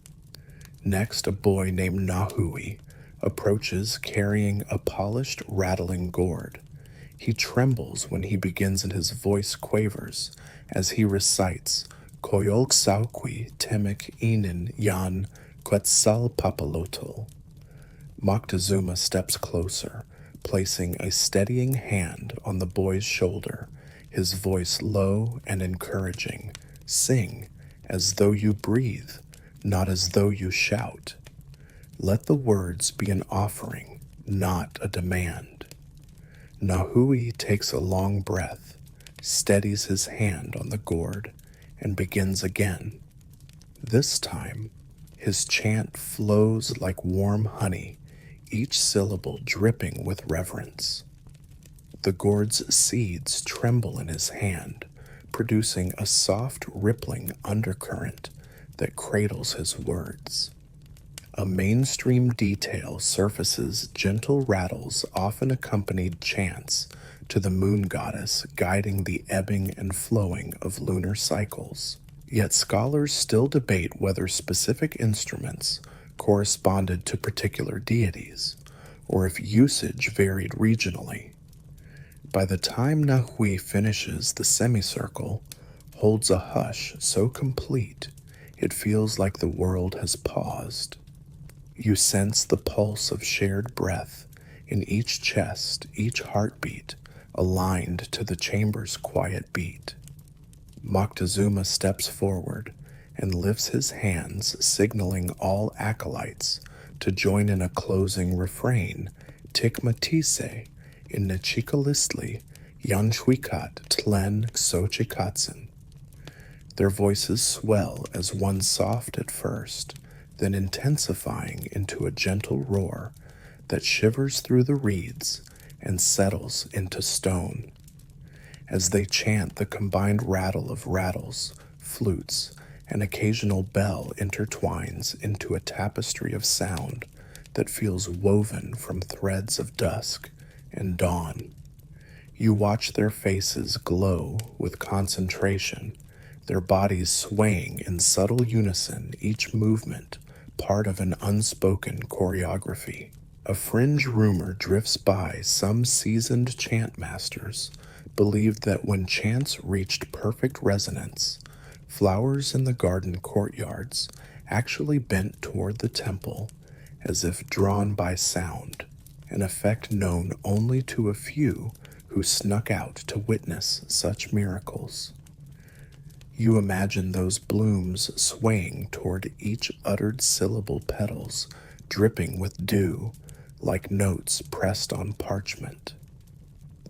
Next, a boy named Nahui approaches carrying a polished, rattling gourd. He trembles when he begins and his voice quavers as he recites Koyolk Saukwi Temek Inin Yan Quetzal Papalotl. Moctezuma steps closer, placing a steadying hand on the boy's shoulder, his voice low and encouraging. Sing as though you breathe, not as though you shout. Let the words be an offering, not a demand. Nahui takes a long breath, steadies his hand on the gourd, and begins again. This time, his chant flows like warm honey, each syllable dripping with reverence. The gourd's seeds tremble in his hand, producing a soft, rippling undercurrent that cradles his words. A mainstream detail surfaces gentle rattles, often accompanied chants, to the moon goddess guiding the ebbing and flowing of lunar cycles. Yet scholars still debate whether specific instruments corresponded to particular deities, or if usage varied regionally. By the time Nahui finishes the semicircle, holds a hush so complete it feels like the world has paused. You sense the pulse of shared breath in each chest, each heartbeat aligned to the chamber's quiet beat. Moctezuma steps forward and lifts his hands, signaling all acolytes to join in a closing refrain, Tikmatise, in Nechikalistli, Yanshwikat Tlen Xochikatsin. Their voices swell as one soft at first, then intensifying into a gentle roar that shivers through the reeds and settles into stone. As they chant, the combined rattle of rattles, flutes, and occasional bell intertwines into a tapestry of sound that feels woven from threads of dusk and dawn. You watch their faces glow with concentration, their bodies swaying in subtle unison, each movement part of an unspoken choreography. A fringe rumor drifts by. Some seasoned chant masters believed that when chants reached perfect resonance, flowers in the garden courtyards actually bent toward the temple as if drawn by sound, an effect known only to a few who snuck out to witness such miracles. You imagine those blooms swaying toward each uttered syllable, petals dripping with dew like notes pressed on parchment.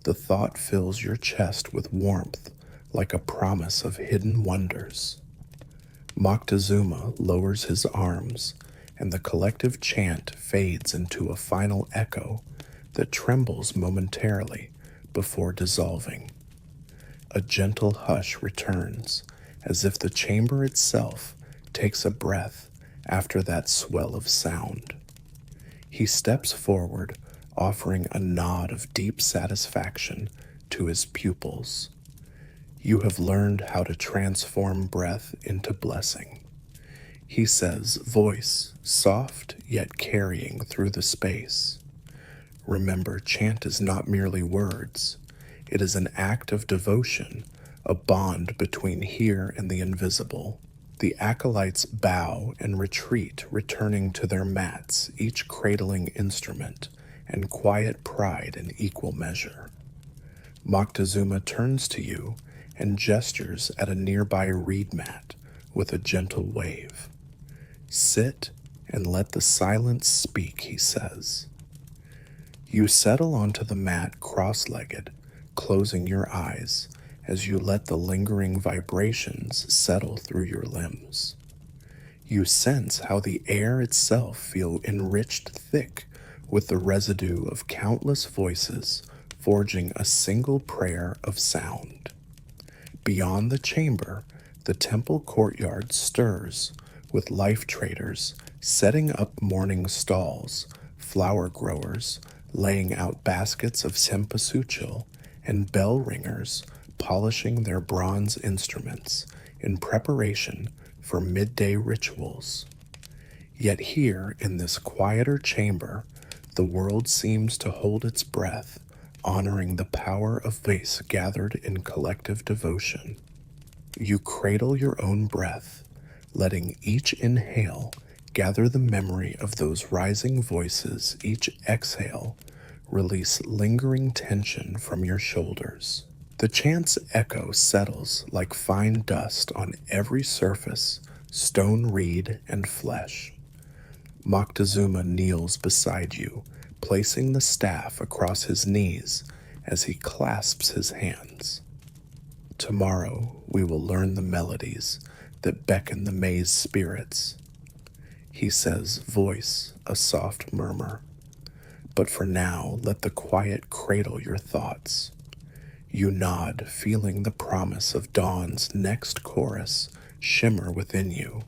The thought fills your chest with warmth like a promise of hidden wonders. Moctezuma lowers his arms, and the collective chant fades into a final echo that trembles momentarily before dissolving. A gentle hush returns, as if the chamber itself takes a breath after that swell of sound. He steps forward, offering a nod of deep satisfaction to his pupils. You have learned how to transform breath into blessing. He says, voice soft yet carrying through the space. Remember, chant is not merely words. It is an act of devotion, a bond between here and the invisible. The acolytes bow and retreat, returning to their mats, each cradling instrument and quiet pride in equal measure. Moctezuma turns to you and gestures at a nearby reed mat with a gentle wave. Sit and let the silence speak, he says. You settle onto the mat cross-legged, closing your eyes as you let the lingering vibrations settle through your limbs. You sense how the air itself feels enriched thick with the residue of countless voices forging a single prayer of sound. Beyond the chamber, the temple courtyard stirs with life traders setting up morning stalls, flower growers laying out baskets of cempasúchil, and bell ringers polishing their bronze instruments in preparation for midday rituals. Yet here, in this quieter chamber, the world seems to hold its breath, honoring the power of face gathered in collective devotion. You cradle your own breath, letting each inhale gather the memory of those rising voices, each exhale release lingering tension from your shoulders. The chant's echo settles like fine dust on every surface, stone, reed, and flesh. Moctezuma kneels beside you, placing the staff across his knees as he clasps his hands. Tomorrow we will learn the melodies that beckon the maze spirits, he says, voice a soft murmur. But for now, let the quiet cradle your thoughts. You nod, feeling the promise of dawn's next chorus shimmer within you.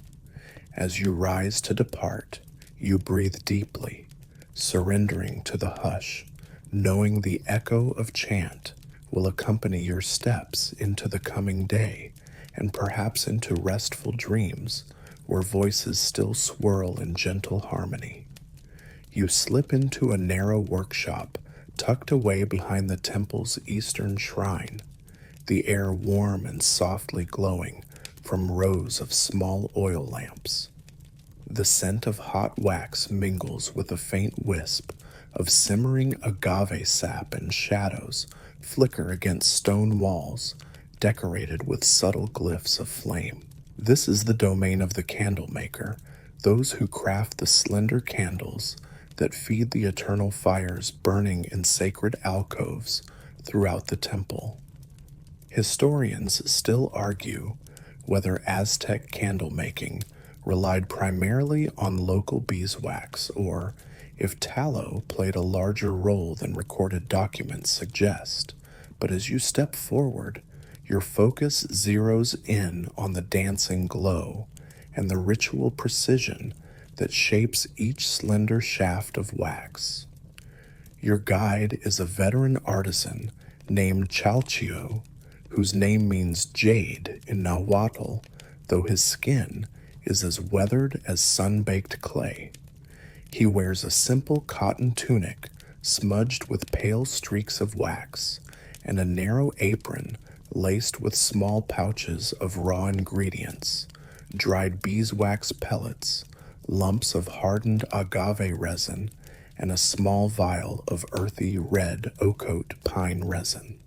As you rise to depart, you breathe deeply, surrendering to the hush, knowing the echo of chant will accompany your steps into the coming day and perhaps into restful dreams where voices still swirl in gentle harmony. You slip into a narrow workshop tucked away behind the temple's eastern shrine, the air warm and softly glowing from rows of small oil lamps. The scent of hot wax mingles with a faint wisp of simmering agave sap, and shadows flicker against stone walls decorated with subtle glyphs of flame. This is the domain of the candle maker, those who craft the slender candles that feed the eternal fires burning in sacred alcoves throughout the temple. Historians still argue whether Aztec candle making relied primarily on local beeswax, or if tallow played a larger role than recorded documents suggest. But as you step forward, your focus zeroes in on the dancing glow and the ritual precision that shapes each slender shaft of wax. Your guide is a veteran artisan named Chalchio, whose name means jade in Nahuatl, though his skin is as weathered as sun-baked clay. He wears a simple cotton tunic smudged with pale streaks of wax, and a narrow apron laced with small pouches of raw ingredients, dried beeswax pellets, lumps of hardened agave resin, and a small vial of earthy red ocote pine resin.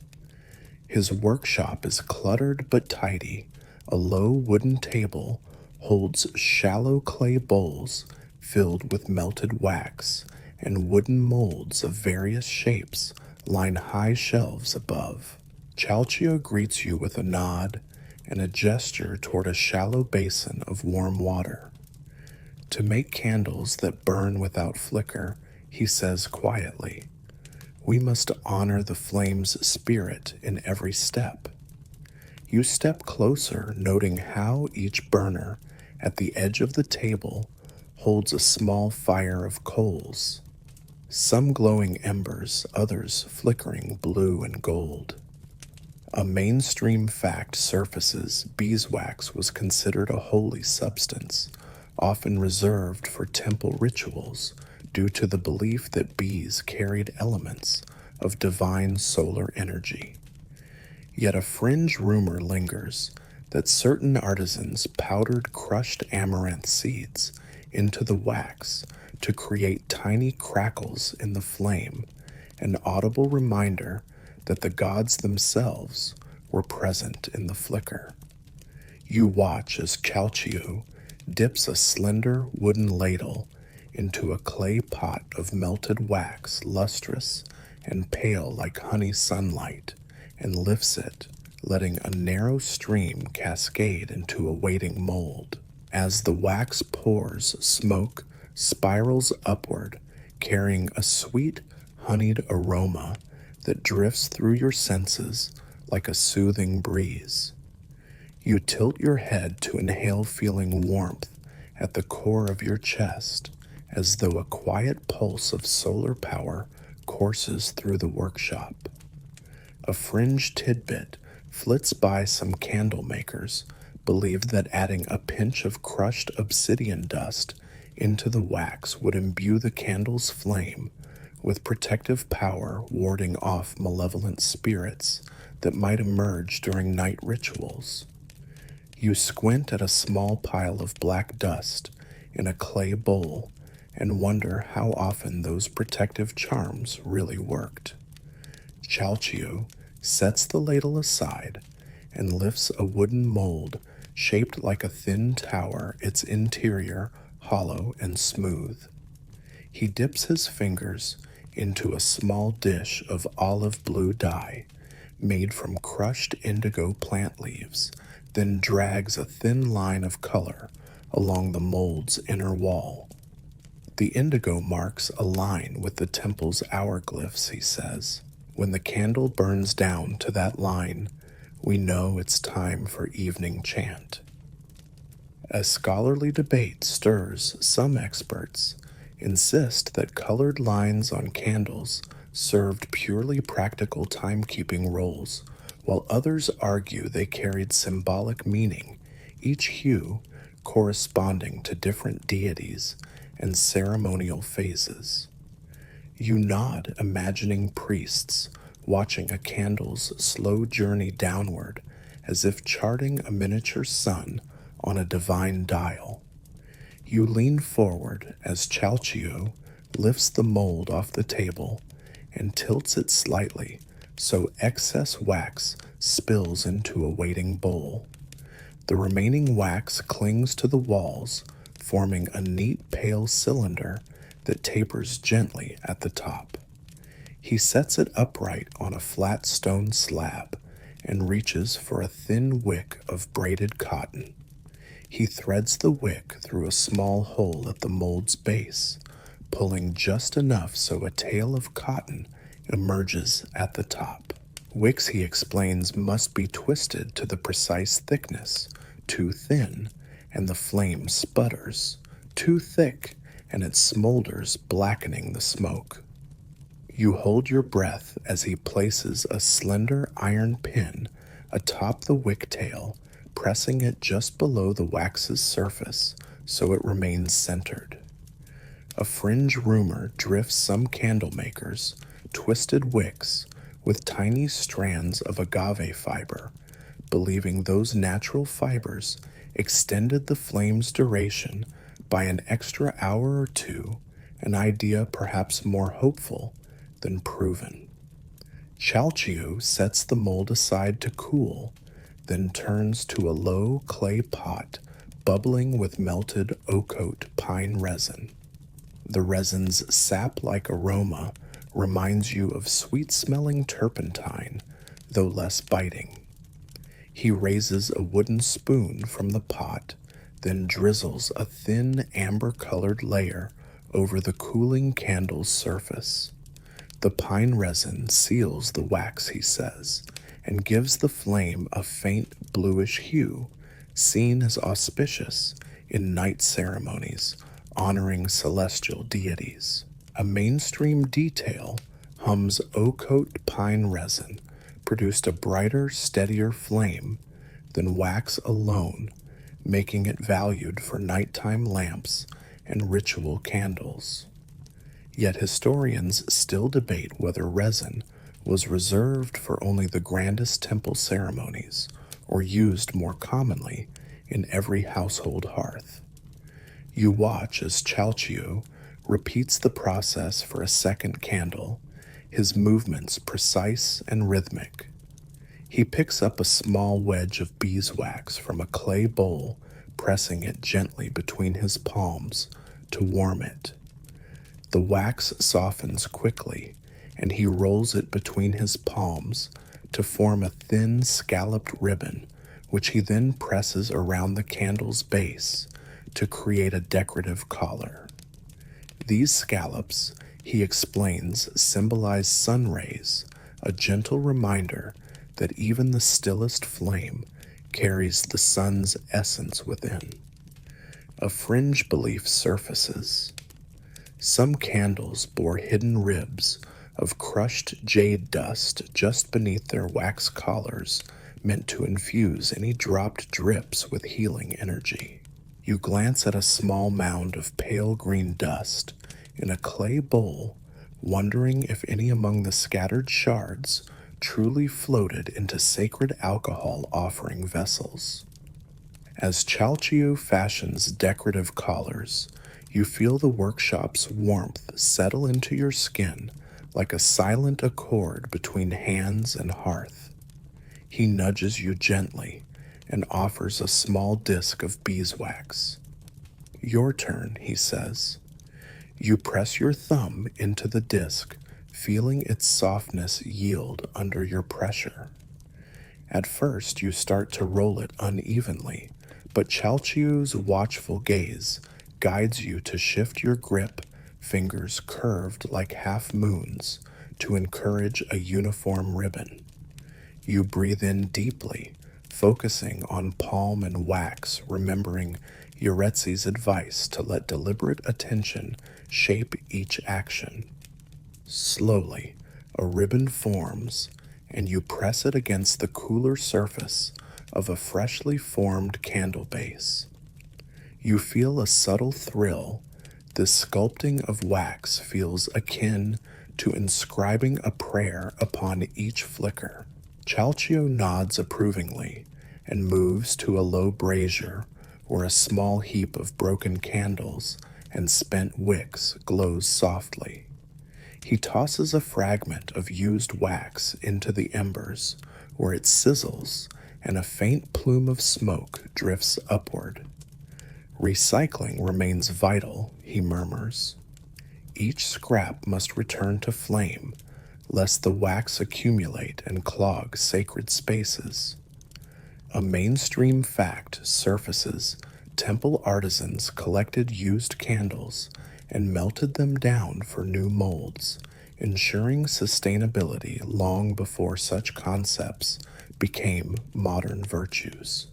His workshop is cluttered but tidy. A low wooden table holds shallow clay bowls filled with melted wax, and wooden molds of various shapes line high shelves above. Chalchio greets you with a nod and a gesture toward a shallow basin of warm water. To make candles that burn without flicker, he says quietly, we must honor the flame's spirit in every step. You step closer, noting how each burner at the edge of the table holds a small fire of coals, some glowing embers, others flickering blue and gold. A mainstream fact surfaces: beeswax was considered a holy substance, often reserved for temple rituals due to the belief that bees carried elements of divine solar energy. Yet a fringe rumor lingers that certain artisans powdered crushed amaranth seeds into the wax to create tiny crackles in the flame, an audible reminder that the gods themselves were present in the flicker. You watch as Chalchio dips a slender wooden ladle into a clay pot of melted wax, lustrous and pale like honey sunlight, and lifts it, letting a narrow stream cascade into a waiting mold. As the wax pours, smoke spirals upward, carrying a sweet, honeyed aroma that drifts through your senses like a soothing breeze. You tilt your head to inhale, feeling warmth at the core of your chest, as though a quiet pulse of solar power courses through the workshop. A fringe tidbit flits by some candle makers believed that adding a pinch of crushed obsidian dust into the wax would imbue the candle's flame with protective power, warding off malevolent spirits that might emerge during night rituals. You squint at a small pile of black dust in a clay bowl and wonder how often those protective charms really worked. Chalchio sets the ladle aside and lifts a wooden mold shaped like a thin tower, its interior hollow and smooth. He dips his fingers into a small dish of olive blue dye made from crushed indigo plant leaves, then drags a thin line of color along the mold's inner wall. The indigo marks align with the temple's hourglyphs, he says. When the candle burns down to that line, we know it's time for evening chant. As scholarly debate stirs, some experts insist that colored lines on candles served purely practical timekeeping roles, while others argue they carried symbolic meaning, each hue corresponding to different deities and ceremonial phases. You nod, imagining priests watching a candle's slow journey downward as if charting a miniature sun on a divine dial. You lean forward as Chalchio lifts the mold off the table and tilts it slightly so excess wax spills into a waiting bowl. The remaining wax clings to the walls, forming a neat pale cylinder that tapers gently at the top. He sets it upright on a flat stone slab and reaches for a thin wick of braided cotton. He threads the wick through a small hole at the mold's base, pulling just enough so a tail of cotton emerges at the top. Wicks, he explains, must be twisted to the precise thickness. Too thin, and the flame sputters. Too thick, and it smolders, blackening the smoke. You hold your breath as he places a slender iron pin atop the wick tail, pressing it just below the wax's surface so it remains centered. A fringe rumor drifts some candle makers, twisted wicks with tiny strands of agave fiber, believing those natural fibers extended the flame's duration by an extra hour or two, an idea perhaps more hopeful than proven. Chalchio sets the mold aside to cool, then turns to a low clay pot bubbling with melted ocote pine resin. The resin's sap-like aroma reminds you of sweet-smelling turpentine, though less biting. He raises a wooden spoon from the pot, then drizzles a thin amber-colored layer over the cooling candle's surface. The pine resin seals the wax, he says, and gives the flame a faint bluish hue, seen as auspicious in night ceremonies honoring celestial deities. A mainstream detail, Hum's ocote pine resin produced a brighter, steadier flame than wax alone, making it valued for nighttime lamps and ritual candles. Yet historians still debate whether resin was reserved for only the grandest temple ceremonies or used more commonly in every household hearth. You watch as Chalchio repeats the process for a second candle, his movements precise and rhythmic. He picks up a small wedge of beeswax from a clay bowl, pressing it gently between his palms to warm it. The wax softens quickly, and he rolls it between his palms to form a thin scalloped ribbon, which he then presses around the candle's base to create a decorative collar. These scallops, he explains, symbolize sun rays, a gentle reminder that even the stillest flame carries the sun's essence within. A fringe belief surfaces. Some candles bore hidden ribs of crushed jade dust just beneath their wax collars, meant to infuse any dropped drips with healing energy. You glance at a small mound of pale green dust in a clay bowl, wondering if any among the scattered shards truly floated into sacred alcohol offering vessels. As Chalchio fashions decorative collars, you feel the workshop's warmth settle into your skin like a silent accord between hands and hearth. He nudges you gently and offers a small disc of beeswax. Your turn, he says. You press your thumb into the disc, feeling its softness yield under your pressure. At first, you start to roll it unevenly, but Chalchio's watchful gaze guides you to shift your grip, fingers curved like half moons, to encourage a uniform ribbon. You breathe in deeply, focusing on palm and wax, remembering Uretzi's advice to let deliberate attention shape each action. Slowly, a ribbon forms, and you press it against the cooler surface of a freshly formed candle base. You feel a subtle thrill. This sculpting of wax feels akin to inscribing a prayer upon each flicker. Chalchio nods approvingly and moves to a low brazier where a small heap of broken candles and spent wicks glows softly. He tosses a fragment of used wax into the embers, where it sizzles and a faint plume of smoke drifts upward. Recycling remains vital, he murmurs. Each scrap must return to flame, lest the wax accumulate and clog sacred spaces. A mainstream fact surfaces. Temple artisans collected used candles and melted them down for new molds, ensuring sustainability long before such concepts became modern virtues.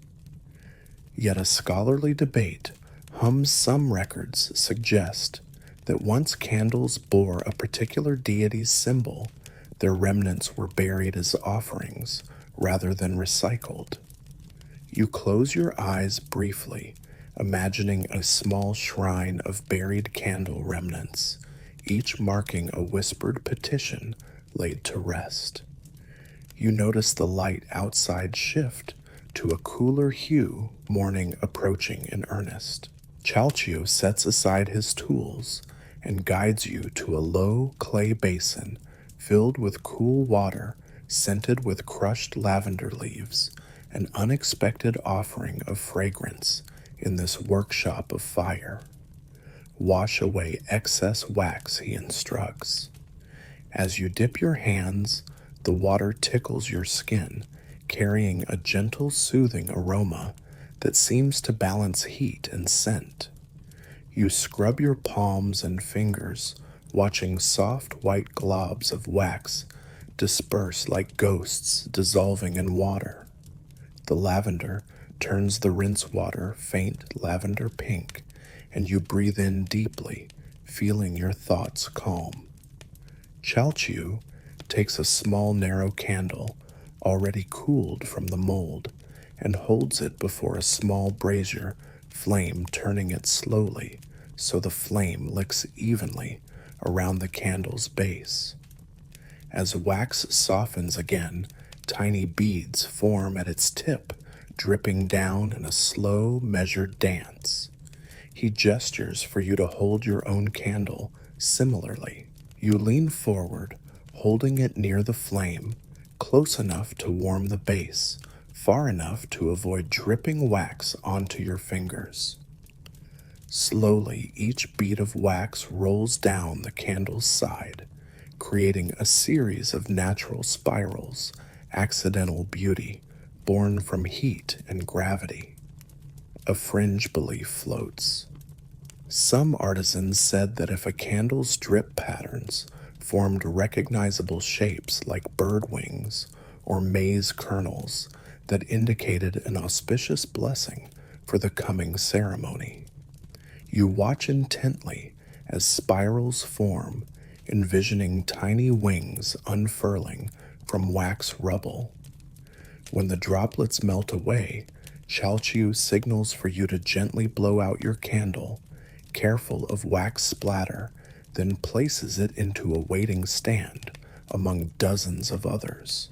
Yet a scholarly debate hums some records suggest that once candles bore a particular deity's symbol, their remnants were buried as offerings rather than recycled. You close your eyes briefly, imagining a small shrine of buried candle remnants, each marking a whispered petition laid to rest. You notice the light outside shift to a cooler hue, morning approaching in earnest. Chalchio sets aside his tools and guides you to a low clay basin filled with cool water scented with crushed lavender leaves, an unexpected offering of fragrance in this workshop of fire. Wash away excess wax, he instructs. As you dip your hands, the water tickles your skin, carrying a gentle, soothing aroma that seems to balance heat and scent. You scrub your palms and fingers, watching soft white globs of wax disperse like ghosts dissolving in water. The lavender turns the rinse water faint lavender pink, and you breathe in deeply, feeling your thoughts calm. Chalchio takes a small narrow candle, already cooled from the mold, and holds it before a small brazier flame, turning it slowly so the flame licks evenly around the candle's base. As wax softens again, tiny beads form at its tip, dripping down in a slow, measured dance. He gestures for you to hold your own candle similarly. You lean forward, holding it near the flame, close enough to warm the base, far enough to avoid dripping wax onto your fingers. Slowly, each bead of wax rolls down the candle's side, creating a series of natural spirals, accidental beauty, born from heat and gravity. A fringe belief floats. Some artisans said that if a candle's drip patterns formed recognizable shapes like bird wings or maize kernels, that indicated an auspicious blessing for the coming ceremony. You watch intently as spirals form, envisioning tiny wings unfurling from wax rubble. When the droplets melt away, Chalchiu signals for you to gently blow out your candle, careful of wax splatter, then places it into a waiting stand among dozens of others.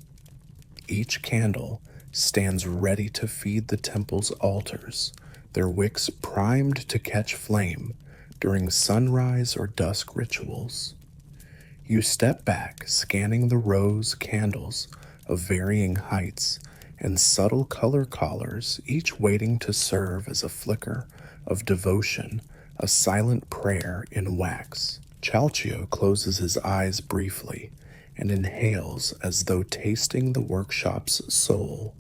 Each candle stands ready to feed the temple's altars, their wicks primed to catch flame during sunrise or dusk rituals. You step back, scanning the rows candles of varying heights and subtle color collars, each waiting to serve as a flicker of devotion, a silent prayer in wax. Chalchio closes his eyes briefly and inhales as though tasting the workshop's soul.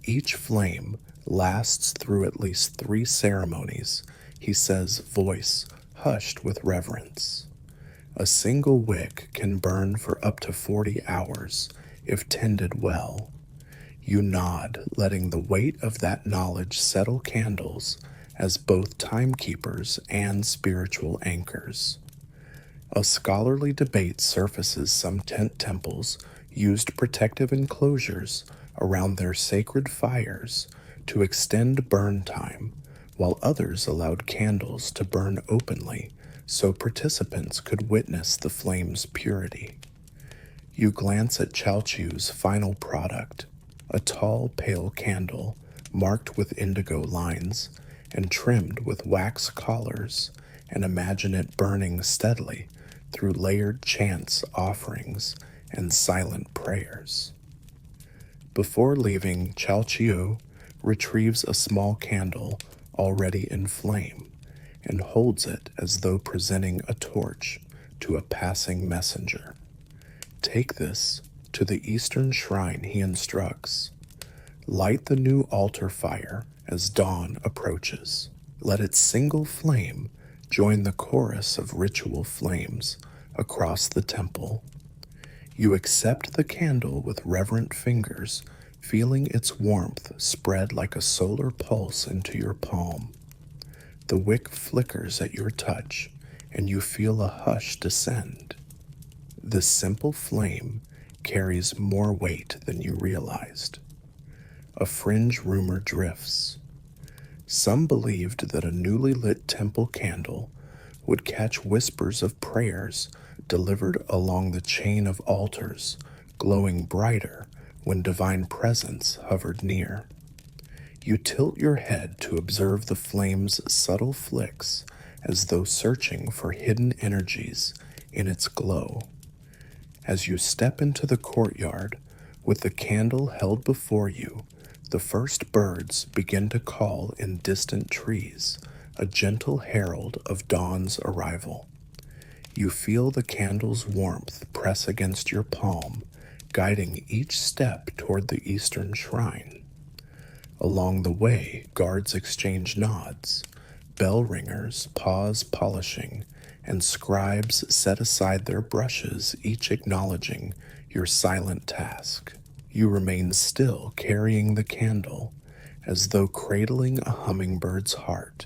Each flame lasts through at least 3 ceremonies, he says, voice hushed with reverence. A single wick can burn for up to 40 hours if tended well. You nod, letting the weight of that knowledge settle candles as both timekeepers and spiritual anchors. A scholarly debate surfaces. Some tent temples used protective enclosures around their sacred fires to extend burn time, while others allowed candles to burn openly so participants could witness the flame's purity. You glance at Chalchiu's final product, a tall, pale candle marked with indigo lines and trimmed with wax collars, and imagine it burning steadily through layered chants, offerings, and silent prayers. Before leaving, Chalchiu retrieves a small candle already in flame and holds it as though presenting a torch to a passing messenger. Take this to the eastern shrine, he instructs. Light the new altar fire as dawn approaches. Let its single flame join the chorus of ritual flames across the temple. You accept the candle with reverent fingers, feeling its warmth spread like a solar pulse into your palm. The wick flickers at your touch, and you feel a hush descend. The simple flame carries more weight than you realized. A fringe rumor drifts. Some believed that a newly lit temple candle would catch whispers of prayers delivered along the chain of altars, glowing brighter when divine presence hovered near. You tilt your head to observe the flame's subtle flicks, as though searching for hidden energies in its glow. As you step into the courtyard, with the candle held before you, the first birds begin to call in distant trees, a gentle herald of dawn's arrival. You feel the candle's warmth press against your palm, guiding each step toward the eastern shrine. Along the way, guards exchange nods, bell ringers pause polishing, and scribes set aside their brushes, each acknowledging your silent task. You remain still, carrying the candle, as though cradling a hummingbird's heart,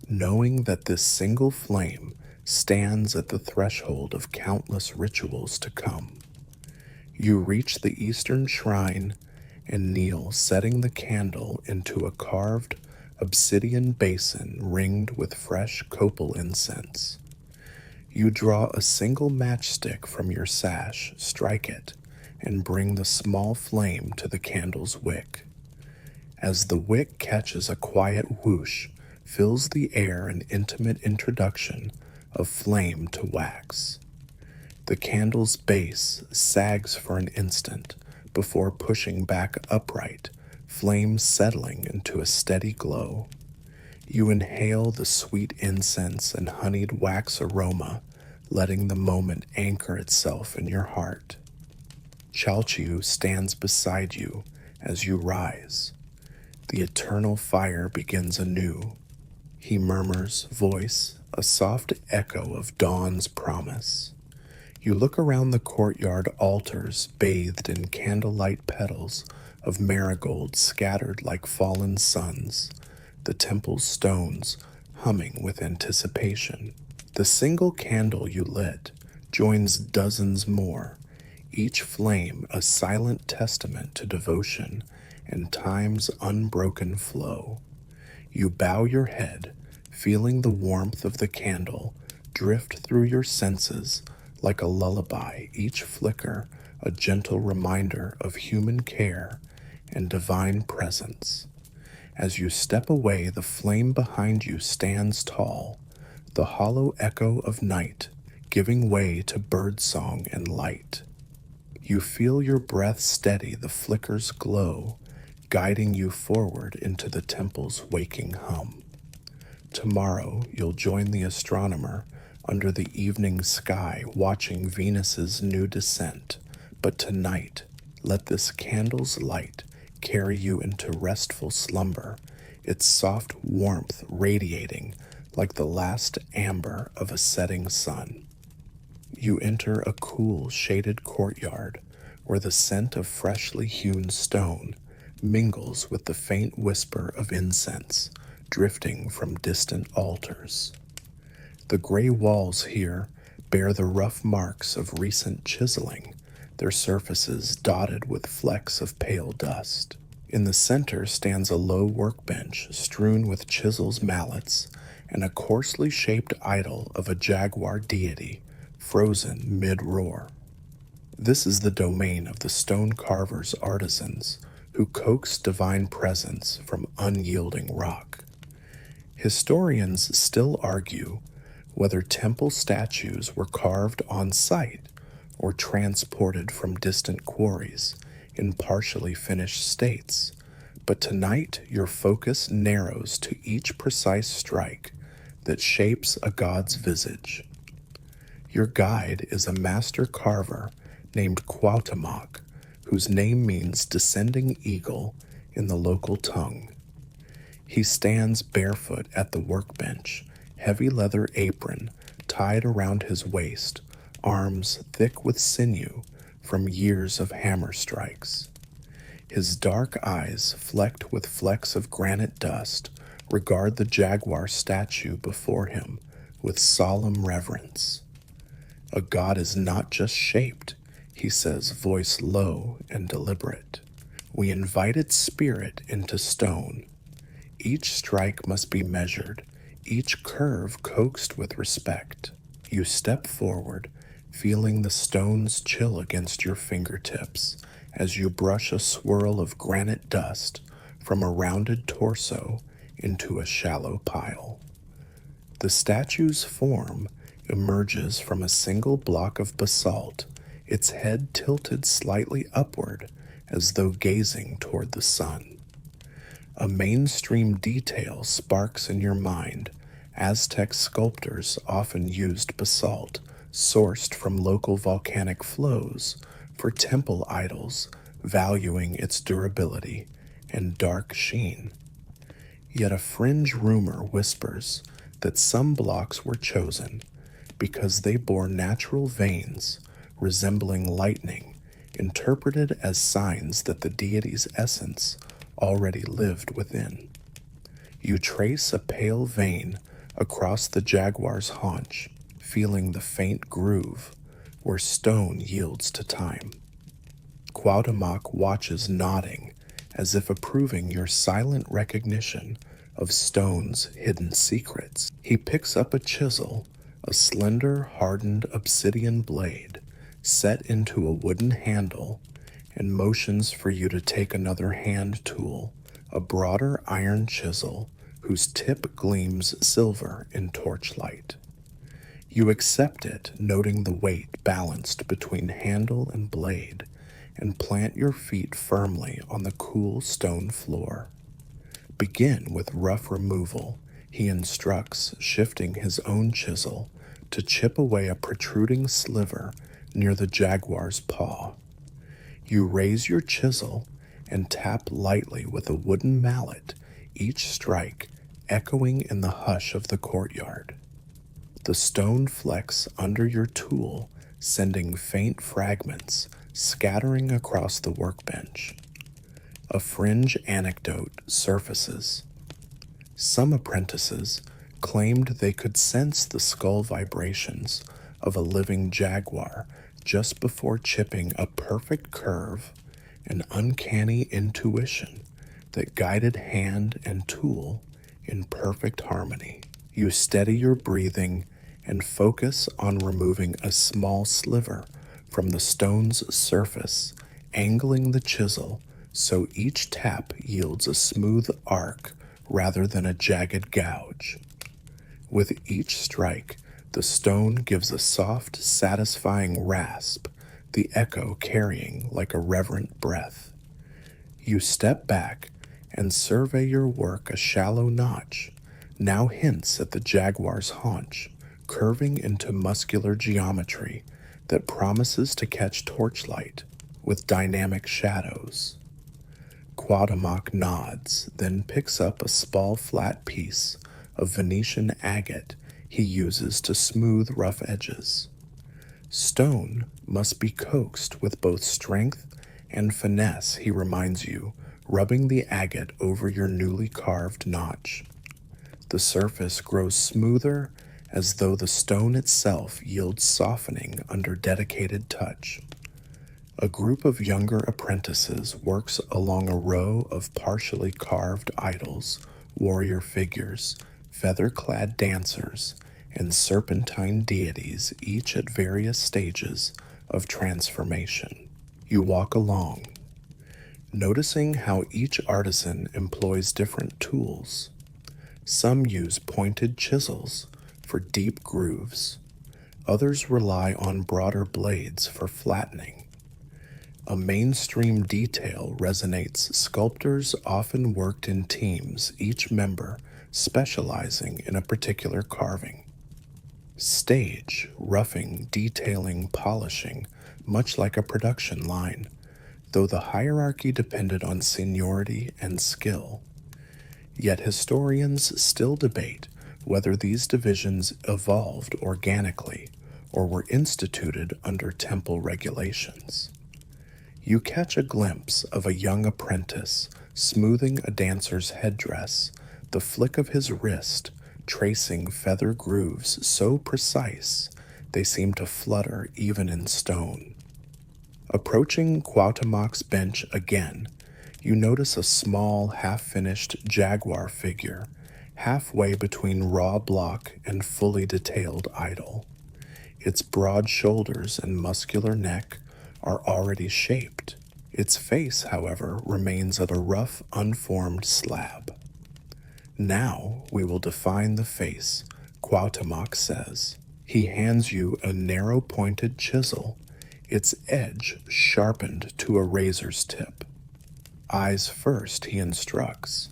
knowing that this single flame stands at the threshold of countless rituals to come. You reach the eastern shrine and kneel, setting the candle into a carved obsidian basin ringed with fresh copal incense. You draw a single matchstick from your sash, strike it, and bring the small flame to the candle's wick. As the wick catches a quiet whoosh, fills the air an intimate introduction of flame to wax. The candle's base sags for an instant before pushing back upright, flame settling into a steady glow. You inhale the sweet incense and honeyed wax aroma, letting the moment anchor itself in your heart. Chalchiu stands beside you as you rise. The eternal fire begins anew. He murmurs, voice a soft echo of dawn's promise. You look around the courtyard altars bathed in candlelight petals of marigold scattered like fallen suns, the temple's stones humming with anticipation. The single candle you lit joins dozens more, each flame a silent testament to devotion and time's unbroken flow. You bow your head, feeling the warmth of the candle drift through your senses like a lullaby, each flicker a gentle reminder of human care and divine presence. As you step away, the flame behind you stands tall, the hollow echo of night giving way to birdsong and light. You feel your breath steady, the flicker's glow, guiding you forward into the temple's waking hum. Tomorrow you'll join the astronomer under the evening sky, watching Venus's new descent. But tonight, let this candle's light carry you into restful slumber, its soft warmth radiating like the last amber of a setting sun. You enter a cool, shaded courtyard where the scent of freshly hewn stone mingles with the faint whisper of incense drifting from distant altars. The gray walls here bear the rough marks of recent chiseling, their surfaces dotted with flecks of pale dust. In the center stands a low workbench strewn with chisels, mallets, and a coarsely shaped idol of a jaguar deity frozen mid-roar. This is the domain of the stone carver's artisans who coax divine presence from unyielding rock. Historians still argue whether temple statues were carved on site or transported from distant quarries in partially finished states, but tonight your focus narrows to each precise strike that shapes a god's visage. Your guide is a master carver named Cuauhtémoc, whose name means descending eagle in the local tongue. He stands barefoot at the workbench, heavy leather apron tied around his waist, arms thick with sinew from years of hammer strikes. His dark eyes, flecked with flecks of granite dust, regard the jaguar statue before him with solemn reverence. A god is not just shaped, he says, voice low and deliberate. We invite its spirit into stone. Each strike must be measured, each curve coaxed with respect. You step forward, feeling the stones chill against your fingertips as you brush a swirl of granite dust from a rounded torso into a shallow pile. The statue's form emerges from a single block of basalt, its head tilted slightly upward as though gazing toward the sun. A mainstream detail sparks in your mind. Aztec sculptors often used basalt sourced from local volcanic flows for temple idols, valuing its durability and dark sheen. Yet a fringe rumor whispers that some blocks were chosen because they bore natural veins resembling lightning, interpreted as signs that the deity's essence already lived within. You trace a pale vein across the jaguar's haunch, feeling the faint groove where stone yields to time. Cuauhtémoc watches, nodding as if approving your silent recognition of stone's hidden secrets. He picks up a chisel, a slender, hardened obsidian blade set into a wooden handle, and motions for you to take another hand tool, a broader iron chisel whose tip gleams silver in torchlight. You accept it, noting the weight balanced between handle and blade, and plant your feet firmly on the cool stone floor. Begin with rough removal, he instructs, shifting his own chisel to chip away a protruding sliver near the jaguar's paw. You raise your chisel and tap lightly with a wooden mallet, each strike echoing in the hush of the courtyard. The stone flecks under your tool, sending faint fragments scattering across the workbench. A fringe anecdote surfaces. Some apprentices claimed they could sense the skull vibrations of a living jaguar just before chipping a perfect curve an uncanny intuition that guided hand and tool in perfect harmony. You steady your breathing and focus on removing a small sliver from the stone's surface, angling the chisel so each tap yields a smooth arc rather than a jagged gouge. With each strike, the stone gives a soft, satisfying rasp, the echo carrying like a reverent breath. You step back and survey your work. A shallow notch now hints at the jaguar's haunch, curving into muscular geometry that promises to catch torchlight with dynamic shadows. Cuauhtémoc nods, then picks up a small flat piece of Venetian agate he uses to smooth rough edges. Stone must be coaxed with both strength and finesse, he reminds you, rubbing the agate over your newly carved notch. The surface grows smoother as though the stone itself yields softening under dedicated touch. A group of younger apprentices works along a row of partially carved idols, warrior figures, feather-clad dancers, and serpentine deities, each at various stages of transformation. You walk along, noticing how each artisan employs different tools. Some use pointed chisels for deep grooves. Others rely on broader blades for flattening. A mainstream detail resonates. Sculptors often worked in teams, each member specializing in a particular carving. Stage, roughing, detailing, polishing, much like a production line, though the hierarchy depended on seniority and skill. Yet historians still debate whether these divisions evolved organically or were instituted under temple regulations. You catch a glimpse of a young apprentice smoothing a dancer's headdress, the flick of his wrist tracing feather grooves so precise they seem to flutter even in stone. Approaching Cuauhtémoc's bench again, you notice a small, half-finished jaguar figure, halfway between raw block and fully detailed idol. Its broad shoulders and muscular neck are already shaped. Its face, however, remains of a rough, unformed slab. Now we will define the face, Cuauhtémoc says. He hands you a narrow-pointed chisel, its edge sharpened to a razor's tip. Eyes first, he instructs.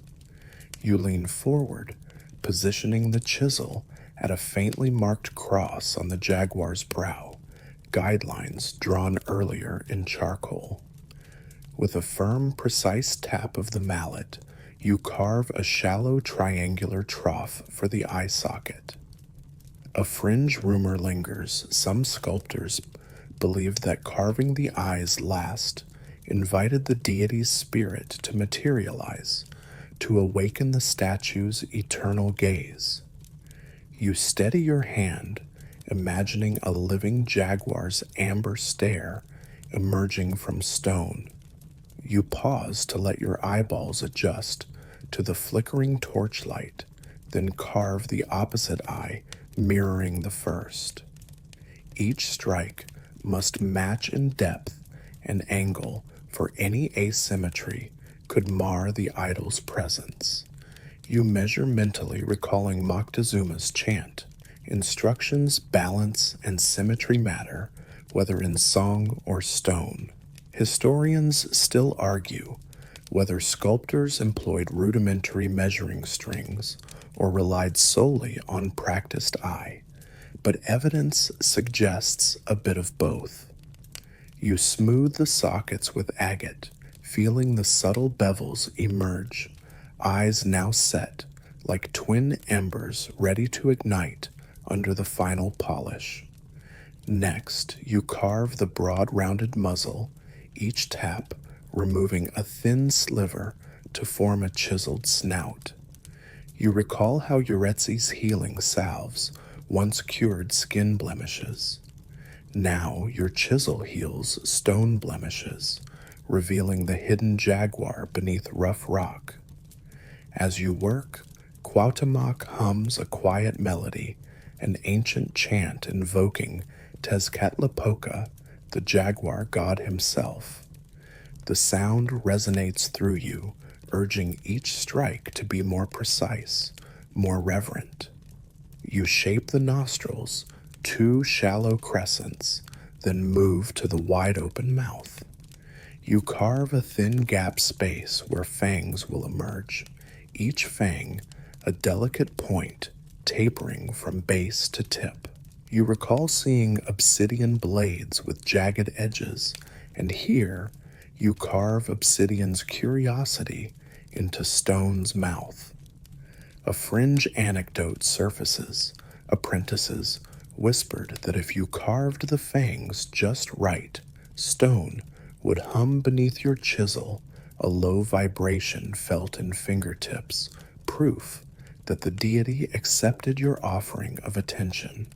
You lean forward, positioning the chisel at a faintly marked cross on the jaguar's brow, guidelines drawn earlier in charcoal. With a firm, precise tap of the mallet, you carve a shallow triangular trough for the eye socket. A fringe rumor lingers. Some sculptors believed that carving the eyes last invited the deity's spirit to materialize, to awaken the statue's eternal gaze. You steady your hand, imagining a living jaguar's amber stare emerging from stone. You pause to let your eyeballs adjust to the flickering torchlight, then carve the opposite eye, mirroring the first. Each strike must match in depth and angle, for any asymmetry could mar the idol's presence. You measure mentally, recalling Moctezuma's chant. Instructions, balance, and symmetry matter, whether in song or stone. Historians still argue whether sculptors employed rudimentary measuring strings or relied solely on practiced eye, but evidence suggests a bit of both. You smooth the sockets with agate, feeling the subtle bevels emerge, eyes now set like twin embers ready to ignite under the final polish. Next, you carve the broad rounded muzzle, each tap removing a thin sliver to form a chiseled snout. You recall how Uretzi's healing salves once cured skin blemishes. Now your chisel heals stone blemishes, revealing the hidden jaguar beneath rough rock. As you work, Cuauhtémoc hums a quiet melody, an ancient chant invoking Tezcatlipoca, the jaguar god himself. The sound resonates through you, urging each strike to be more precise, more reverent. You shape the nostrils, two shallow crescents, then move to the wide-open mouth. You carve a thin gap space where fangs will emerge, each fang a delicate point tapering from base to tip. You recall seeing obsidian blades with jagged edges, and here you carve obsidian's curiosity into stone's mouth. A fringe anecdote surfaces. Apprentices whispered that if you carved the fangs just right, stone would hum beneath your chisel, a low vibration felt in fingertips, proof that the deity accepted your offering of attention.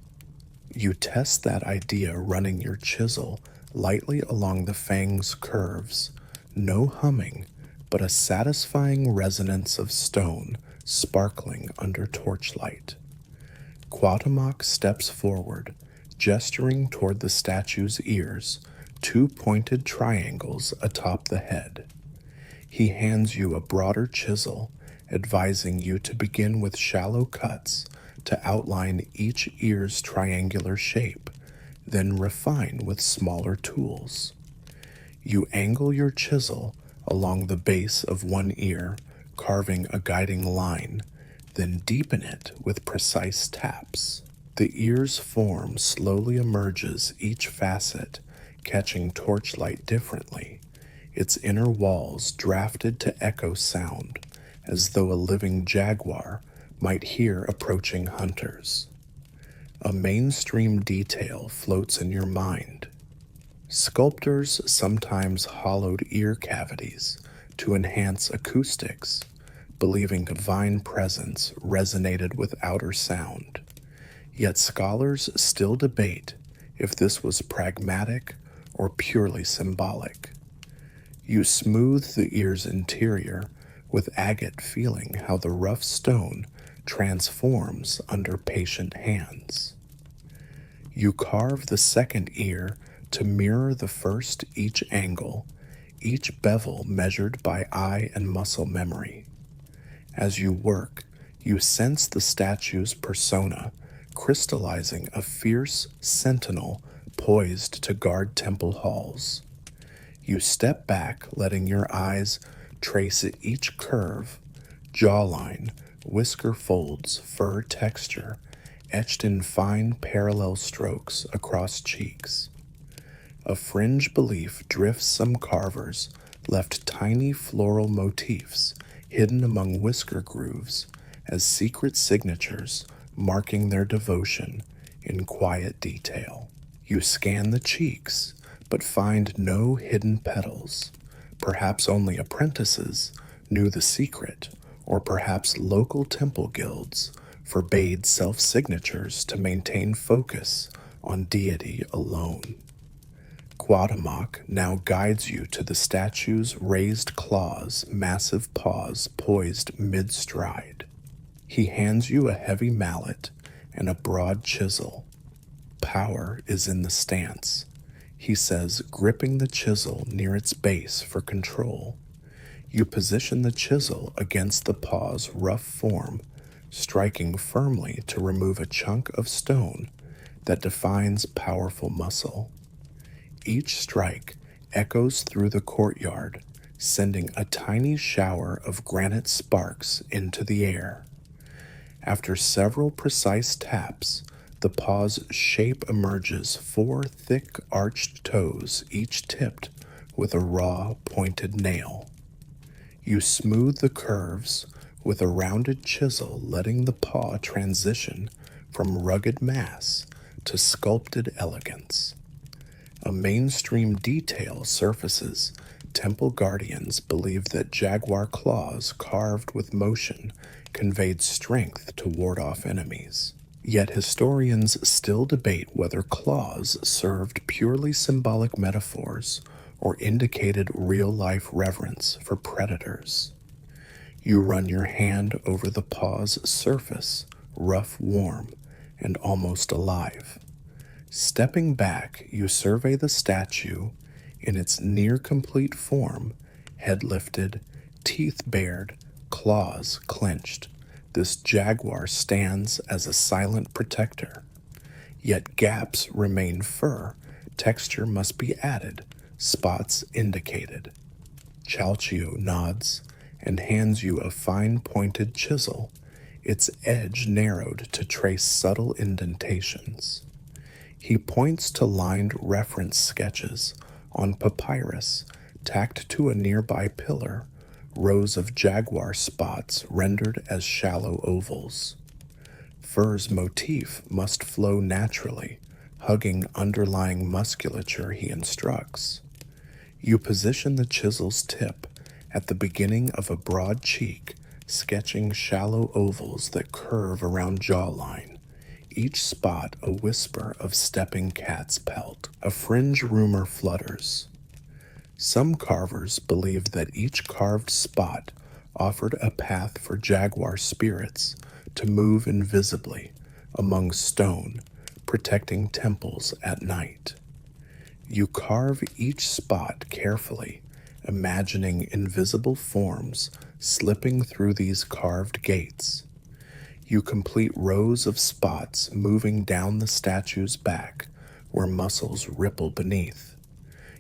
You test that idea running your chisel lightly along the fang's curves. No humming, but a satisfying resonance of stone sparkling under torchlight. Cuauhtémoc steps forward, gesturing toward the statue's ears, two pointed triangles atop the head. He hands you a broader chisel, advising you to begin with shallow cuts to outline each ear's triangular shape, then refine with smaller tools. You angle your chisel along the base of one ear, carving a guiding line, then deepen it with precise taps. The ear's form slowly emerges each facet, catching torchlight differently, its inner walls drafted to echo sound, as though a living jaguar might hear approaching hunters. A mainstream detail floats in your mind. Sculptors sometimes hollowed ear cavities to enhance acoustics, believing divine presence resonated with outer sound. Yet scholars still debate if this was pragmatic or purely symbolic. You smooth the ear's interior with agate, feeling how the rough stone transforms under patient hands. You carve the second ear to mirror the first, each angle, each bevel measured by eye and muscle memory. As you work, you sense the statue's persona, crystallizing a fierce sentinel poised to guard temple halls. You step back, letting your eyes trace each curve, jawline, whisker folds, fur texture, etched in fine parallel strokes across cheeks. A fringe belief drifts some carvers, left tiny floral motifs hidden among whisker grooves as secret signatures marking their devotion in quiet detail. You scan the cheeks, but find no hidden petals. Perhaps only apprentices knew the secret, or perhaps local temple guilds forbade self-signatures to maintain focus on deity alone. Cuauhtémoc now guides you to the statue's raised claws, massive paws poised mid-stride. He hands you a heavy mallet and a broad chisel. Power is in the stance, he says, gripping the chisel near its base for control. You position the chisel against the paw's rough form, striking firmly to remove a chunk of stone that defines powerful muscle. Each strike echoes through the courtyard, sending a tiny shower of granite sparks into the air. After several precise taps, the paw's shape emerges, four thick arched toes, each tipped with a raw, pointed nail. You smooth the curves with a rounded chisel, letting the paw transition from rugged mass to sculpted elegance. A mainstream detail surfaces. Temple guardians believed that jaguar claws carved with motion conveyed strength to ward off enemies. Yet historians still debate whether claws served purely symbolic metaphors or indicated real-life reverence for predators. You run your hand over the paw's surface, rough, warm, and almost alive. Stepping back, you survey the statue in its near-complete form, head lifted, teeth bared, claws clenched. This jaguar stands as a silent protector. Yet gaps remain fur, texture must be added, spots indicated. Chalchio nods and hands you a fine-pointed chisel, its edge narrowed to trace subtle indentations. He points to lined reference sketches on papyrus tacked to a nearby pillar, rows of jaguar spots rendered as shallow ovals. Fur's motif must flow naturally, hugging underlying musculature, he instructs. You position the chisel's tip at the beginning of a broad cheek, sketching shallow ovals that curve around jawline, each spot a whisper of stepping cat's pelt. A fringe rumor flutters. Some carvers believed that each carved spot offered a path for jaguar spirits to move invisibly among stone, protecting temples at night. You carve each spot carefully, imagining invisible forms slipping through these carved gates. You complete rows of spots moving down the statue's back where muscles ripple beneath.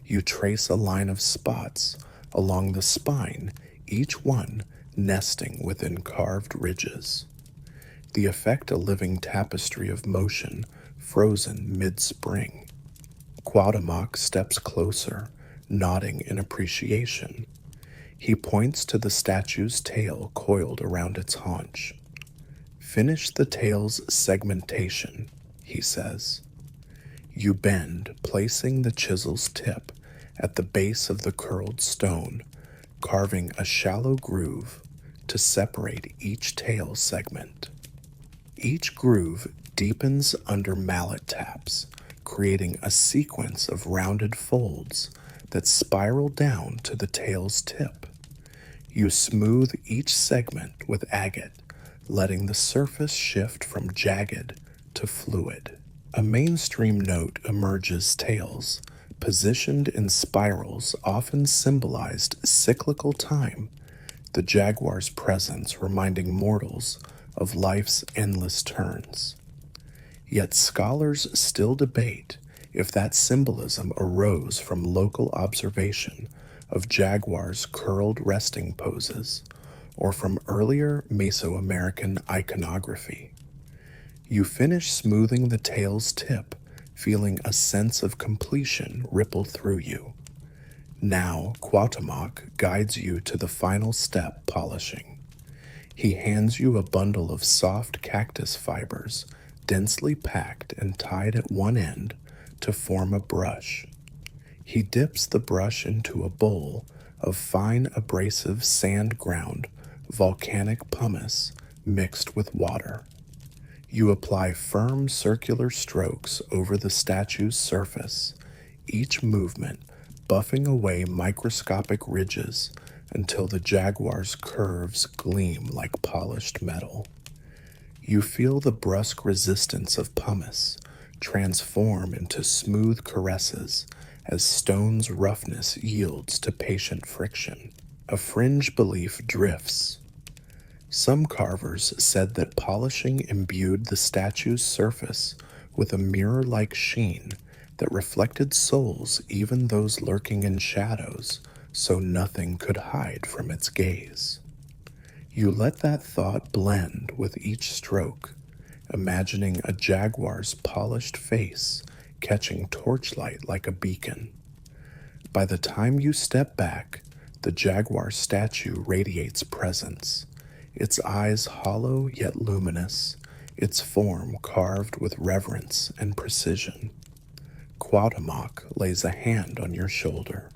You trace a line of spots along the spine, each one nesting within carved ridges. The effect a living tapestry of motion, frozen mid-spring. Cuauhtémoc steps closer, nodding in appreciation. He points to the statue's tail coiled around its haunch. Finish the tail's segmentation, he says. You bend, placing the chisel's tip at the base of the curled stone, carving a shallow groove to separate each tail segment. Each groove deepens under mallet taps, creating a sequence of rounded folds that spiral down to the tail's tip. You smooth each segment with agate, letting the surface shift from jagged to fluid. A mainstream note emerges. Tails, positioned in spirals, often symbolized cyclical time, the jaguar's presence reminding mortals of life's endless turns. Yet scholars still debate if that symbolism arose from local observation of jaguars' curled resting poses or from earlier Mesoamerican iconography. You finish smoothing the tail's tip, feeling a sense of completion ripple through you. Now, Cuauhtémoc guides you to the final step, polishing. He hands you a bundle of soft cactus fibers, densely packed and tied at one end to form a brush. He dips the brush into a bowl of fine abrasive sand-ground volcanic pumice mixed with water. You apply firm circular strokes over the statue's surface, each movement buffing away microscopic ridges until the jaguar's curves gleam like polished metal. You feel the brusque resistance of pumice transform into smooth caresses as stone's roughness yields to patient friction. A fringe belief drifts. Some carvers said that polishing imbued the statue's surface with a mirror-like sheen that reflected souls, even those lurking in shadows, so nothing could hide from its gaze. You let that thought blend with each stroke, imagining a jaguar's polished face catching torchlight like a beacon. By the time you step back, the jaguar statue radiates presence, its eyes hollow yet luminous, its form carved with reverence and precision. Cuauhtémoc lays a hand on your shoulder.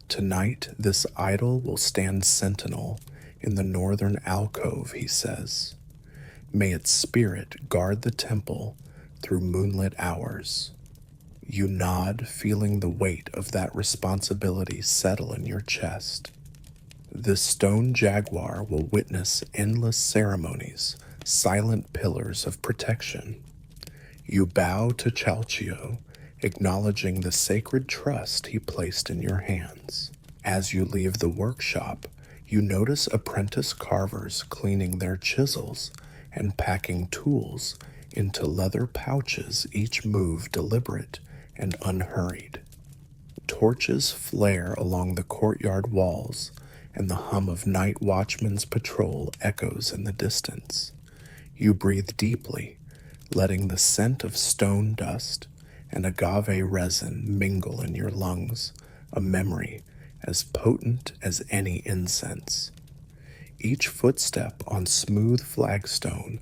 Tonight, this idol will stand sentinel in the northern alcove, he says. May its spirit guard the temple through moonlit hours. You nod, feeling the weight of that responsibility settle in your chest. This stone jaguar will witness endless ceremonies, silent pillars of protection. You bow to Chalchio, acknowledging the sacred trust he placed in your hands. As you leave the workshop, you notice apprentice carvers cleaning their chisels and packing tools into leather pouches, each move deliberate and unhurried. Torches flare along the courtyard walls, and the hum of night watchmen's patrol echoes in the distance. You breathe deeply, letting the scent of stone dust and agave resin mingle in your lungs, a memory as potent as any incense. Each footstep on smooth flagstone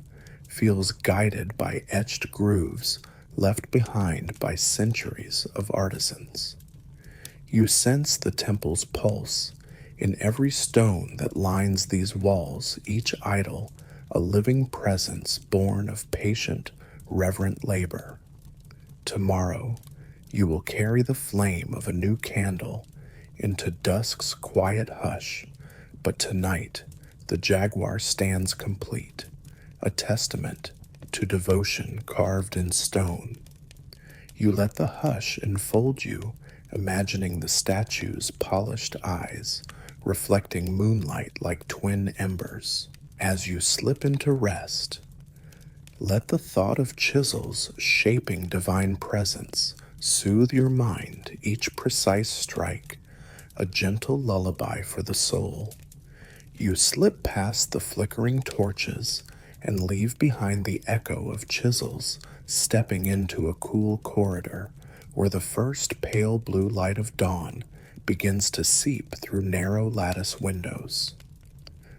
feels guided by etched grooves left behind by centuries of artisans. You sense the temple's pulse. In every stone that lines these walls, each idol a living presence born of patient, reverent labor. Tomorrow, you will carry the flame of a new candle into dusk's quiet hush, but tonight the jaguar stands complete, a testament to devotion carved in stone. You let the hush enfold you, imagining the statue's polished eyes, reflecting moonlight like twin embers. As you slip into rest, let the thought of chisels shaping divine presence soothe your mind, each precise strike, a gentle lullaby for the soul. You slip past the flickering torches and leave behind the echo of chisels, stepping into a cool corridor where the first pale blue light of dawn begins to seep through narrow lattice windows.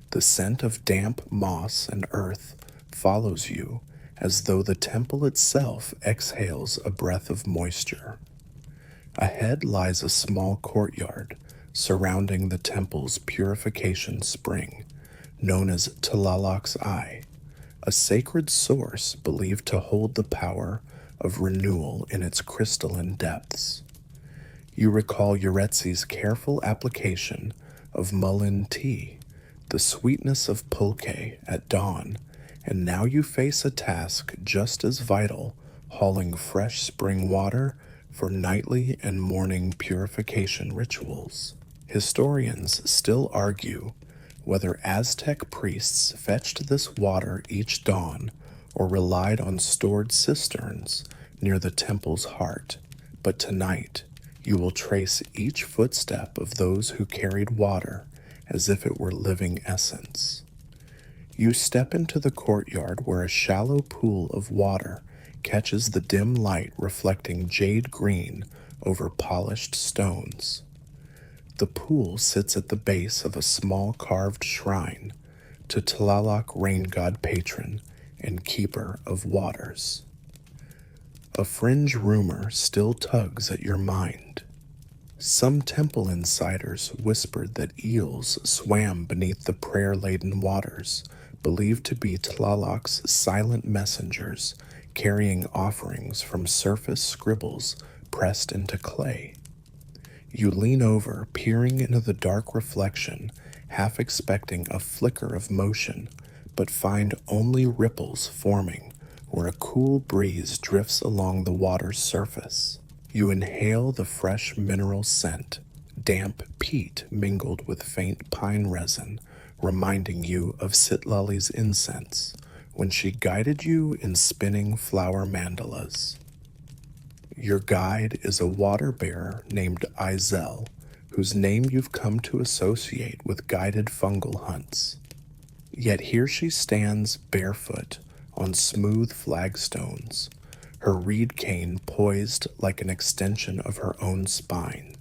The scent of damp moss and earth follows you as though the temple itself exhales a breath of moisture. Ahead lies a small courtyard surrounding the temple's purification spring, known as Tlaloc's Eye, a sacred source believed to hold the power of renewal in its crystalline depths. You recall Uretzi's careful application of mullein tea, the sweetness of pulque at dawn, and now you face a task just as vital, hauling fresh spring water for nightly and morning purification rituals. Historians still argue whether Aztec priests fetched this water each dawn or relied on stored cisterns near the temple's heart, but tonight you will trace each footstep of those who carried water as if it were living essence. You step into the courtyard where a shallow pool of water catches the dim light reflecting jade green over polished stones. The pool sits at the base of a small carved shrine to Tlaloc, rain god patron and keeper of waters. A fringe rumor still tugs at your mind. Some temple insiders whispered that eels swam beneath the prayer-laden waters, believed to be Tlaloc's silent messengers carrying offerings from surface scribbles pressed into clay. You lean over, peering into the dark reflection, half expecting a flicker of motion, but find only ripples forming where a cool breeze drifts along the water's surface. You inhale the fresh mineral scent, damp peat mingled with faint pine resin, reminding you of Citlali's incense when she guided you in spinning flower mandalas. Your guide is a water bearer named Izel, whose name you've come to associate with guided fungal hunts. Yet here she stands barefoot on smooth flagstones, her reed cane poised like an extension of her own spine.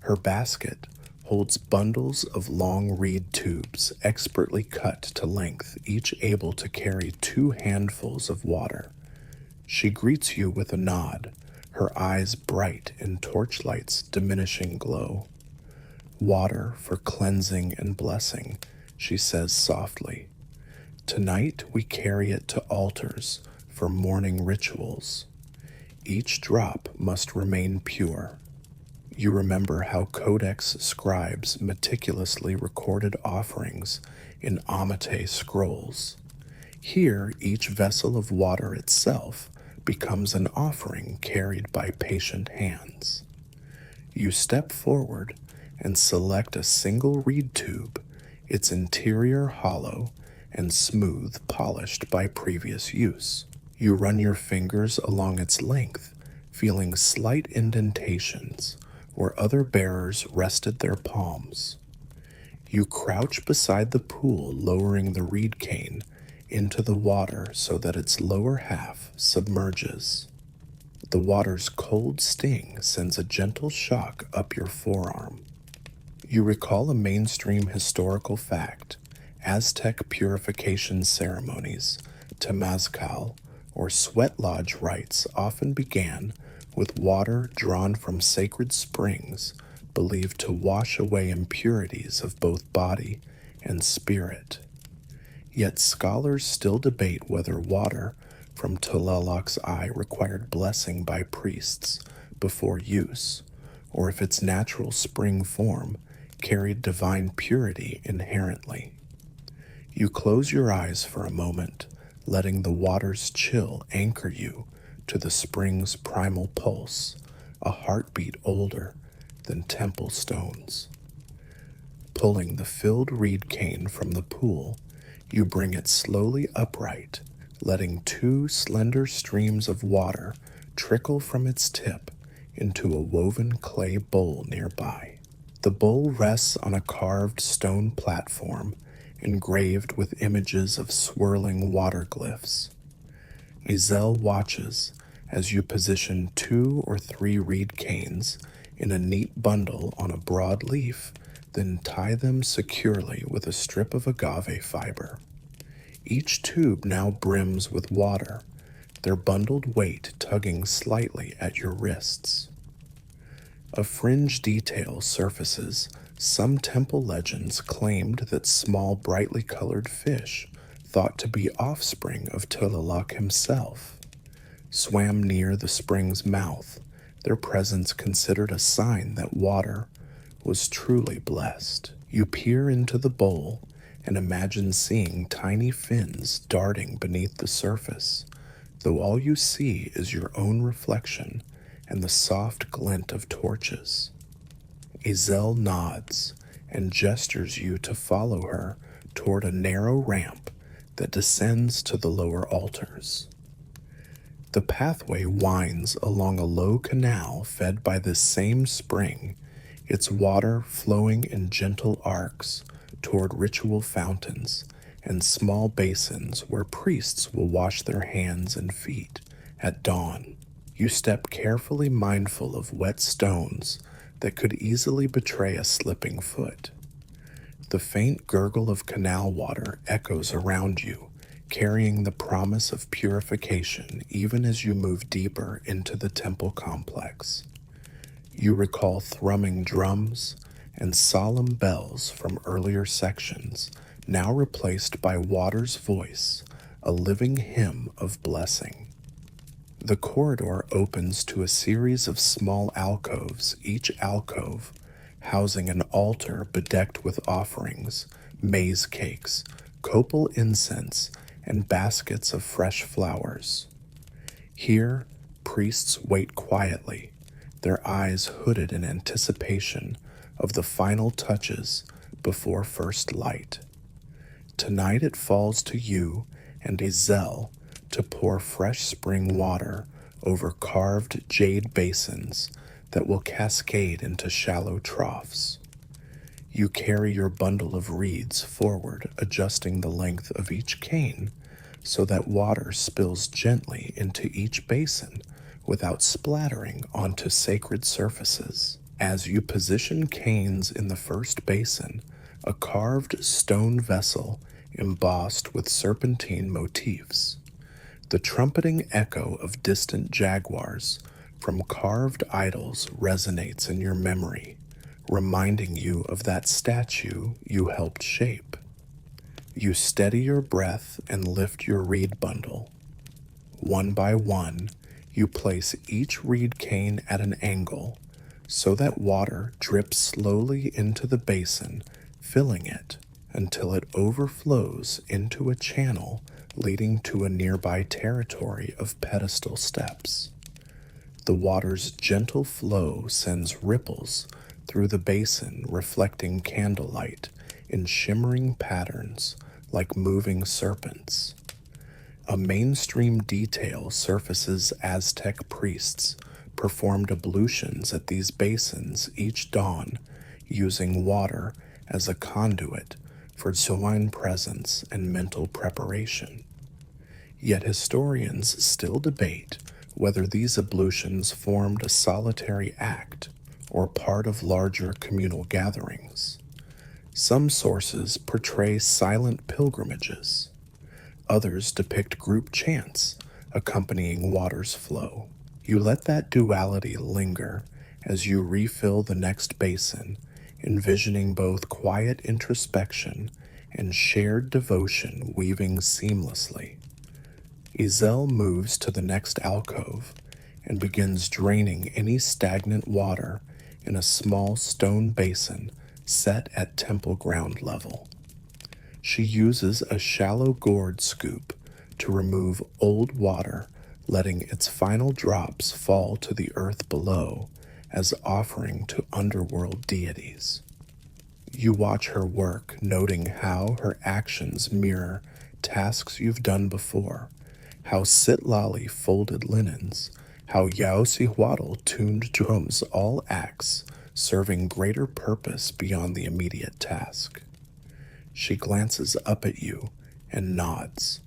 Her basket holds bundles of long reed tubes expertly cut to length, each able to carry 2 handfuls of water. She greets you with a nod, her eyes bright in torchlight's diminishing glow. Water for cleansing and blessing, she says softly. Tonight we carry it to altars for morning rituals. each drop must remain pure. You remember how Codex scribes meticulously recorded offerings in Amate scrolls. Here, each vessel of water itself becomes an offering carried by patient hands. You step forward and select a single reed tube, its interior hollow and smooth, polished by previous use. You run your fingers along its length, feeling slight indentations where other bearers rested their palms. You crouch beside the pool, lowering the reed cane into the water so that its lower half submerges. The water's cold sting sends a gentle shock up your forearm. You recall a mainstream historical fact: Aztec purification ceremonies, temazcal, or sweat lodge rites often began with water drawn from sacred springs believed to wash away impurities of both body and spirit. Yet scholars still debate whether water from Tlaloc's eye required blessing by priests before use, or if its natural spring form carried divine purity inherently. You close your eyes for a moment, letting the water's chill anchor you to the spring's primal pulse, a heartbeat older than temple stones. Pulling the filled reed cane from the pool, you bring it slowly upright, letting two slender streams of water trickle from its tip into a woven clay bowl nearby. The bowl rests on a carved stone platform engraved with images of swirling water glyphs. Azel watches as you position 2 or 3 reed canes in a neat bundle on a broad leaf, then tie them securely with a strip of agave fiber. Each tube now brims with water, their bundled weight tugging slightly at your wrists. A fringe detail surfaces. Some temple legends claimed that small, brightly colored fish, thought to be offspring of Tlaloc himself, swam near the spring's mouth, their presence considered a sign that water was truly blessed. You peer into the bowl and imagine seeing tiny fins darting beneath the surface, though all you see is your own reflection and the soft glint of torches. Azel nods and gestures you to follow her toward a narrow ramp that descends to the lower altars. The pathway winds along a low canal fed by this same spring, its water flowing in gentle arcs toward ritual fountains and small basins where priests will wash their hands and feet at dawn. You step carefully, mindful of wet stones that could easily betray a slipping foot. The faint gurgle of canal water echoes around you, carrying the promise of purification even as you move deeper into the temple complex. You recall thrumming drums and solemn bells from earlier sections, now replaced by water's voice, a living hymn of blessing. The corridor opens to a series of small alcoves, each alcove housing an altar bedecked with offerings, maize cakes, copal incense, and baskets of fresh flowers. Here, priests wait quietly, their eyes hooded in anticipation of the final touches before first light. Tonight it falls to you and Azel to pour fresh spring water over carved jade basins that will cascade into shallow troughs. You carry your bundle of reeds forward, adjusting the length of each cane so that water spills gently into each basin without splattering onto sacred surfaces. As you position canes in the first basin, a carved stone vessel embossed with serpentine motifs. The trumpeting echo of distant jaguars from carved idols resonates in your memory, reminding you of that statue you helped shape. You steady your breath and lift your reed bundle. One by one, You place each reed cane at an angle so that water drips slowly into the basin, filling it until it overflows into a channel leading to a nearby territory of pedestal steps. The water's gentle flow sends ripples through the basin, reflecting candlelight in shimmering patterns like moving serpents. A mainstream detail surfaces. Aztec priests performed ablutions at these basins each dawn, using water as a conduit for divine presence and mental preparation. Yet historians still debate whether these ablutions formed a solitary act or part of larger communal gatherings. Some sources portray silent pilgrimages. Others depict group chants accompanying water's flow. You let that duality linger as you refill the next basin, envisioning both quiet introspection and shared devotion weaving seamlessly. Ezel moves to the next alcove and begins draining any stagnant water in a small stone basin set at temple ground level. She uses a shallow gourd scoop to remove old water, letting its final drops fall to the earth below as offering to underworld deities. You watch her work, noting how her actions mirror tasks you've done before, how Sitlali folded linens, how Yao Sihuatl tuned drums, all acts serving greater purpose beyond the immediate task. She glances up at you and nods,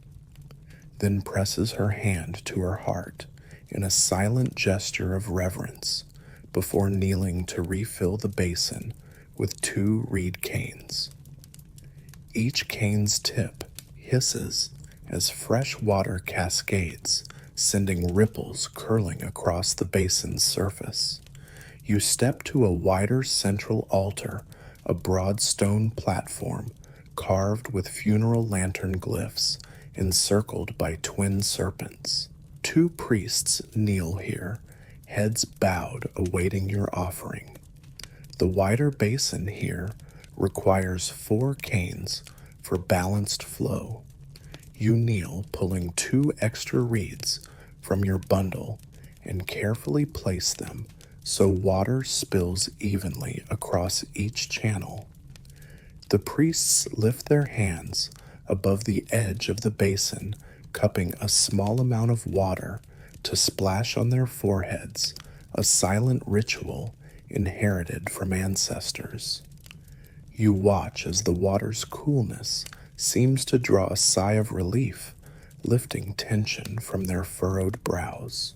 then presses her hand to her heart in a silent gesture of reverence before kneeling to refill the basin with 2 reed canes. Each cane's tip hisses as fresh water cascades, sending ripples curling across the basin's surface. You step to a wider central altar, a broad stone platform carved with funeral lantern glyphs, encircled by twin serpents. 2 priests kneel here, heads bowed, awaiting your offering. The wider basin here requires 4 canes for balanced flow. You kneel, pulling 2 extra reeds from your bundle and carefully place them so water spills evenly across each channel. The priests lift their hands above the edge of the basin, cupping a small amount of water to splash on their foreheads, a silent ritual inherited from ancestors. You watch as the water's coolness seems to draw a sigh of relief, lifting tension from their furrowed brows.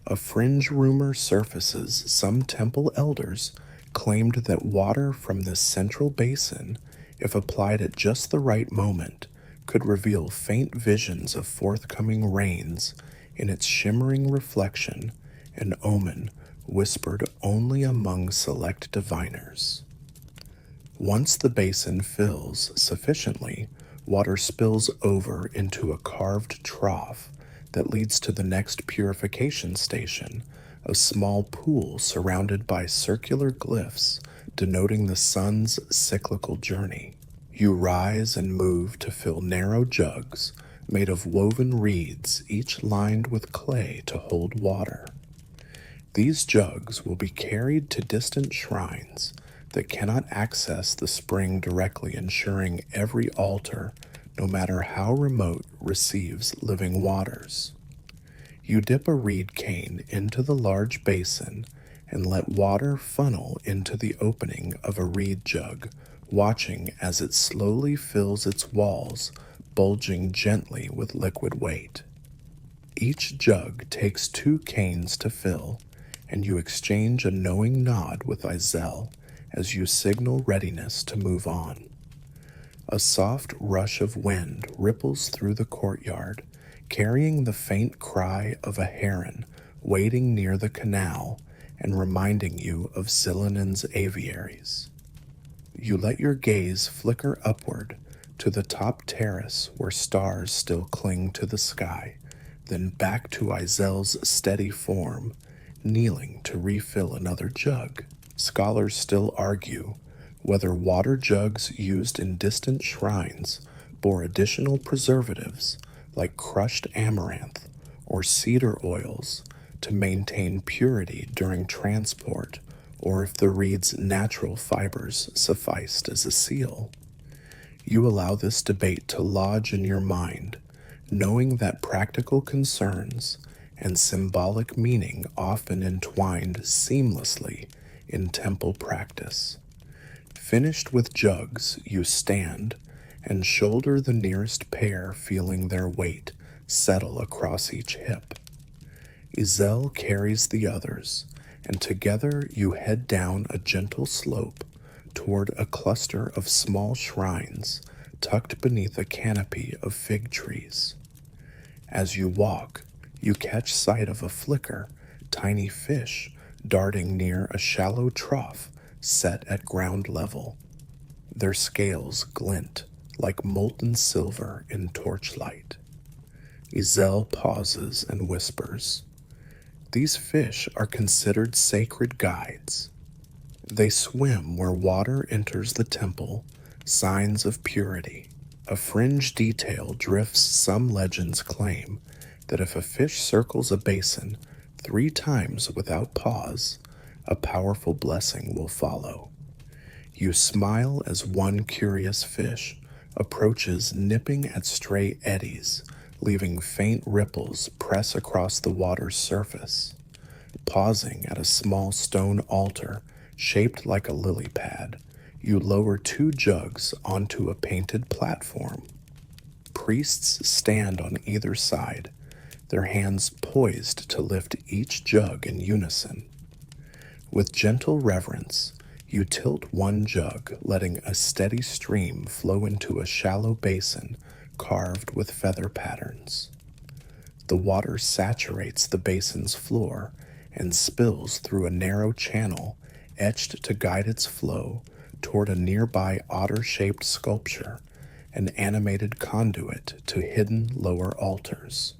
A fringe rumor surfaces. Some temple elders claimed that water from this central basin, if applied at just the right moment, could reveal faint visions of forthcoming rains in its shimmering reflection, an omen whispered only among select diviners. Once the basin fills sufficiently, water spills over into a carved trough that leads to the next purification station, a small pool surrounded by circular glyphs denoting the sun's cyclical journey. You rise and move to fill narrow jugs made of woven reeds, each lined with clay to hold water. These jugs will be carried to distant shrines that cannot access the spring directly, ensuring every altar, no matter how remote, receives living waters. You dip a reed cane into the large basin and let water funnel into the opening of a reed jug, watching as it slowly fills its walls, bulging gently with liquid weight. Each jug takes 2 canes to fill, and you exchange a knowing nod with Ezel as you signal readiness to move on. A soft rush of wind ripples through the courtyard, carrying the faint cry of a heron waiting near the canal and reminding you of Zilanen's aviaries. You let your gaze flicker upward to the top terrace where stars still cling to the sky, then back to Izel's steady form, kneeling to refill another jug. Scholars still argue whether water jugs used in distant shrines bore additional preservatives like crushed amaranth or cedar oils to maintain purity during transport, or if the reed's natural fibers sufficed as a seal. You allow this debate to lodge in your mind, knowing that practical concerns and symbolic meaning often entwined seamlessly in temple practice. Finished with jugs, you stand and shoulder the nearest pair, feeling their weight settle across each hip. Izel carries the others, and together you head down a gentle slope toward a cluster of small shrines tucked beneath a canopy of fig trees. As you walk, you catch sight of a flicker, tiny fish darting near a shallow trough set at ground level. Their scales glint like molten silver in torchlight. Izel pauses and whispers, "These fish are considered sacred guides. They swim where water enters the temple, signs of purity." A fringe detail drifts some legends claim that if a fish circles a basin 3 times without pause, a powerful blessing will follow. You smile as one curious fish approaches, nipping at stray eddies, leaving faint ripples press across the water's surface. Pausing at a small stone altar shaped like a lily pad, you lower 2 jugs onto a painted platform. Priests stand on either side, their hands poised to lift each jug in unison. With gentle reverence, you tilt one jug, letting a steady stream flow into a shallow basin carved with feather patterns. The water saturates the basin's floor and spills through a narrow channel etched to guide its flow toward a nearby otter-shaped sculpture, an animated conduit to hidden lower altars.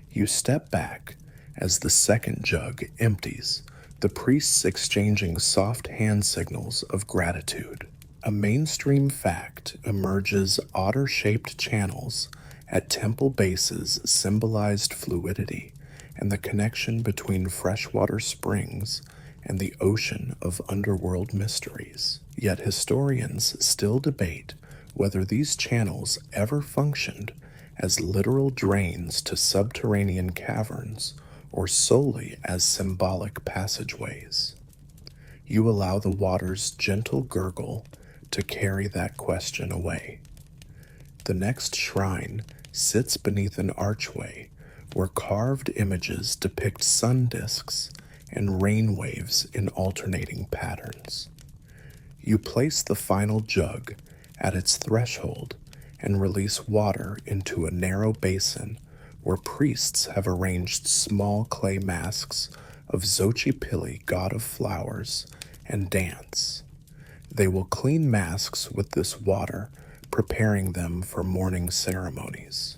You step back as the second jug empties, the priests exchanging soft hand signals of gratitude. A mainstream fact emerges: otter-shaped channels at temple bases symbolized fluidity and the connection between freshwater springs and the ocean of underworld mysteries. Yet historians still debate whether these channels ever functioned as literal drains to subterranean caverns or solely as symbolic passageways. You allow the water's gentle gurgle to carry that question away. The next shrine sits beneath an archway where carved images depict sun disks and rain waves in alternating patterns. You place the final jug at its threshold and release water into a narrow basin where priests have arranged small clay masks of Xochipilli, god of flowers, and dance. They will clean masks with this water, preparing them for morning ceremonies.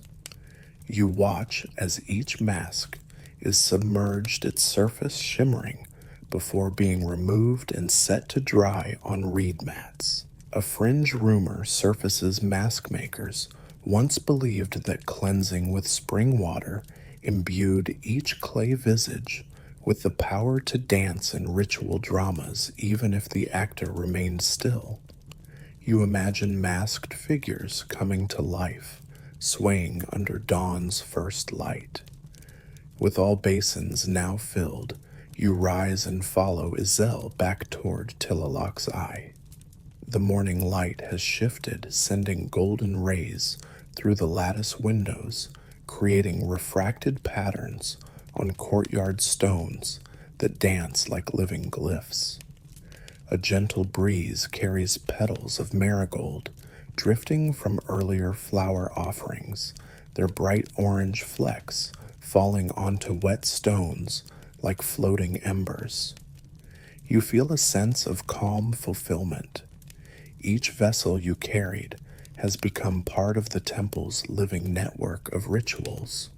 You watch as each mask is submerged, its surface shimmering, before being removed and set to dry on reed mats. A fringe rumor surfaces: mask makers once believed that cleansing with spring water imbued each clay visage with the power to dance in ritual dramas, even if the actor remained still. You imagine masked figures coming to life, swaying under dawn's first light. With all basins now filled, you rise and follow Izel back toward Tilalak's eye. The morning light has shifted, sending golden rays through the lattice windows, creating refracted patterns on courtyard stones that dance like living glyphs. A gentle breeze carries petals of marigold, drifting from earlier flower offerings, their bright orange flecks falling onto wet stones like floating embers. You feel a sense of calm fulfillment. Each vessel you carried has become part of the temple's living network of rituals.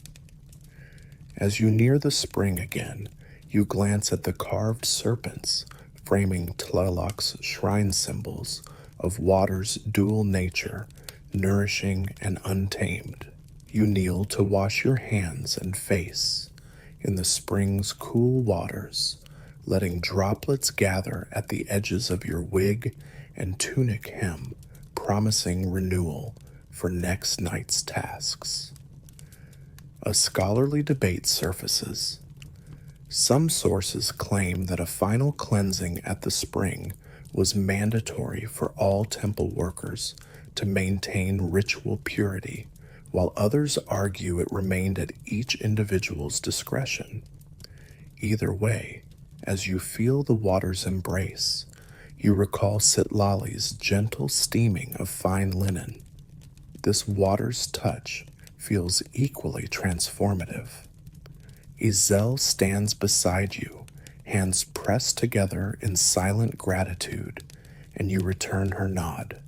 As you near the spring again, you glance at the carved serpents framing Tlaloc's shrine symbols of water's dual nature, nourishing and untamed. You kneel to wash your hands and face in the spring's cool waters, letting droplets gather at the edges of your wig and tunic hem, promising renewal for next night's tasks. A scholarly debate surfaces. Some sources claim that a final cleansing at the spring was mandatory for all temple workers to maintain ritual purity, while others argue it remained at each individual's discretion. Either way, as you feel the water's embrace, you recall Sitlali's gentle steaming of fine linen. This water's touch feels equally transformative. Ezel stands beside you, hands pressed together in silent gratitude, and you return her nod.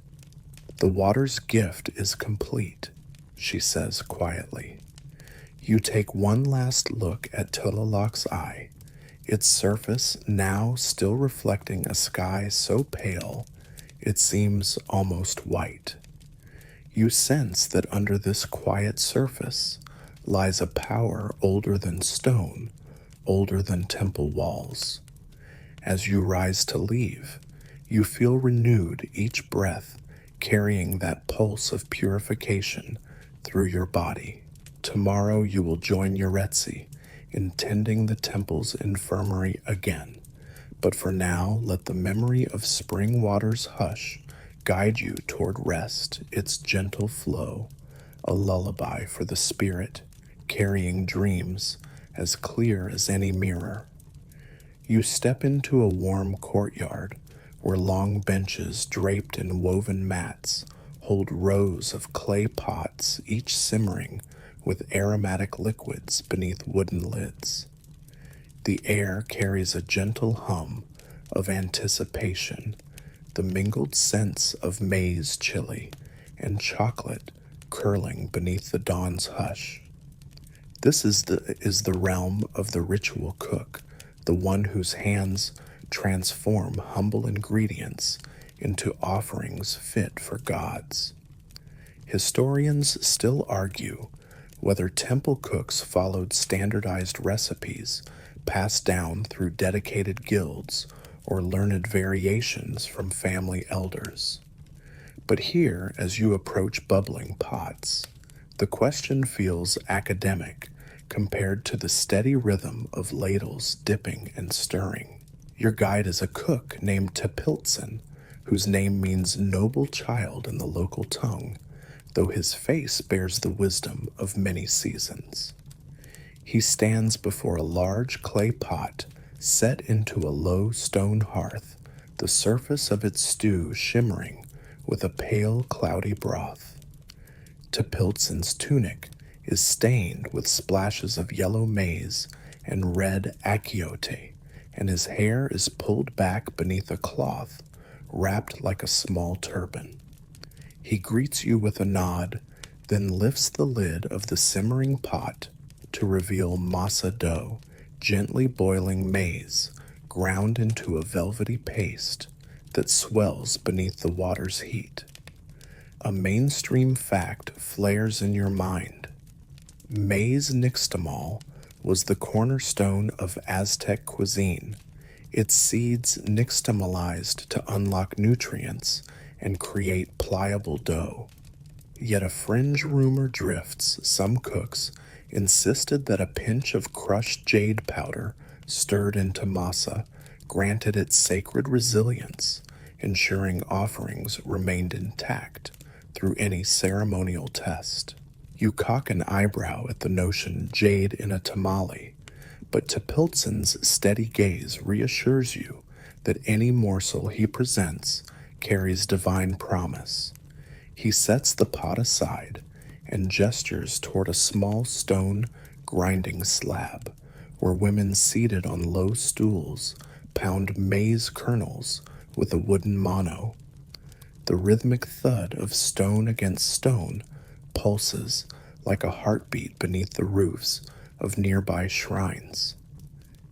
The water's gift is complete, she says quietly. You take one last look at Tlaloc's eye, its surface now still reflecting a sky so pale it seems almost white. You sense that under this quiet surface lies a power older than stone, older than temple walls. As you rise to leave, you feel renewed each breath, carrying that pulse of purification through your body. Tomorrow you will join Yuretsi in tending the temple's infirmary again. But for now, let the memory of spring waters hush, guide you toward rest, its gentle flow, a lullaby for the spirit, carrying dreams as clear as any mirror. You step into a warm courtyard where long benches draped in woven mats hold rows of clay pots, each simmering with aromatic liquids beneath wooden lids. The air carries a gentle hum of anticipation, the mingled scents of maize chili and chocolate curling beneath the dawn's hush. This is the realm of the ritual cook, the one whose hands transform humble ingredients into offerings fit for gods. Historians still argue whether temple cooks followed standardized recipes passed down through dedicated guilds or learned variations from family elders. But here, as you approach bubbling pots, the question feels academic compared to the steady rhythm of ladles dipping and stirring. Your guide is a cook named Tepiltson, whose name means noble child in the local tongue, though his face bears the wisdom of many seasons. He stands before a large clay pot set into a low stone hearth, the surface of its stew shimmering with a pale, cloudy broth. Tepiltson's tunic is stained with splashes of yellow maize and red achiote, and his hair is pulled back beneath a cloth wrapped like a small turban. He greets you with a nod, then lifts the lid of the simmering pot to reveal masa dough, gently boiling maize, ground into a velvety paste that swells beneath the water's heat. A mainstream fact flares in your mind. Maize nixtamal was the cornerstone of Aztec cuisine, its seeds nixtamalized to unlock nutrients and create pliable dough. Yet a fringe rumor drifts. Some cooks insisted that a pinch of crushed jade powder stirred into masa granted its sacred resilience, ensuring offerings remained intact through any ceremonial test. You cock an eyebrow at the notion jade in a tamale, but Tepiltson's steady gaze reassures you that any morsel he presents carries divine promise. He sets the pot aside and gestures toward a small stone grinding slab where women seated on low stools pound maize kernels with a wooden mano. The rhythmic thud of stone against stone pulses like a heartbeat beneath the roof's of nearby shrines.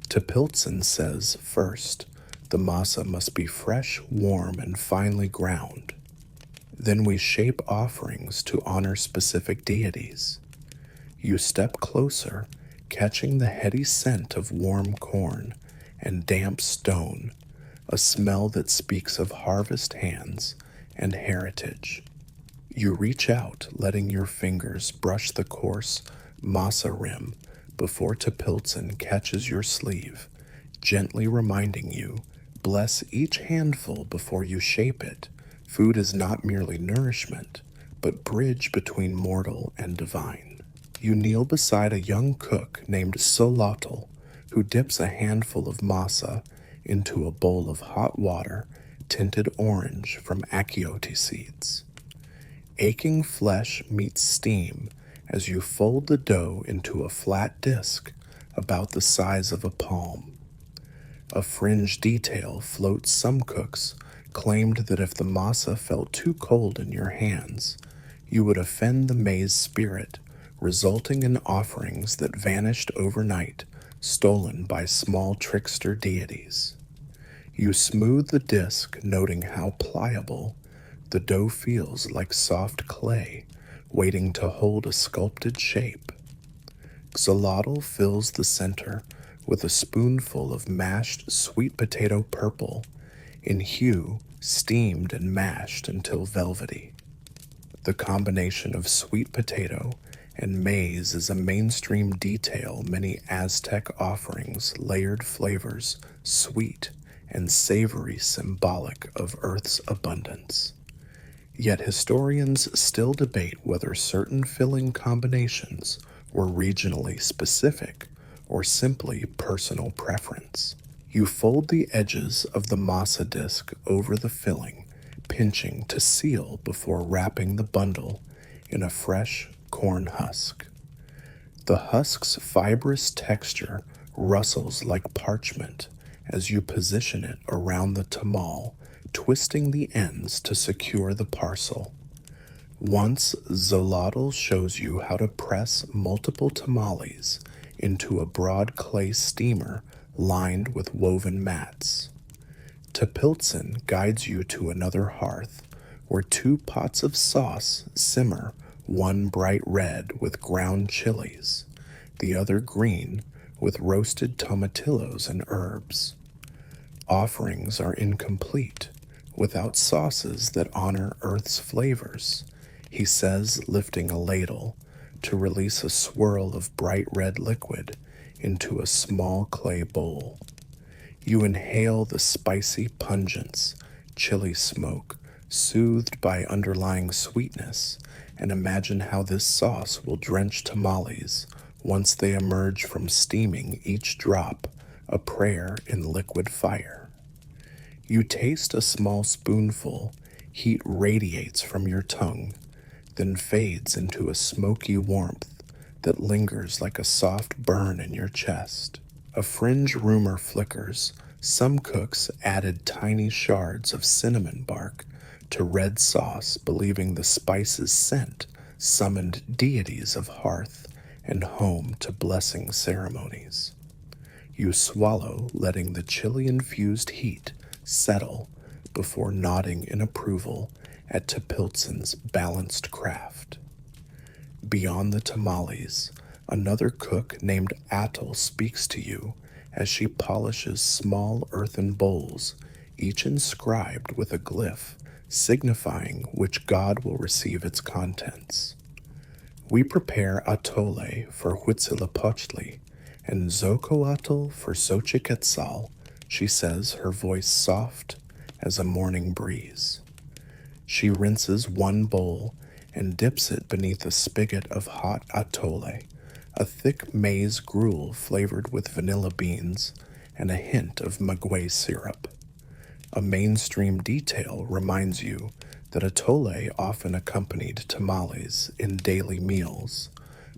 Tepiltsin says, first, the masa must be fresh, warm, and finely ground. Then we shape offerings to honor specific deities. You step closer, catching the heady scent of warm corn and damp stone, a smell that speaks of harvest hands and heritage. You reach out, letting your fingers brush the coarse masa rim before Tepiltsin catches your sleeve, gently reminding you, bless each handful before you shape it. Food is not merely nourishment, but bridge between mortal and divine. You kneel beside a young cook named Solotl, who dips a handful of masa into a bowl of hot water tinted orange from achiote seeds. Aching flesh meets steam as you fold the dough into a flat disc about the size of a palm. A fringe detail floats some cooks claimed that if the masa felt too cold in your hands, you would offend the maize spirit, resulting in offerings that vanished overnight, stolen by small trickster deities. You smooth the disc, noting how pliable the dough feels, like soft clay, waiting to hold a sculpted shape. Xolotl fills the center with a spoonful of mashed sweet potato purple, in hue, steamed and mashed until velvety. The combination of sweet potato and maize is a mainstream detail many Aztec offerings, layered flavors, sweet and savory, symbolic of Earth's abundance. Yet historians still debate whether certain filling combinations were regionally specific or simply personal preference. You fold the edges of the masa disc over the filling, pinching to seal before wrapping the bundle in a fresh corn husk. The husk's fibrous texture rustles like parchment as you position it around the tamal, twisting the ends to secure the parcel. Once Xolotl shows you how to press multiple tamales into a broad clay steamer lined with woven mats. Tepiltsin guides you to another hearth where 2 pots of sauce simmer, one bright red with ground chilies, the other green with roasted tomatillos and herbs. Offerings are incomplete without sauces that honor Earth's flavors, he says, lifting a ladle to release a swirl of bright red liquid into a small clay bowl. You inhale the spicy pungence, chili smoke, soothed by underlying sweetness, and imagine how this sauce will drench tamales once they emerge from steaming, each drop a prayer in liquid fire. You taste a small spoonful, heat radiates from your tongue, then fades into a smoky warmth that lingers like a soft burn in your chest. A fringe rumor flickers. Some cooks added tiny shards of cinnamon bark to red sauce, believing the spice's scent summoned deities of hearth and home to blessing ceremonies. You swallow, letting the chili-infused heat settle before nodding in approval at Tepiltsin's balanced craft. Beyond the tamales, another cook named Atul speaks to you as she polishes small earthen bowls, each inscribed with a glyph signifying which god will receive its contents. We prepare atole for Huitzilopochtli and Zocoatl for Xochiquetzal, she says, her voice soft as a morning breeze. She rinses one bowl and dips it beneath a spigot of hot atole, a thick maize gruel flavored with vanilla beans and a hint of maguey syrup. A mainstream detail reminds you that atole often accompanied tamales in daily meals,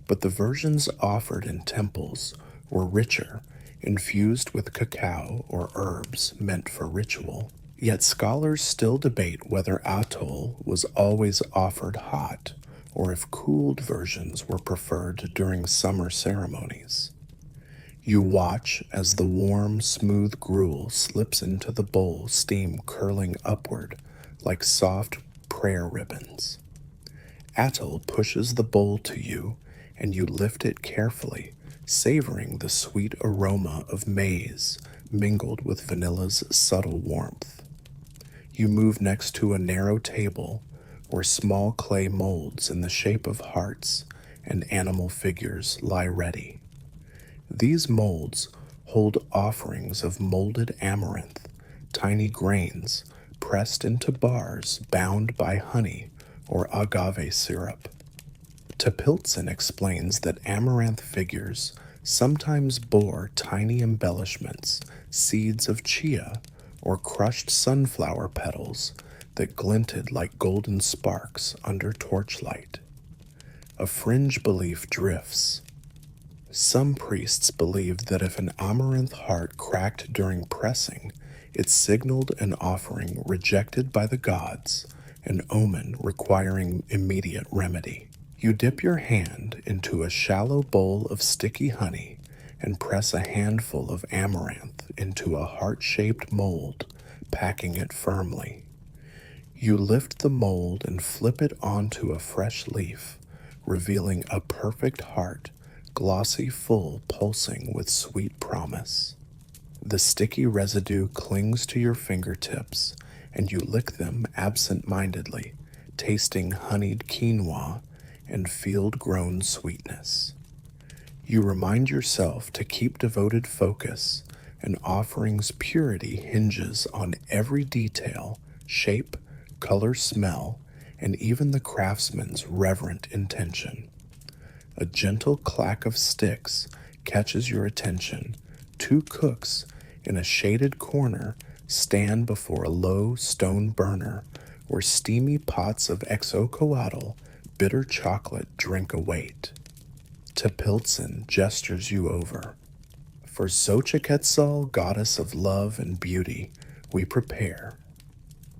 but the versions offered in temples were richer, infused with cacao or herbs meant for ritual. Yet scholars still debate whether atole was always offered hot or if cooled versions were preferred during summer ceremonies. You watch as the warm, smooth gruel slips into the bowl, steam curling upward like soft prayer ribbons. Atul pushes the bowl to you, and you lift it carefully, savoring the sweet aroma of maize mingled with vanilla's subtle warmth. You move next to a narrow table where small clay molds in the shape of hearts and animal figures lie ready. These molds hold offerings of molded amaranth, tiny grains pressed into bars bound by honey or agave syrup. Tepiltson explains that amaranth figures sometimes bore tiny embellishments, seeds of chia, or crushed sunflower petals that glinted like golden sparks under torchlight. A fringe belief drifts. Some priests believed that if an amaranth heart cracked during pressing, it signaled an offering rejected by the gods, an omen requiring immediate remedy. You dip your hand into a shallow bowl of sticky honey and press a handful of amaranth into a heart-shaped mold, packing it firmly. You lift the mold and flip it onto a fresh leaf, revealing a perfect heart, glossy full, pulsing with sweet promise. The sticky residue clings to your fingertips, and you lick them absent-mindedly, tasting honeyed quinoa and field-grown sweetness. You remind yourself to keep devoted focus, and offering's purity hinges on every detail, shape, color, smell, and even the craftsman's reverent intention. A gentle clack of sticks catches your attention. Two cooks in a shaded corner stand before a low stone burner where steamy pots of exocoatl, bitter chocolate, drink await. Tepiltson gestures you over. For Xochiquetzal, goddess of love and beauty, we prepare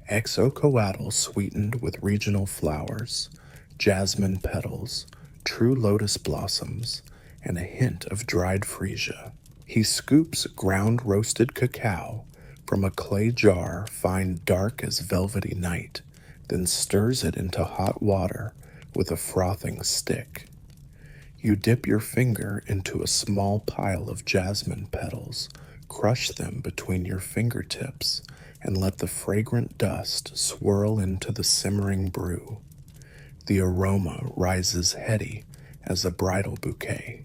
exocoatl sweetened with regional flowers, jasmine petals, true lotus blossoms, and a hint of dried freesia. He scoops ground roasted cacao from a clay jar fine dark as velvety night, then stirs it into hot water with a frothing stick. You dip your finger into a small pile of jasmine petals, crush them between your fingertips, and let the fragrant dust swirl into the simmering brew. The aroma rises heady as a bridal bouquet.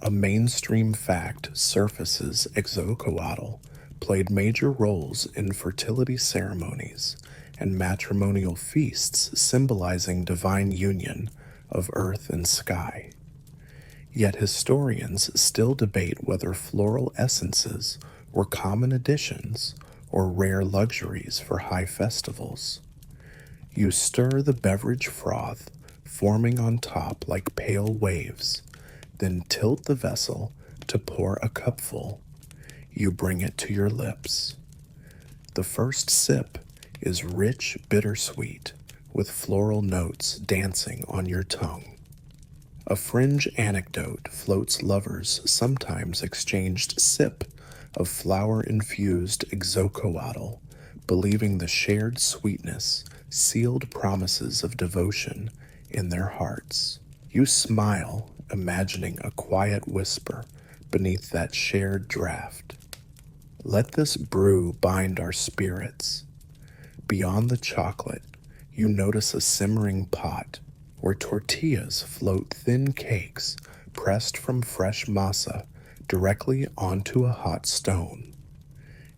A mainstream fact surfaces: exocoatl played major roles in fertility ceremonies and matrimonial feasts symbolizing divine union of earth and sky. Yet historians still debate whether floral essences were common additions or rare luxuries for high festivals. You stir the beverage froth, forming on top like pale waves, then tilt the vessel to pour a cupful. You bring it to your lips. The first sip is rich, bittersweet, with floral notes dancing on your tongue. A fringe anecdote floats lovers sometimes exchanged sip of flower-infused exocoatl, believing the shared sweetness sealed promises of devotion in their hearts. You smile, imagining a quiet whisper beneath that shared draught. Let this brew bind our spirits. Beyond the chocolate, you notice a simmering pot where tortillas float thin cakes pressed from fresh masa directly onto a hot stone.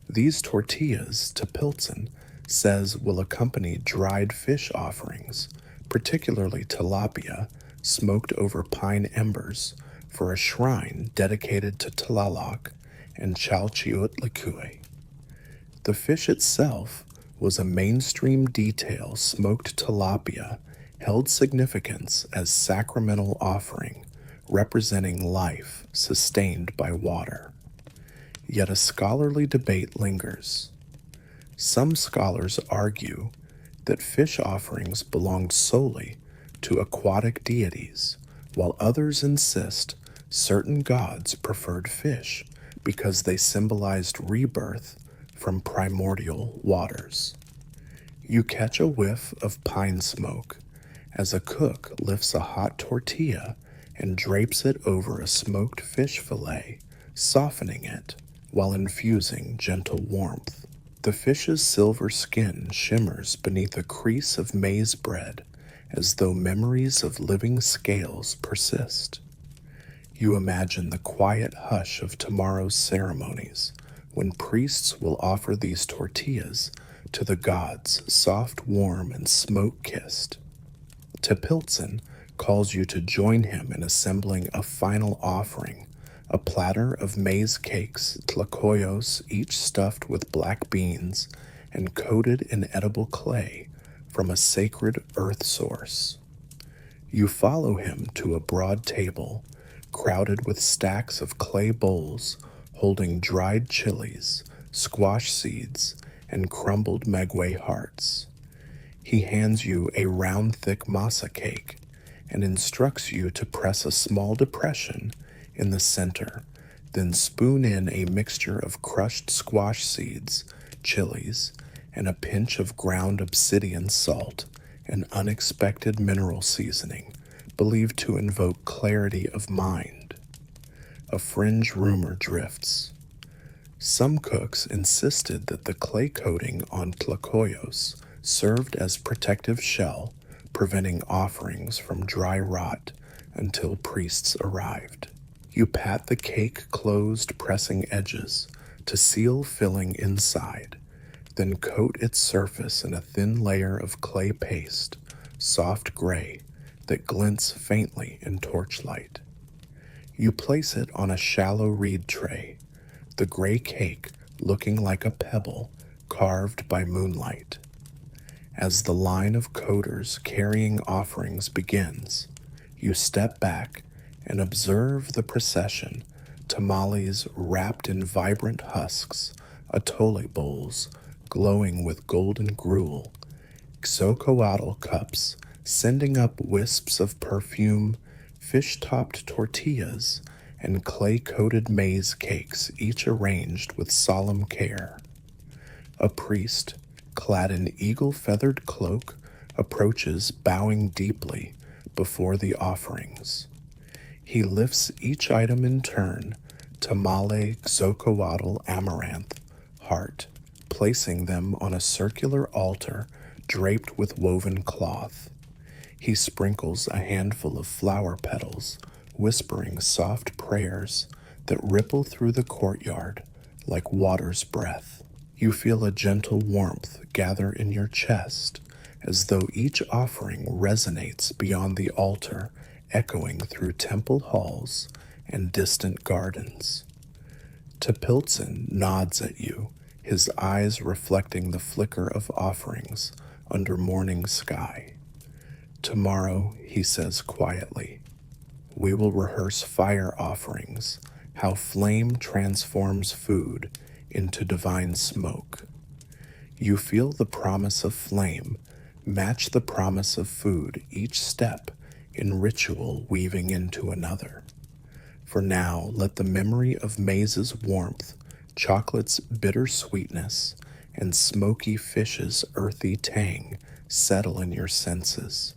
These tortillas, Tepiltson says, will accompany dried fish offerings, particularly tilapia, smoked over pine embers, for a shrine dedicated to Tlaloc and Chalchiuhtlicue. The fish itself was a mainstream detail. Smoked tilapia held significance as sacramental offering, representing life sustained by water. Yet a scholarly debate lingers. Some scholars argue that fish offerings belonged solely to aquatic deities, while others insist certain gods preferred fish because they symbolized rebirth from primordial waters. You catch a whiff of pine smoke as a cook lifts a hot tortilla and drapes it over a smoked fish fillet, softening it while infusing gentle warmth. The fish's silver skin shimmers beneath a crease of maize bread as though memories of living scales persist. You imagine the quiet hush of tomorrow's ceremonies when priests will offer these tortillas to the gods, soft, warm, and smoke-kissed. Tepiltzin calls you to join him in assembling a final offering, a platter of maize cakes, tlacoyos, each stuffed with black beans and coated in edible clay from a sacred earth source. You follow him to a broad table, crowded with stacks of clay bowls holding dried chilies, squash seeds, and crumbled maguey hearts. He hands you a round, thick masa cake and instructs you to press a small depression in the center, then spoon in a mixture of crushed squash seeds, chilies, and a pinch of ground obsidian salt, an unexpected mineral seasoning believed to invoke clarity of mind. A fringe rumor drifts. Some cooks insisted that the clay coating on tlacoyos served as protective shell, preventing offerings from dry rot until priests arrived. You pat the cake closed, pressing edges to seal filling inside, then coat its surface in a thin layer of clay paste, soft gray, that glints faintly in torchlight. You place it on a shallow reed tray, the gray cake looking like a pebble carved by moonlight. As the line of coders carrying offerings begins, you step back and observe the procession, tamales wrapped in vibrant husks, atole bowls glowing with golden gruel, xocoatl cups sending up wisps of perfume, fish-topped tortillas, and clay-coated maize cakes, each arranged with solemn care. A priest, clad in eagle-feathered cloak, approaches, bowing deeply before the offerings. He lifts each item in turn, tamale, xocoatl, amaranth, heart, placing them on a circular altar draped with woven cloth. He sprinkles a handful of flower petals, whispering soft prayers that ripple through the courtyard like water's breath. You feel a gentle warmth gather in your chest as though each offering resonates beyond the altar, echoing through temple halls and distant gardens. Tepiltzin nods at you, his eyes reflecting the flicker of offerings under morning sky. Tomorrow, he says quietly, we will rehearse fire offerings, how flame transforms food into divine smoke. You feel the promise of flame match the promise of food, each step in ritual weaving into another. For now, let the memory of maize's warmth, chocolate's bitter sweetness, and smoky fish's earthy tang settle in your senses.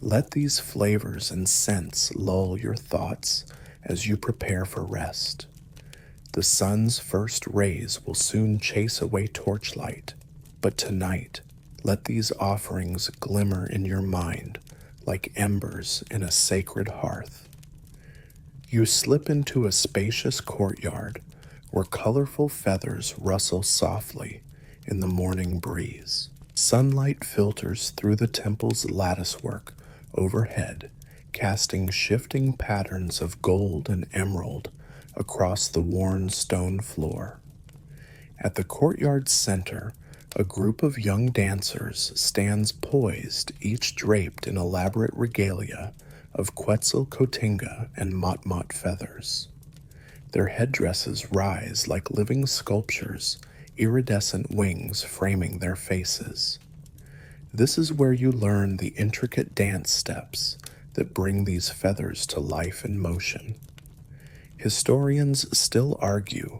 Let these flavors and scents lull your thoughts as you prepare for rest. The sun's first rays will soon chase away torchlight, but tonight, let these offerings glimmer in your mind like embers in a sacred hearth. You slip into a spacious courtyard where colorful feathers rustle softly in the morning breeze. Sunlight filters through the temple's latticework overhead, casting shifting patterns of gold and emerald across the worn stone floor. At the courtyard's center, a group of young dancers stands poised, each draped in elaborate regalia of Quetzalcoatl and motmot feathers. Their headdresses rise like living sculptures, iridescent wings framing their faces. This is where you learn the intricate dance steps that bring these feathers to life and motion. Historians still argue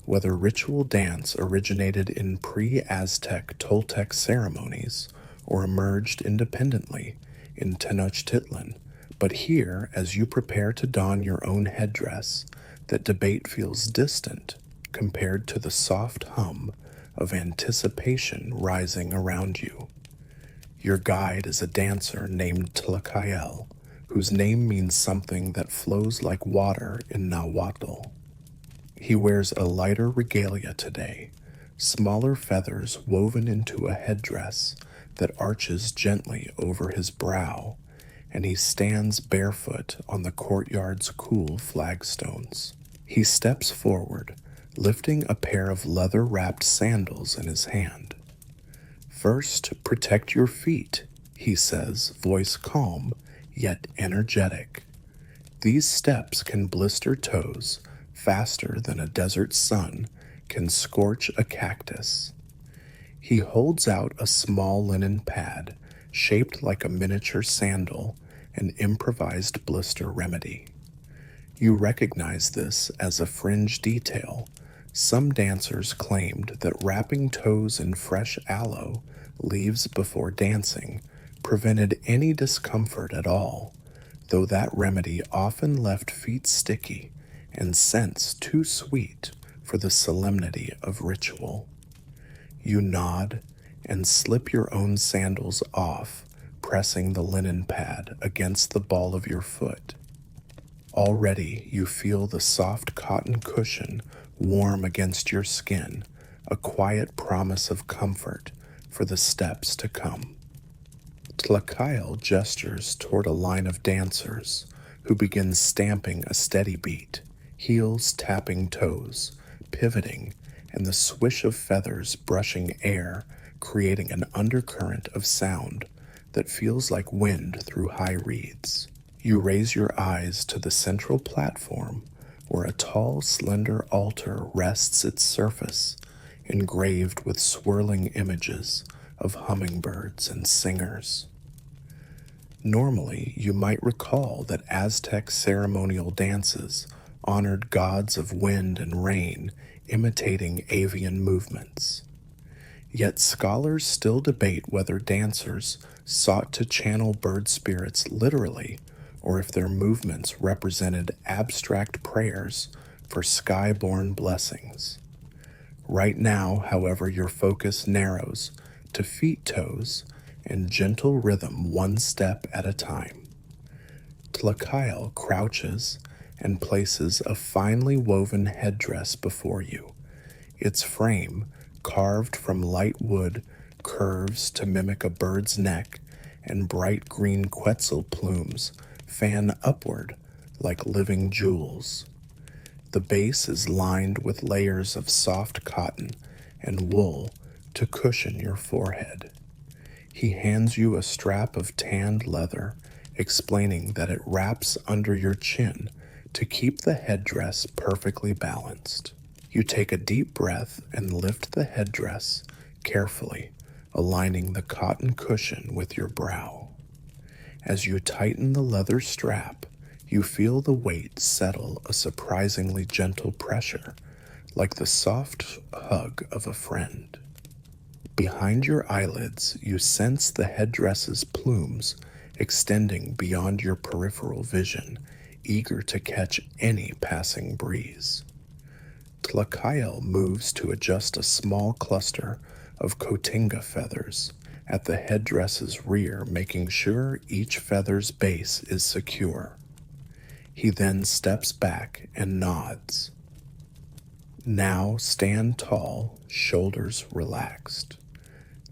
whether ritual dance originated in pre-Aztec Toltec ceremonies or emerged independently in Tenochtitlan, but here, as you prepare to don your own headdress, that debate feels distant compared to the soft hum of anticipation rising around you. Your guide is a dancer named Tlakael, whose name means something that flows like water in Nahuatl. He wears a lighter regalia today, smaller feathers woven into a headdress that arches gently over his brow, and he stands barefoot on the courtyard's cool flagstones. He steps forward, lifting a pair of leather-wrapped sandals in his hand. "First, protect your feet," he says, voice calm yet energetic. "These steps can blister toes faster than a desert sun can scorch a cactus." He holds out a small linen pad shaped like a miniature sandal, an improvised blister remedy. You recognize this as a fringe detail. Some dancers claimed that wrapping toes in fresh aloe leaves before dancing prevented any discomfort at all, though that remedy often left feet sticky and scents too sweet for the solemnity of ritual. You nod and slip your own sandals off, pressing the linen pad against the ball of your foot. Already you feel the soft cotton cushion warm against your skin, a quiet promise of comfort for the steps to come. Tlakael gestures toward a line of dancers who begin stamping a steady beat, heels tapping toes, pivoting, and the swish of feathers brushing air, creating an undercurrent of sound that feels like wind through high reeds. You raise your eyes to the central platform where a tall, slender altar rests its surface, engraved with swirling images of hummingbirds and singers. Normally, you might recall that Aztec ceremonial dances honored gods of wind and rain, imitating avian movements. Yet scholars still debate whether dancers sought to channel bird spirits literally or if their movements represented abstract prayers for sky-born blessings. Right now, however, your focus narrows to feet toes and gentle rhythm one step at a time. Tlakael crouches and places a finely woven headdress before you. Its frame, carved from light wood, curves to mimic a bird's neck, and bright green quetzal plumes fan upward like living jewels. The base is lined with layers of soft cotton and wool to cushion your forehead. He hands you a strap of tanned leather, explaining that it wraps under your chin to keep the headdress perfectly balanced. You take a deep breath and lift the headdress carefully, aligning the cotton cushion with your brow. As you tighten the leather strap, you feel the weight settle a surprisingly gentle pressure, like the soft hug of a friend. Behind your eyelids, you sense the headdress's plumes extending beyond your peripheral vision, eager to catch any passing breeze. Tlakael moves to adjust a small cluster of cotinga feathers at the headdress's rear, making sure each feather's base is secure. He then steps back and nods. Now stand tall, shoulders relaxed.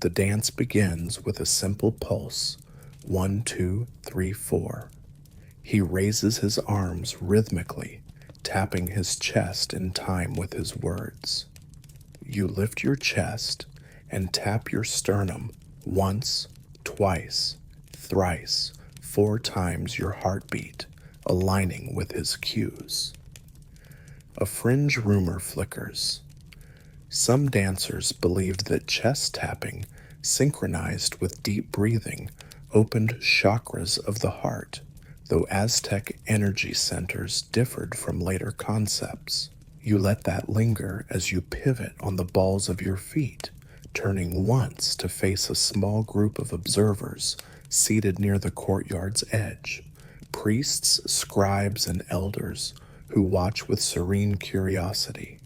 The dance begins with a simple pulse, 1, 2, 3, 4. He raises his arms rhythmically, tapping his chest in time with his words. You lift your chest and tap your sternum once, twice, thrice, 4 times your heartbeat, aligning with his cues. A fringe rumor flickers. Some dancers believed that chest tapping synchronized with deep breathing, opened chakras of the heart, though Aztec energy centers differed from later concepts. You let that linger as you pivot on the balls of your feet, turning once to face a small group of observers seated near the courtyard's edge, priests, scribes, and elders who watch with serene curiosity.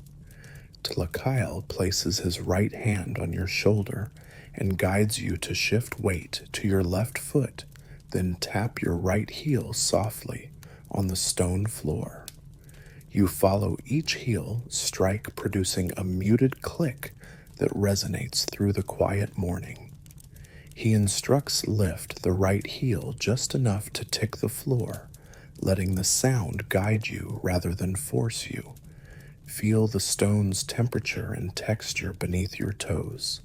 Tlakail places his right hand on your shoulder and guides you to shift weight to your left foot, then tap your right heel softly on the stone floor. You follow each heel strike, producing a muted click that resonates through the quiet morning. He instructs lift the right heel just enough to tick the floor, letting the sound guide you rather than force you. Feel the stone's temperature and texture beneath your toes.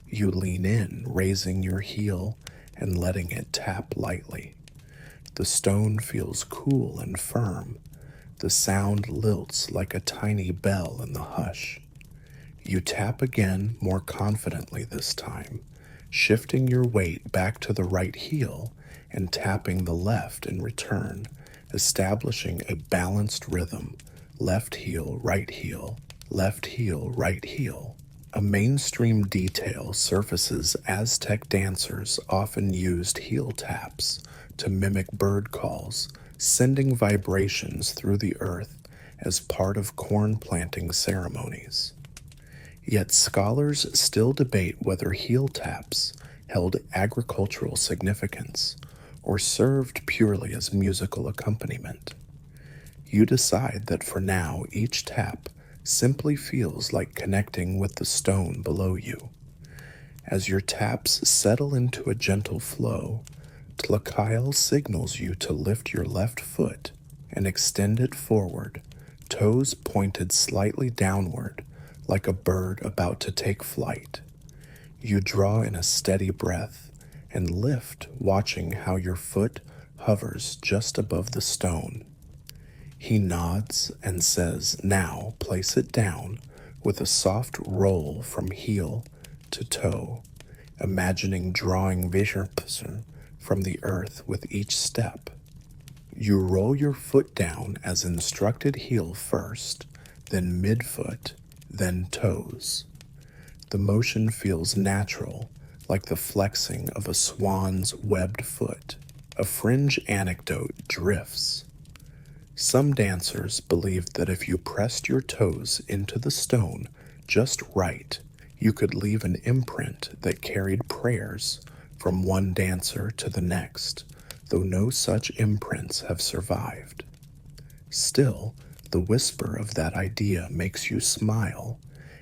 You lean in, raising your heel and letting it tap lightly. The stone feels cool and firm. The sound lilts like a tiny bell in the hush. You tap again, more confidently this time, shifting your weight back to the right heel and tapping the left in return, establishing a balanced rhythm. Left heel, right heel, left heel, right heel. A mainstream detail surfaces. Aztec dancers often used heel taps to mimic bird calls, sending vibrations through the earth as part of corn planting ceremonies. Yet scholars still debate whether heel taps held agricultural significance or served purely as musical accompaniment. You decide that for now each tap simply feels like connecting with the stone below you. As your taps settle into a gentle flow, Tlakail signals you to lift your left foot and extend it forward, toes pointed slightly downward like a bird about to take flight. You draw in a steady breath and lift, watching how your foot hovers just above the stone. He nods and says, "Now place it down," with a soft roll from heel to toe, imagining drawing Visharpsa from the earth with each step. You roll your foot down as instructed, heel first, then midfoot, then toes. The motion feels natural, like the flexing of a swan's webbed foot. A fringe anecdote drifts. Some dancers believed that if you pressed your toes into the stone just right, you could leave an imprint that carried prayers from one dancer to the next, though no such imprints have survived. Still, the whisper of that idea makes you smile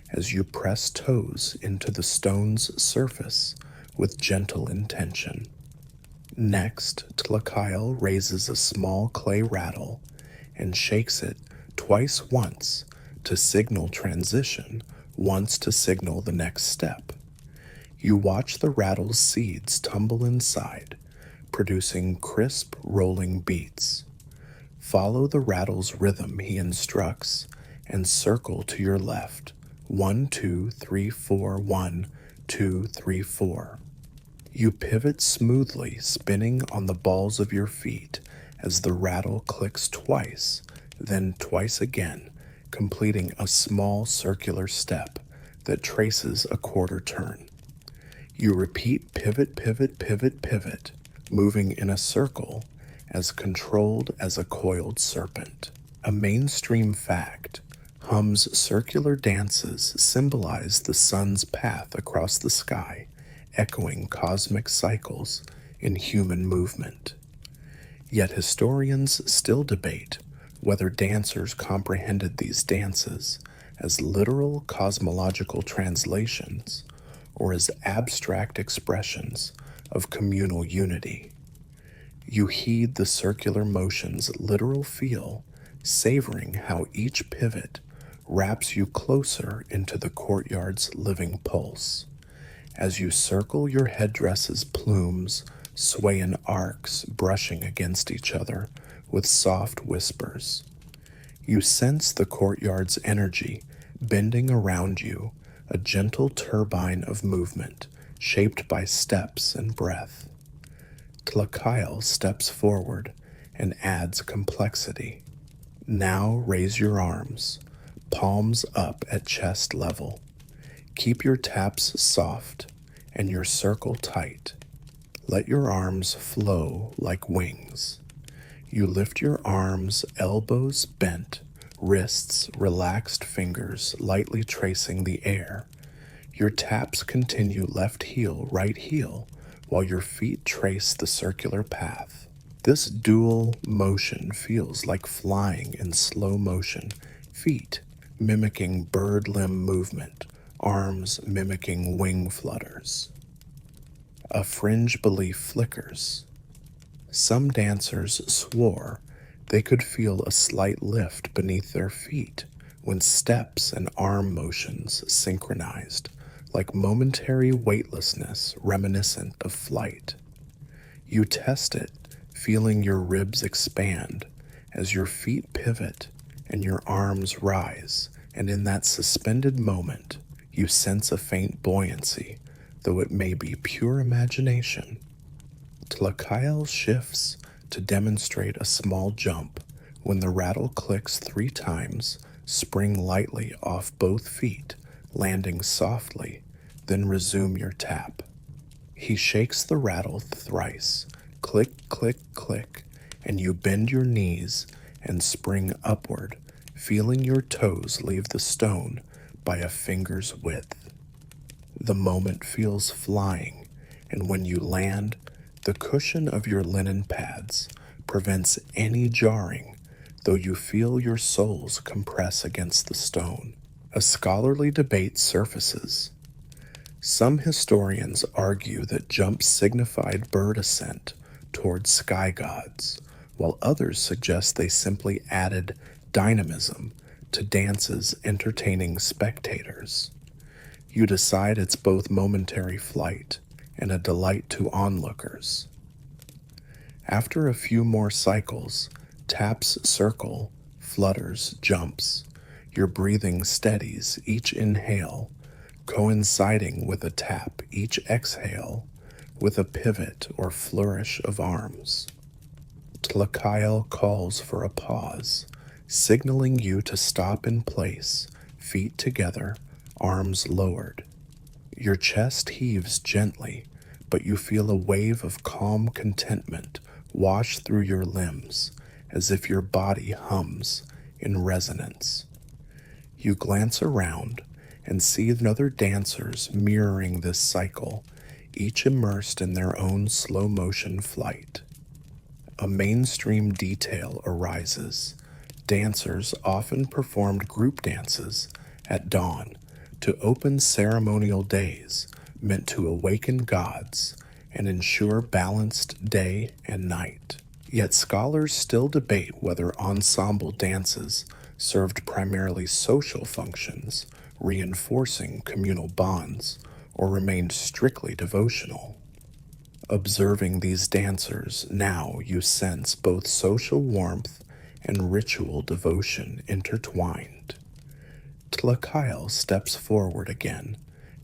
as you press toes into the stone's surface with gentle intention. Next, Tlakail raises a small clay rattle and shakes it twice, once to signal transition, once to signal the next step. You watch the rattle's seeds tumble inside, producing crisp, rolling beats. Follow the rattle's rhythm, he instructs, and circle to your left. 1, 2, 3, 4, 1, 2, 3, 4. You pivot smoothly, spinning on the balls of your feet as the rattle clicks twice, then twice again, completing a small circular step that traces a quarter turn. You repeat pivot, pivot, pivot, pivot, moving in a circle as controlled as a coiled serpent. A mainstream fact, Hum's circular dances symbolize the sun's path across the sky, echoing cosmic cycles in human movement. Yet historians still debate whether dancers comprehended these dances as literal cosmological translations or as abstract expressions of communal unity. You heed the circular motion's literal feel, savoring how each pivot wraps you closer into the courtyard's living pulse. As you circle, your headdress's plumes sway in arcs, brushing against each other with soft whispers. You sense the courtyard's energy bending around you, a gentle turbine of movement, shaped by steps and breath. Tlakail steps forward and adds complexity. Now raise your arms, palms up at chest level. Keep your taps soft and your circle tight. Let your arms flow like wings. You lift your arms, elbows bent, wrists relaxed, fingers lightly tracing the air. Your taps continue left heel, right heel, while your feet trace the circular path. This dual motion feels like flying in slow motion, feet mimicking bird limb movement, arms mimicking wing flutters. A fringe belief flickers. Some dancers swore they could feel a slight lift beneath their feet when steps and arm motions synchronized, like momentary weightlessness reminiscent of flight. You test it, feeling your ribs expand as your feet pivot and your arms rise, and in that suspended moment, you sense a faint buoyancy, though it may be pure imagination. Tlakail shifts to demonstrate a small jump. When the rattle clicks 3 times, spring lightly off both feet, landing softly, then resume your tap. He shakes the rattle thrice, click, click, click, and you bend your knees and spring upward, feeling your toes leave the stone by a finger's width. The moment feels flying, and when you land, the cushion of your linen pads prevents any jarring, though you feel your soles compress against the stone. A scholarly debate surfaces. Some historians argue that jumps signified bird ascent towards sky gods, while others suggest they simply added dynamism to dances entertaining spectators. You decide it's both momentary flight and a delight to onlookers. After a few more cycles, taps circle, flutters, jumps. Your breathing steadies each inhale, coinciding with a tap each exhale, with a pivot or flourish of arms. Tlakail calls for a pause, signaling you to stop in place, feet together, arms lowered. Your chest heaves gently, but you feel a wave of calm contentment wash through your limbs, as if your body hums in resonance. You glance around and see other dancers mirroring this cycle, each immersed in their own slow-motion flight. A mainstream detail arises. Dancers often performed group dances at dawn to open ceremonial days meant to awaken gods and ensure balanced day and night. Yet scholars still debate whether ensemble dances served primarily social functions, reinforcing communal bonds, or remained strictly devotional. Observing these dancers, now you sense both social warmth and ritual devotion intertwined. Tlakail steps forward again,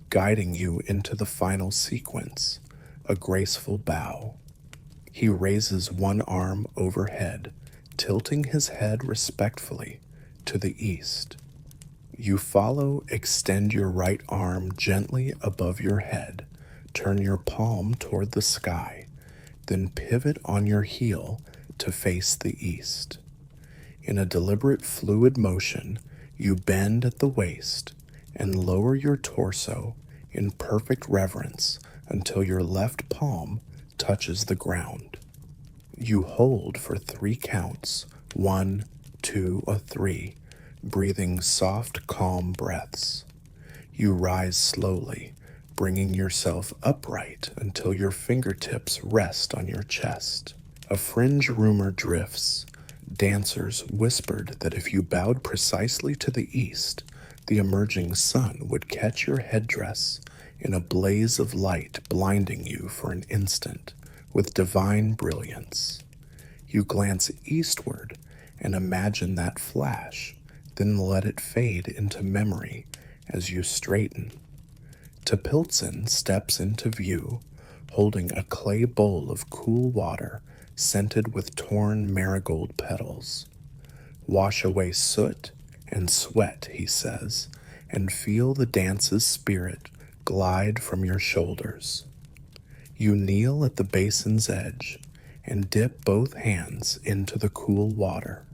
guiding you into the final sequence, a graceful bow. He raises one arm overhead, tilting his head respectfully to the east. You follow, extend your right arm gently above your head, turn your palm toward the sky, then pivot on your heel to face the east. In a deliberate fluid motion, you bend at the waist and lower your torso in perfect reverence until your left palm touches the ground. You hold for 3 counts, 1, 2, or 3, breathing soft, calm breaths. You rise slowly, bringing yourself upright until your fingertips rest on your chest. A fringe rumor drifts. Dancers whispered that if you bowed precisely to the east, the emerging sun would catch your headdress in a blaze of light, blinding you for an instant with divine brilliance. You glance eastward and imagine that flash, then let it fade into memory as you straighten. Tepiltzin steps into view, holding a clay bowl of cool water scented with torn marigold petals. Wash away soot and sweat, he says, and feel the dance's spirit glide from your shoulders. You kneel at the basin's edge and dip both hands into the cool water.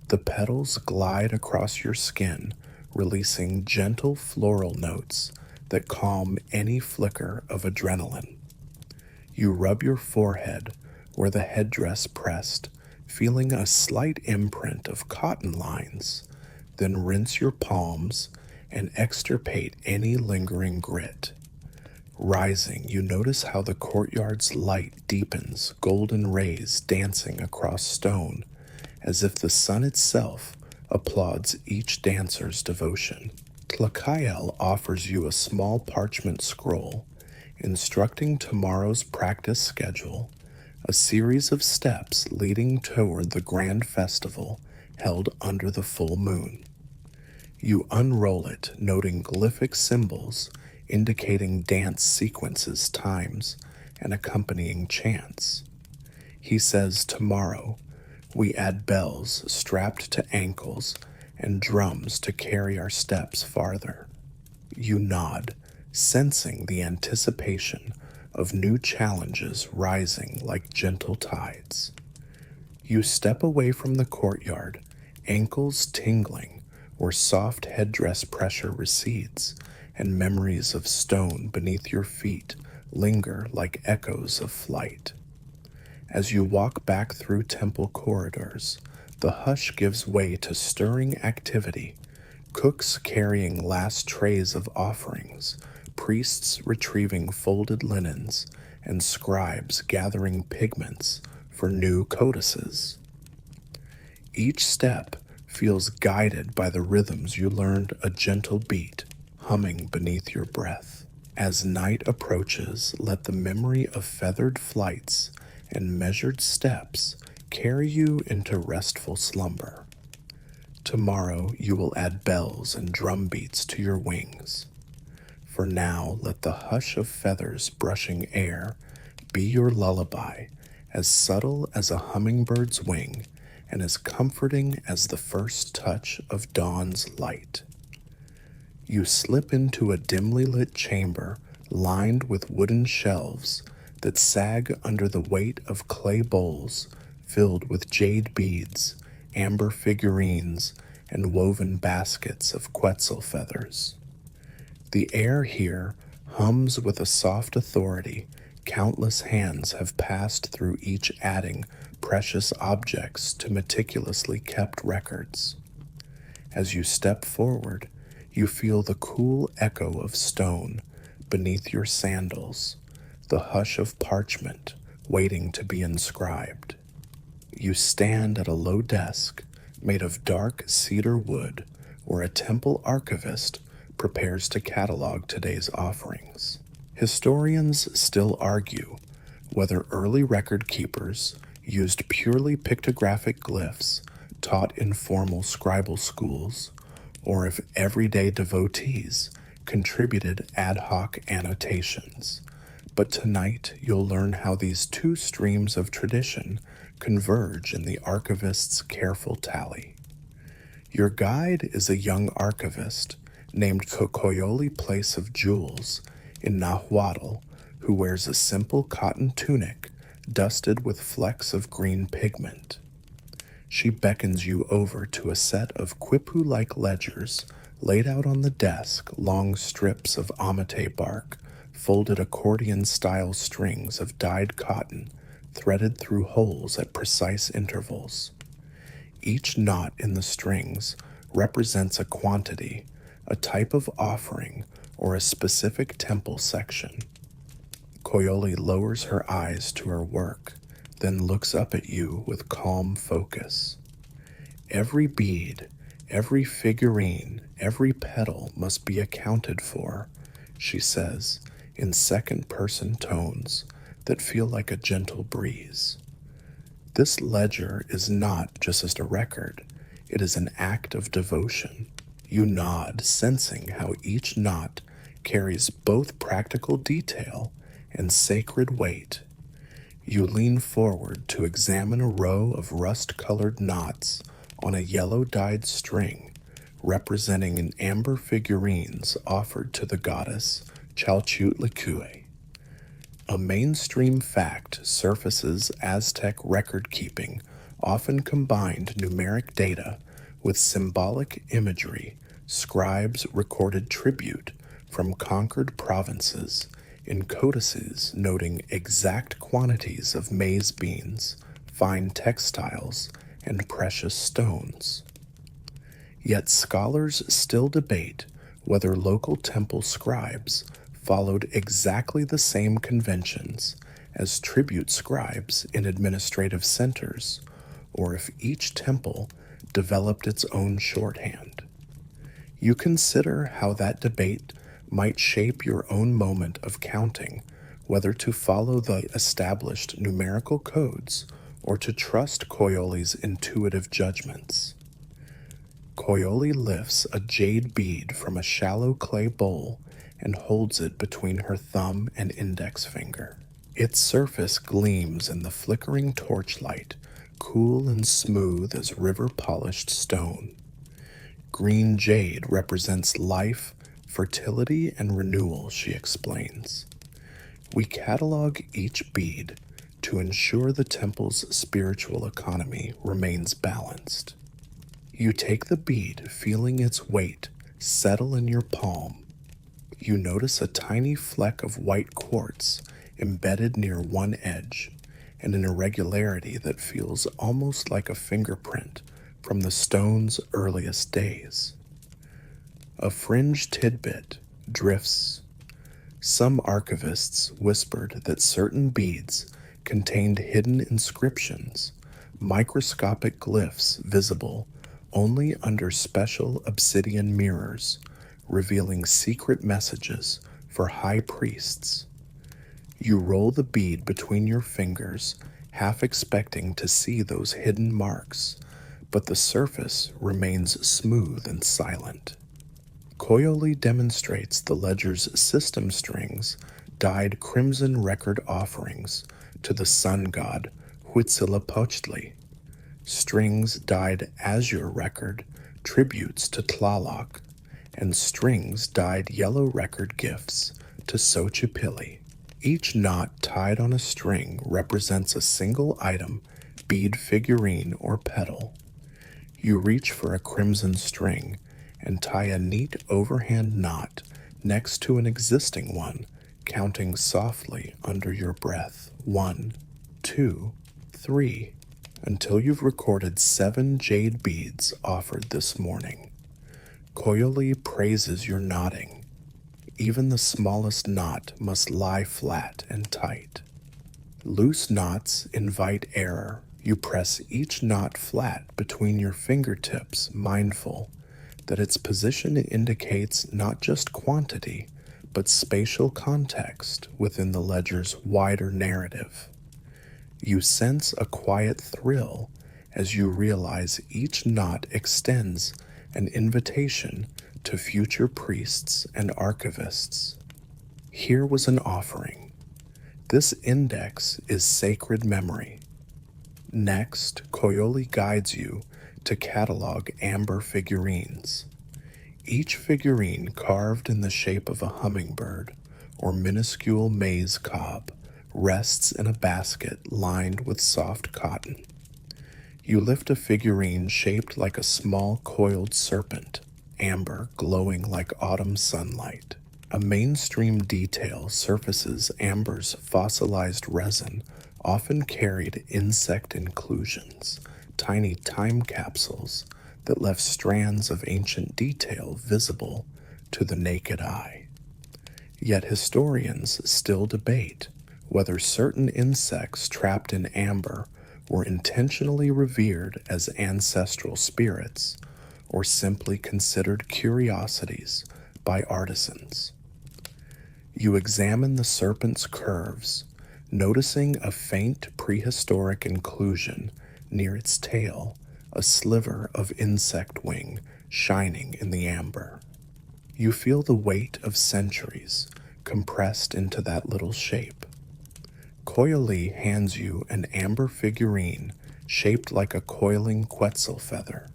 The petals glide across your skin, releasing gentle floral notes that calm any flicker of adrenaline. You rub your forehead where the headdress pressed, feeling a slight imprint of cotton lines, then rinse your palms and extirpate any lingering grit. Rising, you notice how the courtyard's light deepens, golden rays dancing across stone, as if the sun itself applauds each dancer's devotion. Tlakael offers you a small parchment scroll instructing tomorrow's practice schedule, a series of steps leading toward the grand festival held under the full moon. You unroll it, noting glyphic symbols indicating dance sequences, times, and accompanying chants. He says tomorrow we add bells strapped to ankles and drums to carry our steps farther. You nod, sensing the anticipation of new challenges rising like gentle tides. You step away from the courtyard, ankles tingling where soft headdress pressure recedes and memories of stone beneath your feet linger like echoes of flight. As you walk back through temple corridors, the hush gives way to stirring activity, cooks carrying last trays of offerings, priests retrieving folded linens, and scribes gathering pigments for new codices. Each step feels guided by the rhythms you learned a gentle beat, humming beneath your breath. As night approaches, let the memory of feathered flights and measured steps carry you into restful slumber. Tomorrow you will add bells and drum beats to your wings. For now, let the hush of feathers brushing air be your lullaby, as subtle as a hummingbird's wing and as comforting as the first touch of dawn's light. You slip into a dimly lit chamber lined with wooden shelves that sag under the weight of clay bowls filled with jade beads, amber figurines, and woven baskets of quetzal feathers. The air here hums with a soft authority. Countless hands have passed through each, adding precious objects to meticulously kept records. As you step forward, you feel the cool echo of stone beneath your sandals, the hush of parchment waiting to be inscribed. You stand at a low desk made of dark cedar wood where a temple archivist prepares to catalog today's offerings. Historians still argue whether early record keepers used purely pictographic glyphs taught in formal scribal schools, or if everyday devotees contributed ad hoc annotations. But tonight you'll learn how these two streams of tradition converge in the archivist's careful tally. Your guide is a young archivist named Cocoyoli Place of Jewels in Nahuatl, who wears a simple cotton tunic dusted with flecks of green pigment. She beckons you over to a set of quipu-like ledgers laid out on the desk, long strips of amate bark, folded accordion-style strings of dyed cotton threaded through holes at precise intervals. Each knot in the strings represents a quantity, a type of offering, or a specific temple section. Coyoli lowers her eyes to her work, then looks up at you with calm focus. Every bead, every figurine, every petal must be accounted for, she says, in second-person tones that feel like a gentle breeze. This ledger is not just a record, it is an act of devotion. You nod, sensing how each knot carries both practical detail and sacred weight. You lean forward to examine a row of rust-colored knots on a yellow-dyed string representing an amber figurines offered to the goddess Chalchutlicue. A mainstream fact surfaces Aztec record-keeping often combined numeric data with symbolic imagery. Scribes recorded tribute from conquered provinces in codices noting exact quantities of maize beans, fine textiles, and precious stones. Yet scholars still debate whether local temple scribes followed exactly the same conventions as tribute scribes in administrative centers, or if each temple developed its own shorthand. You consider how that debate might shape your own moment of counting, whether to follow the established numerical codes or to trust Koyoli's intuitive judgments. Koyoli lifts a jade bead from a shallow clay bowl and holds it between her thumb and index finger. Its surface gleams in the flickering torchlight, cool and smooth as river-polished stone. Green jade represents life, fertility, and renewal, she explains. We catalog each bead to ensure the temple's spiritual economy remains balanced. You take the bead, feeling its weight settle in your palm. You notice a tiny fleck of white quartz embedded near one edge, and an irregularity that feels almost like a fingerprint from the stone's earliest days. A fringe tidbit drifts. Some archivists whispered that certain beads contained hidden inscriptions, microscopic glyphs visible only under special obsidian mirrors, revealing secret messages for high priests. You roll the bead between your fingers, half expecting to see those hidden marks, but the surface remains smooth and silent. Koyoli demonstrates the ledger's system strings dyed crimson record offerings to the sun god Huitzilopochtli, strings dyed azure record tributes to Tlaloc, and strings dyed yellow record gifts to Xochipilli. Each knot tied on a string represents a single item, bead, figurine, or petal. You reach for a crimson string and tie a neat overhand knot next to an existing one, counting softly under your breath. 1, 2, 3, until you've recorded 7 jade beads offered this morning. Koyoli praises your knotting. Even the smallest knot must lie flat and tight. Loose knots invite error. You press each knot flat between your fingertips, mindful that its position indicates not just quantity, but spatial context within the ledger's wider narrative. You sense a quiet thrill as you realize each knot extends an invitation to future priests and archivists. Here was an offering. This index is sacred memory. Next, Koyoli guides you to catalog amber figurines. Each figurine carved in the shape of a hummingbird or minuscule maize cob rests in a basket lined with soft cotton. You lift a figurine shaped like a small coiled serpent, amber glowing like autumn sunlight. A mainstream detail surfaces amber's fossilized resin often carried insect inclusions, tiny time capsules that left strands of ancient detail visible to the naked eye. Yet historians still debate whether certain insects trapped in amber were intentionally revered as ancestral spirits or simply considered curiosities by artisans. You examine the serpent's curves, noticing a faint prehistoric inclusion near its tail, a sliver of insect wing shining in the amber. You feel the weight of centuries compressed into that little shape. Coyoli hands you an amber figurine shaped like a coiling quetzal feather.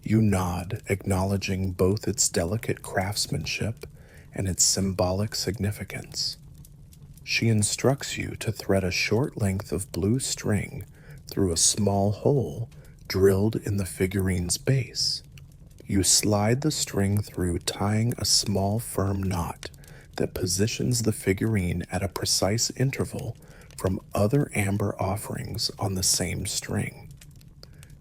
You nod, acknowledging both its delicate craftsmanship and its symbolic significance. She instructs you to thread a short length of blue string through a small hole drilled in the figurine's base. You slide the string through, tying a small firm knot that positions the figurine at a precise interval from other amber offerings on the same string.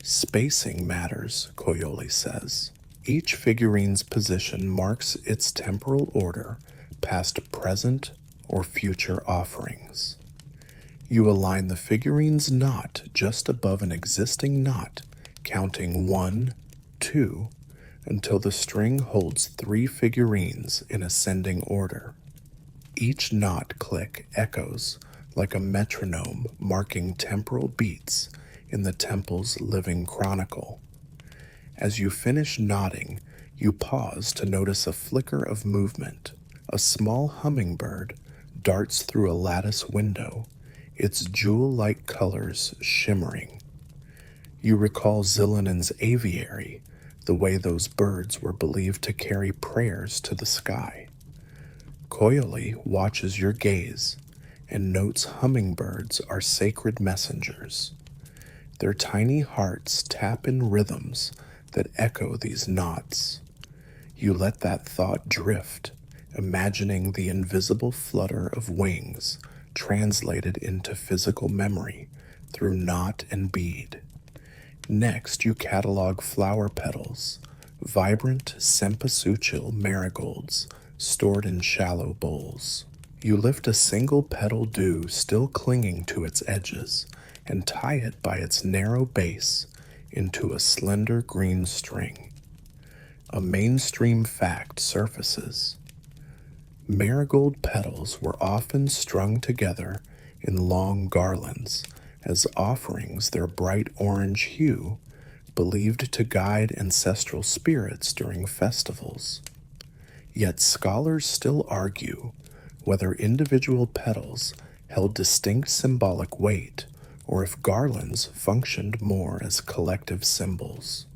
Spacing matters, Coyoli says. Each figurine's position marks its temporal order past present or future offerings. You align the figurine's knot just above an existing knot, counting 1, 2, until the string holds 3 figurines in ascending order. Each knot click echoes like a metronome marking temporal beats in the temple's living chronicle. As you finish knotting, you pause to notice a flicker of movement. A small hummingbird darts through a lattice window, its jewel-like colors shimmering. You recall Zillinen's aviary, the way those birds were believed to carry prayers to the sky. Coyoli watches your gaze and notes hummingbirds are sacred messengers. Their tiny hearts tap in rhythms that echo these knots. You let that thought drift, imagining the invisible flutter of wings translated into physical memory through knot and bead. Next, you catalog flower petals, vibrant cempasúchil marigolds stored in shallow bowls. You lift a single petal dew still clinging to its edges and tie it by its narrow base into a slender green string. A mainstream fact surfaces. Marigold petals were often strung together in long garlands as offerings, their bright orange hue believed to guide ancestral spirits during festivals. Yet scholars still argue whether individual petals held distinct symbolic weight or if garlands functioned more as collective symbols.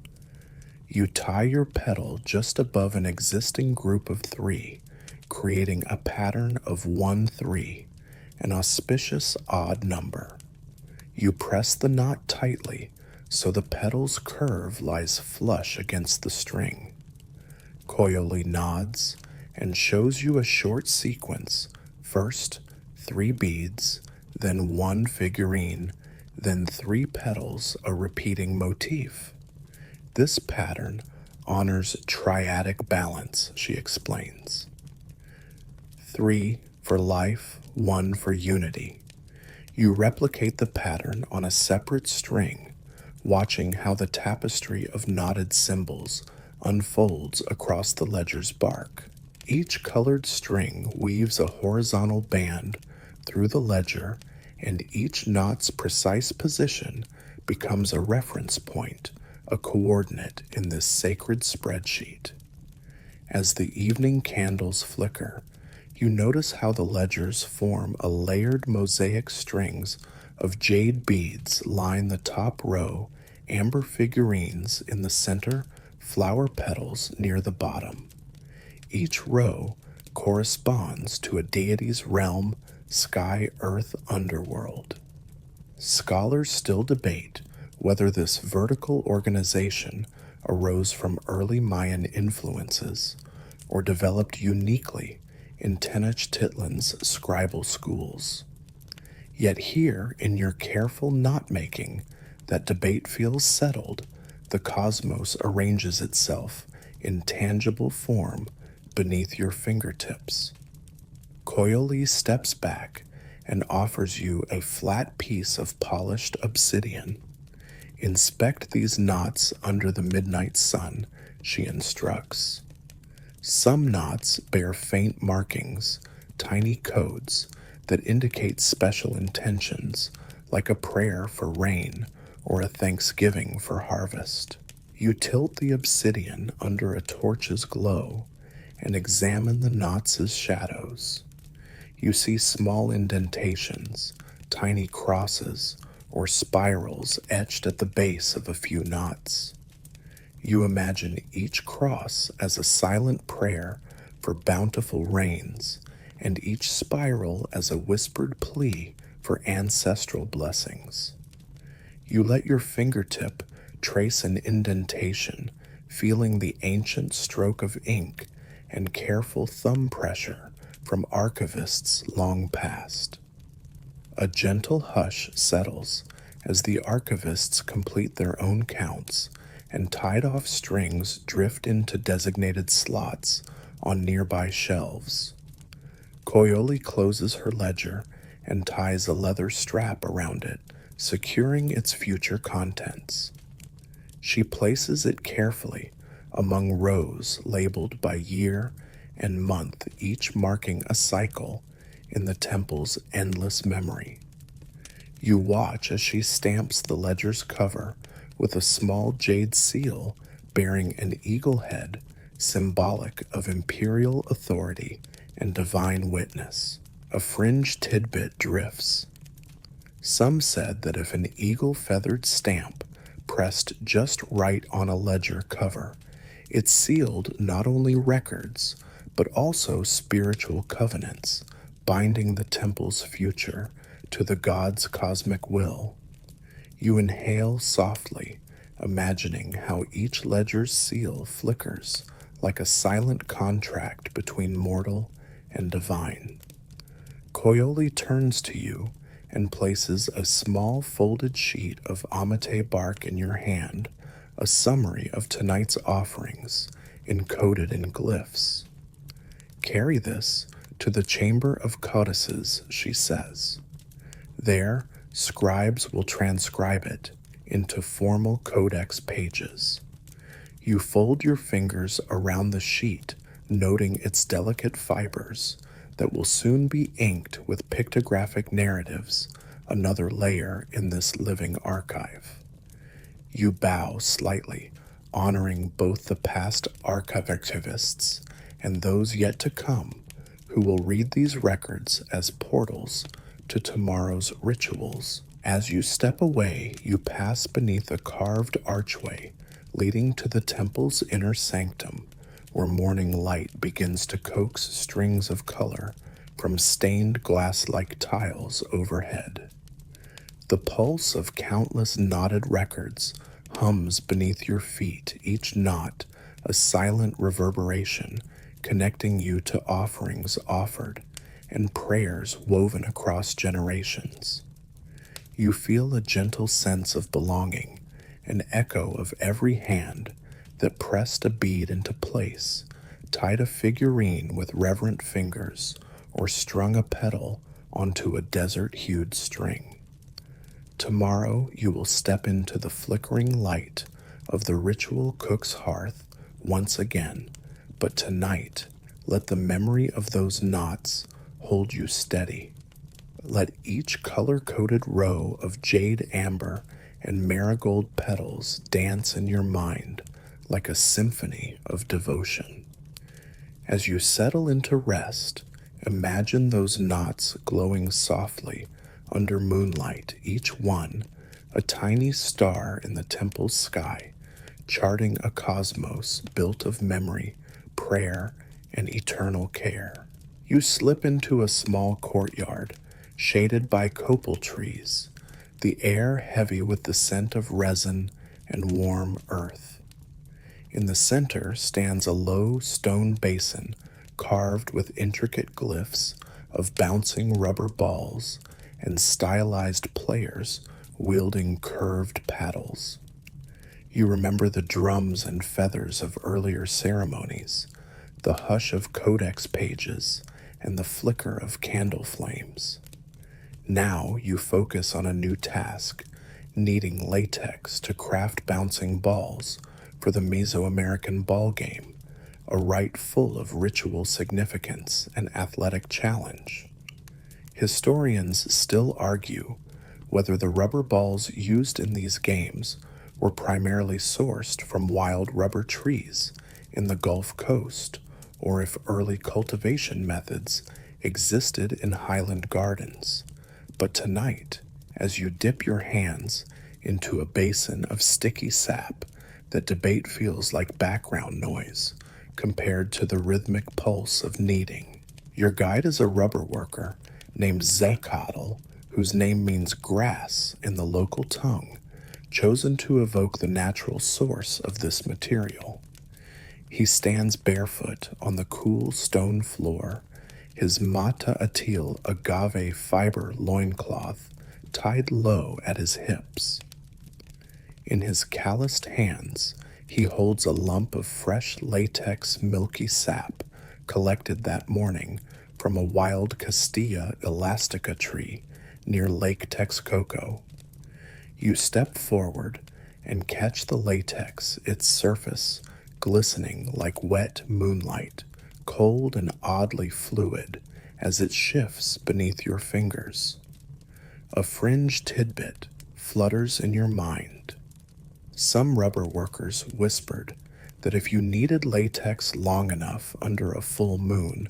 You tie your petal just above an existing group of 3, creating a pattern of 1-3, an auspicious odd number. You press the knot tightly so the petal's curve lies flush against the string. Coyoli nods and shows you a short sequence, first 3 beads, then 1 figurine, then 3 petals, a repeating motif. This pattern honors triadic balance, she explains. 3 for life, 1 for unity. You replicate the pattern on a separate string, watching how the tapestry of knotted symbols unfolds across the ledger's bark. Each colored string weaves a horizontal band through the ledger, and each knot's precise position becomes a reference point, a coordinate in this sacred spreadsheet. As the evening candles flicker, you notice how the ledgers form a layered mosaic strings of jade beads line the top row, amber figurines in the center, flower petals near the bottom. Each row corresponds to a deity's realm, sky, earth, underworld. Scholars still debate whether this vertical organization arose from early Mayan influences or developed uniquely in Tenochtitlan's scribal schools. Yet here, in your careful knot-making, that debate feels settled. The cosmos arranges itself in tangible form beneath your fingertips. Coyoli steps back and offers you a flat piece of polished obsidian. Inspect these knots under the midnight sun, she instructs. Some knots bear faint markings, tiny codes that indicate special intentions, like a prayer for rain or a thanksgiving for harvest. You tilt the obsidian under a torch's glow, and examine the knots' shadows. You see small indentations, tiny crosses, or spirals etched at the base of a few knots. You imagine each cross as a silent prayer for bountiful rains, and each spiral as a whispered plea for ancestral blessings. You let your fingertip trace an indentation, feeling the ancient stroke of ink and careful thumb pressure from archivists long past. A gentle hush settles as the archivists complete their own counts and tied-off strings drift into designated slots on nearby shelves. Coyoli closes her ledger and ties a leather strap around it, securing its future contents. She places it carefully among rows labeled by year and month, each marking a cycle in the temple's endless memory. You watch as she stamps the ledger's cover with a small jade seal bearing an eagle head, symbolic of imperial authority and divine witness. A fringe tidbit drifts. Some said that if an eagle-feathered stamp pressed just right on a ledger cover, it sealed not only records, but also spiritual covenants, binding the temple's future to the god's cosmic will. You inhale softly, imagining how each ledger's seal flickers like a silent contract between mortal and divine. Coyoli turns to you and places a small folded sheet of amate bark in your hand, a summary of tonight's offerings, encoded in glyphs. Carry this to the Chamber of Codices, she says. There, scribes will transcribe it into formal codex pages. You fold your fingers around the sheet, noting its delicate fibers that will soon be inked with pictographic narratives, another layer in this living archive. You bow slightly, honoring both the past archivists and those yet to come, who will read these records as portals to tomorrow's rituals. As you step away, you pass beneath a carved archway leading to the temple's inner sanctum, where morning light begins to coax strings of color from stained glass-like tiles overhead. The pulse of countless knotted records hums beneath your feet, each knot a silent reverberation connecting you to offerings offered and prayers woven across generations. You feel a gentle sense of belonging, an echo of every hand that pressed a bead into place, tied a figurine with reverent fingers, or strung a petal onto a desert-hued string. Tomorrow you will step into the flickering light of the ritual cook's hearth once again, but tonight let the memory of those knots hold you steady. Let each color-coded row of jade amber and marigold petals dance in your mind like a symphony of devotion. As you settle into rest, imagine those knots glowing softly under moonlight, each one a tiny star in the temple's sky, charting a cosmos built of memory, prayer, and eternal care. You slip into a small courtyard, shaded by copal trees, the air heavy with the scent of resin and warm earth. In the center stands a low stone basin carved with intricate glyphs of bouncing rubber balls and stylized players wielding curved paddles. You remember the drums and feathers of earlier ceremonies, the hush of codex pages, and the flicker of candle flames. Now you focus on a new task, kneading latex to craft bouncing balls for the Mesoamerican ball game, a rite full of ritual significance and athletic challenge. Historians still argue whether the rubber balls used in these games were primarily sourced from wild rubber trees in the Gulf Coast or if early cultivation methods existed in highland gardens. But tonight, as you dip your hands into a basin of sticky sap, that debate feels like background noise compared to the rhythmic pulse of kneading. Your guide is a rubber worker named Zekatl, whose name means grass in the local tongue, chosen to evoke the natural source of this material. He stands barefoot on the cool stone floor, his mata atil agave fiber loincloth tied low at his hips. In his calloused hands, he holds a lump of fresh latex milky sap collected that morning from a wild Castilla elastica tree near Lake Texcoco. You step forward and catch the latex, its surface glistening like wet moonlight, cold and oddly fluid as it shifts beneath your fingers. A fringe tidbit flutters in your mind. Some rubber workers whispered that if you kneaded latex long enough under a full moon,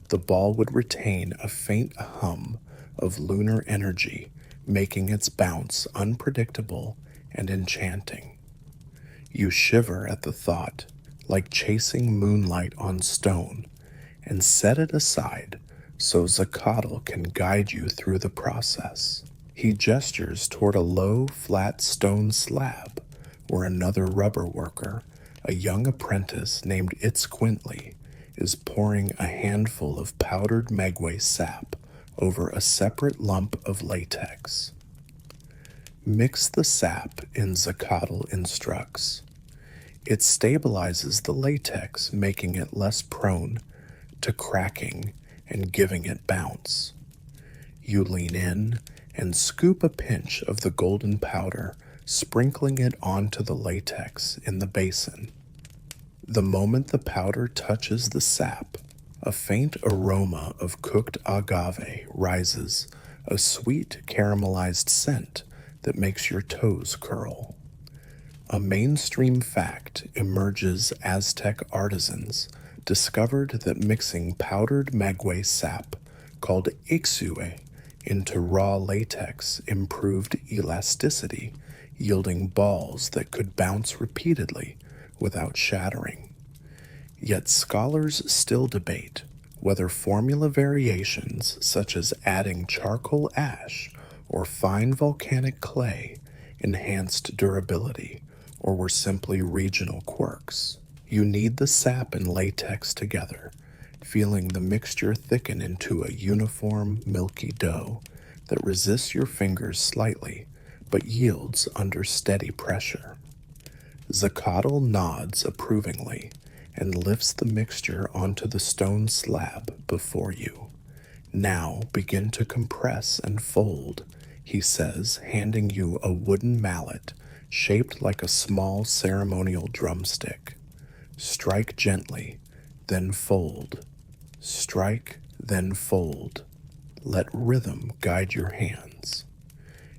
the ball would retain a faint hum of lunar energy, making its bounce unpredictable and enchanting. You shiver at the thought, like chasing moonlight on stone, and set it aside so Zakatl can guide you through the process. He gestures toward a low, flat stone slab where another rubber worker, a young apprentice named Itzquintly, is pouring a handful of powdered maguey sap over a separate lump of latex. Mix the sap in, Zakatl instructs. It stabilizes the latex, making it less prone to cracking and giving it bounce. You lean in and scoop a pinch of the golden powder, sprinkling it onto the latex in the basin. The moment the powder touches the sap, a faint aroma of cooked agave rises, a sweet caramelized scent that makes your toes curl. A mainstream fact emerges: Aztec artisans discovered that mixing powdered maguey sap, called ixue, into raw latex improved elasticity, yielding balls that could bounce repeatedly without shattering. Yet scholars still debate whether formula variations such as adding charcoal ash or fine volcanic clay enhanced durability or were simply regional quirks. You knead the sap and latex together, feeling the mixture thicken into a uniform, milky dough that resists your fingers slightly but yields under steady pressure. Zakatl nods approvingly and lifts the mixture onto the stone slab before you. Now begin to compress and fold, he says, handing you a wooden mallet shaped like a small ceremonial drumstick. Strike gently, then fold. Strike, then fold. Let rhythm guide your hands.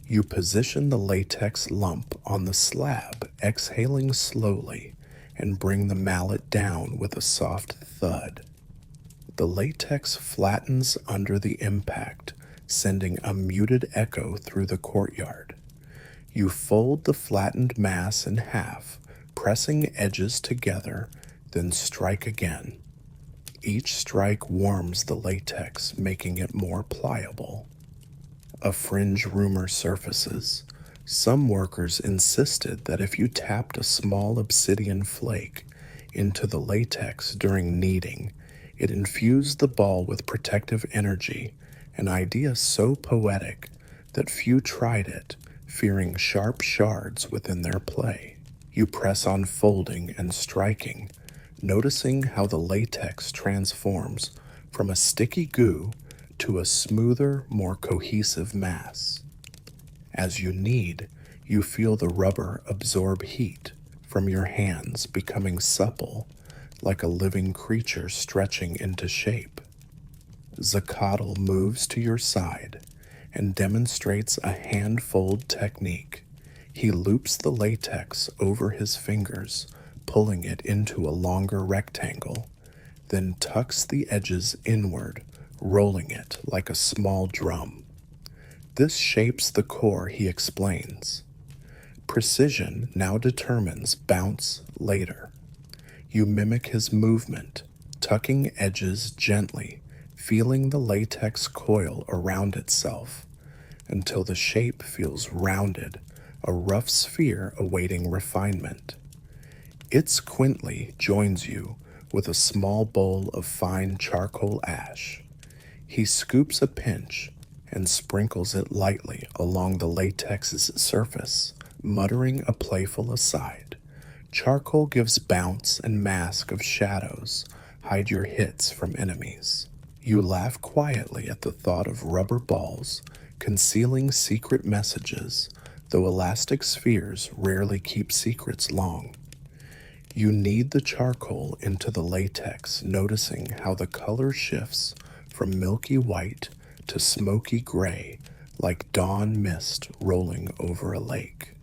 You position the latex lump on the slab, exhaling slowly, and bring the mallet down with a soft thud. The latex flattens under the impact, sending a muted echo through the courtyard. You fold the flattened mass in half, pressing edges together, then strike again. Each strike warms the latex, making it more pliable. A fringe rumor surfaces. Some workers insisted that if you tapped a small obsidian flake into the latex during kneading, it infused the ball with protective energy, an idea so poetic that few tried it, fearing sharp shards within their play. You press on folding and striking, noticing how the latex transforms from a sticky goo to a smoother, more cohesive mass. As you knead, you feel the rubber absorb heat from your hands, becoming supple, like a living creature stretching into shape. Zakatl moves to your side and demonstrates a hand-fold technique. He loops the latex over his fingers, pulling it into a longer rectangle, then tucks the edges inward, rolling it like a small drum. This shapes the core, he explains. Precision now determines bounce later. You mimic his movement, tucking edges gently, feeling the latex coil around itself until the shape feels rounded, a rough sphere awaiting refinement. Its Quintley joins you with a small bowl of fine charcoal ash. He scoops a pinch and sprinkles it lightly along the latex's surface, muttering a playful aside. Charcoal gives bounce and mask of shadows, hide your hits from enemies. You laugh quietly at the thought of rubber balls concealing secret messages, though elastic spheres rarely keep secrets long. You knead the charcoal into the latex, noticing how the color shifts from milky white to smoky gray, like dawn mist rolling over a lake.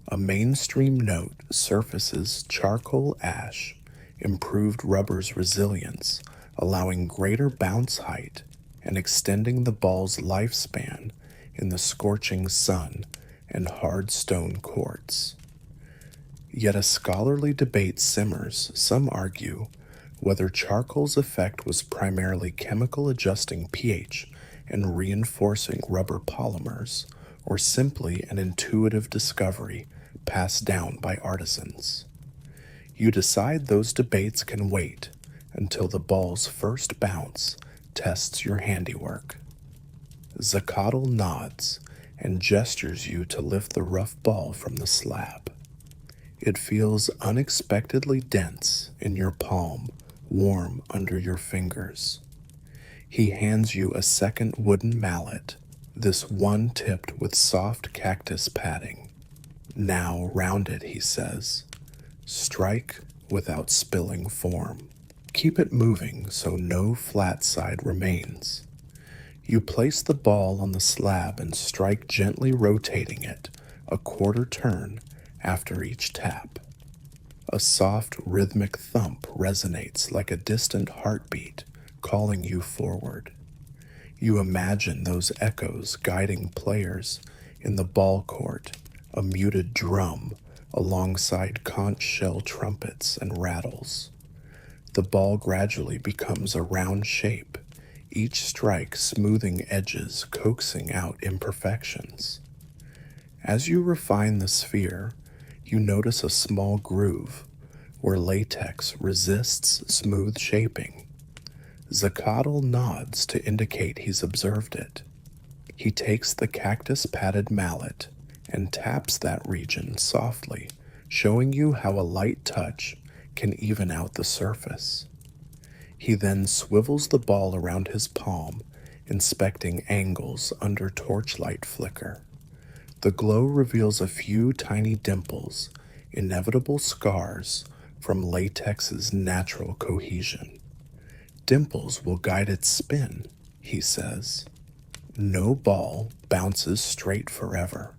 A mainstream note surfaces: charcoal ash, improved rubber's resilience, allowing greater bounce height and extending the ball's lifespan in the scorching sun and hard stone courts. Yet a scholarly debate simmers. Some argue whether charcoal's effect was primarily chemical, adjusting pH and reinforcing rubber polymers, or simply an intuitive discovery passed down by artisans. You decide those debates can wait until the ball's first bounce tests your handiwork. Zacatl nods and gestures you to lift the rough ball from the slab. It feels unexpectedly dense in your palm, warm under your fingers. He hands you a second wooden mallet, this one tipped with soft cactus padding. Now round it, he says. Strike without spilling form. Keep it moving so no flat side remains. You place the ball on the slab and strike, gently rotating it a quarter turn after each tap. A soft rhythmic thump resonates like a distant heartbeat, calling you forward. You imagine those echoes guiding players in the ball court, a muted drum alongside conch shell trumpets and rattles. The ball gradually becomes a round shape, each strike smoothing edges, coaxing out imperfections. As you refine the sphere, you notice a small groove where latex resists smooth shaping. Zacatl nods to indicate he's observed it. He takes the cactus-padded mallet and taps that region softly, showing you how a light touch can even out the surface. He then swivels the ball around his palm, inspecting angles under torchlight flicker. The glow reveals a few tiny dimples, inevitable scars from latex's natural cohesion. Dimples will guide its spin, he says. No ball bounces straight forever.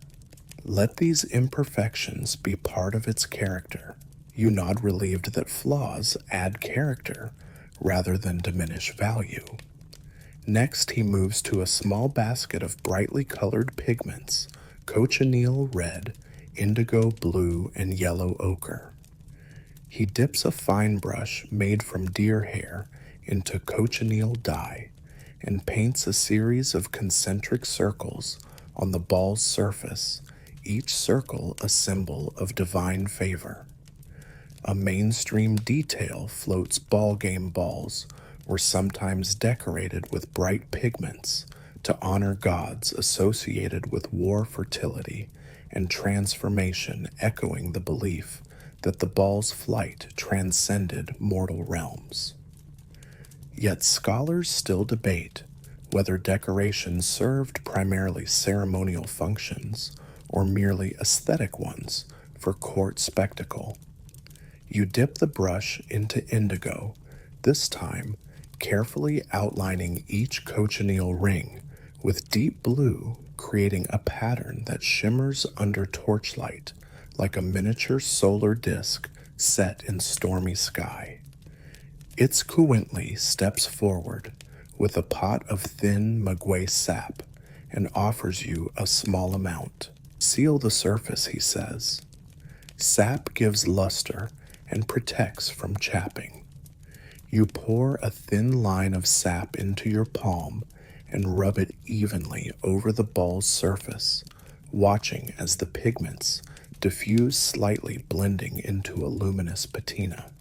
Let these imperfections be part of its character. You nod, relieved that flaws add character rather than diminish value. Next, he moves to a small basket of brightly colored pigments: cochineal red, indigo blue, and yellow ochre. He dips a fine brush made from deer hair into cochineal dye and paints a series of concentric circles on the ball's surface, each circle a symbol of divine favor. A mainstream detail floats: ball game balls were sometimes decorated with bright pigments to honor gods associated with war, fertility, and transformation, echoing the belief that the ball's flight transcended mortal realms. Yet scholars still debate whether decorations served primarily ceremonial functions or merely aesthetic ones for court spectacle. You dip the brush into indigo, this time carefully outlining each cochineal ring with deep blue, creating a pattern that shimmers under torchlight like a miniature solar disk set in stormy sky. Itzcuintli steps forward with a pot of thin maguey sap and offers you a small amount. Seal the surface, he says. Sap gives luster and protects from chapping. You pour a thin line of sap into your palm and rub it evenly over the ball's surface, watching as the pigments diffuse slightly, blending into a luminous patina.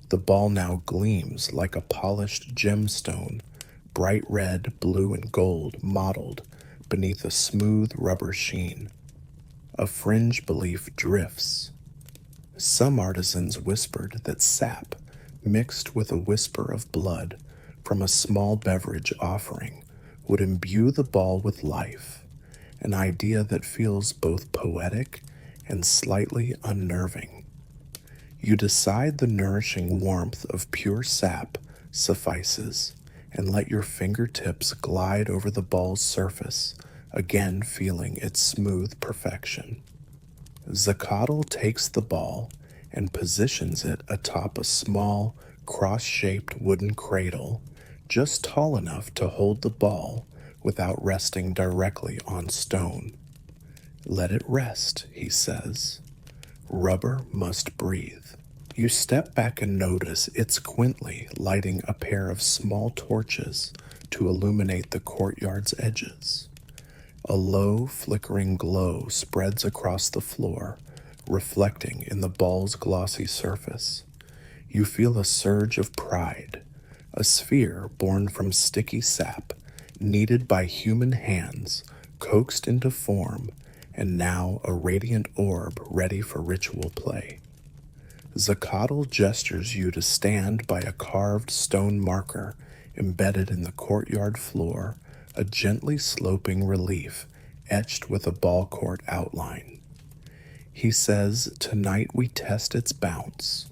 The ball now gleams like a polished gemstone, bright red, blue, and gold mottled beneath a smooth rubber sheen. A fringe belief drifts. Some artisans whispered that sap, mixed with a whisper of blood from a small beverage offering, would imbue the ball with life, an idea that feels both poetic and slightly unnerving. You decide the nourishing warmth of pure sap suffices and let your fingertips glide over the ball's surface, again feeling its smooth perfection. Zacatl takes the ball and positions it atop a small, cross-shaped wooden cradle, just tall enough to hold the ball without resting directly on stone. Let it rest, he says. Rubber must breathe. You step back and notice Itzcuintli lighting a pair of small torches to illuminate the courtyard's edges. A low, flickering glow spreads across the floor, reflecting in the ball's glossy surface. You feel a surge of pride, a sphere born from sticky sap, kneaded by human hands, coaxed into form, and now a radiant orb ready for ritual play. Zacatl gestures you to stand by a carved stone marker embedded in the courtyard floor, a gently sloping relief etched with a ball court outline. He says, tonight we test its bounce.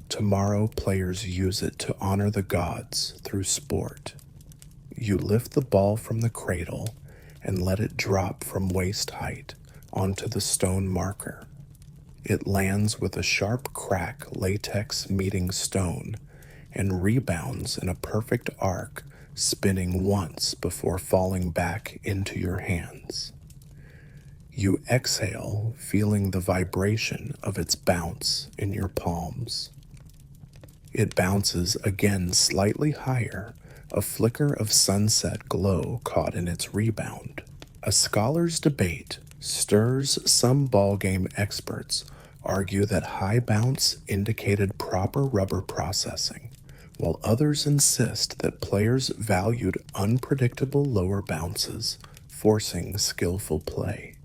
Tomorrow players use it to honor the gods through sport. You lift the ball from the cradle and let it drop from waist height onto the stone marker. It lands with a sharp crack, latex meeting stone, and rebounds in a perfect arc, spinning once before falling back into your hands. You exhale, feeling the vibration of its bounce in your palms. It bounces again slightly higher, a flicker of sunset glow caught in its rebound. A scholar's debate stirs. Some ballgame experts argue that high bounce indicated proper rubber processing, while others insist that players valued unpredictable lower bounces, forcing skillful play.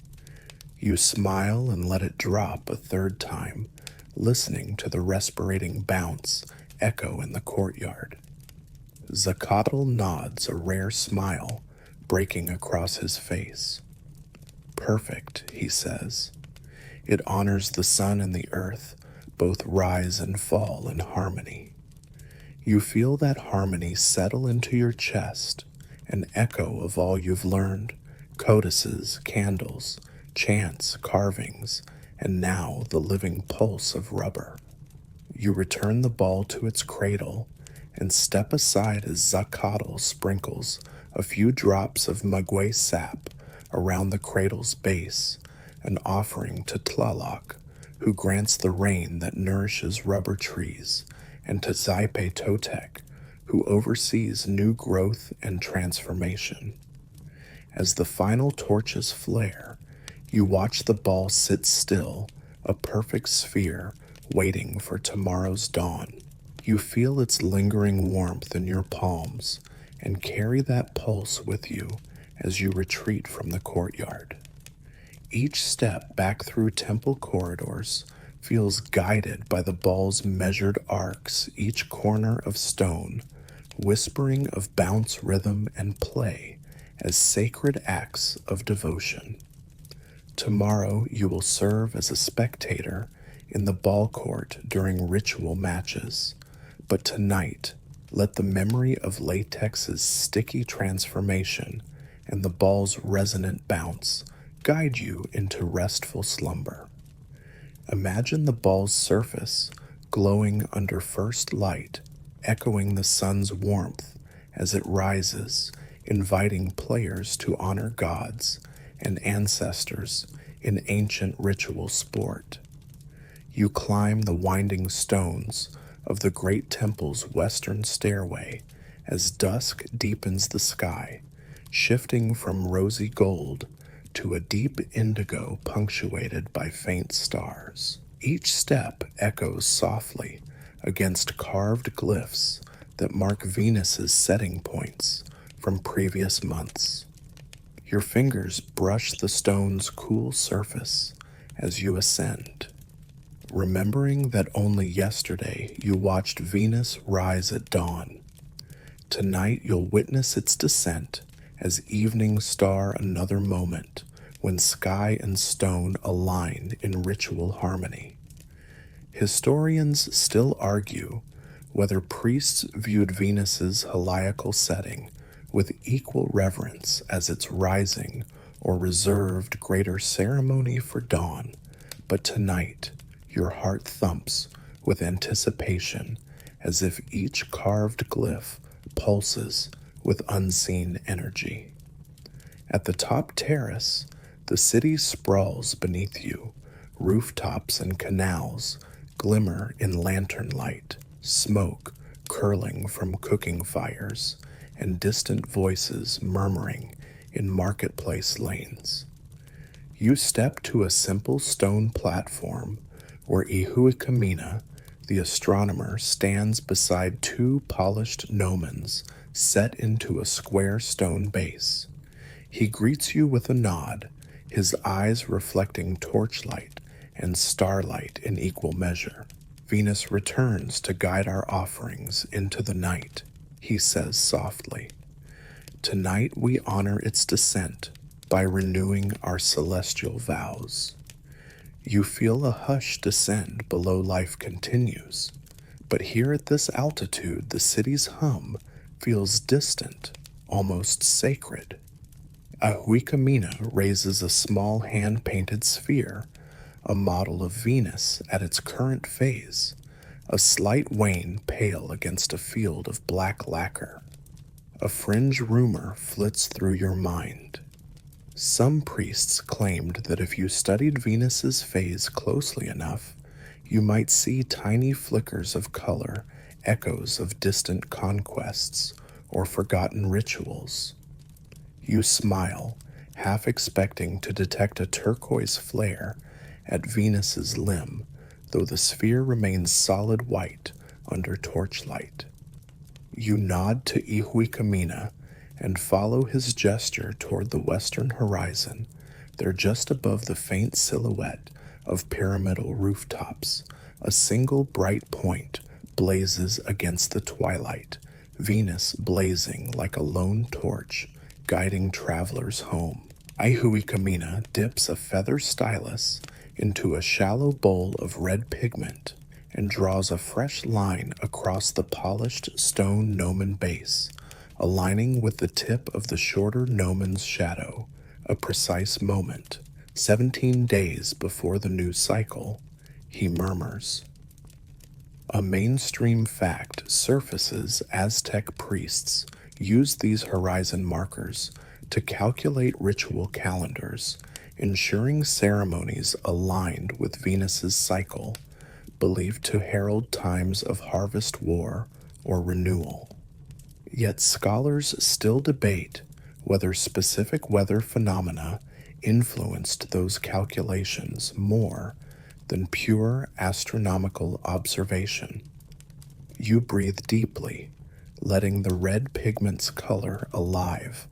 You smile and let it drop a third time, listening to the respirating bounce echo in the courtyard. Zacatl nods, a rare smile breaking across his face. Perfect, he says. It honors the sun and the earth, both rise and fall in harmony. You feel that harmony settle into your chest, an echo of all you've learned, codices, candles, chants, carvings, and now the living pulse of rubber. You return the ball to its cradle and step aside as Zacatl sprinkles a few drops of maguey sap around the cradle's base, an offering to Tlaloc, who grants the rain that nourishes rubber trees, and to Xipe Totec, who oversees new growth and transformation. As the final torches flare, you watch the ball sit still, a perfect sphere, waiting for tomorrow's dawn. You feel its lingering warmth in your palms and carry that pulse with you as you retreat from the courtyard. Each step back through temple corridors feels guided by the ball's measured arcs, each corner of stone, whispering of bounce, rhythm, and play as sacred acts of devotion. Tomorrow you will serve as a spectator in the ball court during ritual matches, but tonight let the memory of latex's sticky transformation and the ball's resonant bounce guide you into restful slumber. Imagine the ball's surface glowing under first light, echoing the sun's warmth as it rises, inviting players to honor gods and ancestors in ancient ritual sport. You climb the winding stones of the great temple's western stairway as dusk deepens the sky, shifting from rosy gold to a deep indigo punctuated by faint stars. Each step echoes softly against carved glyphs that mark Venus's setting points from previous months. Your fingers brush the stone's cool surface as you ascend, remembering that only yesterday you watched Venus rise at dawn. Tonight you'll witness its descent as evening star another moment when sky and stone align in ritual harmony. Historians still argue whether priests viewed Venus's heliacal setting with equal reverence as its rising or reserved greater ceremony for dawn, but tonight your heart thumps with anticipation as if each carved glyph pulses with unseen energy. At the top terrace, the city sprawls beneath you. Rooftops and canals glimmer in lantern light, smoke curling from cooking fires, and distant voices murmuring in marketplace lanes. You step to a simple stone platform where Ihuikamina, the astronomer, stands beside two polished gnomons set into a square stone base. He greets you with a nod, his eyes reflecting torchlight and starlight in equal measure. Venus returns to guide our offerings into the night, he says softly. Tonight we honor its descent by renewing our celestial vows. You feel a hush descend below life continues, but here at this altitude the city's hum feels distant, almost sacred. Ahuikamina raises a small hand-painted sphere, a model of Venus at its current phase, a slight wane pale against a field of black lacquer. A fringe rumor flits through your mind. Some priests claimed that if you studied Venus's phase closely enough, you might see tiny flickers of color, echoes of distant conquests, or forgotten rituals. You smile, half expecting to detect a turquoise flare at Venus's limb, though the sphere remains solid white under torchlight. You nod to Ihuikamina and follow his gesture toward the western horizon. There, just above the faint silhouette of pyramidal rooftops, a single bright point blazes against the twilight, Venus blazing like a lone torch, guiding travelers home. Ihuikamina dips a feather stylus into a shallow bowl of red pigment and draws a fresh line across the polished stone gnomon base, aligning with the tip of the shorter gnomon's shadow, a precise moment, 17 days before the new cycle, he murmurs. A mainstream fact surfaces. Aztec priests used these horizon markers to calculate ritual calendars, ensuring ceremonies aligned with Venus's cycle, believed to herald times of harvest, war, or renewal. Yet scholars still debate whether specific weather phenomena influenced those calculations more than pure astronomical observation. You breathe deeply, letting the red pigment's color alive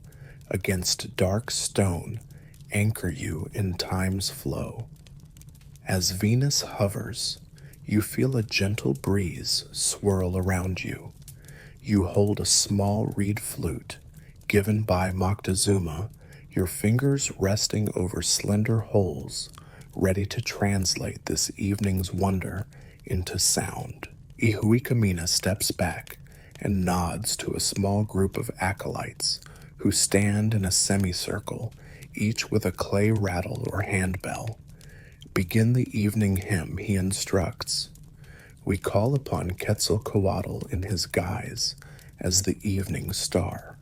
against dark stone anchor you in time's flow. As Venus hovers, you feel a gentle breeze swirl around you. You hold a small reed flute, given by Moctezuma, your fingers resting over slender holes, ready to translate this evening's wonder into sound. Ihuikamina steps back and nods to a small group of acolytes who stand in a semicircle, each with a clay rattle or handbell. Begin the evening hymn, he instructs. We call upon Quetzalcoatl in his guise as the evening star.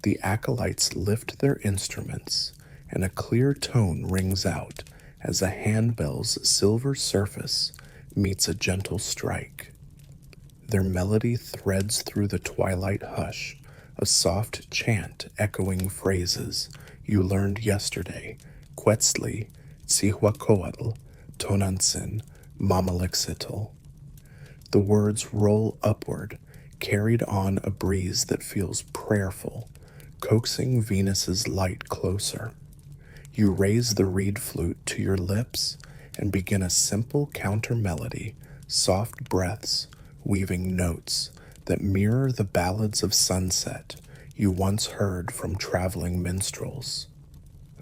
The acolytes lift their instruments, and a clear tone rings out as a handbell's silver surface meets a gentle strike. Their melody threads through the twilight hush, a soft chant echoing phrases you learned yesterday: Quetzli, Cihuacoatl, Tonantzin, Mamalixitl. The words roll upward, carried on a breeze that feels prayerful, coaxing Venus's light closer. You raise the reed flute to your lips and begin a simple counter melody, soft breaths, weaving notes that mirror the ballads of sunset you once heard from traveling minstrels.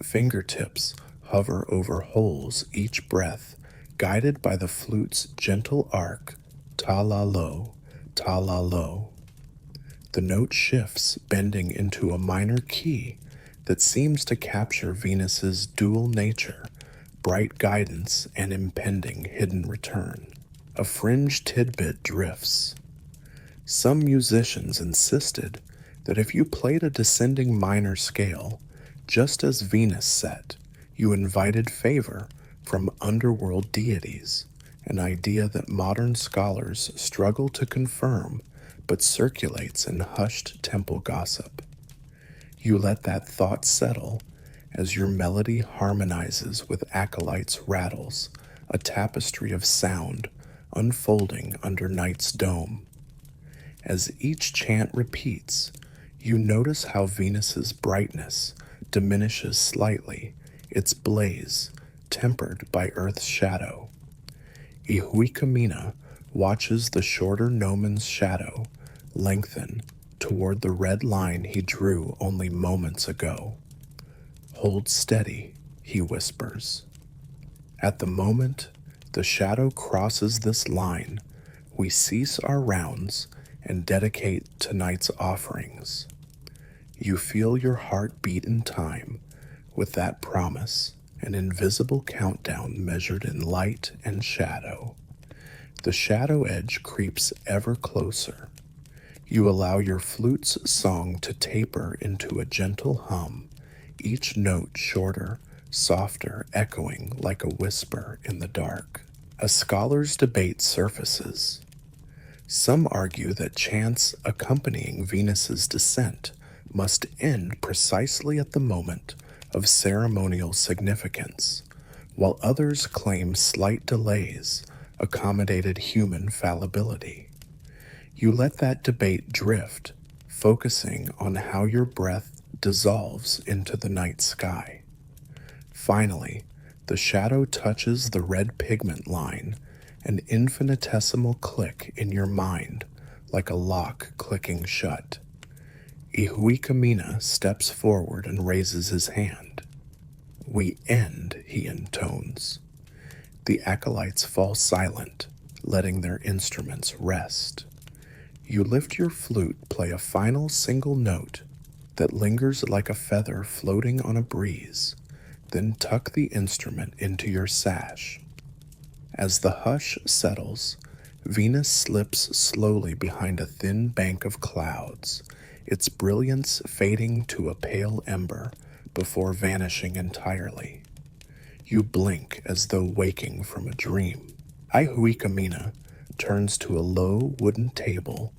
Fingertips hover over holes each breath, guided by the flute's gentle arc, ta-la-lo, ta-la-lo. The note shifts, bending into a minor key that seems to capture Venus's dual nature, bright guidance and impending hidden return. A fringe tidbit drifts. Some musicians insisted that if you played a descending minor scale, just as Venus set, you invited favor from underworld deities, an idea that modern scholars struggle to confirm but circulates in hushed temple gossip. You let that thought settle as your melody harmonizes with acolytes' rattles, a tapestry of sound unfolding under night's dome. As each chant repeats, you notice how Venus's brightness diminishes slightly, its blaze tempered by Earth's shadow. Ihuikamina watches the shorter gnomon's shadow lengthen toward the red line he drew only moments ago. Hold steady, he whispers. At the moment the shadow crosses this line, we cease our rounds and dedicate tonight's offerings. You feel your heart beat in time with that promise, an invisible countdown measured in light and shadow. The shadow edge creeps ever closer. You allow your flute's song to taper into a gentle hum, each note shorter, softer, echoing like a whisper in the dark. A scholar's debate surfaces. Some argue that chants accompanying Venus's descent must end precisely at the moment of ceremonial significance, while others claim slight delays accommodated human fallibility. You let that debate drift, focusing on how your breath dissolves into the night sky. Finally, the shadow touches the red pigment line, an infinitesimal click in your mind, like a lock clicking shut. Ihuikamina steps forward and raises his hand. We end, he intones. The acolytes fall silent, letting their instruments rest. You lift your flute, play a final single note that lingers like a feather floating on a breeze, then tuck the instrument into your sash. As the hush settles, Venus slips slowly behind a thin bank of clouds, its brilliance fading to a pale ember before vanishing entirely. You blink as though waking from a dream. Ihuikamina turns to a low wooden table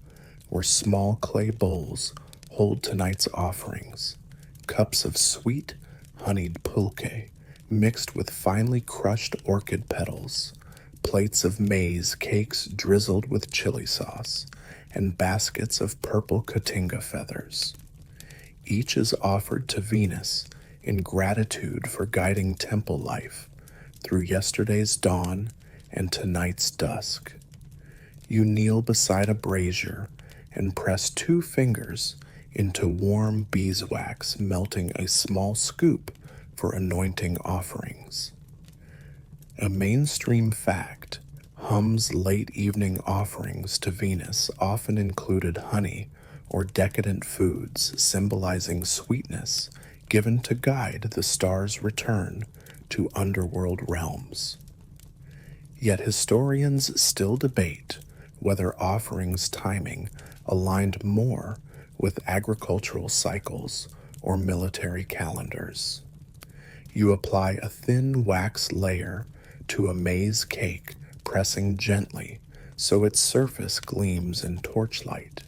where small clay bowls hold tonight's offerings, cups of sweet, honeyed pulque mixed with finely crushed orchid petals, plates of maize cakes drizzled with chili sauce, and baskets of purple cotinga feathers. Each is offered to Venus in gratitude for guiding temple life through yesterday's dawn and tonight's dusk. You kneel beside a brazier and press 2 fingers into warm beeswax, melting a small scoop for anointing offerings. A mainstream fact, Hum's late evening offerings to Venus often included honey or decadent foods symbolizing sweetness given to guide the star's return to underworld realms. Yet historians still debate whether offerings' timing aligned more with agricultural cycles or military calendars. You apply a thin wax layer to a maize cake, pressing gently so its surface gleams in torchlight.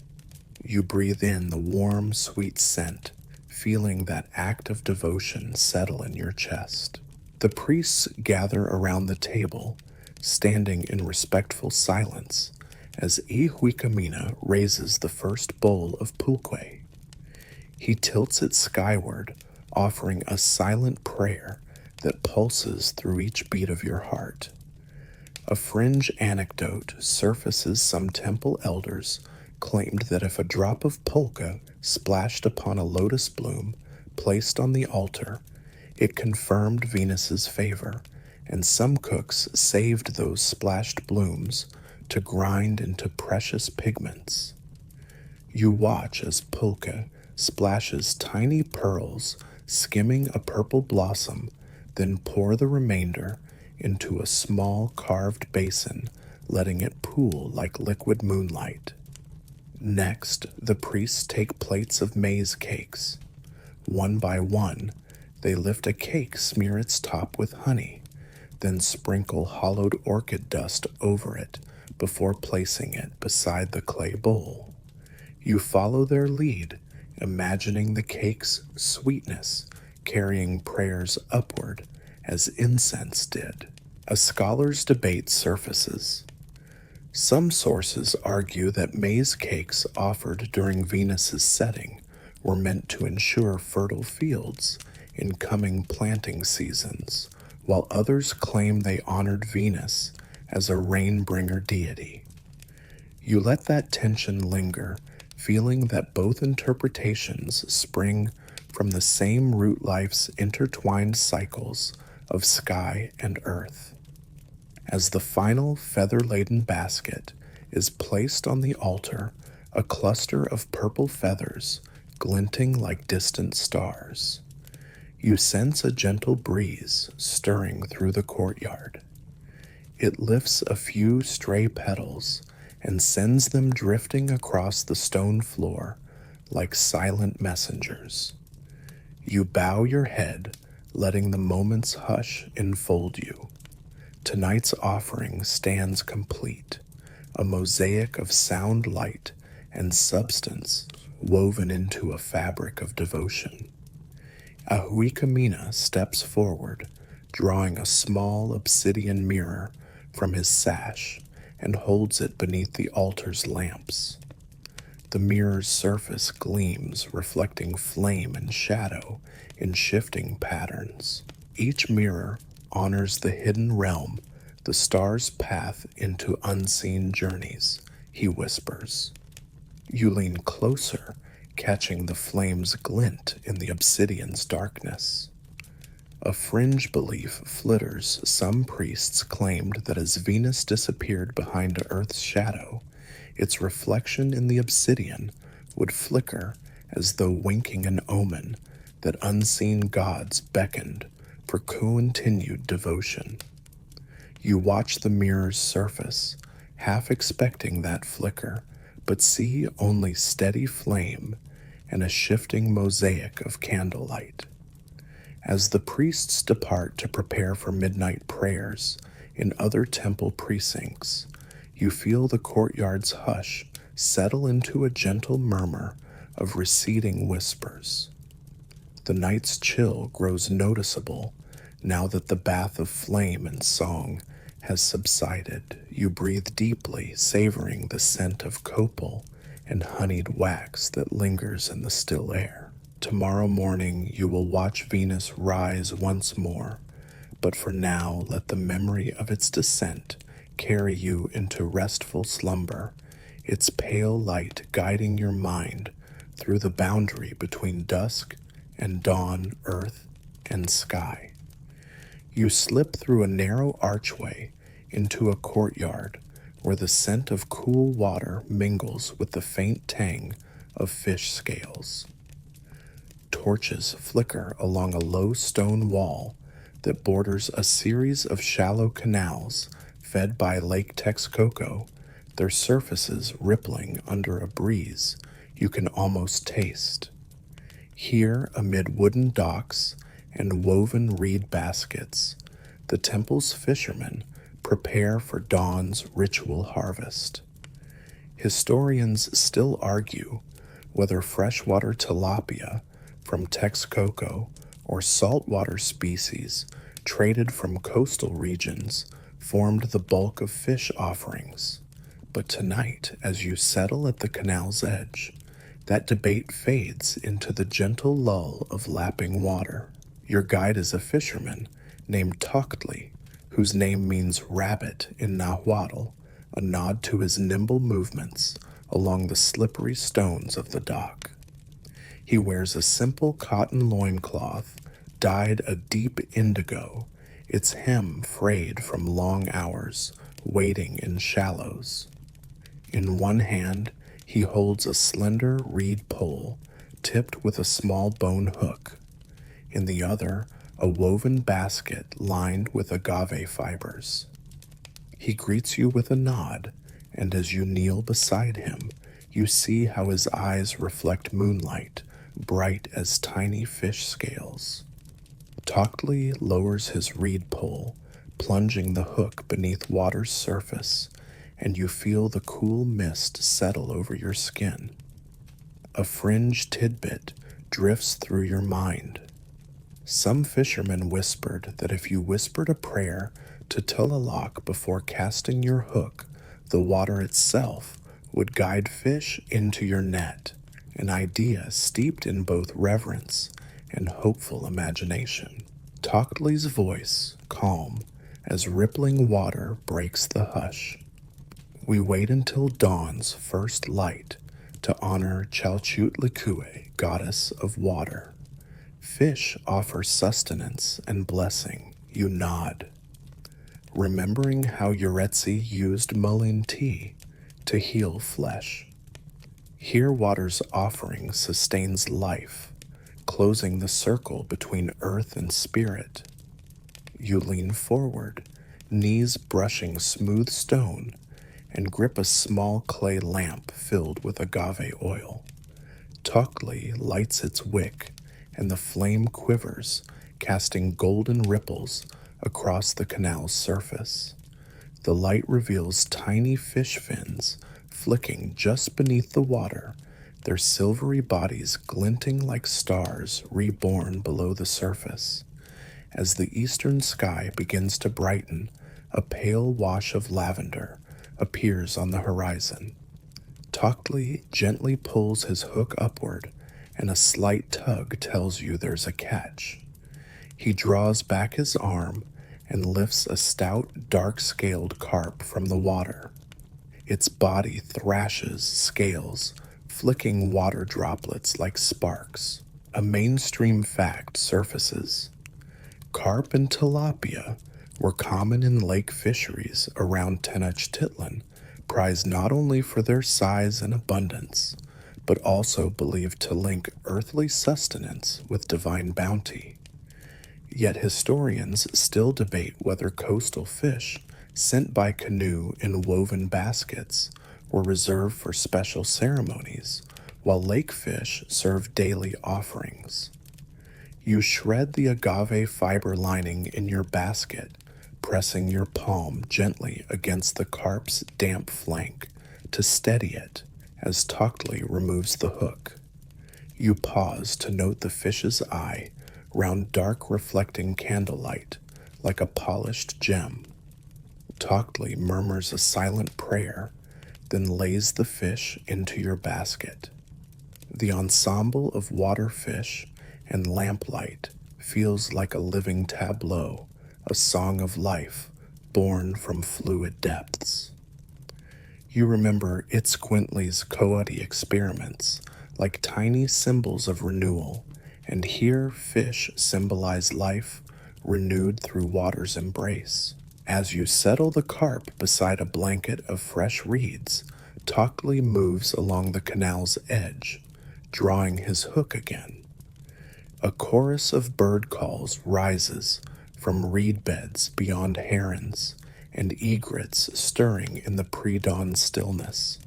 You breathe in the warm, sweet scent, feeling that act of devotion settle in your chest. The priests gather around the table, standing in respectful silence, as Ihuikamina raises the first bowl of pulque. He tilts it skyward, offering a silent prayer that pulses through each beat of your heart. A fringe anecdote surfaces. Some temple elders claimed that if a drop of pulque splashed upon a lotus bloom placed on the altar, it confirmed Venus's favor, and some cooks saved those splashed blooms to grind into precious pigments. You watch as pulque splashes tiny pearls skimming a purple blossom, then pour the remainder into a small carved basin, letting it pool like liquid moonlight. Next, the priests take plates of maize cakes. One by one, they lift a cake, smear its top with honey, then sprinkle hollowed orchid dust over it before placing it beside the clay bowl. You follow their lead, imagining the cake's sweetness carrying prayers upward as incense did. A scholar's debate surfaces. Some sources argue that maize cakes offered during Venus's setting were meant to ensure fertile fields in coming planting seasons, while others claim they honored Venus as a rain-bringer deity. You let that tension linger, feeling that both interpretations spring from the same root life's intertwined cycles of sky and earth. As the final feather-laden basket is placed on the altar, a cluster of purple feathers glinting like distant stars. You sense a gentle breeze stirring through the courtyard. It lifts a few stray petals and sends them drifting across the stone floor like silent messengers. You bow your head, letting the moment's hush enfold you. Tonight's offering stands complete, a mosaic of sound, light, and substance woven into a fabric of devotion. Ahuikamina steps forward, drawing a small obsidian mirror from his sash and holds it beneath the altar's lamps. The mirror's surface gleams, reflecting flame and shadow in shifting patterns. Each mirror honors the hidden realm, the star's path into unseen journeys, he whispers. You lean closer, catching the flame's glint in the obsidian's darkness. A fringe belief flitters. Some priests claimed that as Venus disappeared behind Earth's shadow, its reflection in the obsidian would flicker as though winking an omen that unseen gods beckoned for continued devotion. You watch the mirror's surface, half expecting that flicker, but see only steady flame and a shifting mosaic of candlelight. As the priests depart to prepare for midnight prayers in other temple precincts, you feel the courtyard's hush settle into a gentle murmur of receding whispers. The night's chill grows noticeable now that the bath of flame and song has subsided. You breathe deeply, savoring the scent of copal and honeyed wax that lingers in the still air. Tomorrow morning you will watch Venus rise once more, but for now let the memory of its descent carry you into restful slumber, its pale light guiding your mind through the boundary between dusk and dawn, earth and sky. You slip through a narrow archway into a courtyard where the scent of cool water mingles with the faint tang of fish scales. Torches flicker along a low stone wall that borders a series of shallow canals Fed by Lake Texcoco, their surfaces rippling under a breeze you can almost taste. Here, amid wooden docks and woven reed baskets, the temple's fishermen prepare for dawn's ritual harvest. Historians still argue whether freshwater tilapia from Texcoco or saltwater species traded from coastal regions formed the bulk of fish offerings. But tonight, as you settle at the canal's edge, that debate fades into the gentle lull of lapping water. Your guide is a fisherman named Toctli, whose name means rabbit in Nahuatl, a nod to his nimble movements along the slippery stones of the dock. He wears a simple cotton loincloth dyed a deep indigo, its hem frayed from long hours wading in shallows. In one hand, he holds a slender reed pole tipped with a small bone hook. In the other, a woven basket lined with agave fibers. He greets you with a nod, and as you kneel beside him, you see how his eyes reflect moonlight, bright as tiny fish scales. Toctli lowers his reed pole, plunging the hook beneath water's surface, and you feel the cool mist settle over your skin. A fringe tidbit drifts through your mind. Some fishermen whispered that if you whispered a prayer to Tulalak before casting your hook, the water itself would guide fish into your net, an idea steeped in both reverence and hopeful imagination. Toctli's voice, calm as rippling water breaks the hush. We wait until dawn's first light to honor Chalchutlikue, goddess of water. Fish offer sustenance and blessing. You nod, remembering how Uretzi used mullein tea to heal flesh. Here water's offering sustains life, closing the circle between earth and spirit. You lean forward, knees brushing smooth stone, and grip a small clay lamp filled with agave oil. Toctli lights its wick, and the flame quivers, casting golden ripples across the canal's surface. The light reveals tiny fish fins flicking just beneath the water, their silvery bodies glinting like stars reborn below the surface. As the eastern sky begins to brighten, a pale wash of lavender appears on the horizon. Toctli gently pulls his hook upward, and a slight tug tells you there's a catch. He draws back his arm and lifts a stout, dark-scaled carp from the water. Its body thrashes scales, flicking water droplets like sparks. A mainstream fact surfaces. Carp and tilapia were common in lake fisheries around Tenochtitlan, prized not only for their size and abundance, but also believed to link earthly sustenance with divine bounty. Yet historians still debate whether coastal fish sent by canoe in woven baskets were reserved for special ceremonies, while lake fish served daily offerings. You shred the agave fiber lining in your basket, pressing your palm gently against the carp's damp flank to steady it as Toctli removes the hook. You pause to note the fish's eye, round dark reflecting candlelight, like a polished gem. Toctli murmurs a silent prayer, then lays the fish into your basket. The ensemble of water fish and lamplight feels like a living tableau, a song of life born from fluid depths. You remember Itzcuintli's Coati experiments, like tiny symbols of renewal, and here fish symbolize life renewed through water's embrace. As you settle the carp beside a blanket of fresh reeds, Toctli moves along the canal's edge, drawing his hook again. A chorus of bird calls rises from reed beds beyond herons, and egrets stirring in the pre-dawn stillness.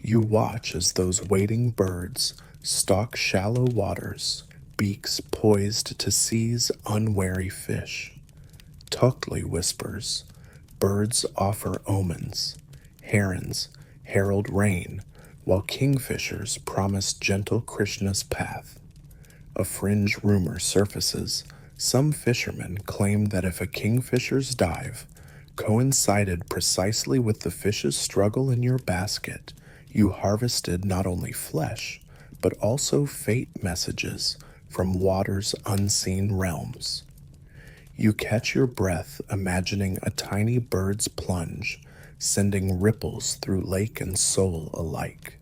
You watch as those waiting birds stalk shallow waters, beaks poised to seize unwary fish. Tuckley whispers, birds offer omens, herons herald rain, while kingfishers promise gentle Krishna's path. A fringe rumor surfaces. Some fishermen claim that if a kingfisher's dive coincided precisely with the fish's struggle in your basket, you harvested not only flesh, but also fate messages from water's unseen realms. You catch your breath imagining a tiny bird's plunge, sending ripples through lake and soul alike.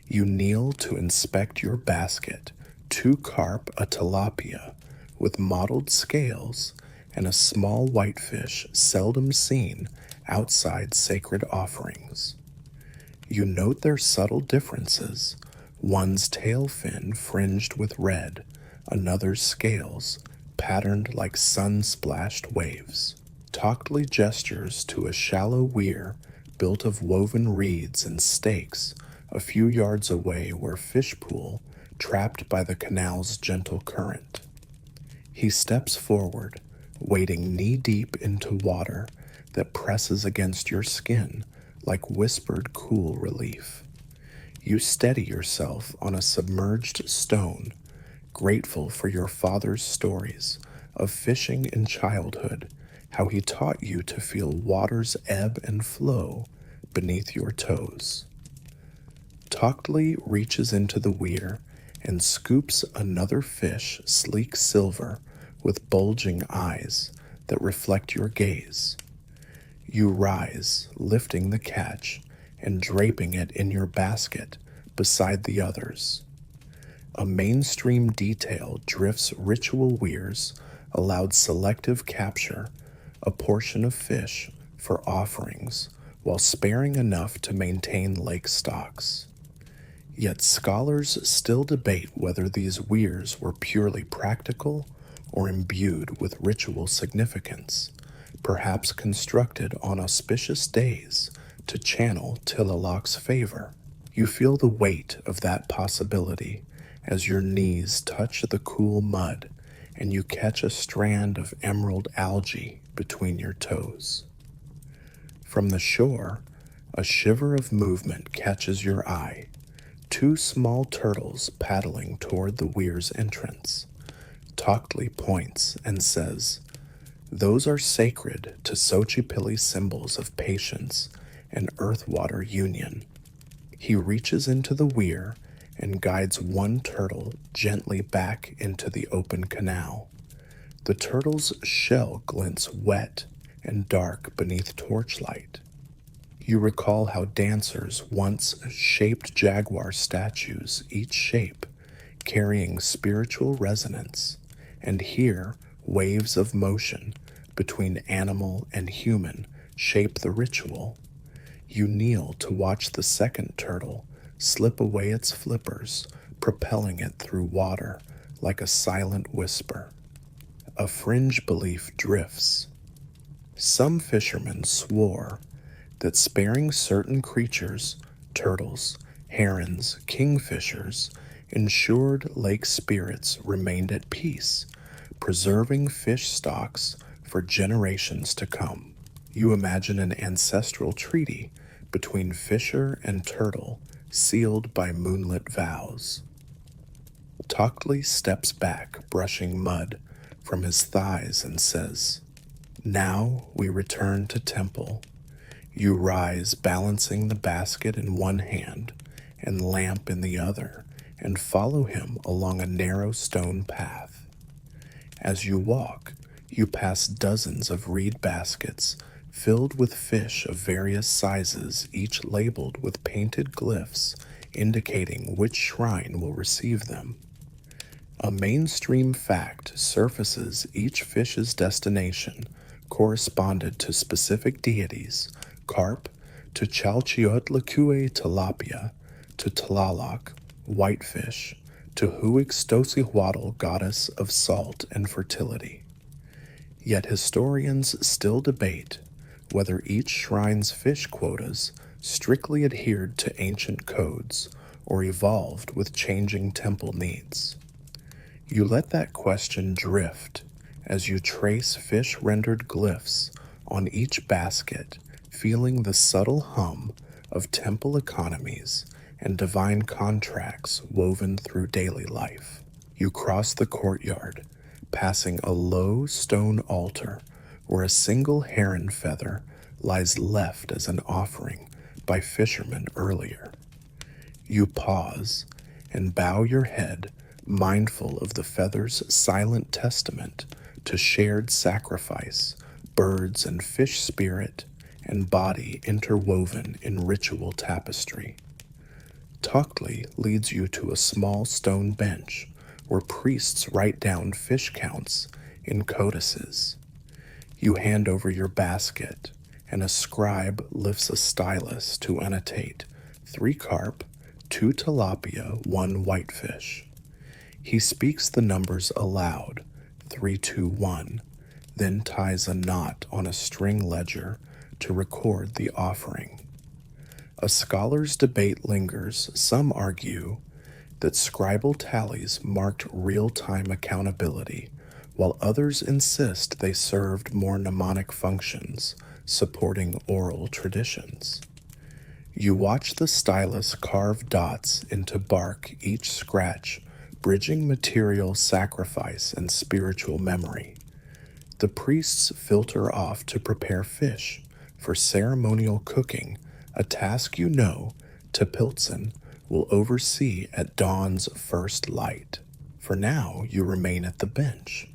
You kneel to inspect your basket, two carp, a tilapia, with mottled scales, and a small whitefish seldom seen outside sacred offerings. You note their subtle differences, one's tail fin fringed with red, another's scales patterned like sun-splashed waves. Tockley gestures to a shallow weir built of woven reeds and stakes a few yards away where fish pool trapped by the canal's gentle current. He steps forward, wading knee-deep into water that presses against your skin like whispered cool relief. You steady yourself on a submerged stone, grateful for your father's stories of fishing in childhood, how he taught you to feel water's ebb and flow beneath your toes. Tockley reaches into the weir and scoops another fish, sleek silver, with bulging eyes that reflect your gaze. You rise, lifting the catch and draping it in your basket beside the others. A mainstream detail drifts ritual weirs, allowed selective capture, a portion of fish for offerings, while sparing enough to maintain lake stocks. Yet scholars still debate whether these weirs were purely practical or imbued with ritual significance, perhaps constructed on auspicious days to channel Tilalok's favor. You feel the weight of that possibility as your knees touch the cool mud and you catch a strand of emerald algae between your toes. From the shore, a shiver of movement catches your eye. Two small turtles paddling toward the weir's entrance. Tockley points and says, "Those are sacred to Xochipilli symbols of patience and earth-water union." He reaches into the weir and guides one turtle gently back into the open canal. The turtle's shell glints wet and dark beneath torchlight. You recall how dancers once shaped jaguar statues, each shape carrying spiritual resonance, and here waves of motion between animal and human shape the ritual. You kneel to watch the second turtle slip away its flippers, propelling it through water like a silent whisper. A fringe belief drifts. Some fishermen swore that sparing certain creatures, turtles, herons, kingfishers, ensured lake spirits remained at peace, preserving fish stocks for generations to come. You imagine an ancestral treaty between fisher and turtle, sealed by moonlit vows. Tockley steps back, brushing mud from his thighs, and says, "Now we return to temple." You rise, balancing the basket in one hand and lamp in the other, and follow him along a narrow stone path. As you walk, you pass dozens of reed baskets filled with fish of various sizes, each labeled with painted glyphs indicating which shrine will receive them. A mainstream fact surfaces: each fish's destination corresponded to specific deities: carp to Chalchiotlacuae tilapia, to Tlaloc, whitefish, to Huixtocihuatl, goddess of salt and fertility. Yet historians still debate whether each shrine's fish quotas strictly adhered to ancient codes or evolved with changing temple needs. You let that question drift as you trace fish-rendered glyphs on each basket, feeling the subtle hum of temple economies and divine contracts woven through daily life. You cross the courtyard, passing a low stone altar where a single heron feather lies left as an offering by fishermen earlier. You pause and bow your head, mindful of the feather's silent testament to shared sacrifice, birds and fish spirit, and body interwoven in ritual tapestry. Tuckley leads you to a small stone bench where priests write down fish counts in codices. You hand over your basket, and a scribe lifts a stylus to annotate 3 carp, 2 tilapia, 1 whitefish. He speaks the numbers aloud, 321, then ties a knot on a string ledger to record the offering. A scholar's debate lingers. Some argue that scribal tallies marked real-time accountability, while others insist they served more mnemonic functions, supporting oral traditions. You watch the stylus carve dots into bark, each scratch bridging material sacrifice and spiritual memory. The priests filter off to prepare fish for ceremonial cooking, a task you know Tepiltzin will oversee at dawn's first light. For now, you remain at the bench.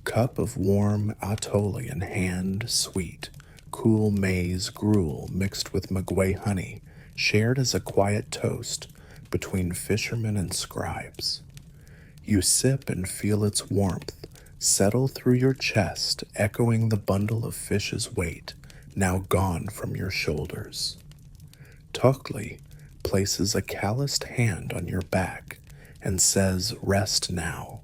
Cup of warm atole in hand, sweet, cool maize gruel mixed with maguey honey, shared as a quiet toast between fishermen and scribes. You sip and feel its warmth settle through your chest, echoing the bundle of fish's weight, now gone from your shoulders. Tuckley places a calloused hand on your back and says, "Rest now."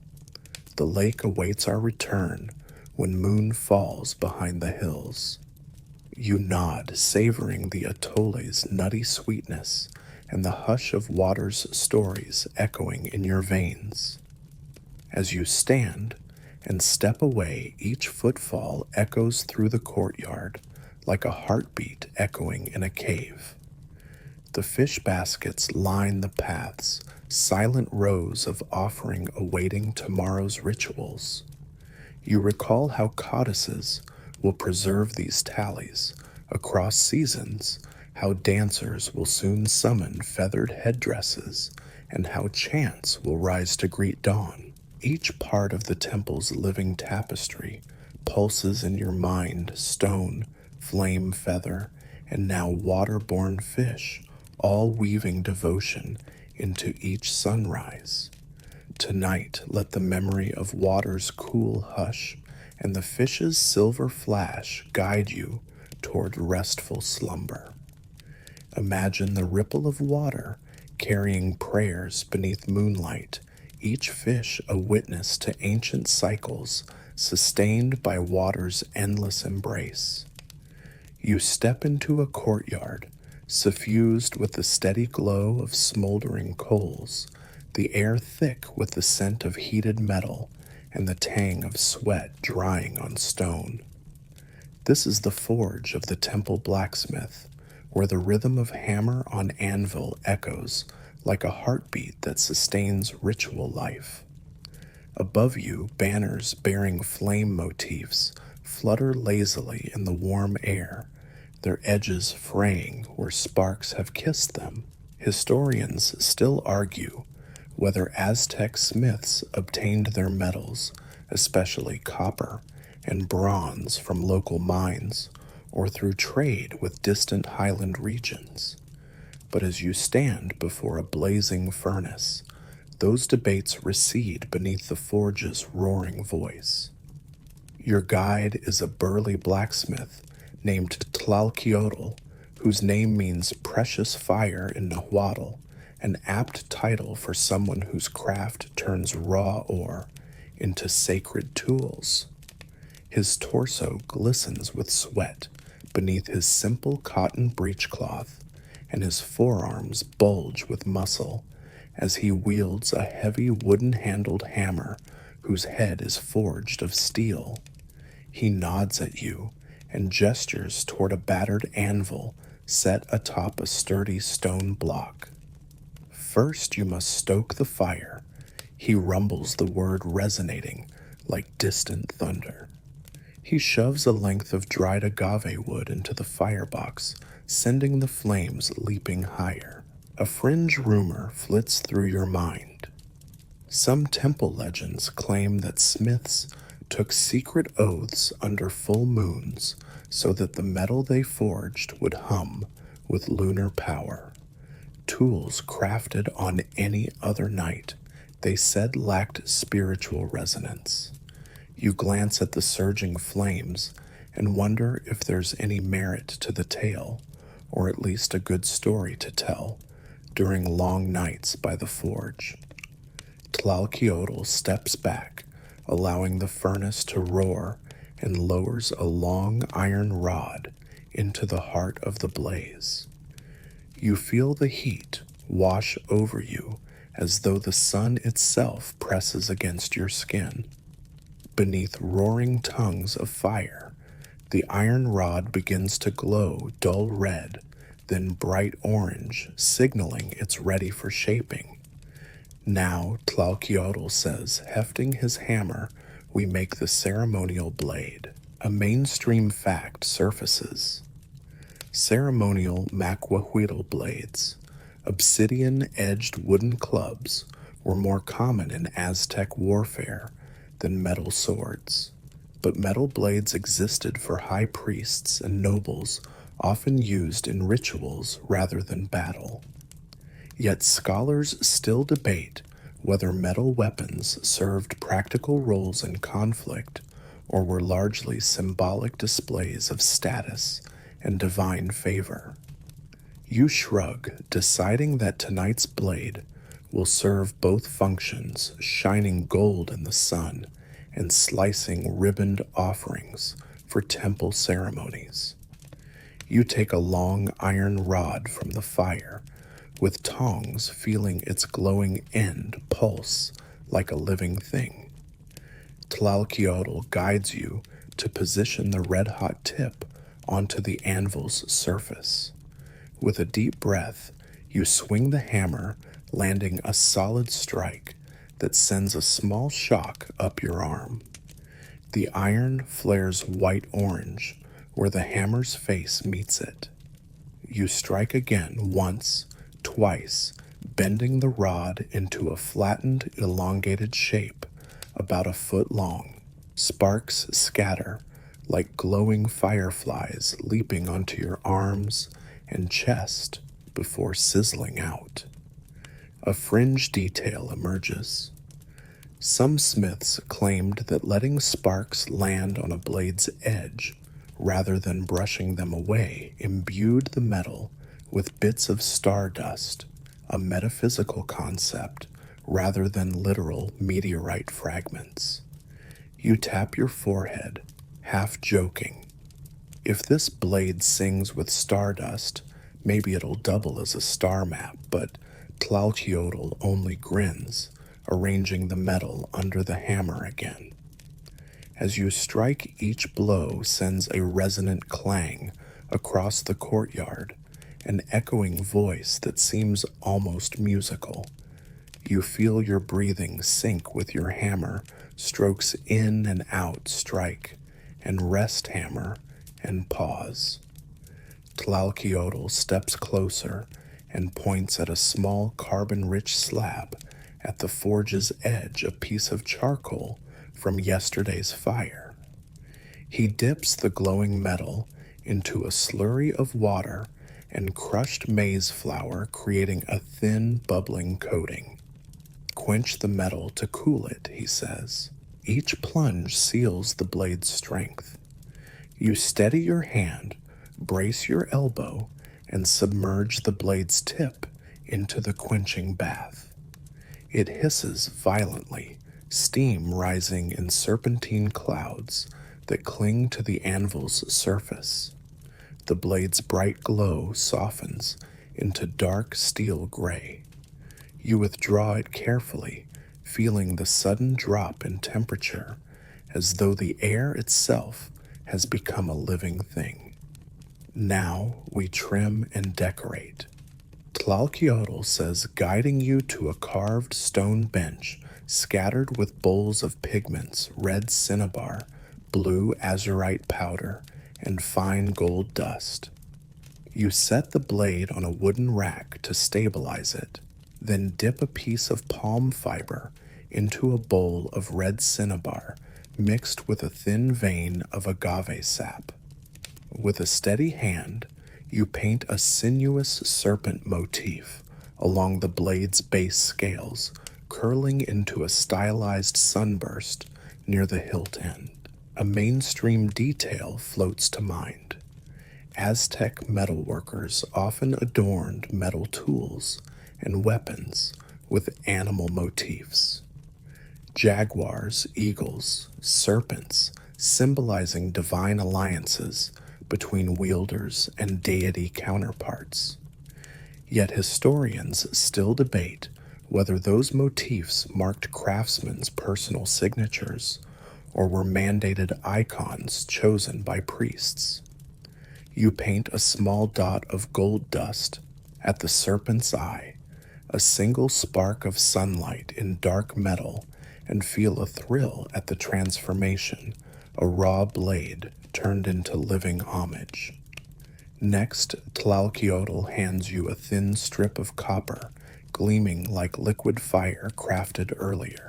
The lake awaits our return when moon falls behind the hills. You nod, savoring the atole's nutty sweetness and the hush of water's stories echoing in your veins. As you stand and step away, each footfall echoes through the courtyard like a heartbeat echoing in a cave. The fish baskets line the paths, silent rows of offering awaiting tomorrow's rituals. You recall how codices will preserve these tallies across seasons, how dancers will soon summon feathered headdresses, and how chants will rise to greet dawn. Each part of the temple's living tapestry pulses in your mind: stone, flame feather, and now water-borne fish, all weaving devotion into each sunrise. Tonight, let the memory of water's cool hush and the fish's silver flash guide you toward restful slumber. Imagine the ripple of water carrying prayers beneath moonlight, each fish a witness to ancient cycles sustained by water's endless embrace. You step into a courtyard, suffused with the steady glow of smoldering coals, the air thick with the scent of heated metal and the tang of sweat drying on stone. This is the forge of the temple blacksmith, where the rhythm of hammer on anvil echoes like a heartbeat that sustains ritual life. Above you, banners bearing flame motifs flutter lazily in the warm air, their edges fraying where sparks have kissed them. Historians still argue whether Aztec smiths obtained their metals, especially copper and bronze, from local mines or through trade with distant highland regions. But as you stand before a blazing furnace, those debates recede beneath the forge's roaring voice. Your guide is a burly blacksmith named Tlalkiotl, whose name means precious fire in Nahuatl, an apt title for someone whose craft turns raw ore into sacred tools. His torso glistens with sweat beneath his simple cotton breechcloth, and his forearms bulge with muscle as he wields a heavy wooden-handled hammer whose head is forged of steel. He nods at you and gestures toward a battered anvil set atop a sturdy stone block. First, you must stoke the fire. He rumbles the word resonating like distant thunder. He shoves a length of dried agave wood into the firebox, sending the flames leaping higher. A fringe rumor flits through your mind. Some temple legends claim that smiths took secret oaths under full moons so that the metal they forged would hum with lunar power. Tools crafted on any other night they said lacked spiritual resonance. You glance at the surging flames and wonder if there's any merit to the tale, or at least a good story to tell, during long nights by the forge. Tlalkiotl steps back, allowing the furnace to roar, and lowers a long iron rod into the heart of the blaze. You feel the heat wash over you as though the sun itself presses against your skin. Beneath roaring tongues of fire, the iron rod begins to glow dull red, then bright orange, signaling it's ready for shaping. Now, Tlalkiotl says, hefting his hammer, we make the ceremonial blade. A mainstream fact surfaces. Ceremonial maquahuitl blades, obsidian-edged wooden clubs, were more common in Aztec warfare than metal swords. But metal blades existed for high priests and nobles, often used in rituals rather than battle. Yet scholars still debate whether metal weapons served practical roles in conflict or were largely symbolic displays of status and divine favor. You shrug, deciding that tonight's blade will serve both functions, shining gold in the sun and slicing ribboned offerings for temple ceremonies. You take a long iron rod from the fire, with tongs feeling its glowing end pulse like a living thing. Tlalkiotl guides you to position the red-hot tip onto the anvil's surface. With a deep breath, you swing the hammer, landing a solid strike that sends a small shock up your arm. The iron flares white-orange where the hammer's face meets it. You strike again once, twice, bending the rod into a flattened, elongated shape about a foot long. Sparks scatter like glowing fireflies leaping onto your arms and chest before sizzling out. A fringe detail emerges. Some smiths claimed that letting sparks land on a blade's edge rather than brushing them away imbued the metal with bits of stardust, a metaphysical concept rather than literal meteorite fragments. You tap your forehead, half joking. If this blade sings with stardust, maybe it'll double as a star map, but Tlalkiotl only grins, arranging the metal under the hammer again. As you strike, each blow sends a resonant clang across the courtyard, an echoing voice that seems almost musical. You feel your breathing sync with your hammer, strokes in and out strike, and rest hammer and pause. Tlalkiotl steps closer and points at a small carbon-rich slab at the forge's edge, a piece of charcoal from yesterday's fire. He dips the glowing metal into a slurry of water and crushed maize flour, creating a thin, bubbling coating. Quench the metal to cool it, he says. Each plunge seals the blade's strength. You steady your hand, brace your elbow, and submerge the blade's tip into the quenching bath. It hisses violently, steam rising in serpentine clouds that cling to the anvil's surface. the blade's bright glow softens into dark steel gray. You withdraw it carefully, feeling the sudden drop in temperature, as though the air itself has become a living thing. Now we trim and decorate. Tlalkiotl says, guiding you to a carved stone bench scattered with bowls of pigments, red cinnabar, blue azurite powder, and fine gold dust. You set the blade on a wooden rack to stabilize it, then dip a piece of palm fiber into a bowl of red cinnabar mixed with a thin vein of agave sap. With a steady hand, you paint a sinuous serpent motif along the blade's base scales, curling into a stylized sunburst near the hilt end. A mainstream detail floats to mind. Aztec metalworkers often adorned metal tools and weapons with animal motifs. Jaguars, eagles, serpents, symbolizing divine alliances between wielders and deity counterparts. Yet historians still debate whether those motifs marked craftsmen's personal signatures or were mandated icons chosen by priests. You paint a small dot of gold dust at the serpent's eye, a single spark of sunlight in dark metal, and feel a thrill at the transformation, a raw blade turned into living homage. Next, Tlalkiotl hands you a thin strip of copper, gleaming like liquid fire crafted earlier.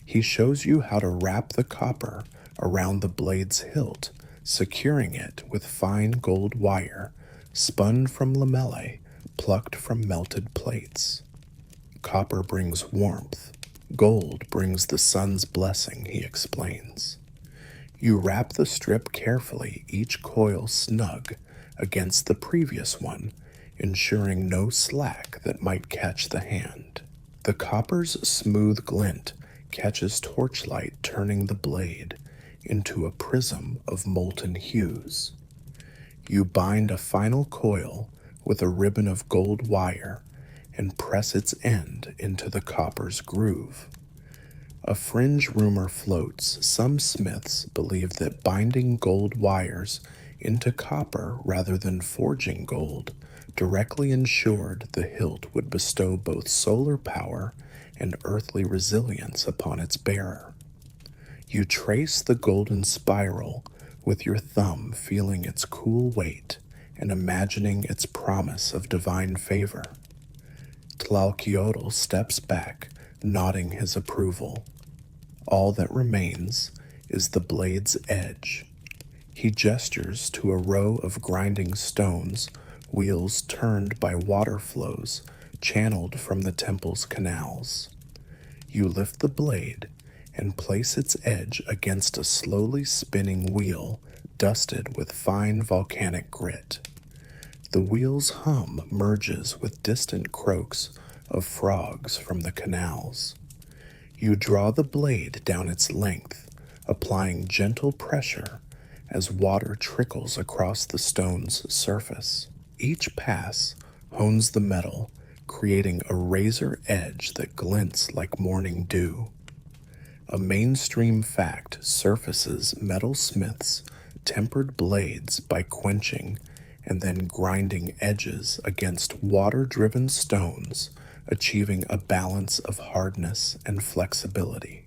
He shows you how to wrap the copper around the blade's hilt, securing it with fine gold wire spun from lamellae plucked from melted plates. Copper brings warmth. Gold brings the sun's blessing, he explains. You wrap the strip carefully, each coil snug against the previous one, ensuring no slack that might catch the hand. The copper's smooth glint catches torchlight, turning the blade into a prism of molten hues. You bind a final coil with a ribbon of gold wire and press its end into the copper's groove. A fringe rumor floats. Some smiths believe that binding gold wires into copper rather than forging gold directly ensured the hilt would bestow both solar power and earthly resilience upon its bearer. You trace the golden spiral with your thumb, feeling its cool weight and imagining its promise of divine favor. Tlalkiotl steps back, nodding his approval. All that remains is the blade's edge. He gestures to a row of grinding stones, wheels turned by water flows channeled from the temple's canals. You lift the blade and place its edge against a slowly spinning wheel dusted with fine volcanic grit. The wheel's hum merges with distant croaks of frogs from the canals. You draw the blade down its length, applying gentle pressure as water trickles across the stone's surface. Each pass hones the metal, creating a razor edge that glints like morning dew. A mainstream fact surfaces metalsmiths' tempered blades by quenching and then grinding edges against water-driven stones, achieving a balance of hardness and flexibility.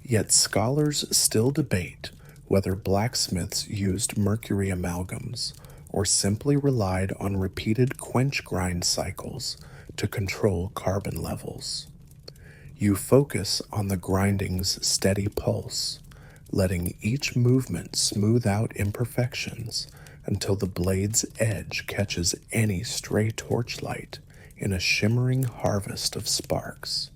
Yet scholars still debate whether blacksmiths used mercury amalgams or simply relied on repeated quench grind cycles to control carbon levels. You focus on the grinding's steady pulse, letting each movement smooth out imperfections until the blade's edge catches any stray torchlight in a shimmering harvest of sparks.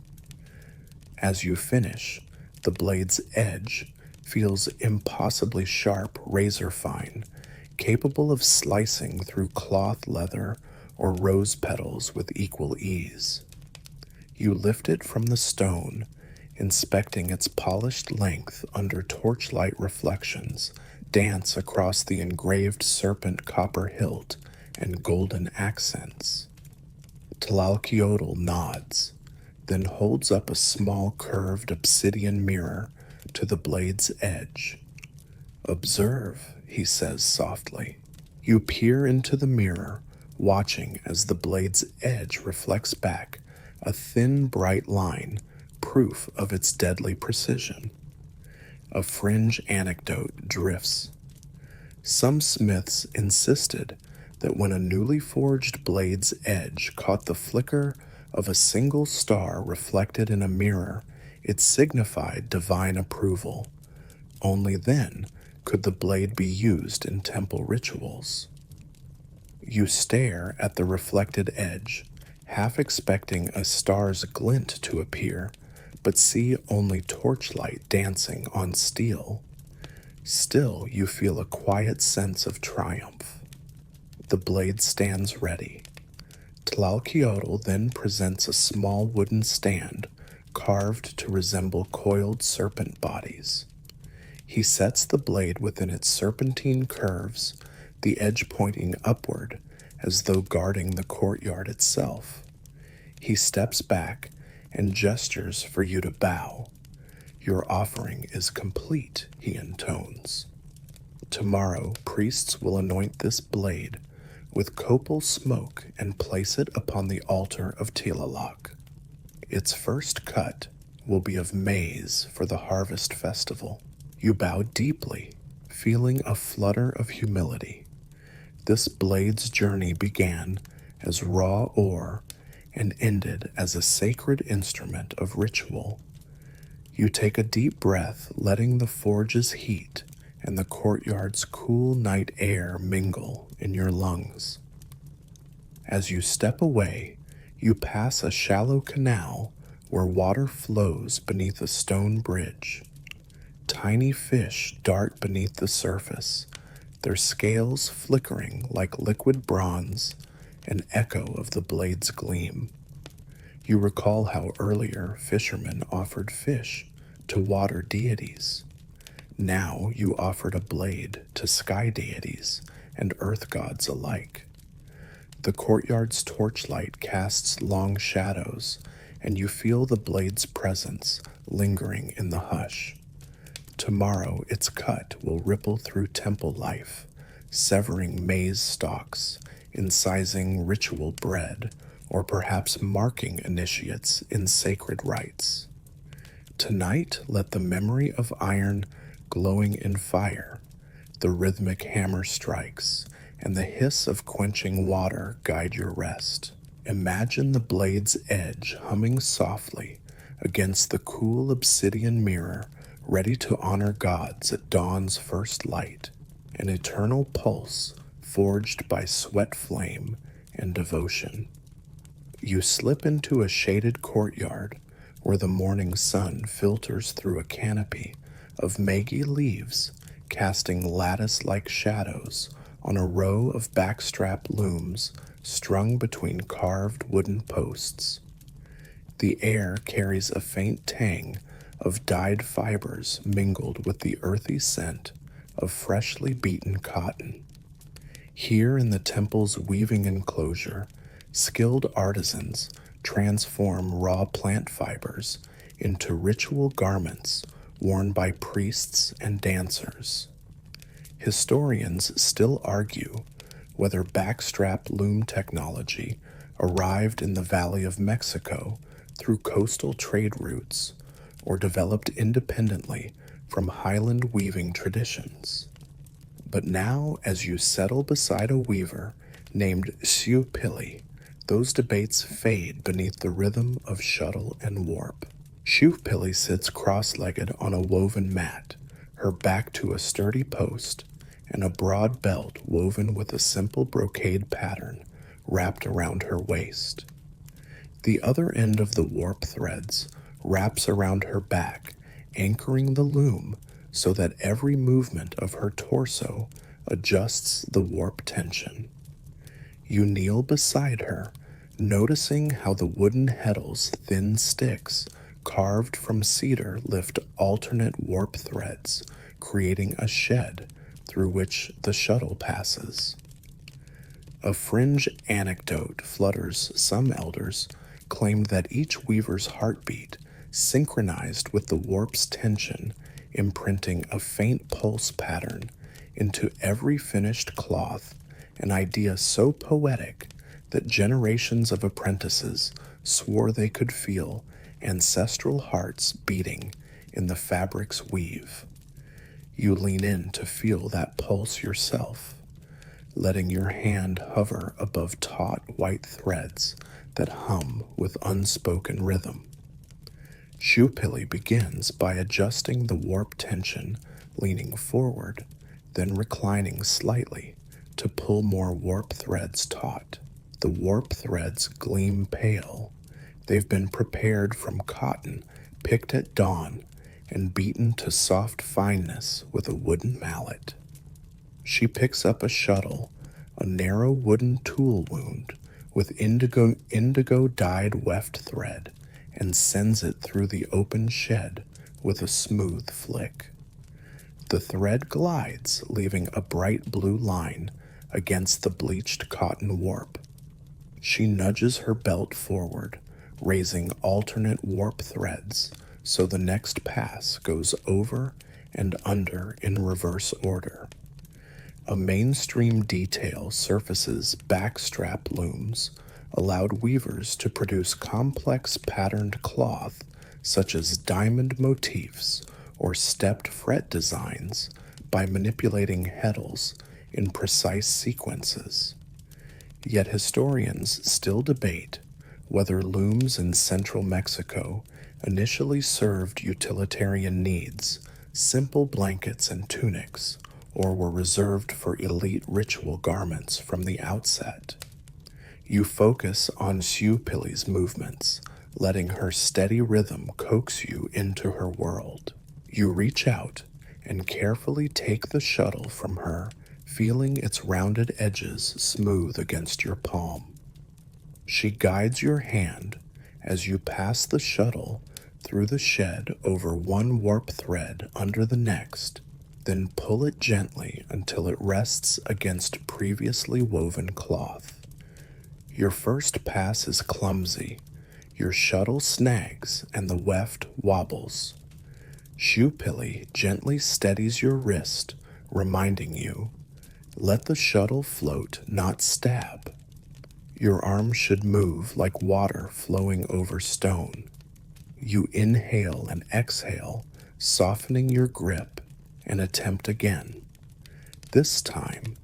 As you finish, the blade's edge feels impossibly sharp, razor fine, capable of slicing through cloth leather or rose petals with equal ease. You lift it from the stone, inspecting its polished length under torchlight reflections, dance across the engraved serpent copper hilt and golden accents. Tlalkiotl nods, then holds up a small curved obsidian mirror to the blade's edge. Observe, he says softly. You peer into the mirror, watching as the blade's edge reflects back a thin, bright line, proof of its deadly precision. A fringe anecdote drifts. Some smiths insisted that when a newly forged blade's edge caught the flicker of a single star reflected in a mirror, it signified divine approval. Only then could the blade be used in temple rituals. You stare at the reflected edge, half expecting a star's glint to appear, but see only torchlight dancing on steel. Still, you feel a quiet sense of triumph. The blade stands ready. Tlalkiotl then presents a small wooden stand carved to resemble coiled serpent bodies. He sets the blade within its serpentine curves, the edge pointing upward as though guarding the courtyard itself. He steps back and gestures for you to bow. Your offering is complete, he intones. Tomorrow, priests will anoint this blade with copal smoke and place it upon the altar of Tilalak. Its first cut will be of maize for the harvest festival. You bow deeply, feeling a flutter of humility. This blade's journey began as raw ore and ended as a sacred instrument of ritual. You take a deep breath, letting the forge's heat and the courtyard's cool night air mingle in your lungs. As you step away, you pass a shallow canal where water flows beneath a stone bridge. Tiny fish dart beneath the surface, their scales flickering like liquid bronze, an echo of the blade's gleam. You recall how earlier fishermen offered fish to water deities. Now you offered a blade to sky deities and earth gods alike. The courtyard's torchlight casts long shadows, and you feel the blade's presence lingering in the hush. Tomorrow its cut will ripple through temple life, severing maize stalks, incising ritual bread, or perhaps marking initiates in sacred rites. Tonight, let the memory of iron glowing in fire, the rhythmic hammer strikes, and the hiss of quenching water guide your rest. Imagine the blade's edge humming softly against the cool obsidian mirror, ready to honor gods at dawn's first light, an eternal pulse forged by sweat flame and devotion. You slip into a shaded courtyard where the morning sun filters through a canopy of Magi leaves, casting lattice-like shadows on a row of backstrap looms strung between carved wooden posts. The air carries a faint tang of dyed fibers mingled with the earthy scent of freshly beaten cotton. Here in the temple's weaving enclosure, skilled artisans transform raw plant fibers into ritual garments worn by priests and dancers. Historians still argue whether backstrap loom technology arrived in the Valley of Mexico through coastal trade routes or developed independently from highland weaving traditions. But now, as you settle beside a weaver named Siupili, those debates fade beneath the rhythm of shuttle and warp. Siupili sits cross-legged on a woven mat, her back to a sturdy post, and a broad belt woven with a simple brocade pattern wrapped around her waist. The other end of the warp threads wraps around her back, anchoring the loom so that every movement of her torso adjusts the warp tension. You kneel beside her, noticing how the wooden heddle's thin sticks carved from cedar lift alternate warp threads, creating a shed through which the shuttle passes. A fringe anecdote flutters some elders claimed that each weaver's heartbeat synchronized with the warp's tension, imprinting a faint pulse pattern into every finished cloth, an idea so poetic that generations of apprentices swore they could feel ancestral hearts beating in the fabric's weave. You lean in to feel that pulse yourself, letting your hand hover above taut white threads that hum with unspoken rhythm. Shupili begins by adjusting the warp tension, leaning forward, then reclining slightly to pull more warp threads taut. The warp threads gleam pale. They've been prepared from cotton picked at dawn and beaten to soft fineness with a wooden mallet. She picks up a shuttle, a narrow wooden tool wound with indigo-dyed weft thread, and sends it through the open shed with a smooth flick. The thread glides, leaving a bright blue line against the bleached cotton warp. She nudges her belt forward, raising alternate warp threads so the next pass goes over and under in reverse order. A mainstream detail surfaces backstrap looms, allowed weavers to produce complex patterned cloth such as diamond motifs or stepped fret designs by manipulating heddles in precise sequences. Yet historians still debate whether looms in central Mexico initially served utilitarian needs, simple blankets and tunics, or were reserved for elite ritual garments from the outset. You focus on Shupili's movements, letting her steady rhythm coax you into her world. You reach out and carefully take the shuttle from her, feeling its rounded edges smooth against your palm. She guides your hand as you pass the shuttle through the shed over one warp thread under the next, then pull it gently until it rests against previously woven cloth. Your first pass is clumsy. Your shuttle snags and the weft wobbles. Shupili gently steadies your wrist, reminding you, let the shuttle float, not stab. Your arm should move like water flowing over stone. You inhale and exhale, softening your grip, and attempt again. This time,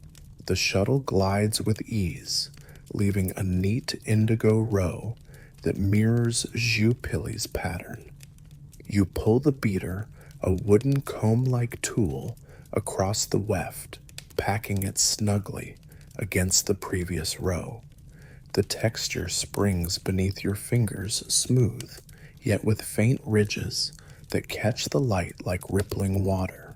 the shuttle glides with ease, leaving a neat indigo row that mirrors Shupili's pattern. You pull the beater, a wooden comb-like tool, across the weft, packing it snugly against the previous row. The texture springs beneath your fingers smooth, yet with faint ridges that catch the light like rippling water.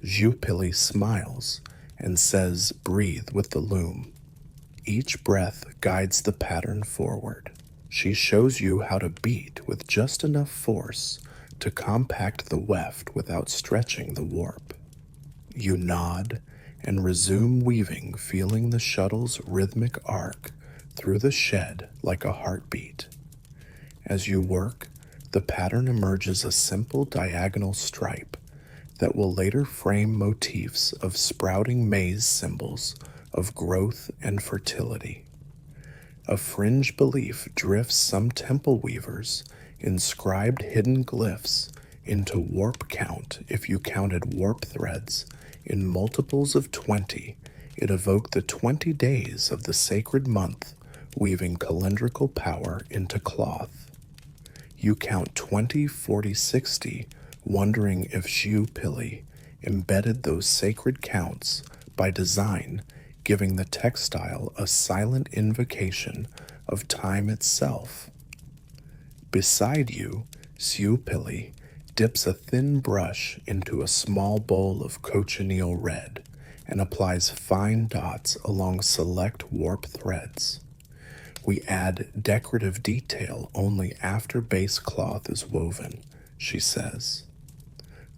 Shupili smiles and says, breathe with the loom. Each breath guides the pattern forward. She shows you how to beat with just enough force to compact the weft without stretching the warp. You nod and resume weaving, feeling the shuttle's rhythmic arc through the shed like a heartbeat. As you work, the pattern emerges a simple diagonal stripe that will later frame motifs of sprouting maize symbols of growth and fertility. A fringe belief drifts some temple weavers inscribed hidden glyphs into warp count. If you counted warp threads in multiples of 20, it evoked the 20 days of the sacred month, weaving calendrical power into cloth. You count 20, 40, 60, wondering if Shupili embedded those sacred counts by design, giving the textile a silent invocation of time itself. Beside you, Shupili dips a thin brush into a small bowl of cochineal red and applies fine dots along select warp threads. We add decorative detail only after base cloth is woven, she says.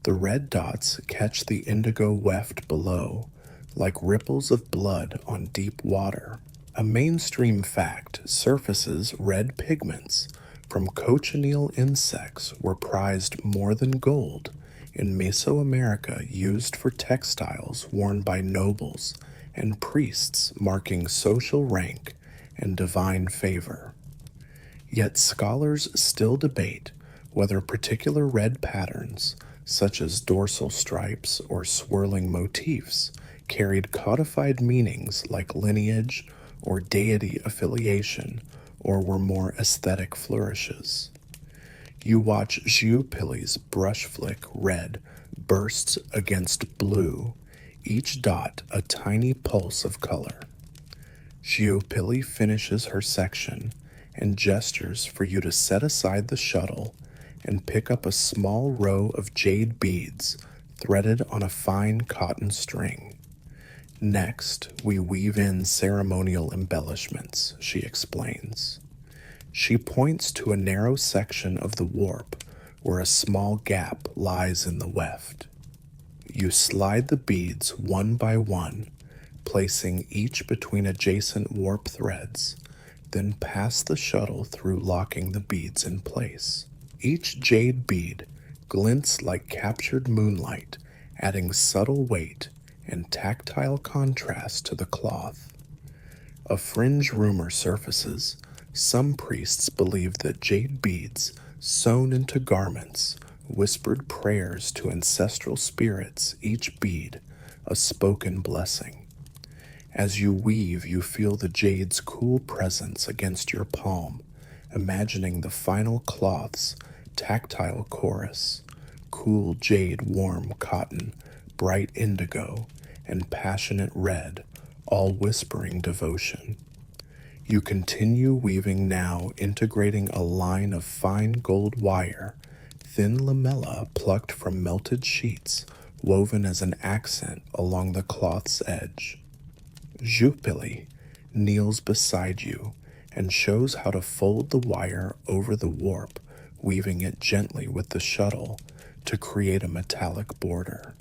The red dots catch the indigo weft below, like ripples of blood on deep water. A mainstream fact surfaces red pigments from cochineal insects were prized more than gold in Mesoamerica, used for textiles worn by nobles and priests, marking social rank and divine favor. Yet scholars still debate whether particular red patterns, such as dorsal stripes or swirling motifs, carried codified meanings like lineage or deity affiliation, or were more aesthetic flourishes. You watch Xiupili's brush flick red bursts against blue, each dot a tiny pulse of color. Xiupili finishes her section and gestures for you to set aside the shuttle and pick up a small row of jade beads threaded on a fine cotton string. Next, we weave in ceremonial embellishments, she explains. She points to a narrow section of the warp where a small gap lies in the weft. You slide the beads one by one, placing each between adjacent warp threads, then pass the shuttle through, locking the beads in place. Each jade bead glints like captured moonlight, adding subtle weight and tactile contrast to the cloth. A fringe rumor surfaces. Some priests believe that jade beads sewn into garments whispered prayers to ancestral spirits, each bead a spoken blessing. As you weave, you feel the jade's cool presence against your palm, imagining the final cloth's tactile chorus: cool jade, warm cotton, bright indigo, and passionate red, all whispering devotion. You continue weaving now, integrating a line of fine gold wire, thin lamella plucked from melted sheets, woven as an accent along the cloth's edge. Xiupili kneels beside you and shows how to fold the wire over the warp, weaving it gently with the shuttle to create a metallic border.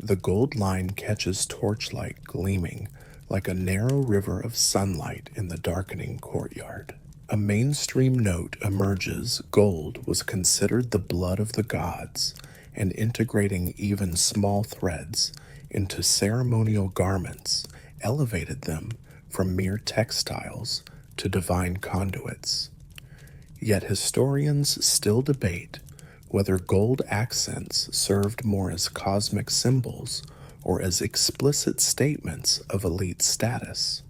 The gold line catches torchlight gleaming like a narrow river of sunlight in the darkening courtyard. A mainstream note emerges: gold was considered the blood of the gods, and integrating even small threads into ceremonial garments elevated them from mere textiles to divine conduits. Yet historians still debate whether gold accents served more as cosmic symbols or as explicit statements of elite status.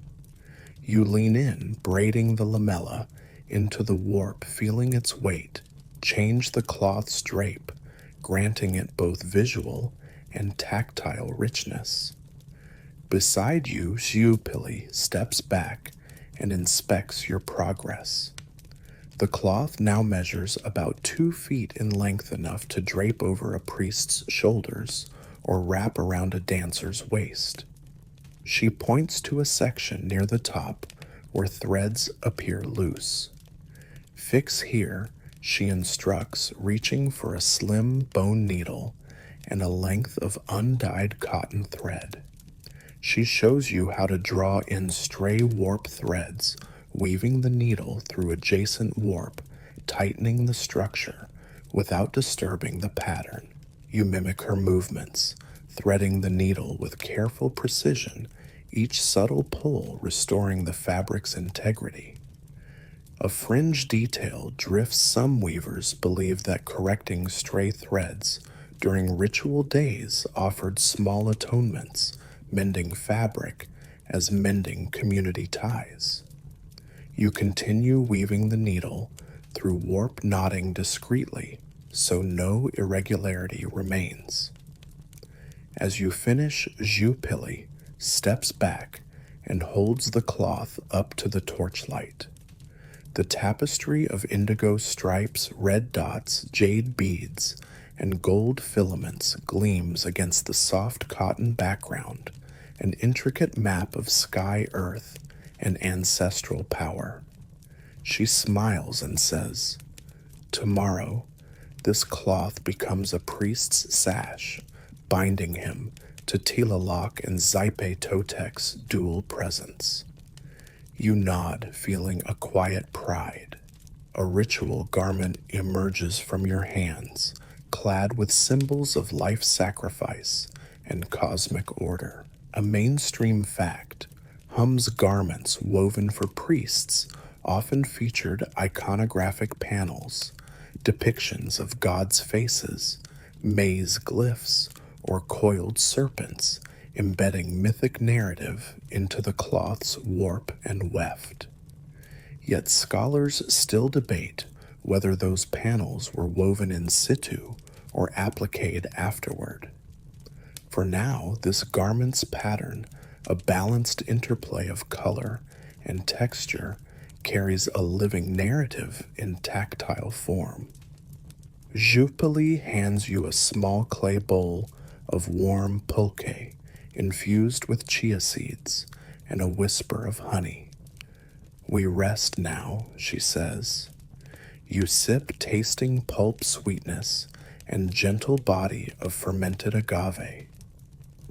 You lean in, braiding the lamella into the warp, feeling its weight change the cloth's drape, granting it both visual and tactile richness. Beside you, Xiupili steps back and inspects your progress. The cloth now measures about 2 feet in length, enough to drape over a priest's shoulders or wrap around a dancer's waist. She points to a section near the top where threads appear loose. Fix here, she instructs, reaching for a slim bone needle and a length of undyed cotton thread. She shows you how to draw in stray warp threads, weaving the needle through adjacent warp, tightening the structure without disturbing the pattern. You mimic her movements, threading the needle with careful precision, each subtle pull restoring the fabric's integrity. A fringe detail drifts. Some weavers believe that correcting stray threads during ritual days offered small atonements, mending fabric as mending community ties. You continue weaving the needle through warp, knotting discreetly so no irregularity remains. As you finish, Xiupili steps back and holds the cloth up to the torchlight. The tapestry of indigo stripes, red dots, jade beads, and gold filaments gleams against the soft cotton background, an intricate map of sky, earth, and ancestral power. She smiles and says, "Tomorrow, This cloth becomes a priest's sash, binding him to Tilalok and Xipe Totek's dual presence. You nod, feeling a quiet pride. A ritual garment emerges from your hands, clad with symbols of life sacrifice and cosmic order. A mainstream fact, Hum's garments woven for priests often featured iconographic panels, depictions of gods' faces, maze glyphs, or coiled serpents, embedding mythic narrative into the cloth's warp and weft. Yet scholars still debate whether those panels were woven in situ or appliqued afterward. For now, this garment's pattern, a balanced interplay of color and texture, carries a living narrative in tactile form. Jupili hands you a small clay bowl of warm pulque infused with chia seeds and a whisper of honey. We rest now, she says. You sip, tasting pulp sweetness and gentle body of fermented agave.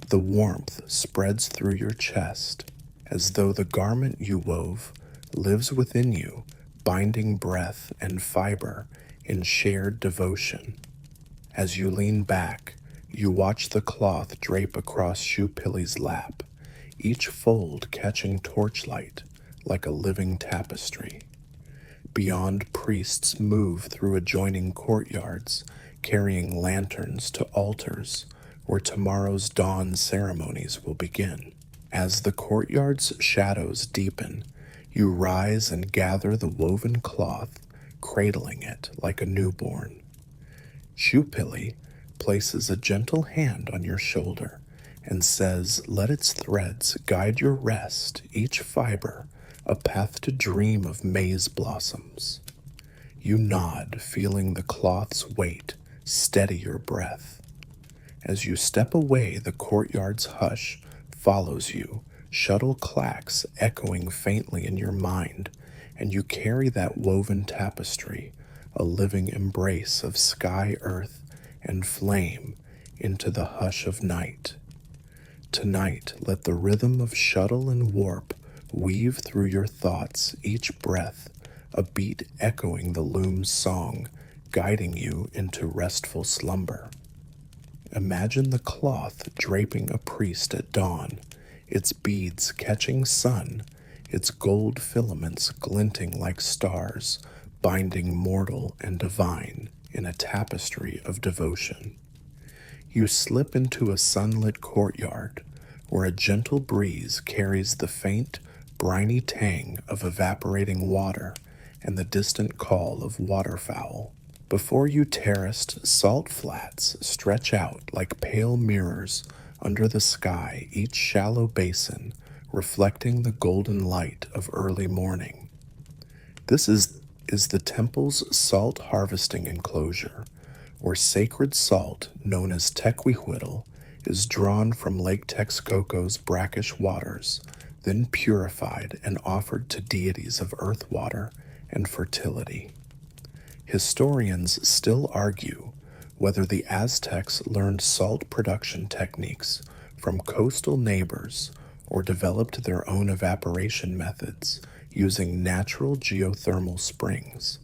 The warmth spreads through your chest as though the garment you wove lives within you, binding breath and fiber in shared devotion. As you lean back, you watch the cloth drape across Jupili's lap, each fold catching torchlight like a living tapestry. Beyond, priests move through adjoining courtyards, carrying lanterns to altars where tomorrow's dawn ceremonies will begin. As the courtyard's shadows deepen, you rise and gather the woven cloth, cradling it like a newborn. Jupili places a gentle hand on your shoulder and says, let its threads guide your rest, each fiber a path to dream of maize blossoms. You nod, feeling the cloth's weight steady your breath. As you step away, the courtyard's hush follows you, shuttle clacks echoing faintly in your mind, and you carry that woven tapestry, a living embrace of sky, earth, and flame, into the hush of night. Tonight, let the rhythm of shuttle and warp weave through your thoughts, each breath a beat echoing the loom's song, guiding you into restful slumber. Imagine the cloth draping a priest at dawn, its beads catching sun, its gold filaments glinting like stars, binding mortal and divine in a tapestry of devotion. You slip into a sunlit courtyard where a gentle breeze carries the faint, briny tang of evaporating water and the distant call of waterfowl. Before you, terraced salt flats stretch out like pale mirrors under the sky, each shallow basin reflecting the golden light of early morning. This is the temple's salt harvesting enclosure, where sacred salt, known as tequihwitl, is drawn from Lake Texcoco's brackish waters, then purified and offered to deities of earth water and fertility. Historians still argue whether the Aztecs learned salt production techniques from coastal neighbors or developed their own evaporation methods using natural geothermal springs.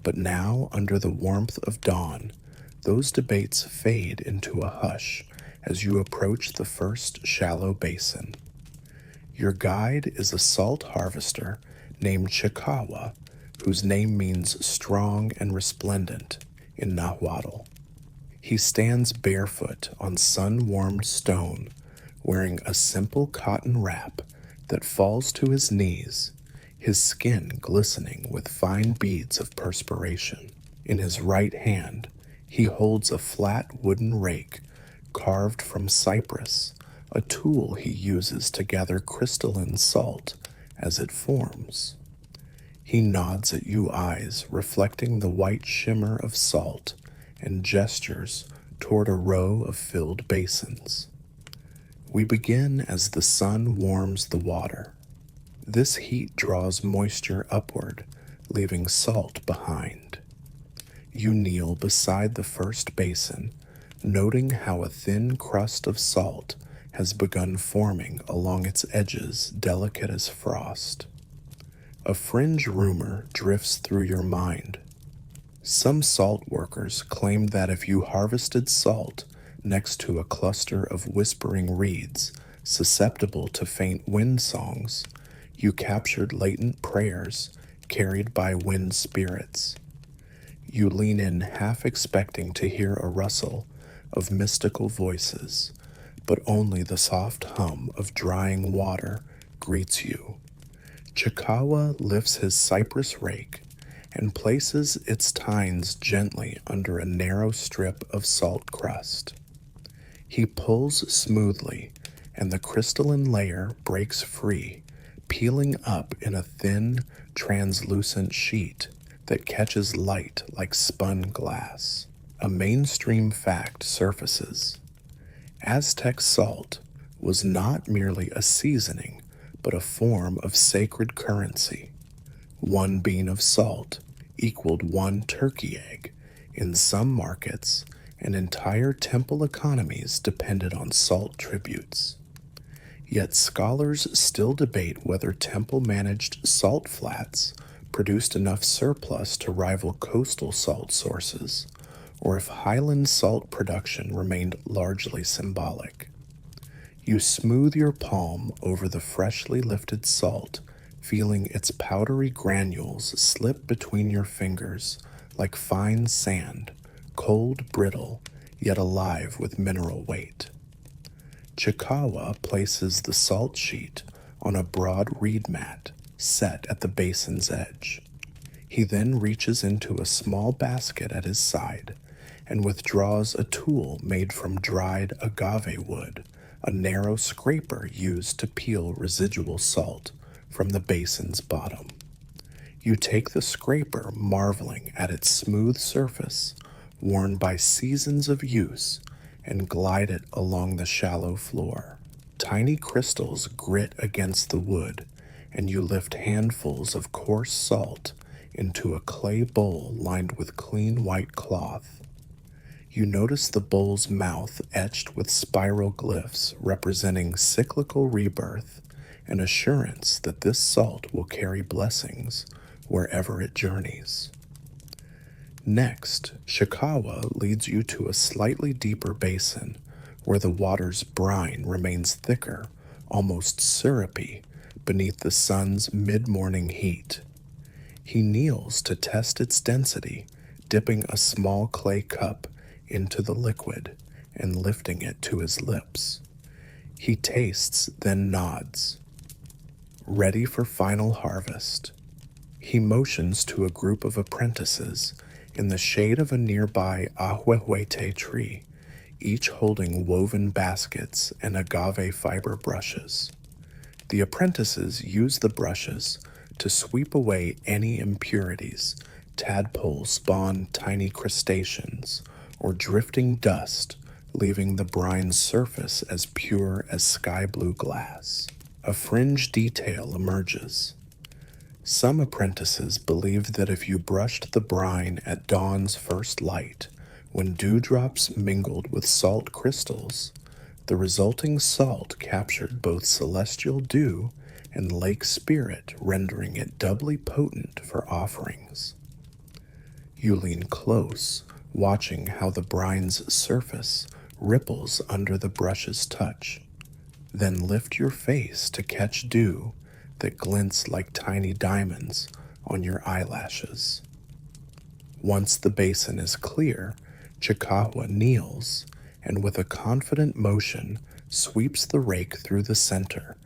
But now, under the warmth of dawn, those debates fade into a hush as you approach the first shallow basin. Your guide is a salt harvester named Chikawa, whose name means strong and resplendent in Nahuatl. He stands barefoot on sun-warmed stone, wearing a simple cotton wrap that falls to his knees, his skin glistening with fine beads of perspiration. In his right hand, he holds a flat wooden rake carved from cypress, a tool he uses to gather crystalline salt as it forms. He nods at you, eyes reflecting the white shimmer of salt, and gestures toward a row of filled basins. We begin as the sun warms the water. This heat draws moisture upward, leaving salt behind. You kneel beside the first basin, noting how a thin crust of salt has begun forming along its edges, delicate as frost. A fringe rumor drifts through your mind. Some salt workers claim that if you harvested salt next to a cluster of whispering reeds susceptible to faint wind songs, you captured latent prayers carried by wind spirits. You lean in, half expecting to hear a rustle of mystical voices, but only the soft hum of drying water greets you. Chikawa lifts his cypress rake and places its tines gently under a narrow strip of salt crust. He pulls smoothly, and the crystalline layer breaks free, peeling up in a thin, translucent sheet that catches light like spun glass. A mainstream fact surfaces. Aztec salt was not merely a seasoning, but a form of sacred currency. One bean of salt equaled one turkey egg. In some markets, and entire temple economies depended on salt tributes. Yet scholars still debate whether temple-managed salt flats produced enough surplus to rival coastal salt sources, or if highland salt production remained largely symbolic. You smooth your palm over the freshly lifted salt, feeling its powdery granules slip between your fingers like fine sand, cold, brittle, yet alive with mineral weight. Chikawa places the salt sheet on a broad reed mat set at the basin's edge. He then reaches into a small basket at his side and withdraws a tool made from dried agave wood, a narrow scraper used to peel residual salt from the basin's bottom. You take the scraper, marveling at its smooth surface, worn by seasons of use, and glide it along the shallow floor. Tiny crystals grit against the wood, and you lift handfuls of coarse salt into a clay bowl lined with clean white cloth. You notice the bowl's mouth etched with spiral glyphs representing cyclical rebirth, an assurance that this salt will carry blessings wherever it journeys. Next, Chikawa leads you to a slightly deeper basin where the water's brine remains thicker, almost syrupy, beneath the sun's mid-morning heat. He kneels to test its density, dipping a small clay cup into the liquid and lifting it to his lips. He tastes, then nods, ready for final harvest. He motions to a group of apprentices in the shade of a nearby ahuehuete tree, each holding woven baskets and agave fiber brushes. The apprentices use the brushes to sweep away any impurities, tadpoles spawn tiny crustaceans, or drifting dust, leaving the brine's surface as pure as sky blue glass. A fringe detail emerges. Some apprentices believed that if you brushed the brine at dawn's first light, when dewdrops mingled with salt crystals, the resulting salt captured both celestial dew and lake spirit, rendering it doubly potent for offerings. You lean close, watching how the brine's surface ripples under the brush's touch, then lift your face to catch dew that glints like tiny diamonds on your eyelashes. Once the basin is clear, Chikawa kneels and with a confident motion sweeps the rake through the center,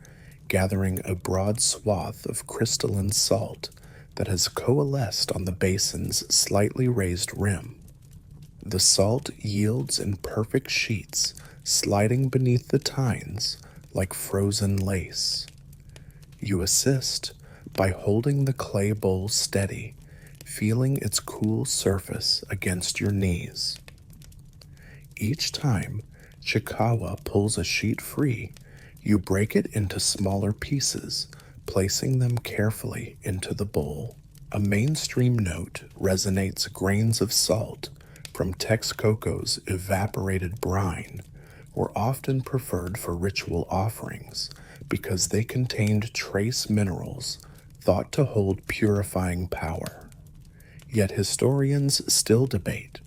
gathering a broad swath of crystalline salt that has coalesced on the basin's slightly raised rim. The salt yields in perfect sheets, sliding beneath the tines like frozen lace. You assist by holding the clay bowl steady, feeling its cool surface against your knees. Each time Chikawa pulls a sheet free, you break it into smaller pieces, placing them carefully into the bowl. A mainstream note resonates grains of salt from Texcoco's evaporated brine were often preferred for ritual offerings because they contained trace minerals thought to hold purifying power. Yet historians still debate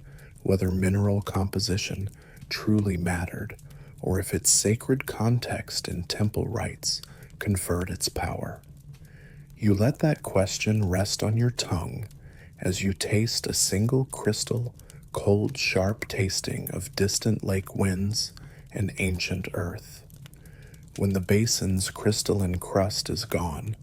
whether mineral composition truly mattered or if its sacred context in temple rites conferred its power. You let that question rest on your tongue as you taste a single crystal, cold, sharp tasting of distant lake winds and ancient earth. When the basin's crystalline crust is gone,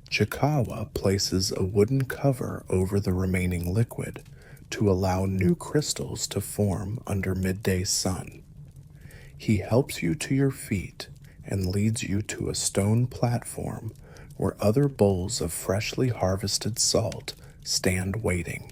Chikawa places a wooden cover over the remaining liquid to allow new crystals to form under midday sun. He helps you to your feet and leads you to a stone platform where other bowls of freshly harvested salt stand waiting.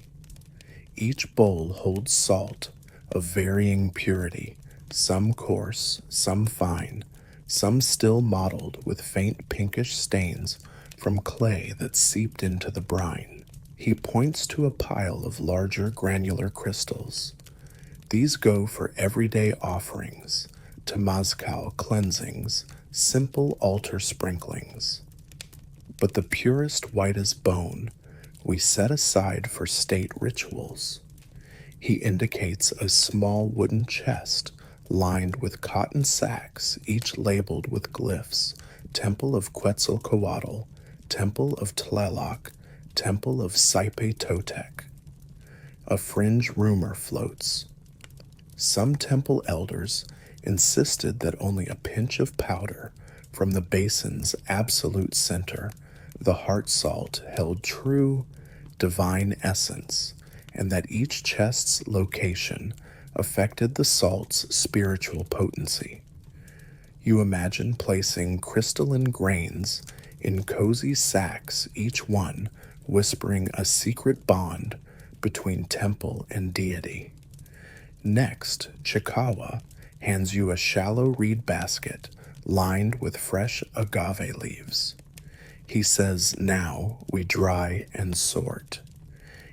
Each bowl holds salt of varying purity, some coarse, some fine, some still mottled with faint pinkish stains from clay that seeped into the brine. He points to a pile of larger granular crystals. These go for everyday offerings, temazcal cleansings, simple altar sprinklings. But the purest white as bone we set aside for state rituals. He indicates a small wooden chest lined with cotton sacks, each labeled with glyphs: Temple of Quetzalcoatl, Temple of Tlaloc, Temple of Saipe Totec. A fringe rumor floats. Some temple elders insisted that only a pinch of powder from the basin's absolute center, the heart salt, held true, divine essence, and that each chest's location affected the salt's spiritual potency. You imagine placing crystalline grains in cozy sacks, each one whispering a secret bond between temple and deity. Next, Chikawa hands you a shallow reed basket lined with fresh agave leaves. He says, "Now we dry and sort."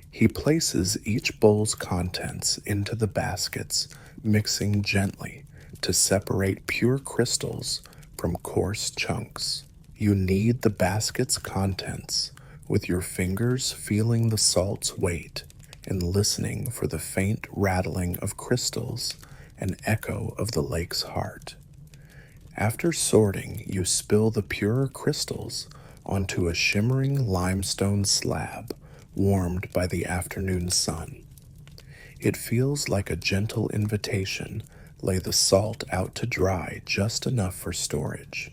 He places each bowl's contents into the baskets, mixing gently to separate pure crystals from coarse chunks. You knead the basket's contents, with your fingers feeling the salt's weight and listening for the faint rattling of crystals, an echo of the lake's heart. After sorting, you spill the purer crystals onto a shimmering limestone slab warmed by the afternoon sun. It feels like a gentle invitation. Lay the salt out to dry just enough for storage.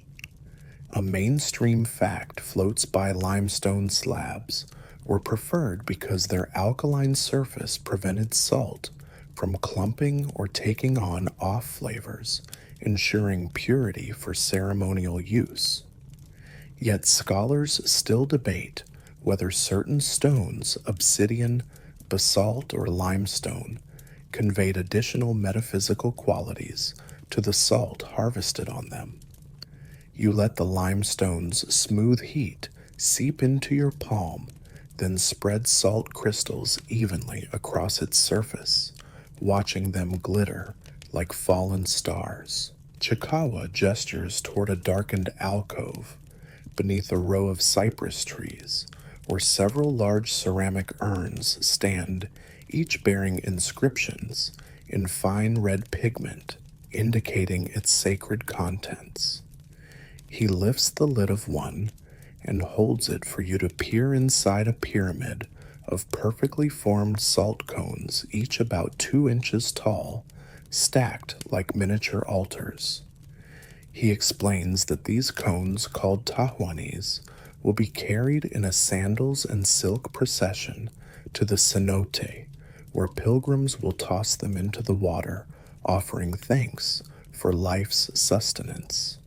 A mainstream fact floats by: limestone slabs were preferred because their alkaline surface prevented salt from clumping or taking on off flavors, ensuring purity for ceremonial use. Yet scholars still debate whether certain stones, obsidian, basalt, or limestone, conveyed additional metaphysical qualities to the salt harvested on them. You let the limestone's smooth heat seep into your palm, then spread salt crystals evenly across its surface, watching them glitter like fallen stars. Chikawa gestures toward a darkened alcove beneath a row of cypress trees, where several large ceramic urns stand, each bearing inscriptions in fine red pigment, indicating its sacred contents. He lifts the lid of one and holds it for you to peer inside a pyramid of perfectly formed salt cones, each about 2 inches tall, stacked like miniature altars. He explains that these cones, called tahuanis, will be carried in a sandals and silk procession to the cenote, where pilgrims will toss them into the water, offering thanks for life's sustenance.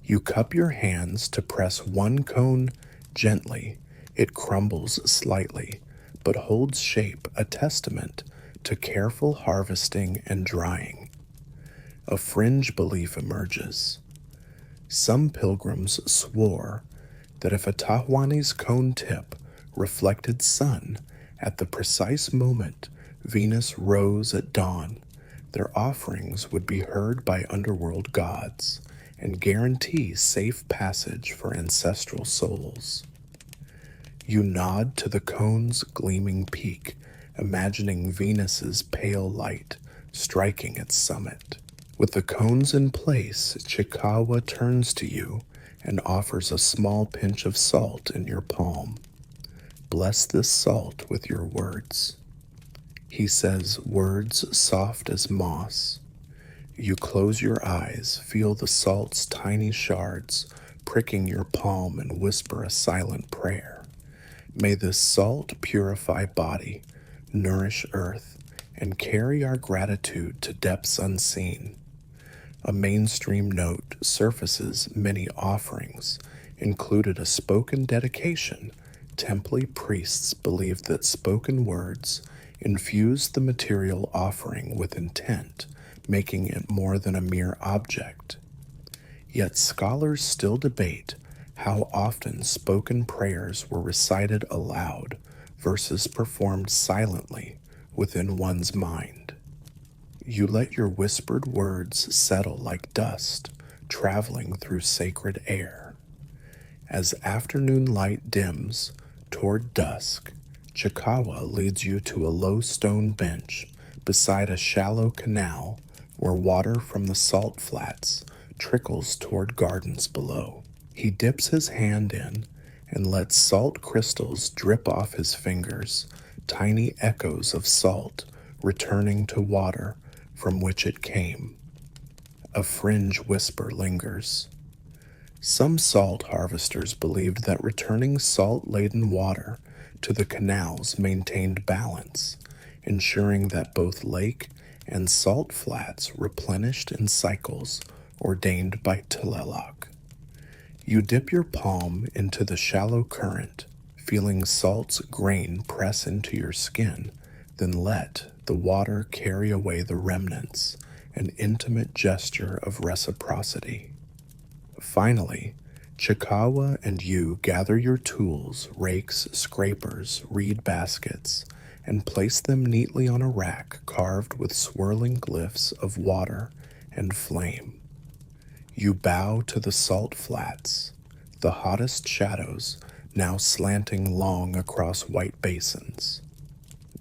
You cup your hands to press one cone gently. It crumbles slightly, but holds shape, a testament to careful harvesting and drying. A fringe belief emerges. Some pilgrims swore that if a tahuani's cone tip reflected sun at the precise moment Venus rose at dawn. Their offerings would be heard by underworld gods and guarantee safe passage for ancestral souls. You nod to the cone's gleaming peak, imagining Venus's pale light striking its summit. With the cones in place, Chikawa turns to you and offers a small pinch of salt in your palm. Bless this salt with your words. He says words soft as moss. You close your eyes, feel the salt's tiny shards pricking your palm, and whisper a silent prayer. May this salt purify body, nourish earth, and carry our gratitude to depths unseen. A mainstream note surfaces many offerings, included a spoken dedication. Temple priests believed that spoken words infused the material offering with intent, making it more than a mere object. Yet scholars still debate how often spoken prayers were recited aloud versus performed silently within one's mind. You let your whispered words settle like dust, traveling through sacred air. As afternoon light dims toward dusk, Chikawa leads you to a low stone bench beside a shallow canal where water from the salt flats trickles toward gardens below. He dips his hand in and lets salt crystals drip off his fingers, tiny echoes of salt returning to water from which it came. A fringe whisper lingers. Some salt harvesters believed that returning salt-laden water to the canals maintained balance, ensuring that both lake and salt flats replenished in cycles ordained by Tlaloc. You dip your palm into the shallow current, feeling salt's grain press into your skin, then let the water carry away the remnants, an intimate gesture of reciprocity. Finally, Chikawa and you gather your tools, rakes, scrapers, reed baskets, and place them neatly on a rack carved with swirling glyphs of water and flame. You bow to the salt flats, the hottest shadows now slanting long across white basins.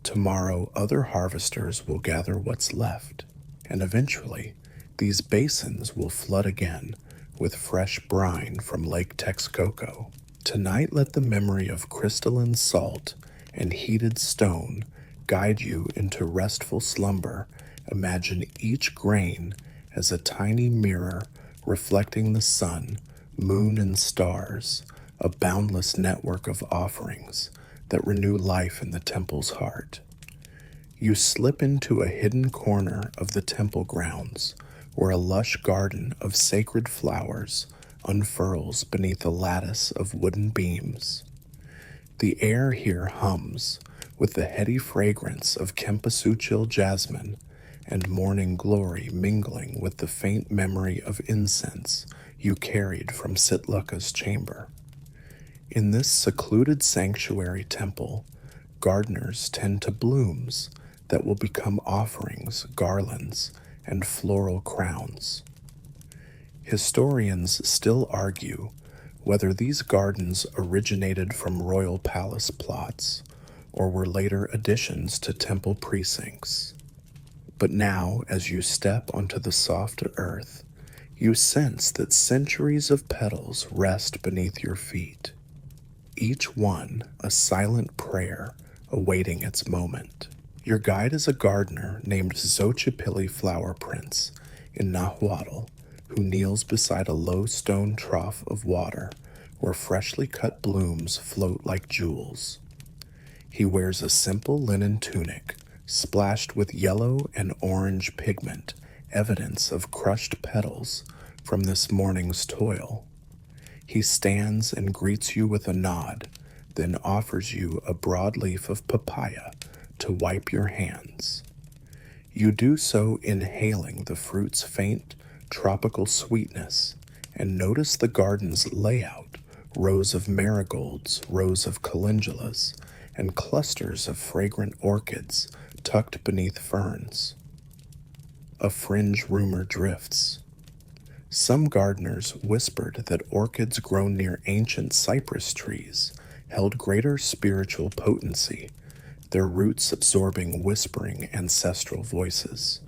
Tomorrow, other harvesters will gather what's left, and eventually, these basins will flood again with fresh brine from Lake Texcoco. Tonight, let the memory of crystalline salt and heated stone guide you into restful slumber. Imagine each grain as a tiny mirror reflecting the sun, moon, and stars, a boundless network of offerings that renew life in the temple's heart. You slip into a hidden corner of the temple grounds, where a lush garden of sacred flowers unfurls beneath a lattice of wooden beams. The air here hums with the heady fragrance of cempasúchil jasmine and morning glory mingling with the faint memory of incense you carried from Sitluka's chamber. In this secluded sanctuary temple, gardeners tend to blooms that will become offerings, garlands, and floral crowns. Historians still argue whether these gardens originated from royal palace plots or were later additions to temple precincts. But now, as you step onto the soft earth, you sense that centuries of petals rest beneath your feet, each one a silent prayer awaiting its moment. Your guide is a gardener named Xochipilli Flower Prince in Nahuatl, who kneels beside a low stone trough of water where freshly cut blooms float like jewels. He wears a simple linen tunic splashed with yellow and orange pigment, evidence of crushed petals from this morning's toil. He stands and greets you with a nod, then offers you a broadleaf of papaya to wipe your hands. You do so inhaling the fruit's faint tropical sweetness and notice the garden's layout rows of marigolds, rows of calendulas, and clusters of fragrant orchids tucked beneath ferns. A fringe rumor drifts. Some gardeners whispered that orchids grown near ancient cypress trees held greater spiritual potency, their roots absorbing whispering ancestral voices.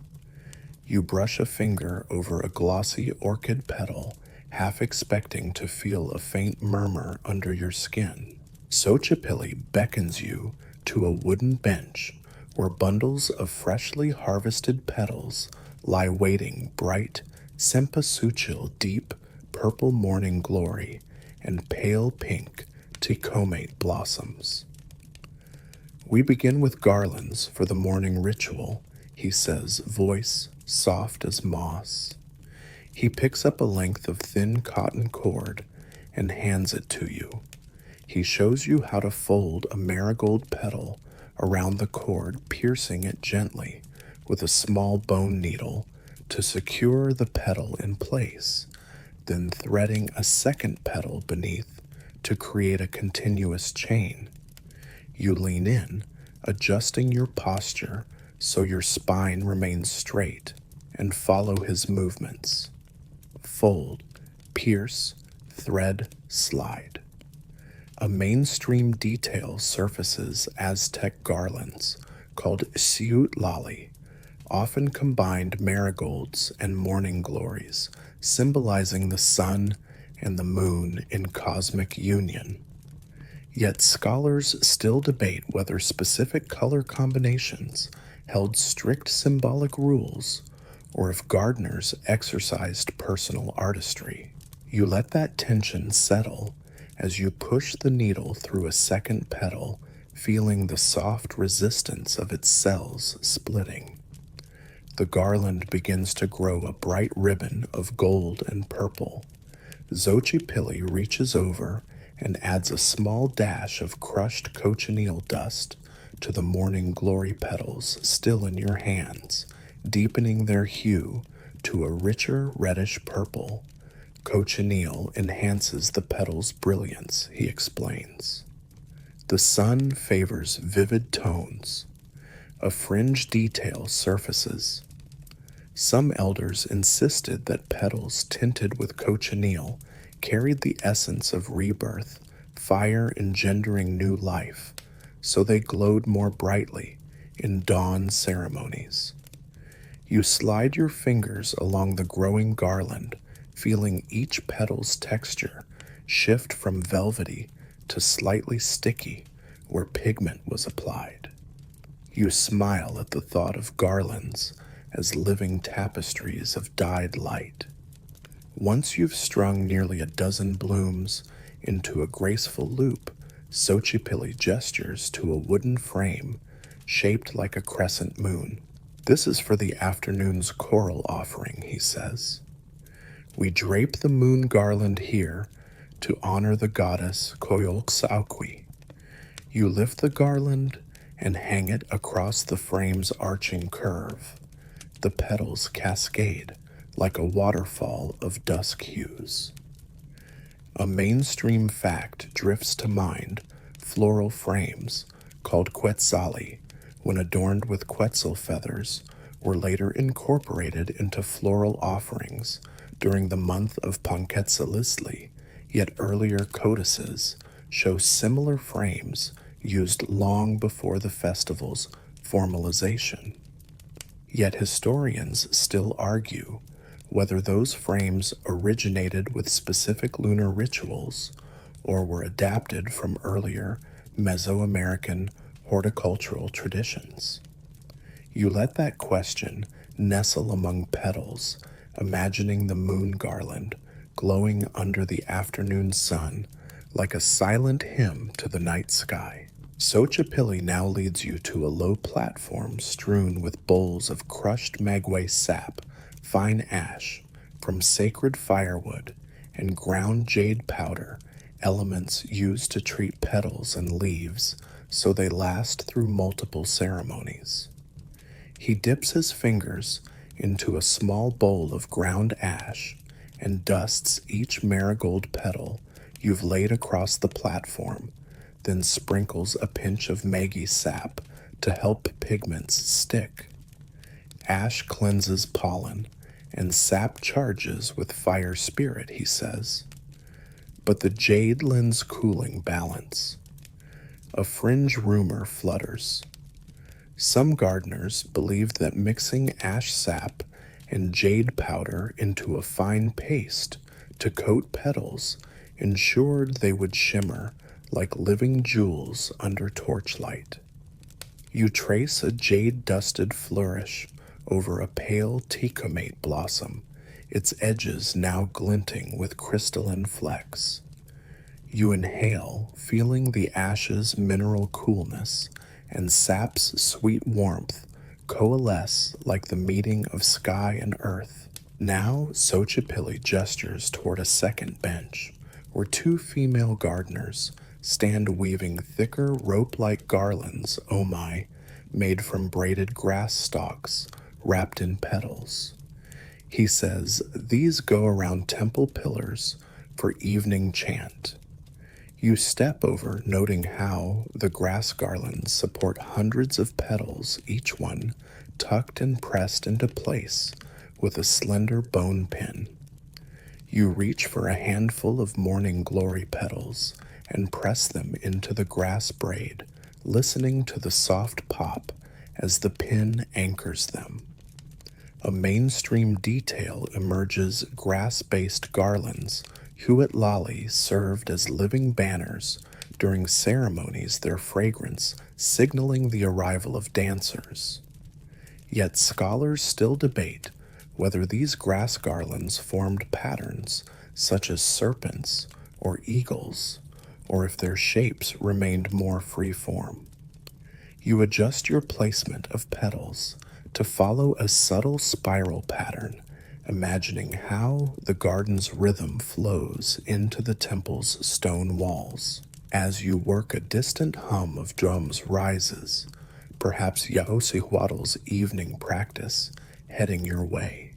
You brush a finger over a glossy orchid petal, half expecting to feel a faint murmur under your skin. Xochipilli beckons you to a wooden bench where bundles of freshly harvested petals lie waiting bright, cempasúchil deep purple morning glory and pale pink ticomate blossoms. We begin with garlands for the morning ritual, he says, voice soft as moss. He picks up a length of thin cotton cord and hands it to you. He shows you how to fold a marigold petal around the cord, piercing it gently with a small bone needle to secure the petal in place, then threading a second petal beneath to create a continuous chain. You lean in, adjusting your posture so your spine remains straight, and follow his movements. Fold, pierce, thread, slide. A mainstream detail surfaces Aztec garlands called ciutlali, often combined marigolds and morning glories, symbolizing the sun and the moon in cosmic union. Yet scholars still debate whether specific color combinations held strict symbolic rules or if gardeners exercised personal artistry. You let that tension settle as you push the needle through a second petal, feeling the soft resistance of its cells splitting. The garland begins to grow a bright ribbon of gold and purple. Xochipilli reaches over and adds a small dash of crushed cochineal dust to the morning glory petals still in your hands, deepening their hue to a richer reddish purple. Cochineal enhances the petal's brilliance, he explains. The sun favors vivid tones. A fringe detail surfaces. Some elders insisted that petals tinted with cochineal carried the essence of rebirth, fire engendering new life, so they glowed more brightly in dawn ceremonies. You slide your fingers along the growing garland, feeling each petal's texture shift from velvety to slightly sticky where pigment was applied. You smile at the thought of garlands as living tapestries of dyed light. Once you've strung nearly a dozen blooms into a graceful loop, Xochipilli gestures to a wooden frame shaped like a crescent moon. This is for the afternoon's choral offering, he says. We drape the moon garland here to honor the goddess Coyolxauhqui. You lift the garland and hang it across the frame's arching curve. The petals cascade like a waterfall of dusk hues. A mainstream fact drifts to mind: floral frames, called quetzali, when adorned with quetzal feathers, were later incorporated into floral offerings during the month of Panquetzalisli, yet earlier codices show similar frames used long before the festival's formalization. Yet historians still argue whether those frames originated with specific lunar rituals or were adapted from earlier Mesoamerican horticultural traditions. You let that question nestle among petals, imagining the moon garland glowing under the afternoon sun like a silent hymn to the night sky. Xochipilli now leads you to a low platform strewn with bowls of crushed maguey sap, fine ash from sacred firewood, and ground jade powder, elements used to treat petals and leaves so they last through multiple ceremonies. He dips his fingers into a small bowl of ground ash and dusts each marigold petal you've laid across the platform, then sprinkles a pinch of Maggie sap to help pigments stick. Ash cleanses pollen, and sap charges with fire spirit, he says. But the jade lends cooling balance. A fringe rumor flutters. Some gardeners believed that mixing ash sap and jade powder into a fine paste to coat petals ensured they would shimmer like living jewels under torchlight. You trace a jade-dusted flourish over a pale tecumate blossom, its edges now glinting with crystalline flecks. You inhale, feeling the ash's mineral coolness and sap's sweet warmth coalesce like the meeting of sky and earth. Now Xochipilli gestures toward a second bench, where two female gardeners stand weaving thicker rope-like garlands, oh my, made from braided grass stalks wrapped in petals. He says these go around temple pillars for evening chant. You step over, noting how the grass garlands support hundreds of petals, each one tucked and pressed into place with a slender bone pin. You reach for a handful of morning glory petals and press them into the grass braid, listening to the soft pop as the pin anchors them. A mainstream detail emerges: grass-based garlands, Hewitt Lolly served as living banners during ceremonies, their fragrance signaling the arrival of dancers. Yet scholars still debate whether these grass garlands formed patterns such as serpents or eagles, or if their shapes remained more free-form. You adjust your placement of petals to follow a subtle spiral pattern, imagining how the garden's rhythm flows into the temple's stone walls. As you work, a distant hum of drums rises, perhaps Yaosihuatl's evening practice heading your way.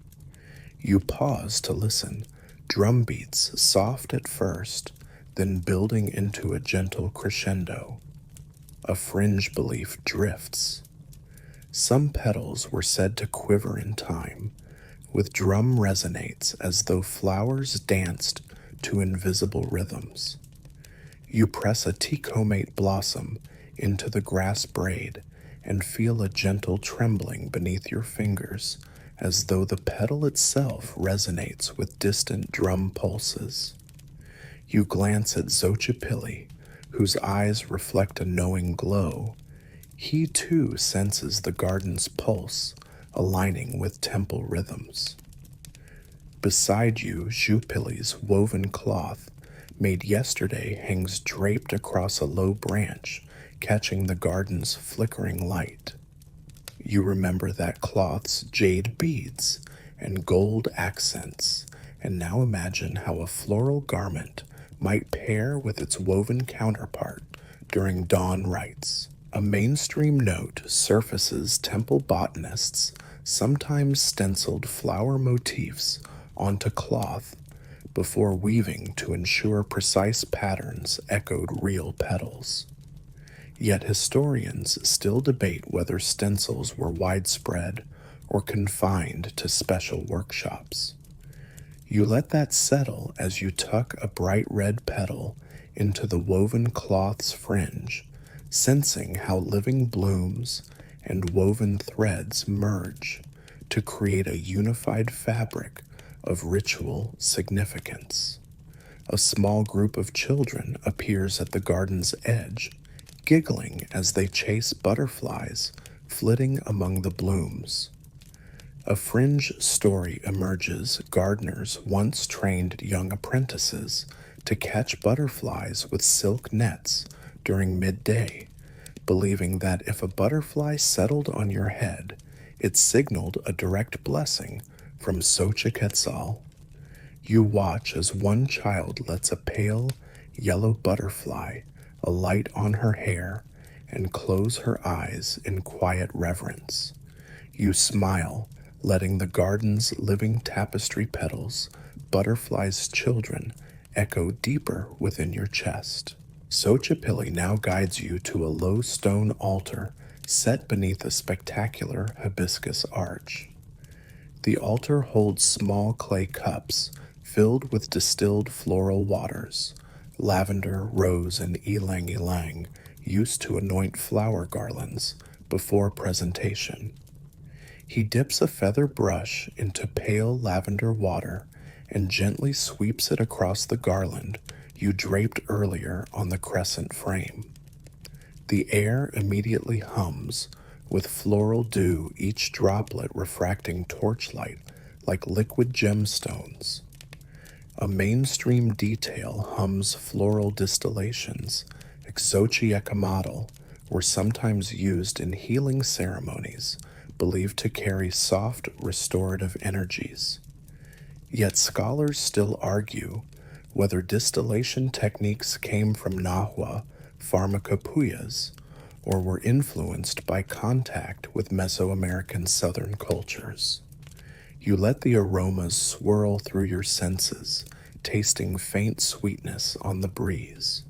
You pause to listen, drum beats soft at first, then building into a gentle crescendo. A fringe belief drifts. Some petals were said to quiver in time, with drum resonates as though flowers danced to invisible rhythms. You press a tecumate blossom into the grass braid and feel a gentle trembling beneath your fingers, as though the petal itself resonates with distant drum pulses. You glance at Xochipilli, whose eyes reflect a knowing glow. He too senses the garden's pulse, aligning with temple rhythms. Beside you, Xupilli's woven cloth, made yesterday, hangs draped across a low branch, catching the garden's flickering light. You remember that cloth's jade beads and gold accents, and now imagine how a floral garment might pair with its woven counterpart during dawn rites. A mainstream note surfaces: temple botanists sometimes stenciled flower motifs onto cloth before weaving to ensure precise patterns echoed real petals. Yet historians still debate whether stencils were widespread or confined to special workshops. You let that settle as you tuck a bright red petal into the woven cloth's fringe, sensing how living blooms and woven threads merge to create a unified fabric of ritual significance. A small group of children appears at the garden's edge, giggling as they chase butterflies flitting among the blooms. A fringe story emerges: gardeners once trained young apprentices to catch butterflies with silk nets during midday, believing that if a butterfly settled on your head, it signaled a direct blessing from Xochiquetzal. You watch as one child lets a pale yellow butterfly alight on her hair and close her eyes in quiet reverence. You smile, letting the garden's living tapestry petals, butterflies' children, echo deeper within your chest. Xochipilli now guides you to a low stone altar set beneath a spectacular hibiscus arch. The altar holds small clay cups filled with distilled floral waters, lavender, rose, and ylang ylang, used to anoint flower garlands before presentation. He dips a feather brush into pale lavender water and gently sweeps it across the garland you draped earlier on the crescent frame. The air immediately hums with floral dew, each droplet refracting torchlight like liquid gemstones. A mainstream detail hums floral distillations. Exochiekamatl were sometimes used in healing ceremonies believed to carry soft, restorative energies. Yet scholars still argue whether distillation techniques came from Nahua pharmacopeias or were influenced by contact with Mesoamerican southern cultures. You let the aromas swirl through your senses, tasting faint sweetness on the breeze.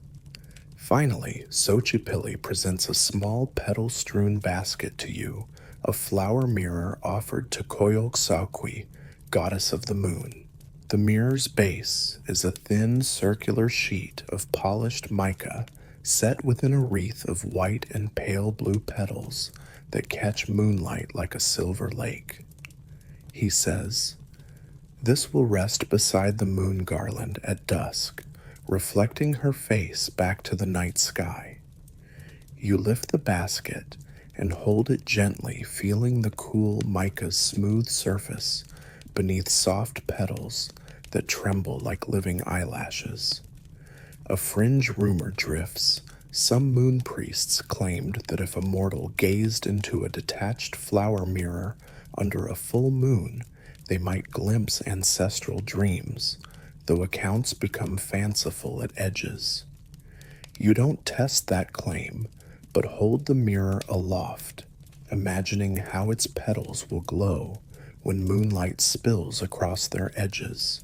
Finally, Xochipilli presents a small petal-strewn basket to you, a flower mirror offered to Coyolxauhqui, goddess of the moon. The mirror's base is a thin circular sheet of polished mica set within a wreath of white and pale blue petals that catch moonlight like a silver lake. He says, "This will rest beside the moon garland at dusk, reflecting her face back to the night sky." You lift the basket and hold it gently, feeling the cool mica's smooth surface beneath soft petals that tremble like living eyelashes. A fringe rumor drifts. Some moon priests claimed that if a mortal gazed into a detached flower mirror under a full moon, they might glimpse ancestral dreams, though accounts become fanciful at edges. You don't test that claim, but hold the mirror aloft, imagining how its petals will glow when moonlight spills across their edges.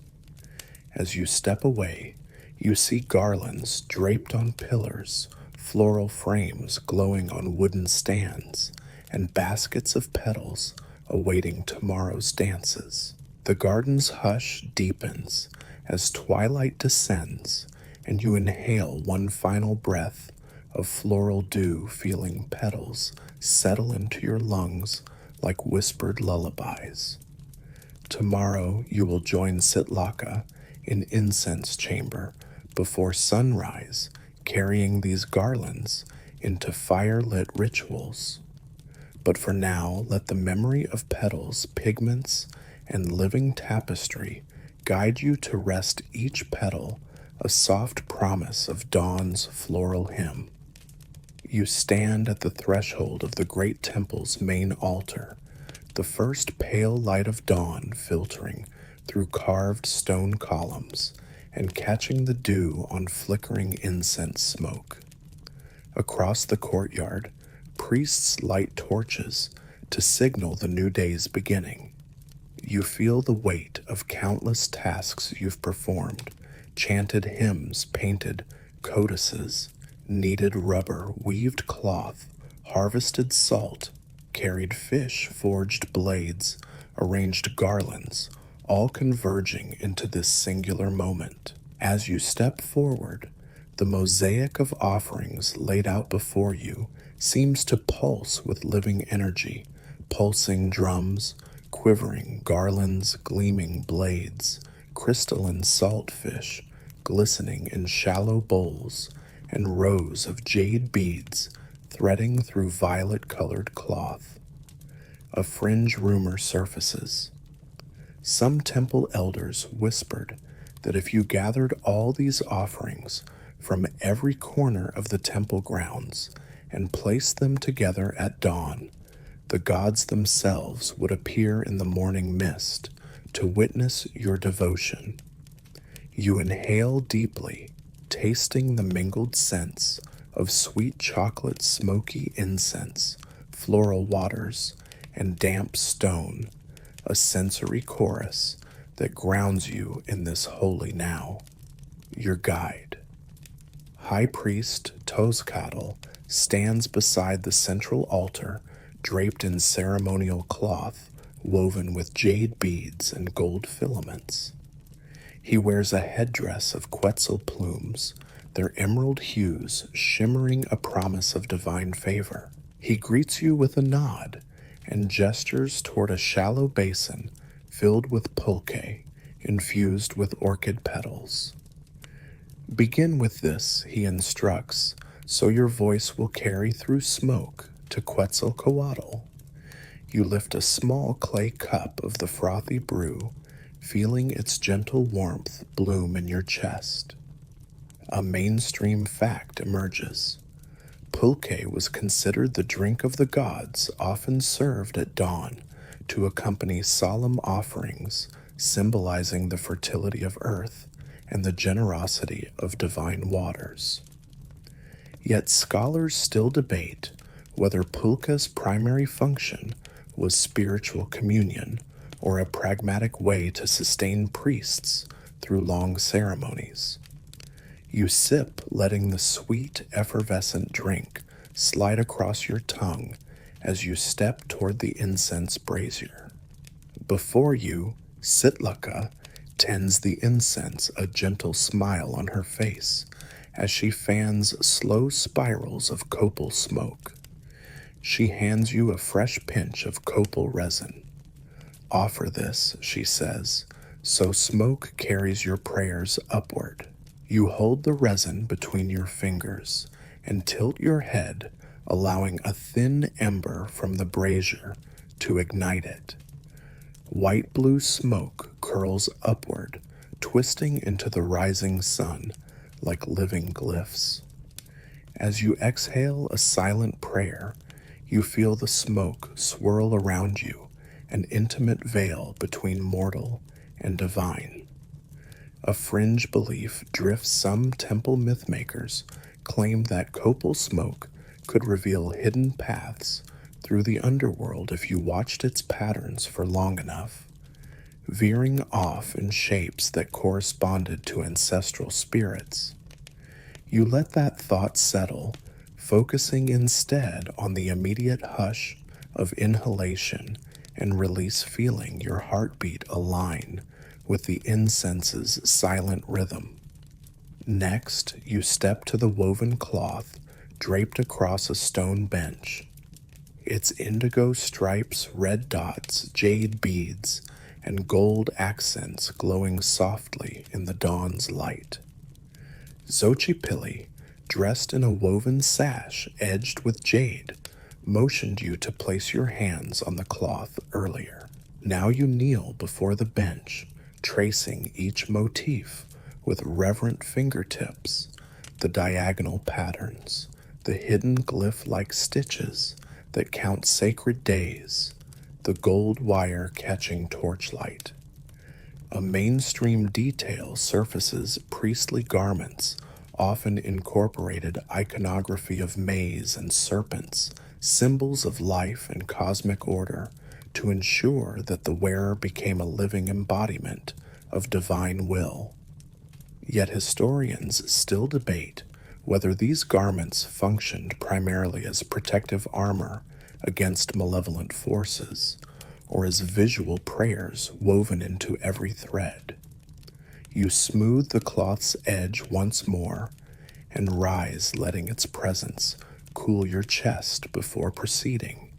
As you step away, you see garlands draped on pillars, floral frames glowing on wooden stands, and baskets of petals awaiting tomorrow's dances. The garden's hush deepens as twilight descends, and you inhale one final breath of floral dew, feeling petals settle into your lungs like whispered lullabies. Tomorrow you will join Sitlaka in incense chamber before sunrise, carrying these garlands into fire-lit rituals. But for now, let the memory of petals, pigments, and living tapestry guide you to rest each petal, a soft promise of dawn's floral hymn. You stand at the threshold of the great temple's main altar, the first pale light of dawn filtering through carved stone columns and catching the dew on flickering incense smoke. Across the courtyard, priests light torches to signal the new day's beginning. You feel the weight of countless tasks you've performed, chanted hymns, painted codices, kneaded rubber, weaved cloth, harvested salt, carried fish, forged blades, arranged garlands, all converging into this singular moment. As you step forward, the mosaic of offerings laid out before you seems to pulse with living energy, pulsing drums, quivering garlands, gleaming blades, crystalline saltfish glistening in shallow bowls, and rows of jade beads threading through violet-colored cloth. A fringe rumor surfaces. Some temple elders whispered that if you gathered all these offerings from every corner of the temple grounds and placed them together at dawn, the gods themselves would appear in the morning mist to witness your devotion. You inhale deeply, tasting the mingled scents of sweet chocolate, smoky incense, floral waters, and damp stone, a sensory chorus that grounds you in this holy now. Your guide. High Priest Tozcatl stands beside the central altar, draped in ceremonial cloth woven with jade beads and gold filaments. He wears a headdress of quetzal plumes, their emerald hues shimmering a promise of divine favor. He greets you with a nod and gestures toward a shallow basin filled with pulque, infused with orchid petals. Begin with this, he instructs, so your voice will carry through smoke to Quetzalcoatl. You lift a small clay cup of the frothy brew, feeling its gentle warmth bloom in your chest. A mainstream fact emerges. Pulque was considered the drink of the gods, often served at dawn to accompany solemn offerings symbolizing the fertility of earth and the generosity of divine waters. Yet scholars still debate whether pulque's primary function was spiritual communion or a pragmatic way to sustain priests through long ceremonies. You sip, letting the sweet, effervescent drink slide across your tongue as you step toward the incense brazier. Before you, Sitlaka tends the incense, a gentle smile on her face as she fans slow spirals of copal smoke. She hands you a fresh pinch of copal resin. Offer this, she says, so smoke carries your prayers upward. You hold the resin between your fingers and tilt your head, allowing a thin ember from the brazier to ignite it. White-blue smoke curls upward, twisting into the rising sun like living glyphs. As you exhale a silent prayer, you feel the smoke swirl around you, an intimate veil between mortal and divine. A fringe belief drifts some temple mythmakers claim that copal smoke could reveal hidden paths through the underworld if you watched its patterns for long enough, veering off in shapes that corresponded to ancestral spirits. You let that thought settle, focusing instead on the immediate hush of inhalation and release, feeling your heartbeat align with the incense's silent rhythm. Next, you step to the woven cloth draped across a stone bench. Its indigo stripes, red dots, jade beads, and gold accents glowing softly in the dawn's light. Xochipilli, dressed in a woven sash edged with jade, motioned you to place your hands on the cloth earlier. Now you kneel before the bench, tracing each motif with reverent fingertips, the diagonal patterns, the hidden glyph-like stitches that count sacred days, the gold wire catching torchlight. A mainstream detail surfaces priestly garments, often incorporated iconography of maize and serpents, symbols of life and cosmic order, to ensure that the wearer became a living embodiment of divine will. Yet historians still debate whether these garments functioned primarily as protective armor against malevolent forces, or as visual prayers woven into every thread. You smooth the cloth's edge once more and rise, letting its presence cool your chest before proceeding.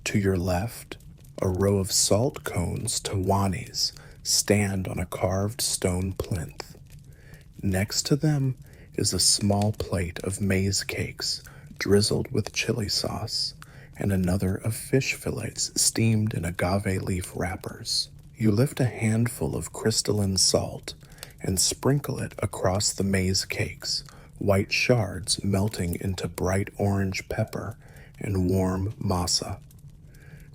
To your left, a row of salt cones, tawanis, stand on a carved stone plinth. Next to them is a small plate of maize cakes drizzled with chili sauce, and another of fish fillets steamed in agave leaf wrappers. You lift a handful of crystalline salt and sprinkle it across the maize cakes, white shards melting into bright orange pepper and warm masa.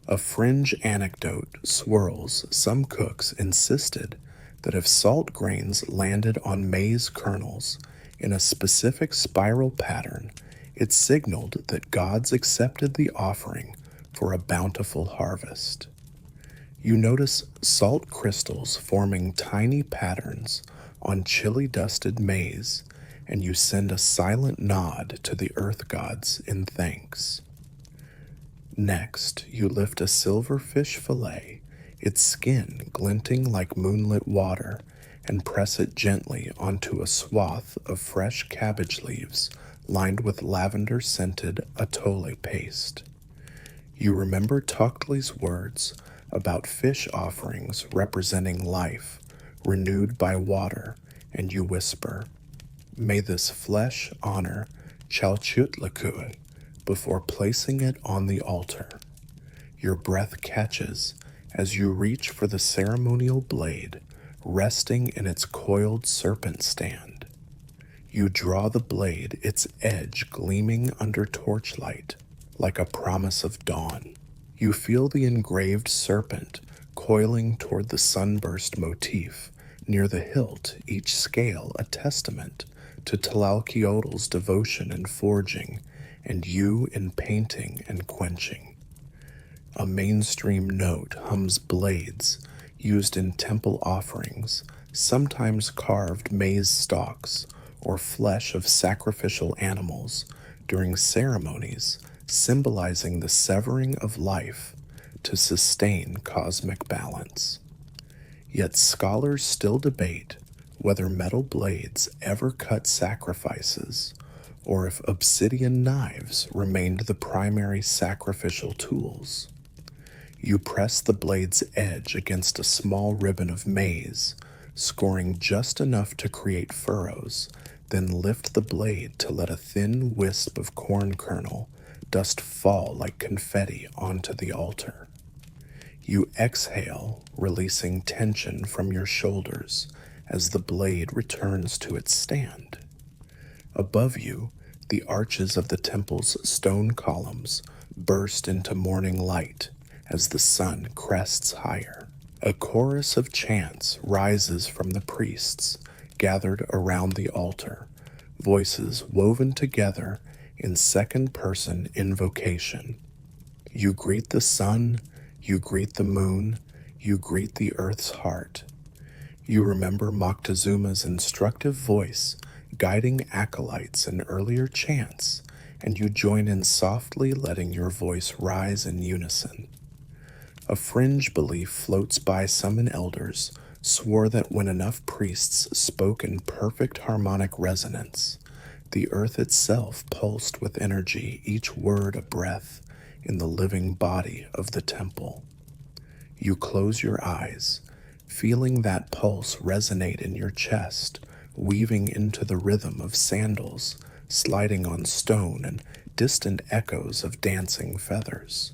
A fringe anecdote swirls. Some cooks insisted that if salt grains landed on maize kernels in a specific spiral pattern, it signaled that gods accepted the offering for a bountiful harvest. You notice salt crystals forming tiny patterns on chilly dusted maize, and you send a silent nod to the earth gods in thanks. Next, you lift a silver fish fillet, its skin glinting like moonlit water, and press it gently onto a swath of fresh cabbage leaves lined with lavender-scented atole paste. You remember Toctli's words about fish offerings representing life, renewed by water, and you whisper, "May this flesh honor Chalchutlakui before placing it on the altar." Your breath catches as you reach for the ceremonial blade, resting in its coiled serpent stand. You draw the blade, its edge gleaming under torchlight, like a promise of dawn. You feel the engraved serpent coiling toward the sunburst motif near the hilt, each scale a testament to Tlalkiotl's devotion in forging, and you in painting and quenching. A mainstream note hums blades used in temple offerings, sometimes carved maize stalks or flesh of sacrificial animals during ceremonies symbolizing the severing of life to sustain cosmic balance. Yet scholars still debate whether metal blades ever cut sacrifices or if obsidian knives remained the primary sacrificial tools. You press the blade's edge against a small ribbon of maize, scoring just enough to create furrows, then lift the blade to let a thin wisp of corn kernel dust fall like confetti onto the altar. You exhale, releasing tension from your shoulders as the blade returns to its stand. Above you, the arches of the temple's stone columns burst into morning light as the sun crests higher. A chorus of chants rises from the priests gathered around the altar, voices woven together in second-person invocation. You greet the sun, you greet the moon, you greet the earth's heart. You remember Moctezuma's instructive voice guiding acolytes in earlier chants, and you join in softly, letting your voice rise in unison. A fringe belief floats by some elders swore that when enough priests spoke in perfect harmonic resonance, the earth itself pulsed with energy, each word a breath in the living body of the temple. You close your eyes, feeling that pulse resonate in your chest, weaving into the rhythm of sandals sliding on stone and distant echoes of dancing feathers.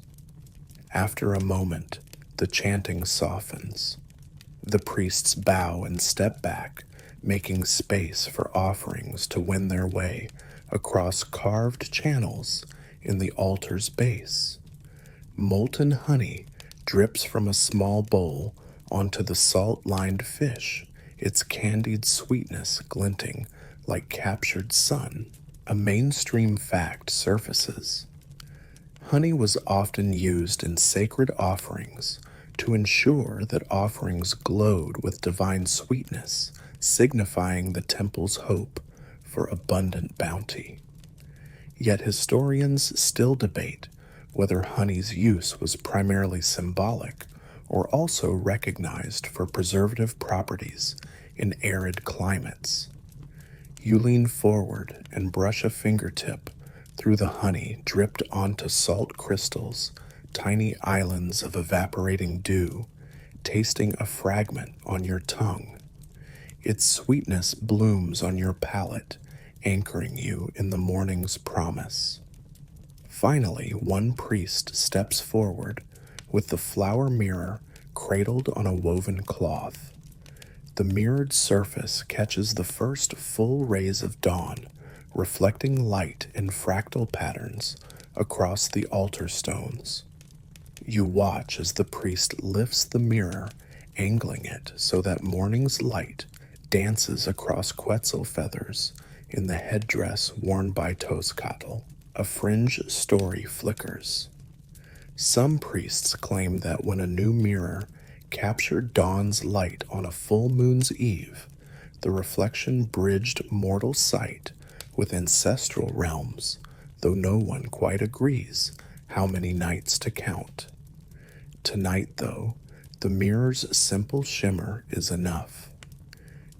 After a moment, the chanting softens. The priests bow and step back, making space for offerings to win their way across carved channels in the altar's base. Molten honey drips from a small bowl onto the salt-lined fish, its candied sweetness glinting like captured sun. A mainstream fact surfaces. Honey was often used in sacred offerings to ensure that offerings glowed with divine sweetness, signifying the temple's hope for abundant bounty. Yet historians still debate whether honey's use was primarily symbolic or also recognized for preservative properties in arid climates. You lean forward and brush a fingertip through the honey dripped onto salt crystals, tiny islands of evaporating dew, tasting a fragment on your tongue. Its sweetness blooms on your palate, anchoring you in the morning's promise. Finally, one priest steps forward with the flower mirror cradled on a woven cloth. The mirrored surface catches the first full rays of dawn, reflecting light in fractal patterns across the altar stones. You watch as the priest lifts the mirror, angling it so that morning's light dances across Quetzal feathers in the headdress worn by Tozcatl. A fringe story flickers. Some priests claim that when a new mirror captured dawn's light on a full moon's eve, The reflection bridged mortal sight with ancestral realms, though no one quite agrees how many nights to count. Tonight, though, the mirror's simple shimmer is enough.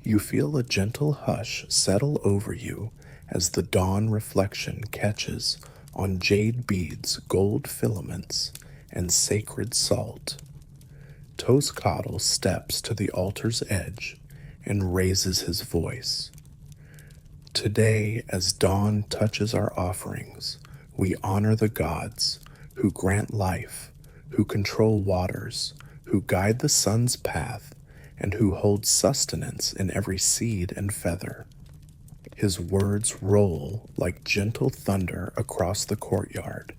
You feel a gentle hush settle over you as the dawn reflection catches on jade beads, gold filaments, and sacred salt. Tozcatl steps to the altar's edge and raises his voice. Today, as dawn touches our offerings, we honor the gods who grant life, who control waters, who guide the sun's path, and who hold sustenance in every seed and feather. His words roll like gentle thunder across the courtyard,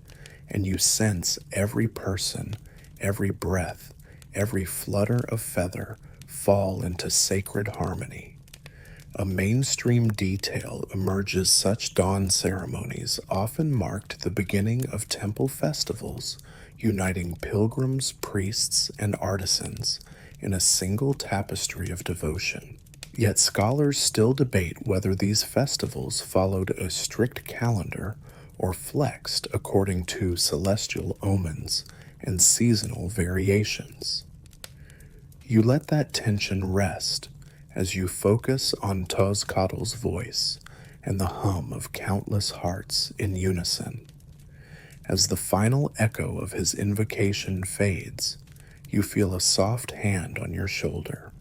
and you sense every person, every breath, every flutter of feather fall into sacred harmony. A mainstream detail emerges. Such dawn ceremonies often marked the beginning of temple festivals, uniting pilgrims, priests, and artisans in a single tapestry of devotion. Yet scholars still debate whether these festivals followed a strict calendar or flexed according to celestial omens and seasonal variations. You let that tension rest as you focus on Tozcatl's voice and the hum of countless hearts in unison. As the final echo of his invocation fades, you feel a soft hand on your shoulder.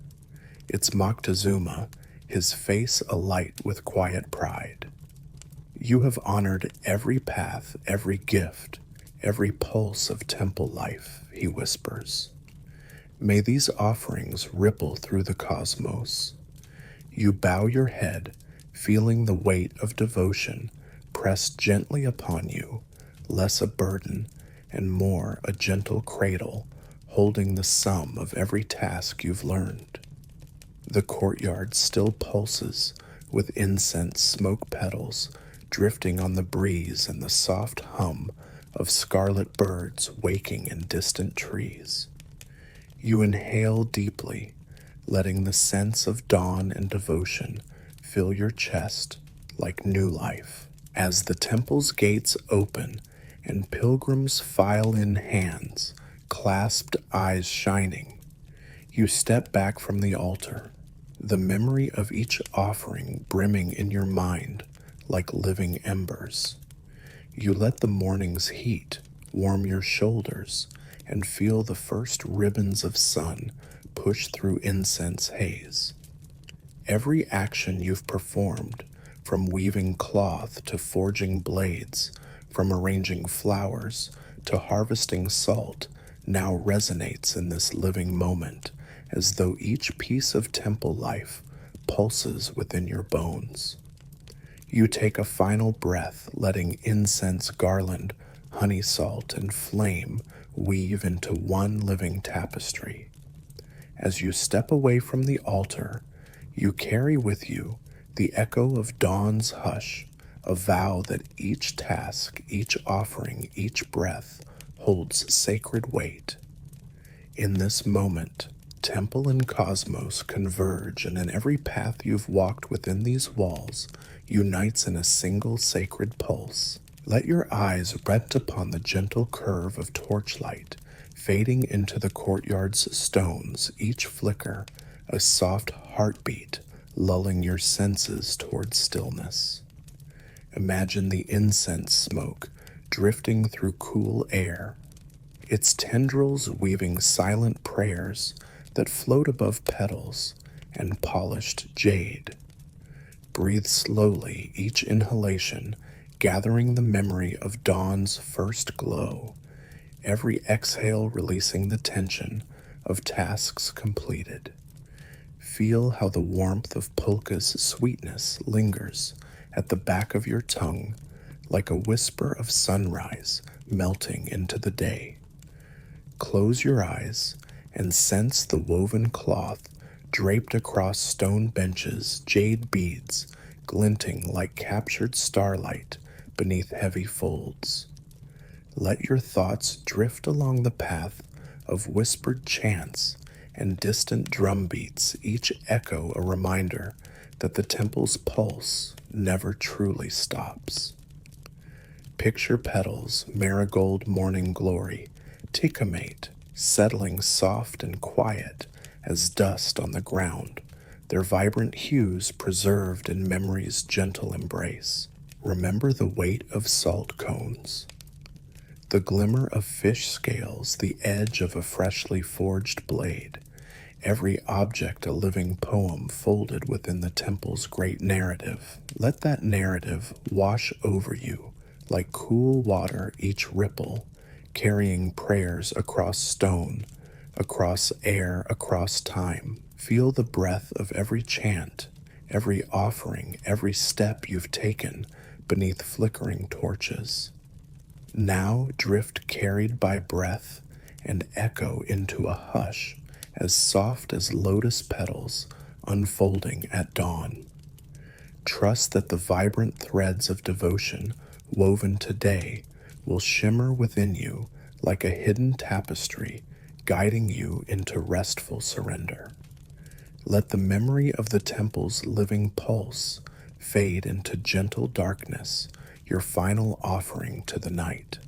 It's Moctezuma, his face alight with quiet pride. You have honored every path, every gift, every pulse of temple life, he whispers. May these offerings ripple through the cosmos. You bow your head, feeling the weight of devotion pressed gently upon you, less a burden and more a gentle cradle holding the sum of every task you've learned. The courtyard still pulses with incense smoke petals drifting on the breeze and the soft hum of scarlet birds waking in distant trees. You inhale deeply, letting the sense of dawn and devotion fill your chest like new life. As the temple's gates open and pilgrims file in, hands clasped, eyes shining, you step back from the altar, the memory of each offering brimming in your mind like living embers. You let the morning's heat warm your shoulders and feel the first ribbons of sun push through incense haze. Every action you've performed, from weaving cloth to forging blades, from arranging flowers to harvesting salt, now resonates in this living moment, as though each piece of temple life pulses within your bones. You take a final breath, letting incense garland, honey salt, and flame weave into one living tapestry. As you step away from the altar, you carry with you the echo of dawn's hush, a vow that each task, each offering, each breath holds sacred weight. In this moment, temple and cosmos converge, and in every path you've walked within these walls unites in a single sacred pulse. Let your eyes rest upon the gentle curve of torchlight, fading into the courtyard's stones, each flicker a soft heartbeat, lulling your senses toward stillness. Imagine the incense smoke drifting through cool air, its tendrils weaving silent prayers that float above petals and polished jade. Breathe slowly, each inhalation gathering the memory of dawn's first glow, every exhale releasing the tension of tasks completed. Feel how the warmth of pulka's sweetness lingers at the back of your tongue, like a whisper of sunrise melting into the day. Close your eyes and sense the woven cloth draped across stone benches, jade beads glinting like captured starlight beneath heavy folds. Let your thoughts drift along the path of whispered chants and distant drum beats, each echo a reminder that the temple's pulse never truly stops. Picture petals, marigold morning glory, ticumate, settling soft and quiet as dust on the ground, their vibrant hues preserved in memory's gentle embrace. Remember the weight of salt cones, the glimmer of fish scales, the edge of a freshly forged blade, every object a living poem folded within the temple's great narrative. Let that narrative wash over you like cool water, each ripple carrying prayers across stone, across air, across time. Feel the breath of every chant, every offering, every step you've taken beneath flickering torches. Now drift carried by breath and echo into a hush as soft as lotus petals unfolding at dawn. Trust that the vibrant threads of devotion woven today will shimmer within you like a hidden tapestry, guiding you into restful surrender. Let the memory of the temple's living pulse fade into gentle darkness, your final offering to the night.